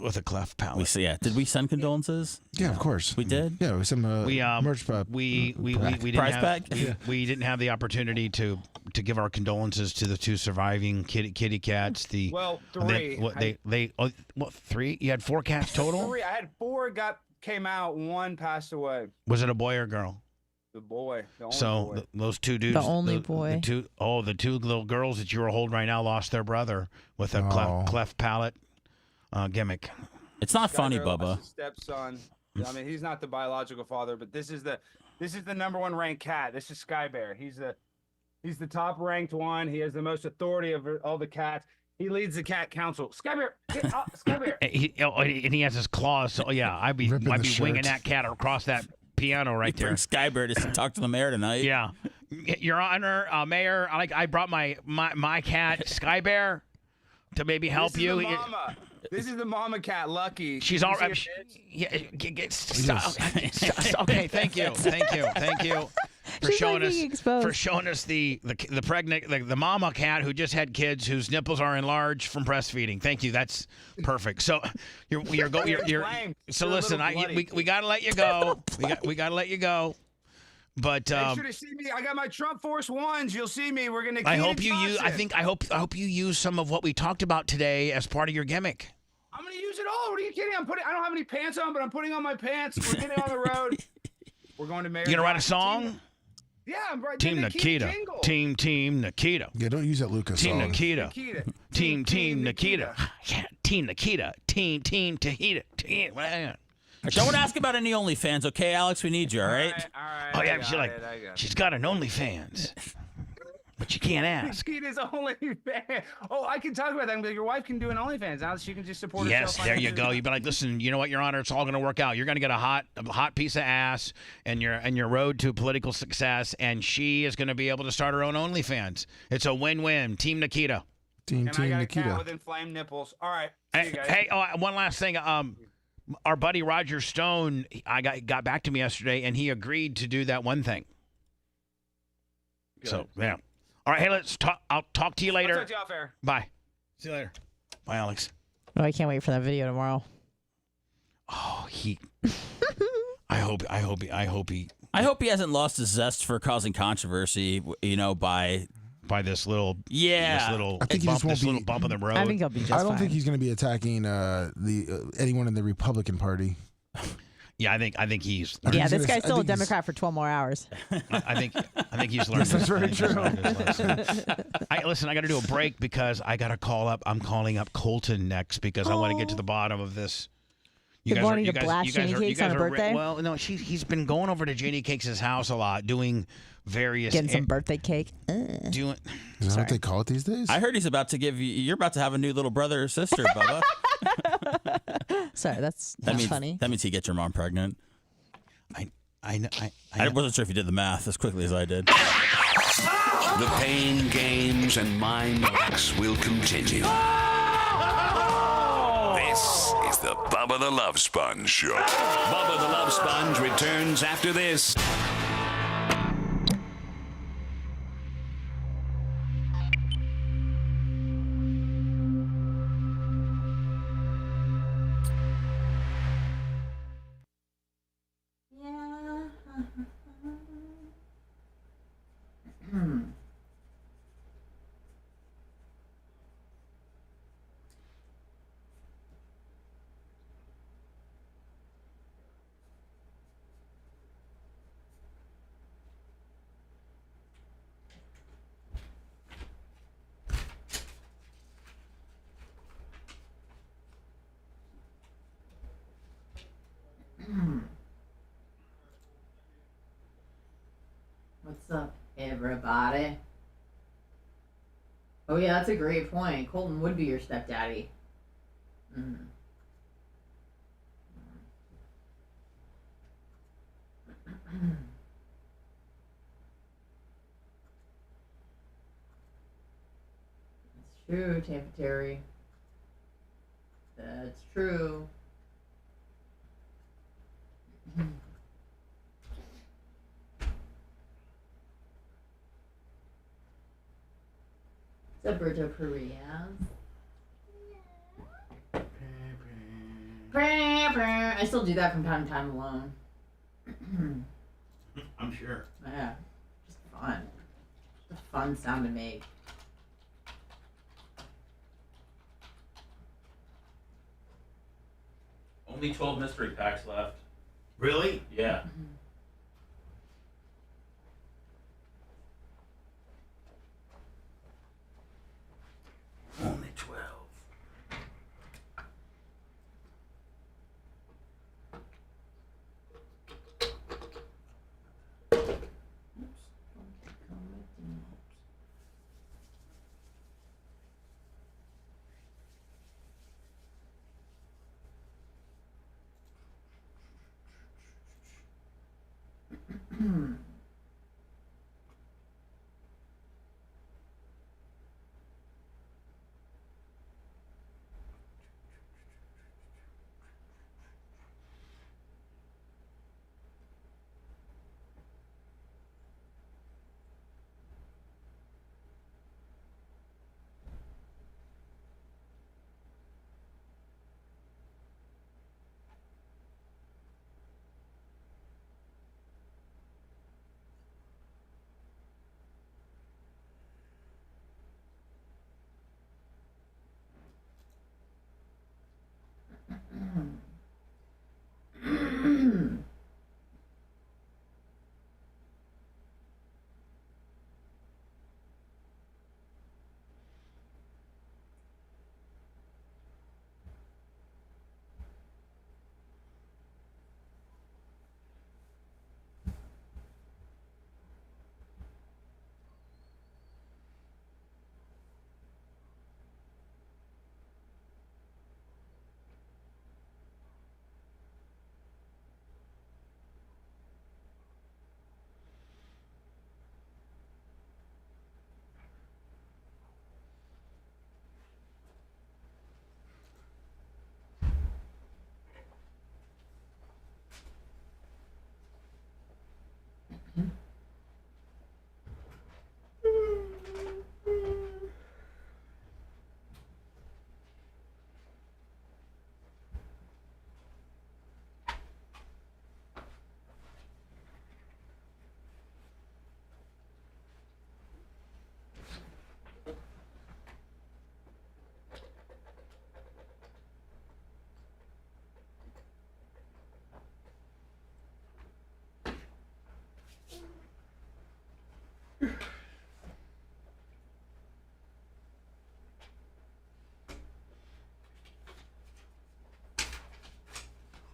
Speaker 4: with a cleft palate.
Speaker 7: Did we send condolences?
Speaker 23: Yeah, of course.
Speaker 7: We did?
Speaker 23: Yeah, we sent merch pack.
Speaker 4: We didn't have the opportunity to give our condolences to the two surviving kitty cats.
Speaker 13: Three.
Speaker 4: Three? You had 4 cats total?
Speaker 13: 3. I had 4 came out. 1 passed away.
Speaker 4: Was it a boy or girl?
Speaker 13: The boy. The only boy.
Speaker 4: Those two dudes.
Speaker 2: The only boy.
Speaker 4: The two little girls that you were holding right now lost their brother with a cleft palate gimmick.
Speaker 7: It's not funny, Bubba.
Speaker 13: His stepson. I mean, he's not the biological father, but this is the #1 ranked cat. This is Sky Bear. He's the top ranked one. He has the most authority over all the cats. He leads the cat council. Sky Bear, Sky Bear.
Speaker 4: And he has his claws. So yeah, I'd be winging that cat across that piano right there.
Speaker 7: Sky Bear to talk to the mayor tonight.
Speaker 4: Yeah, Your Honor, Mayor. I brought my cat Sky Bear to maybe help you.
Speaker 13: The mama. This is the mama cat, Lucky.
Speaker 4: She's all right. Okay, thank you for showing us the pregnant the mama cat who just had kids whose nipples are enlarged from breastfeeding. Thank you. That's perfect. So you're so listen. We gotta let you go. We gotta let you go. But
Speaker 13: make sure to see me. I got my Trump Force ones. You'll see me. We're gonna.
Speaker 4: I hope you use. I hope you use some of what we talked about today as part of your gimmick.
Speaker 13: I'm gonna use it all. What are you kidding? I don't have any pants on, but I'm putting on my pants. We're getting on the road. We're going to Mayor.
Speaker 4: You gonna write a song?
Speaker 13: Yeah, I'm right.
Speaker 4: Team Nikita. Team Nikita.
Speaker 23: Yeah, don't use that Lucas
Speaker 4: Team
Speaker 23: song.
Speaker 4: Nikita. Team Nikita. Yeah, Team Nikita. Team Tahita.
Speaker 7: Don't ask about any OnlyFans, okay, Alex? We need you, all right?
Speaker 4: Oh yeah, she's got an OnlyFans, but you can't ask.
Speaker 13: Nikita's OnlyFans. Oh, I can talk about that. Your wife can do an OnlyFans now. She can just support herself.
Speaker 4: Yes, there you go. You'd be like, listen, you know what, Your Honor, it's all going to work out. You're going to get a hot piece of ass, and your road to political success, and she is going to be able to start her own OnlyFans. It's a win-win. Team Nikita.
Speaker 23: Team
Speaker 13: I got
Speaker 23: Nikita.
Speaker 13: a cat with inflamed nipples. All right.
Speaker 4: Hey, one last thing. Our buddy Roger Stone, got back to me yesterday, and he agreed to do that one thing. Good. So yeah. All right, hey, let's talk. I'll talk to you later.
Speaker 13: I'll talk to you off air.
Speaker 4: Bye. See you later. Bye, Alex.
Speaker 2: Oh, I can't wait for that video tomorrow.
Speaker 4: Oh, I hope he
Speaker 7: hasn't lost his zest for causing controversy. By
Speaker 4: this little
Speaker 23: I think
Speaker 4: little bump in the road.
Speaker 2: I think he'll be just
Speaker 23: I don't
Speaker 2: fine.
Speaker 23: think he's going to be attacking anyone in the Republican Party.
Speaker 4: Yeah, I think he's.
Speaker 2: Yeah, this guy's still a Democrat for 12 more hours.
Speaker 4: I think he's learned.
Speaker 23: That's very true.
Speaker 4: Listen, I got to do a break because I got to call up. I'm calling up Colton next because I want to get to the bottom of this.
Speaker 2: Good morning to blast Janie Cakes on her birthday?
Speaker 4: Well, no, he's been going over to Janie Cakes' house a lot, doing various.
Speaker 2: Getting some birthday cake.
Speaker 23: Is that what they call it these days?
Speaker 7: I heard you're about to have a new little brother or sister, Bubba.
Speaker 2: Sorry, that's
Speaker 7: That
Speaker 2: not
Speaker 7: means
Speaker 2: funny.
Speaker 7: that means he gets your mom pregnant.
Speaker 4: I
Speaker 7: wasn't sure if you did the math as quickly as I did.
Speaker 11: The pain, games, and mind fucks will continue. This is the Bubba the Love Sponge Show. Bubba the Love Sponge returns after this.
Speaker 21: What's up, everybody? Oh yeah, that's a great point. Colton would be your stepdaddy. It's true, Tampa Terry. That's true. What's up, Berto Koreas? I still do that from time to time alone.
Speaker 7: I'm sure.
Speaker 21: Yeah, just fun. Just a fun sound to make.
Speaker 7: Only 12 mystery packs left.
Speaker 4: Really?
Speaker 7: Yeah.
Speaker 4: Only 12.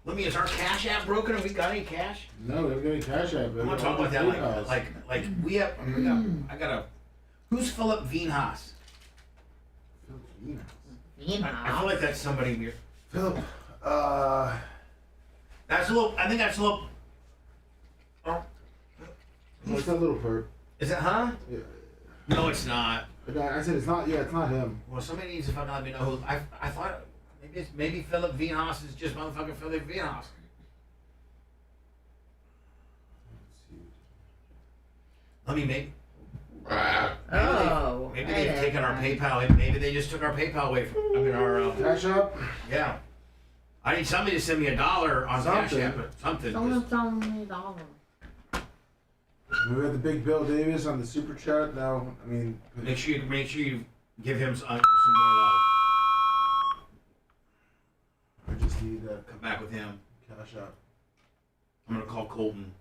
Speaker 4: Let me. Is our Cash App broken? Have we got any cash?
Speaker 3: No, we haven't got any Cash App.
Speaker 4: I'm gonna talk about that. Like we have. I got a. Who's Philip Veenhaas? I feel like that's somebody weird.
Speaker 3: Philip.
Speaker 4: That's a little. I think that's a little. Oh.
Speaker 3: No, it's not Little Perp.
Speaker 4: Is it? Huh?
Speaker 3: Yeah.
Speaker 4: No, it's not.
Speaker 3: I said it's not. Yeah, it's not him.
Speaker 4: Well, somebody needs to fucking let me know who. I thought maybe Philip Vienhaus is just motherfucking Philip Vienhaus. Let me make. Maybe they've taken our PayPal. Maybe they just took our PayPal away from. I mean, our
Speaker 3: Cash App.
Speaker 4: Yeah. I need somebody to send me $1 on Cash App. Something.
Speaker 21: Someone send me $1.
Speaker 3: We got the big Bill Davis on the super chat now. I mean,
Speaker 4: Make sure you give him some more love.
Speaker 3: I just need that.
Speaker 4: Come back with him.
Speaker 3: Cash App.
Speaker 4: I'm gonna call Colton.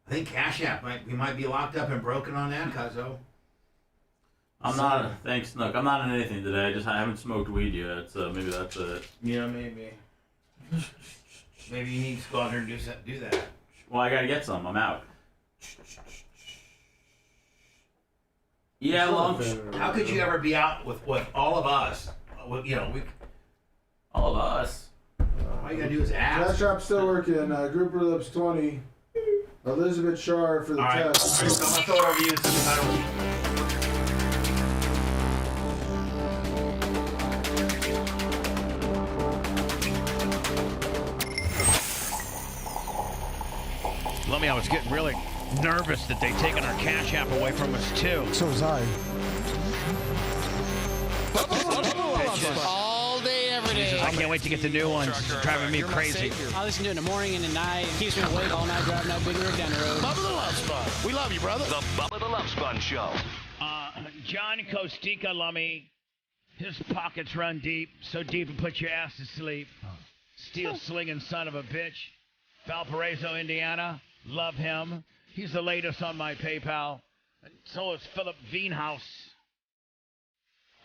Speaker 4: I think Cash App we might be locked up and broken on that, Cuzzo.
Speaker 7: I'm not. Thanks, Nook. I'm not in anything today. I haven't smoked weed yet, so maybe that's it.
Speaker 4: Yeah, maybe. Maybe you need to go out there and do that.
Speaker 7: Well, I gotta get some. I'm out. Yeah,
Speaker 4: How could you ever be out with all of us?
Speaker 7: All of us.
Speaker 4: All you gotta do is ask.
Speaker 3: Cash App's still working. Grouper Lips 20. Elizabeth Shar for the test.
Speaker 4: I'm gonna throw it over you. Lummy, I was getting really nervous that they'd taken our Cash App away from us too.
Speaker 23: So was I.
Speaker 1: All day, every day.
Speaker 4: I can't wait to get the new ones. It's driving me crazy.
Speaker 9: I listen to it in the morning and at night. It keeps me awake all night driving that big rig down the road.
Speaker 1: Bubba the Love Sponge. We love you, brother.
Speaker 11: The Bubba the Love Sponge Show.
Speaker 4: John Costica, Lummy. His pockets run deep, so deep it puts your ass to sleep. Steel slinging son of a bitch. Valparaiso, Indiana. Love him. He's the latest on my PayPal. And so is Philip Vienhaus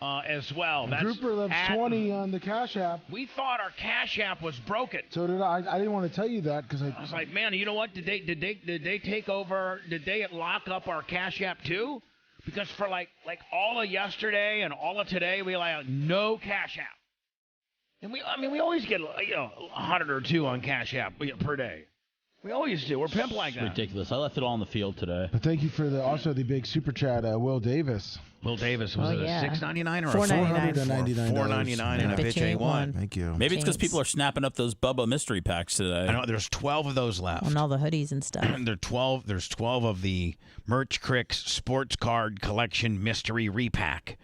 Speaker 4: as well. That's
Speaker 23: Grouper Lips 20 on the Cash App.
Speaker 4: We thought our Cash App was broken.
Speaker 23: So did I. I didn't want to tell you that because I
Speaker 4: was like, man, you know what? Did they take over? Did they lock up our Cash App too? Because for like all of yesterday and all of today, we like no Cash App. And we always get 100 or 2 on Cash App per day. We always do. We're pimp like that.
Speaker 7: Ridiculous. I left it all on the field today.
Speaker 23: But thank you for the big super chat, Will Davis.
Speaker 4: Will Davis, was it a $6.99 or
Speaker 23: $499?
Speaker 4: $4.99 and a bitch A1.
Speaker 23: Thank you.
Speaker 7: Maybe it's because people are snapping up those Bubba mystery packs today.
Speaker 4: I know there's 12 of those left.
Speaker 2: And all the hoodies and stuff.
Speaker 4: There's 12 of the Merch Cricks Sports Card Collection Mystery Repack.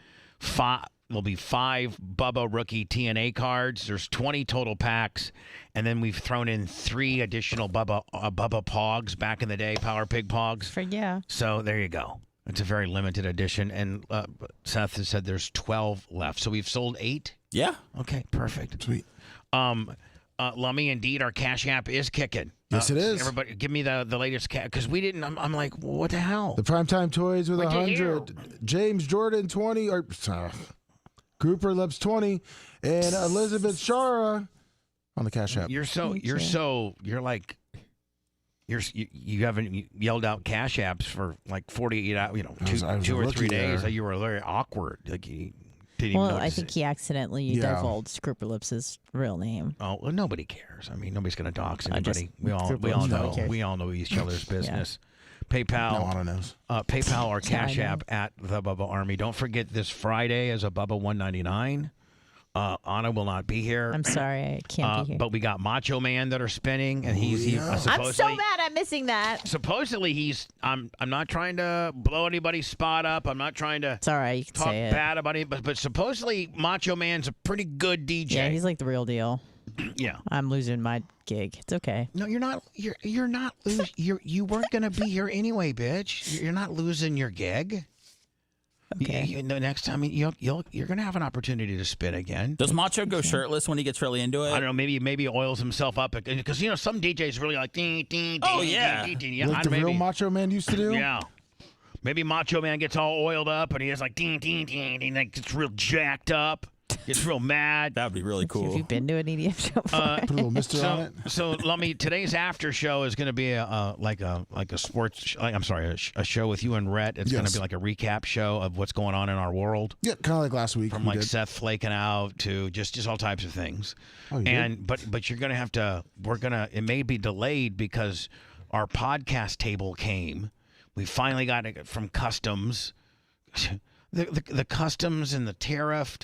Speaker 4: There'll be 5 Bubba rookie TNA cards. There's 20 total packs, and then we've thrown in 3 additional Bubba Pogs back in the day, Power Pig Pogs.
Speaker 2: Yeah.
Speaker 4: So there you go. It's a very limited edition, and Seth has said there's 12 left. So we've sold 8.
Speaker 7: Yeah.
Speaker 4: Okay. Perfect.
Speaker 23: Sweet.
Speaker 4: Lummy, indeed, our Cash App is kicking.
Speaker 23: Yes, it is.
Speaker 4: Everybody, give me the latest because we didn't. I'm like, what the hell?
Speaker 23: The Primetime Toys with 100. James Jordan 20 or. Grouper Lips 20 and Elizabeth Shara on the Cash App.
Speaker 4: You haven't yelled out Cash Apps for like 48 hours, 2 or 3 days. You were very awkward. Like you didn't even notice
Speaker 2: I think he accidentally divulged Grouper Lips' real name.
Speaker 4: Oh, well, nobody cares. I mean, nobody's going to dox anybody. We all know each other's business. Yeah. PayPal, PayPal or Cash App at the Bubba Army. Don't forget this Friday is a Bubba 199. Anna will not be here.
Speaker 2: I'm sorry, I can't be here.
Speaker 4: But we got Macho Man that are spinning, and
Speaker 2: I'm so mad I'm missing that.
Speaker 4: Supposedly he's. I'm not trying to blow anybody's spot up. I'm not trying to.
Speaker 2: It's all right. You can
Speaker 4: talk
Speaker 2: say
Speaker 4: bad about him, but supposedly Macho Man's a pretty good DJ.
Speaker 2: Yeah, he's like the real deal.
Speaker 4: Yeah,
Speaker 2: I'm losing my gig. It's okay.
Speaker 4: No, you're not. You're not losing. You weren't gonna be here anyway, bitch. You're not losing your gig.
Speaker 2: Okay.
Speaker 4: The next time you're gonna have an opportunity to spit again.
Speaker 7: Does Macho go shirtless when he gets really into it?
Speaker 4: I don't know. Maybe he oils himself up because some DJs really like.
Speaker 7: Oh yeah.
Speaker 23: Like the real Macho Man used to do.
Speaker 4: Yeah. Maybe Macho Man gets all oiled up and he has like ding, and like gets real jacked up. gets real mad.
Speaker 7: That would be really cool.
Speaker 2: Have you been to an EDM show before?
Speaker 23: Put a little mister on it.
Speaker 4: So let me. Today's after show is going to be like a sports. I'm sorry, a show with you and Rhett. It's going to be like a recap show of what's going on in our world.
Speaker 23: Yeah, kind of like last week.
Speaker 4: From like Seth flaking out to just all types of things.
Speaker 23: Oh,
Speaker 4: but you're going to have to. It may be delayed because our podcast table came. We finally got it from customs. The customs and the tariff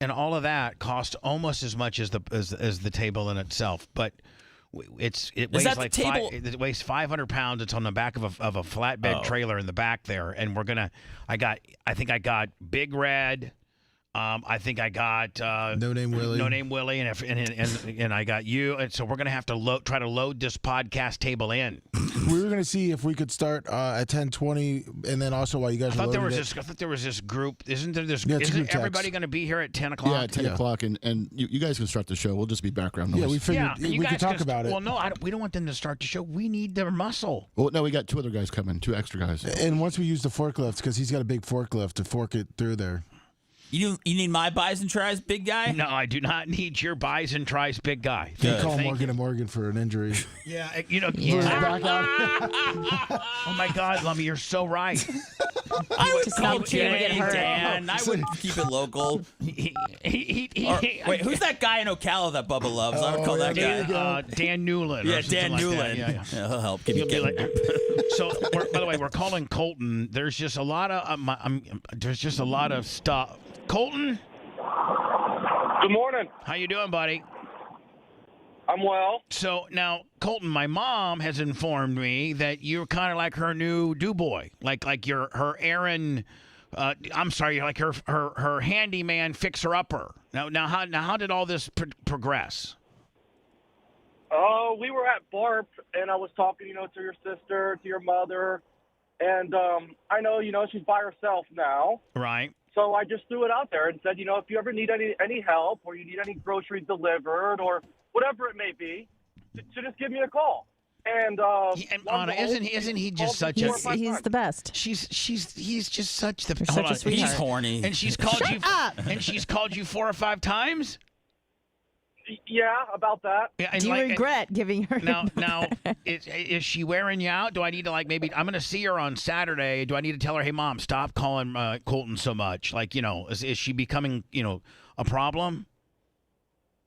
Speaker 4: and all of that cost almost as much as the table in itself, but it weighs like it weighs 500 pounds. It's on the back of a flatbed trailer in the back there, and I think I got Big Red. I think I got
Speaker 23: No Name
Speaker 4: Willie, and I got you, and so we're gonna have to try to load this podcast table in.
Speaker 23: We were gonna see if we could start at 10:20, and then also while you guys.
Speaker 4: I thought there was this group. Isn't there this? Isn't everybody gonna be here at 10 o'clock?
Speaker 8: Yeah, at 10 o'clock, and you guys can start the show. We'll just be background noise.
Speaker 23: Yeah, we figured we could talk about it.
Speaker 4: Well, no, we don't want them to start the show. We need their muscle.
Speaker 8: Well, no, we got 2 other guys coming, 2 extra guys.
Speaker 23: And once we use the forklift, because he's got a big forklift to fork it through there.
Speaker 7: You need my buys and tries, big guy?
Speaker 4: No, I do not need your buys and tries, big guy.
Speaker 23: You call Morgan & Morgan for an injury.
Speaker 4: Yeah, Oh my God, Lummy, you're so right.
Speaker 7: I would
Speaker 2: Just
Speaker 7: call
Speaker 2: need to get hurt.
Speaker 7: Dan. I would keep it local. Wait, who's that guy in Ocala that Bubba loves? I would call that guy.
Speaker 4: Dan Newland.
Speaker 7: Yeah, Dan Newland.
Speaker 4: Yeah,
Speaker 7: he'll help.
Speaker 4: So, by the way, we're calling Colton. There's just a lot of stuff. Colton?
Speaker 10: Good morning.
Speaker 4: How you doing, buddy?
Speaker 10: I'm well.
Speaker 4: So now, Colton, my mom has informed me that you're kind of like her new do-boy, like her errand. I'm sorry, like her handyman fixer-upper. Now, how did all this progress?
Speaker 10: We were at Barp, and I was talking, to your sister, to your mother, and I know, she's by herself now.
Speaker 4: Right.
Speaker 10: So I just threw it out there and said, if you ever need any help or you need any groceries delivered or whatever it may be, to just give me a call. And
Speaker 4: Anna, isn't he just such a?
Speaker 2: He's the best.
Speaker 4: He's just such the.
Speaker 2: Such a sweetheart.
Speaker 7: He's horny.
Speaker 4: And she's called you. And she's called you 4 or 5 times.
Speaker 10: Yeah, about that.
Speaker 4: Yeah,
Speaker 2: do you regret giving her?
Speaker 4: Now, is she wearing you out? Do I need to maybe I'm going to see her on Saturday. Do I need to tell her, hey, Mom, stop calling Colton so much? Is she becoming a problem?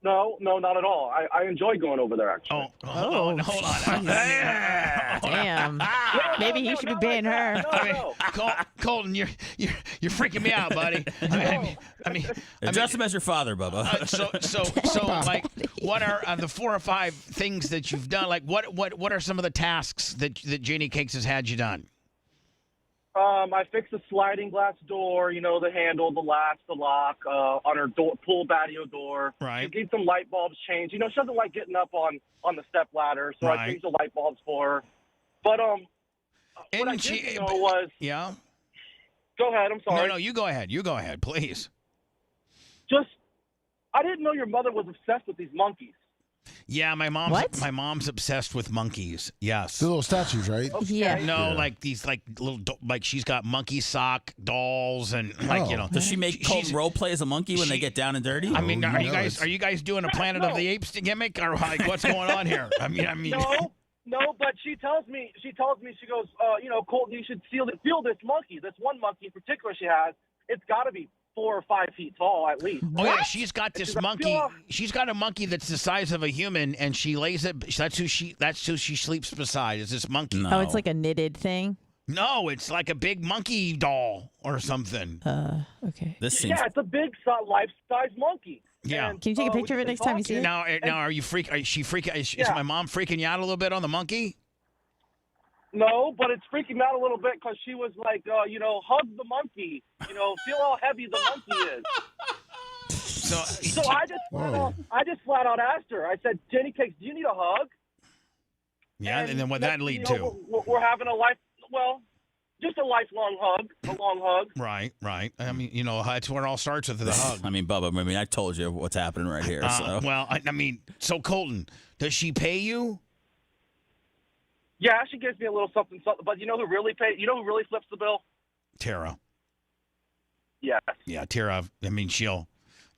Speaker 10: No, not at all. I enjoy going over there, actually.
Speaker 4: Hold on.
Speaker 2: Damn. Maybe he should be paying her.
Speaker 4: Colton, you're freaking me out, buddy.
Speaker 7: Address him as your father, Bubba.
Speaker 4: So, what are the 4 or 5 things that you've done? What are some of the tasks that Janie Cakes has had you done?
Speaker 10: I fixed a sliding glass door, the handle, the latch, the lock, on her pool patio door.
Speaker 4: Right.
Speaker 10: She needs some light bulbs changed. She doesn't like getting up on the step ladder, so I changed the light bulbs for her. But what I didn't know was...
Speaker 4: Yeah?
Speaker 10: Go ahead, I'm sorry.
Speaker 4: No, you go ahead. You go ahead, please.
Speaker 10: I didn't know your mother was obsessed with these monkeys.
Speaker 4: Yeah, my mom's obsessed with monkeys. Yes,
Speaker 23: the little statues, right?
Speaker 10: Okay.
Speaker 2: Yeah.
Speaker 4: No, like these, little, she's got monkey sock dolls and
Speaker 7: Does she make Colton role play as a monkey when they get down and dirty?
Speaker 4: I mean, are you guys doing a Planet of the Apes gimmick or what's going on here? I mean.
Speaker 10: No, but she tells me, she goes, Colton, you should feel this monkey. This one monkey in particular she has. It's got to be 4 or 5 feet tall at least.
Speaker 4: Oh yeah, she's got this monkey. She's got a monkey that's the size of a human, and she lays it. That's who she sleeps beside. Is this monkey?
Speaker 2: No. Oh, it's like a knitted thing.
Speaker 4: No, it's like a big monkey doll or something.
Speaker 2: Okay.
Speaker 10: Yeah, it's a big life-size monkey.
Speaker 4: Yeah.
Speaker 10: And,
Speaker 2: can you take a picture of it next time you see it?
Speaker 4: Now, are you Is my mom freaking you out a little bit on the monkey?
Speaker 10: No, but it's freaking me out a little bit because she was like, hug the monkey. Feel how heavy the monkey is. So I just flat out asked her. I said, Jenny Cakes, do you need a hug?
Speaker 4: Yeah, and then what that lead to?
Speaker 10: We're having just a lifelong hug, a long hug.
Speaker 4: Right. I mean, that's where it all starts with the hug.
Speaker 7: I mean, Bubba, I told you what's happening right here.
Speaker 4: Well, so Colton, does she pay you?
Speaker 10: Yeah, she gives me a little something, but you know who really flips the bill?
Speaker 4: Tara.
Speaker 10: Yes.
Speaker 4: Yeah, Tara. I mean, she'll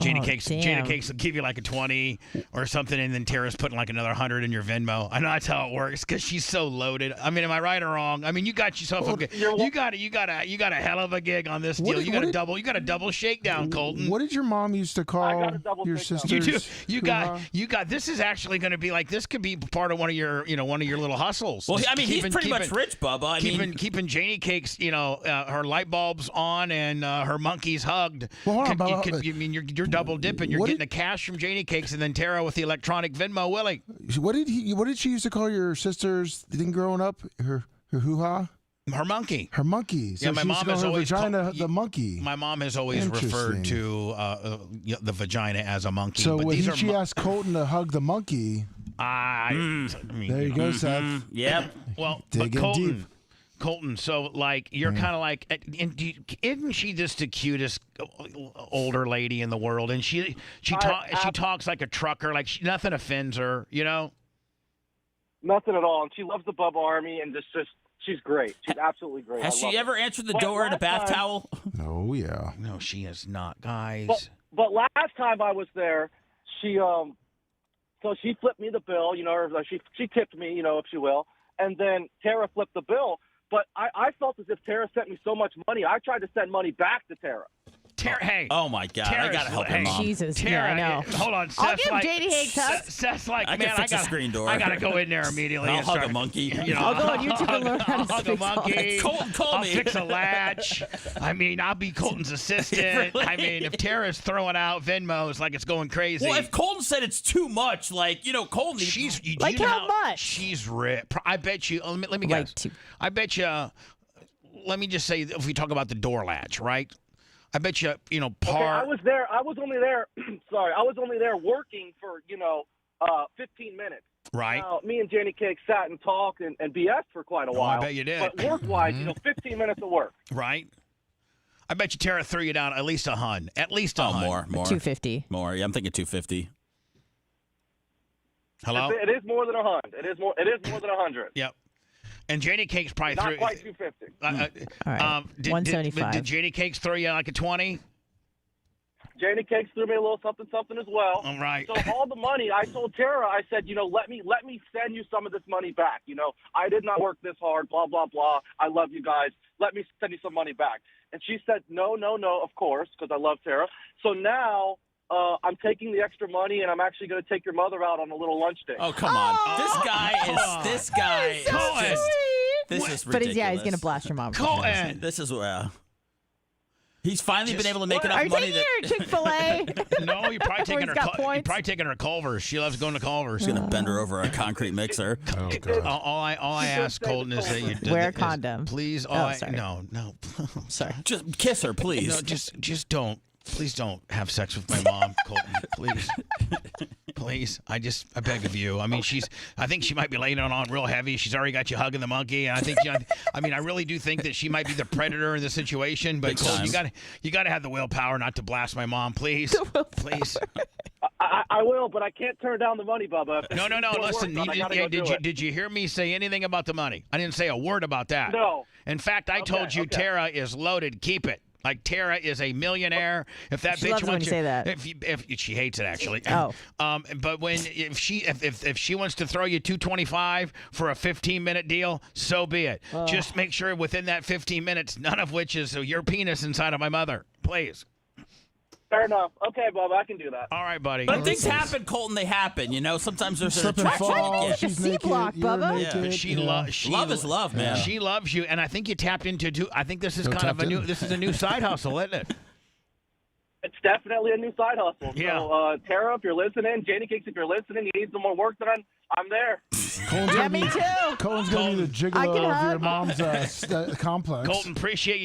Speaker 4: Jada
Speaker 2: Oh,
Speaker 4: Cakes,
Speaker 2: damn.
Speaker 4: Jada Cakes will give you like a 20 or something, and then Tara's putting like another 100 in your Venmo. I know that's how it works because she's so loaded. I mean, am I right or wrong? I mean, you got yourself you got a hell of a gig on this deal. You got a double shakedown, Colton.
Speaker 23: What did your mom used to call your sisters?
Speaker 4: You got. This is actually going to be like this could be part of one of your little hustles.
Speaker 7: Well, I mean, he's pretty much rich, Bubba.
Speaker 4: Keeping Janie Cakes, her light bulbs on and her monkeys hugged.
Speaker 23: Well, hold on, Bubba.
Speaker 4: I mean, you're double dipping. You're getting the cash from Janie Cakes and then Tara with the electronic Venmo Willie.
Speaker 23: What did she used to call your sisters? Thing growing up, her hoo-ha.
Speaker 4: Her monkey.
Speaker 23: Her monkey. So
Speaker 4: yeah, my mom has always
Speaker 23: vagina the monkey.
Speaker 4: My mom has always referred to the vagina as a monkey.
Speaker 23: So
Speaker 4: but
Speaker 23: when
Speaker 4: these
Speaker 23: she asked Colton to hug the monkey,
Speaker 4: there
Speaker 23: you go, Seth.
Speaker 7: Yep.
Speaker 4: Well,
Speaker 23: Digging
Speaker 4: but
Speaker 23: deep.
Speaker 4: Colton, so like you're kind of like, isn't she just the cutest older lady in the world? And she talks like a trucker, like nothing offends her,
Speaker 10: Nothing at all, and she loves the Bubba Army, and just she's great. She's absolutely great.
Speaker 7: Has she ever answered the door in a bath towel?
Speaker 23: Oh yeah.
Speaker 4: No, she has not, guys.
Speaker 10: But last time I was there, she so she flipped me the bill, or she tipped me, if she will, and then Tara flipped the bill. But I felt as if Tara sent me so much money. I tried to send money back to Tara.
Speaker 4: Tara, hey.
Speaker 7: Oh my God! I gotta help her, Mom.
Speaker 2: Jesus,
Speaker 4: Tara,
Speaker 2: I know.
Speaker 4: Hold on,
Speaker 2: I'll
Speaker 4: Seth's
Speaker 2: give
Speaker 4: like,
Speaker 2: JD Hicks hugs.
Speaker 4: Seth's like,
Speaker 7: I
Speaker 4: man,
Speaker 7: can fix a screen door.
Speaker 4: I gotta go in there immediately.
Speaker 7: I'll
Speaker 4: and
Speaker 7: hug
Speaker 4: start,
Speaker 7: a monkey.
Speaker 2: I'll go on YouTube and learn how to
Speaker 4: hug a
Speaker 2: fix
Speaker 4: monkey.
Speaker 7: Colton, call
Speaker 4: I'll
Speaker 7: me.
Speaker 4: fix a latch. I mean, I'll be Colton's assistant.
Speaker 7: Really?
Speaker 4: I mean, if Tara's throwing out Venmos like it's going crazy.
Speaker 7: Well, if Colton said it's too much, Colton,
Speaker 4: she's
Speaker 2: like how much?
Speaker 4: She's ripped. I bet you. Let me guess. I bet you. Let me just say, if we talk about the door latch, right? I bet you,
Speaker 10: Okay, I was there. I was only there. Sorry, I was only there working for 15 minutes.
Speaker 4: Right.
Speaker 10: Now, me and Janie Cake sat and talked and BS for quite a while.
Speaker 4: I bet you did.
Speaker 10: But work-wise, 15 minutes of work.
Speaker 4: Right. I bet you Tara threw you down at least a hun. At least a hun.
Speaker 7: More.
Speaker 2: 250.
Speaker 7: More. Yeah, I'm thinking 250.
Speaker 4: Hello.
Speaker 10: It is more than 100. It is more than 100.
Speaker 4: Yep. And Janie Cakes probably
Speaker 10: Not
Speaker 4: threw.
Speaker 10: quite 250.
Speaker 2: All right. 175.
Speaker 4: Did Janie Cakes throw you like a 20?
Speaker 10: Janie Cakes threw me a little something as well.
Speaker 4: All right.
Speaker 10: So all the money, I told Tara, I said, let me send you some of this money back. I did not work this hard, blah, blah, blah. I love you guys. Let me send you some money back. And she said, no, of course, because I love Tara. So now I'm taking the extra money, and I'm actually going to take your mother out on a little lunch date.
Speaker 7: Oh, come on. This guy is just... This is ridiculous.
Speaker 2: But he's going to blast your mom.
Speaker 7: Colton. This is... He's finally been able to make enough
Speaker 2: Are you
Speaker 7: money
Speaker 2: taking her to Chick-fil-A?
Speaker 4: No, you're probably taking
Speaker 2: Where he's got
Speaker 4: her Culver's. She loves going to Culver's.
Speaker 7: He's going to bend her over a concrete mixer.
Speaker 23: Oh God.
Speaker 4: All I ask, Colton, is that you
Speaker 2: wear a condom.
Speaker 4: Please.
Speaker 2: Sorry.
Speaker 4: No.
Speaker 2: Sorry.
Speaker 7: Just kiss her, please.
Speaker 4: No, just don't. Please don't have sex with my mom, Colton. Please. I beg of you. I mean, I think she might be laying it on real heavy. She's already got you hugging the monkey, and I think, I really do think that she might be the predator in the situation. But Colton, you got to have the willpower not to blast my mom, please. Please.
Speaker 10: I will, but I can't turn down the money, Bubba.
Speaker 4: No. Listen, did you hear me say anything about the money? I didn't say a word about that.
Speaker 10: No.
Speaker 4: In fact, I told you Tara is loaded. Keep it. Like Tara is a millionaire. If that
Speaker 2: she
Speaker 4: bitch
Speaker 2: loves
Speaker 4: wants
Speaker 2: when you say that.
Speaker 4: If she hates it actually.
Speaker 2: Oh.
Speaker 4: But if she wants to throw you $225 for a 15-minute deal, so be it.
Speaker 2: Oh.
Speaker 4: Just make sure within that 15 minutes, none of which is your penis inside of my mother, please.
Speaker 10: Fair enough. Okay, Bubba, I can do that.
Speaker 4: All right, buddy.
Speaker 7: But things happen, Colton. They happen. Sometimes there's an
Speaker 23: Slip and
Speaker 7: attraction.
Speaker 23: fall,
Speaker 7: you get.
Speaker 23: she's
Speaker 2: C
Speaker 23: naked,
Speaker 2: block,
Speaker 23: you're
Speaker 2: Bubba.
Speaker 23: naked,
Speaker 7: Love is love, man.
Speaker 4: She loves you, and I think you tapped into. I think this is
Speaker 23: No,
Speaker 4: kind of
Speaker 23: tapped
Speaker 4: a new.
Speaker 23: in.
Speaker 4: This is a new side hustle, isn't it?
Speaker 10: It's definitely a new side hustle.
Speaker 4: Yeah.
Speaker 10: So, Tara, if you're listening, Janie Cakes, if you're listening, you need some more work done, I'm there.
Speaker 2: Yeah, me too.
Speaker 23: Colin's going to be the
Speaker 2: I can
Speaker 23: gigolo of your
Speaker 2: hug.
Speaker 23: mom's complex.
Speaker 4: Colton, appreciate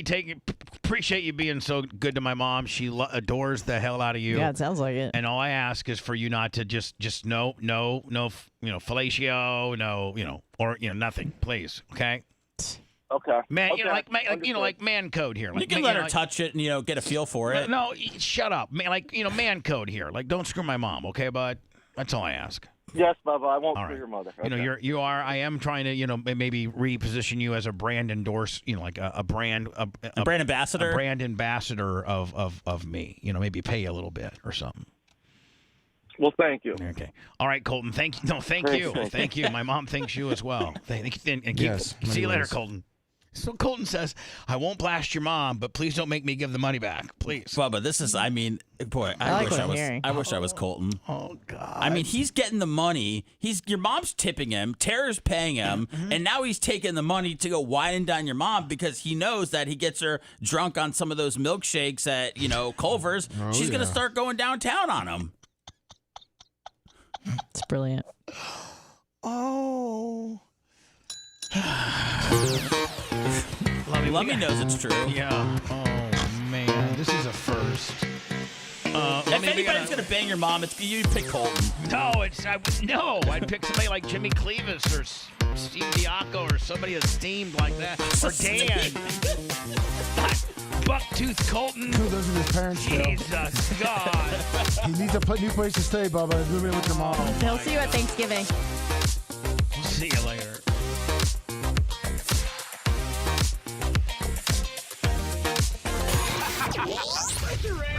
Speaker 4: you being so good to my mom. She adores the hell out of you.
Speaker 2: Yeah, it sounds like it.
Speaker 4: And all I ask is for you not to just no, fellatio, no, or nothing, please. Okay.
Speaker 10: Okay.
Speaker 4: Man,
Speaker 10: okay.
Speaker 4: like man code here. Like,
Speaker 7: You can let her touch it and get a feel for it.
Speaker 4: No, shut up, man. Man code here. Like, don't screw my mom, okay, bud? That's all I ask.
Speaker 10: Yes, Bubba. I won't
Speaker 4: All
Speaker 10: screw
Speaker 4: right.
Speaker 10: your mother.
Speaker 4: You know,
Speaker 10: Okay.
Speaker 4: I am trying to, maybe reposition you as a brand endorse, like a brand
Speaker 7: brand ambassador,
Speaker 4: a brand ambassador of me. Maybe pay you a little bit or something.
Speaker 10: Well, thank you.
Speaker 4: Okay. All right, Colton. Thank you. No, thank you. Thank you. My mom thanks you as well.
Speaker 23: Yes,
Speaker 4: See you later,
Speaker 23: anyways.
Speaker 4: Colton. So Colton says, I won't blast your mom, but please don't make me give the money back, please.
Speaker 7: Bubba, this is, boy,
Speaker 2: I like
Speaker 7: wish
Speaker 2: what
Speaker 7: I
Speaker 2: I'm
Speaker 7: was.
Speaker 2: hearing.
Speaker 7: I wish I was Colton.
Speaker 4: Oh God.
Speaker 7: I mean, he's getting the money. Your mom's tipping him. Tara's paying him, and now he's taking the money to go wine and dine your mom because he knows that he gets her drunk on some of those milkshakes at Culver's.
Speaker 23: Oh,
Speaker 7: She's gonna
Speaker 23: yeah.
Speaker 7: start going downtown on him.
Speaker 2: It's brilliant.
Speaker 4: Oh.
Speaker 7: Lummy knows it's true.
Speaker 4: Yeah. Oh man, this is a first.
Speaker 7: If anybody's gonna bang your mom, it's you pick Colton.
Speaker 4: No, I'd pick somebody like Jimmy Cleavis or Steve Diaco or somebody esteemed like that, or Dan. Bucktooth Colton.
Speaker 23: Those are his parents.
Speaker 4: Jesus God.
Speaker 23: He needs a new place to stay, Bubba. He's moving in with your mom.
Speaker 2: He'll see you at Thanksgiving.
Speaker 4: We'll see you later.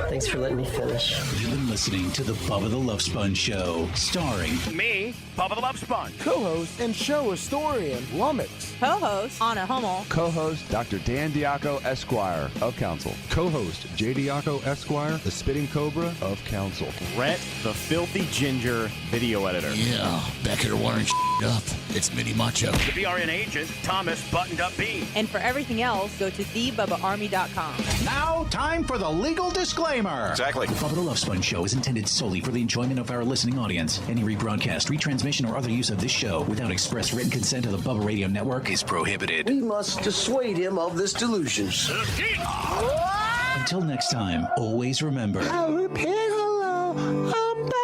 Speaker 15: Thanks for letting me finish.
Speaker 16: You've been listening to the Bubba the Love Sponge Show, starring
Speaker 4: Me, Bubba the Love Sponge.
Speaker 12: Co-host and show historian Lummox.
Speaker 2: Co-host Anna Hummel.
Speaker 14: Co-host Dr. Dan Diaco, Esquire of Council. Co-host J. Diaco, Esquire, the Spitting Cobra of Council.
Speaker 18: Brett, the Filthy Ginger video editor.
Speaker 16: Yeah, back here wiring up. It's Mini Macho.
Speaker 4: The BRN agent, Thomas Buttoned Up B.
Speaker 2: And for everything else, go to thebubbaarmy.com.
Speaker 16: Now, time for the legal disclaimer.
Speaker 14: Exactly.
Speaker 16: The Bubba the Love Sponge Show is intended solely for the enjoyment of our listening audience. Any rebroadcast, retransmission, or other use of this show without express written consent of the Bubba Radio Network is prohibited.
Speaker 15: We must dissuade him of this delusion.
Speaker 16: Until next time, always remember.
Speaker 15: I'll repeat hello. I'm back.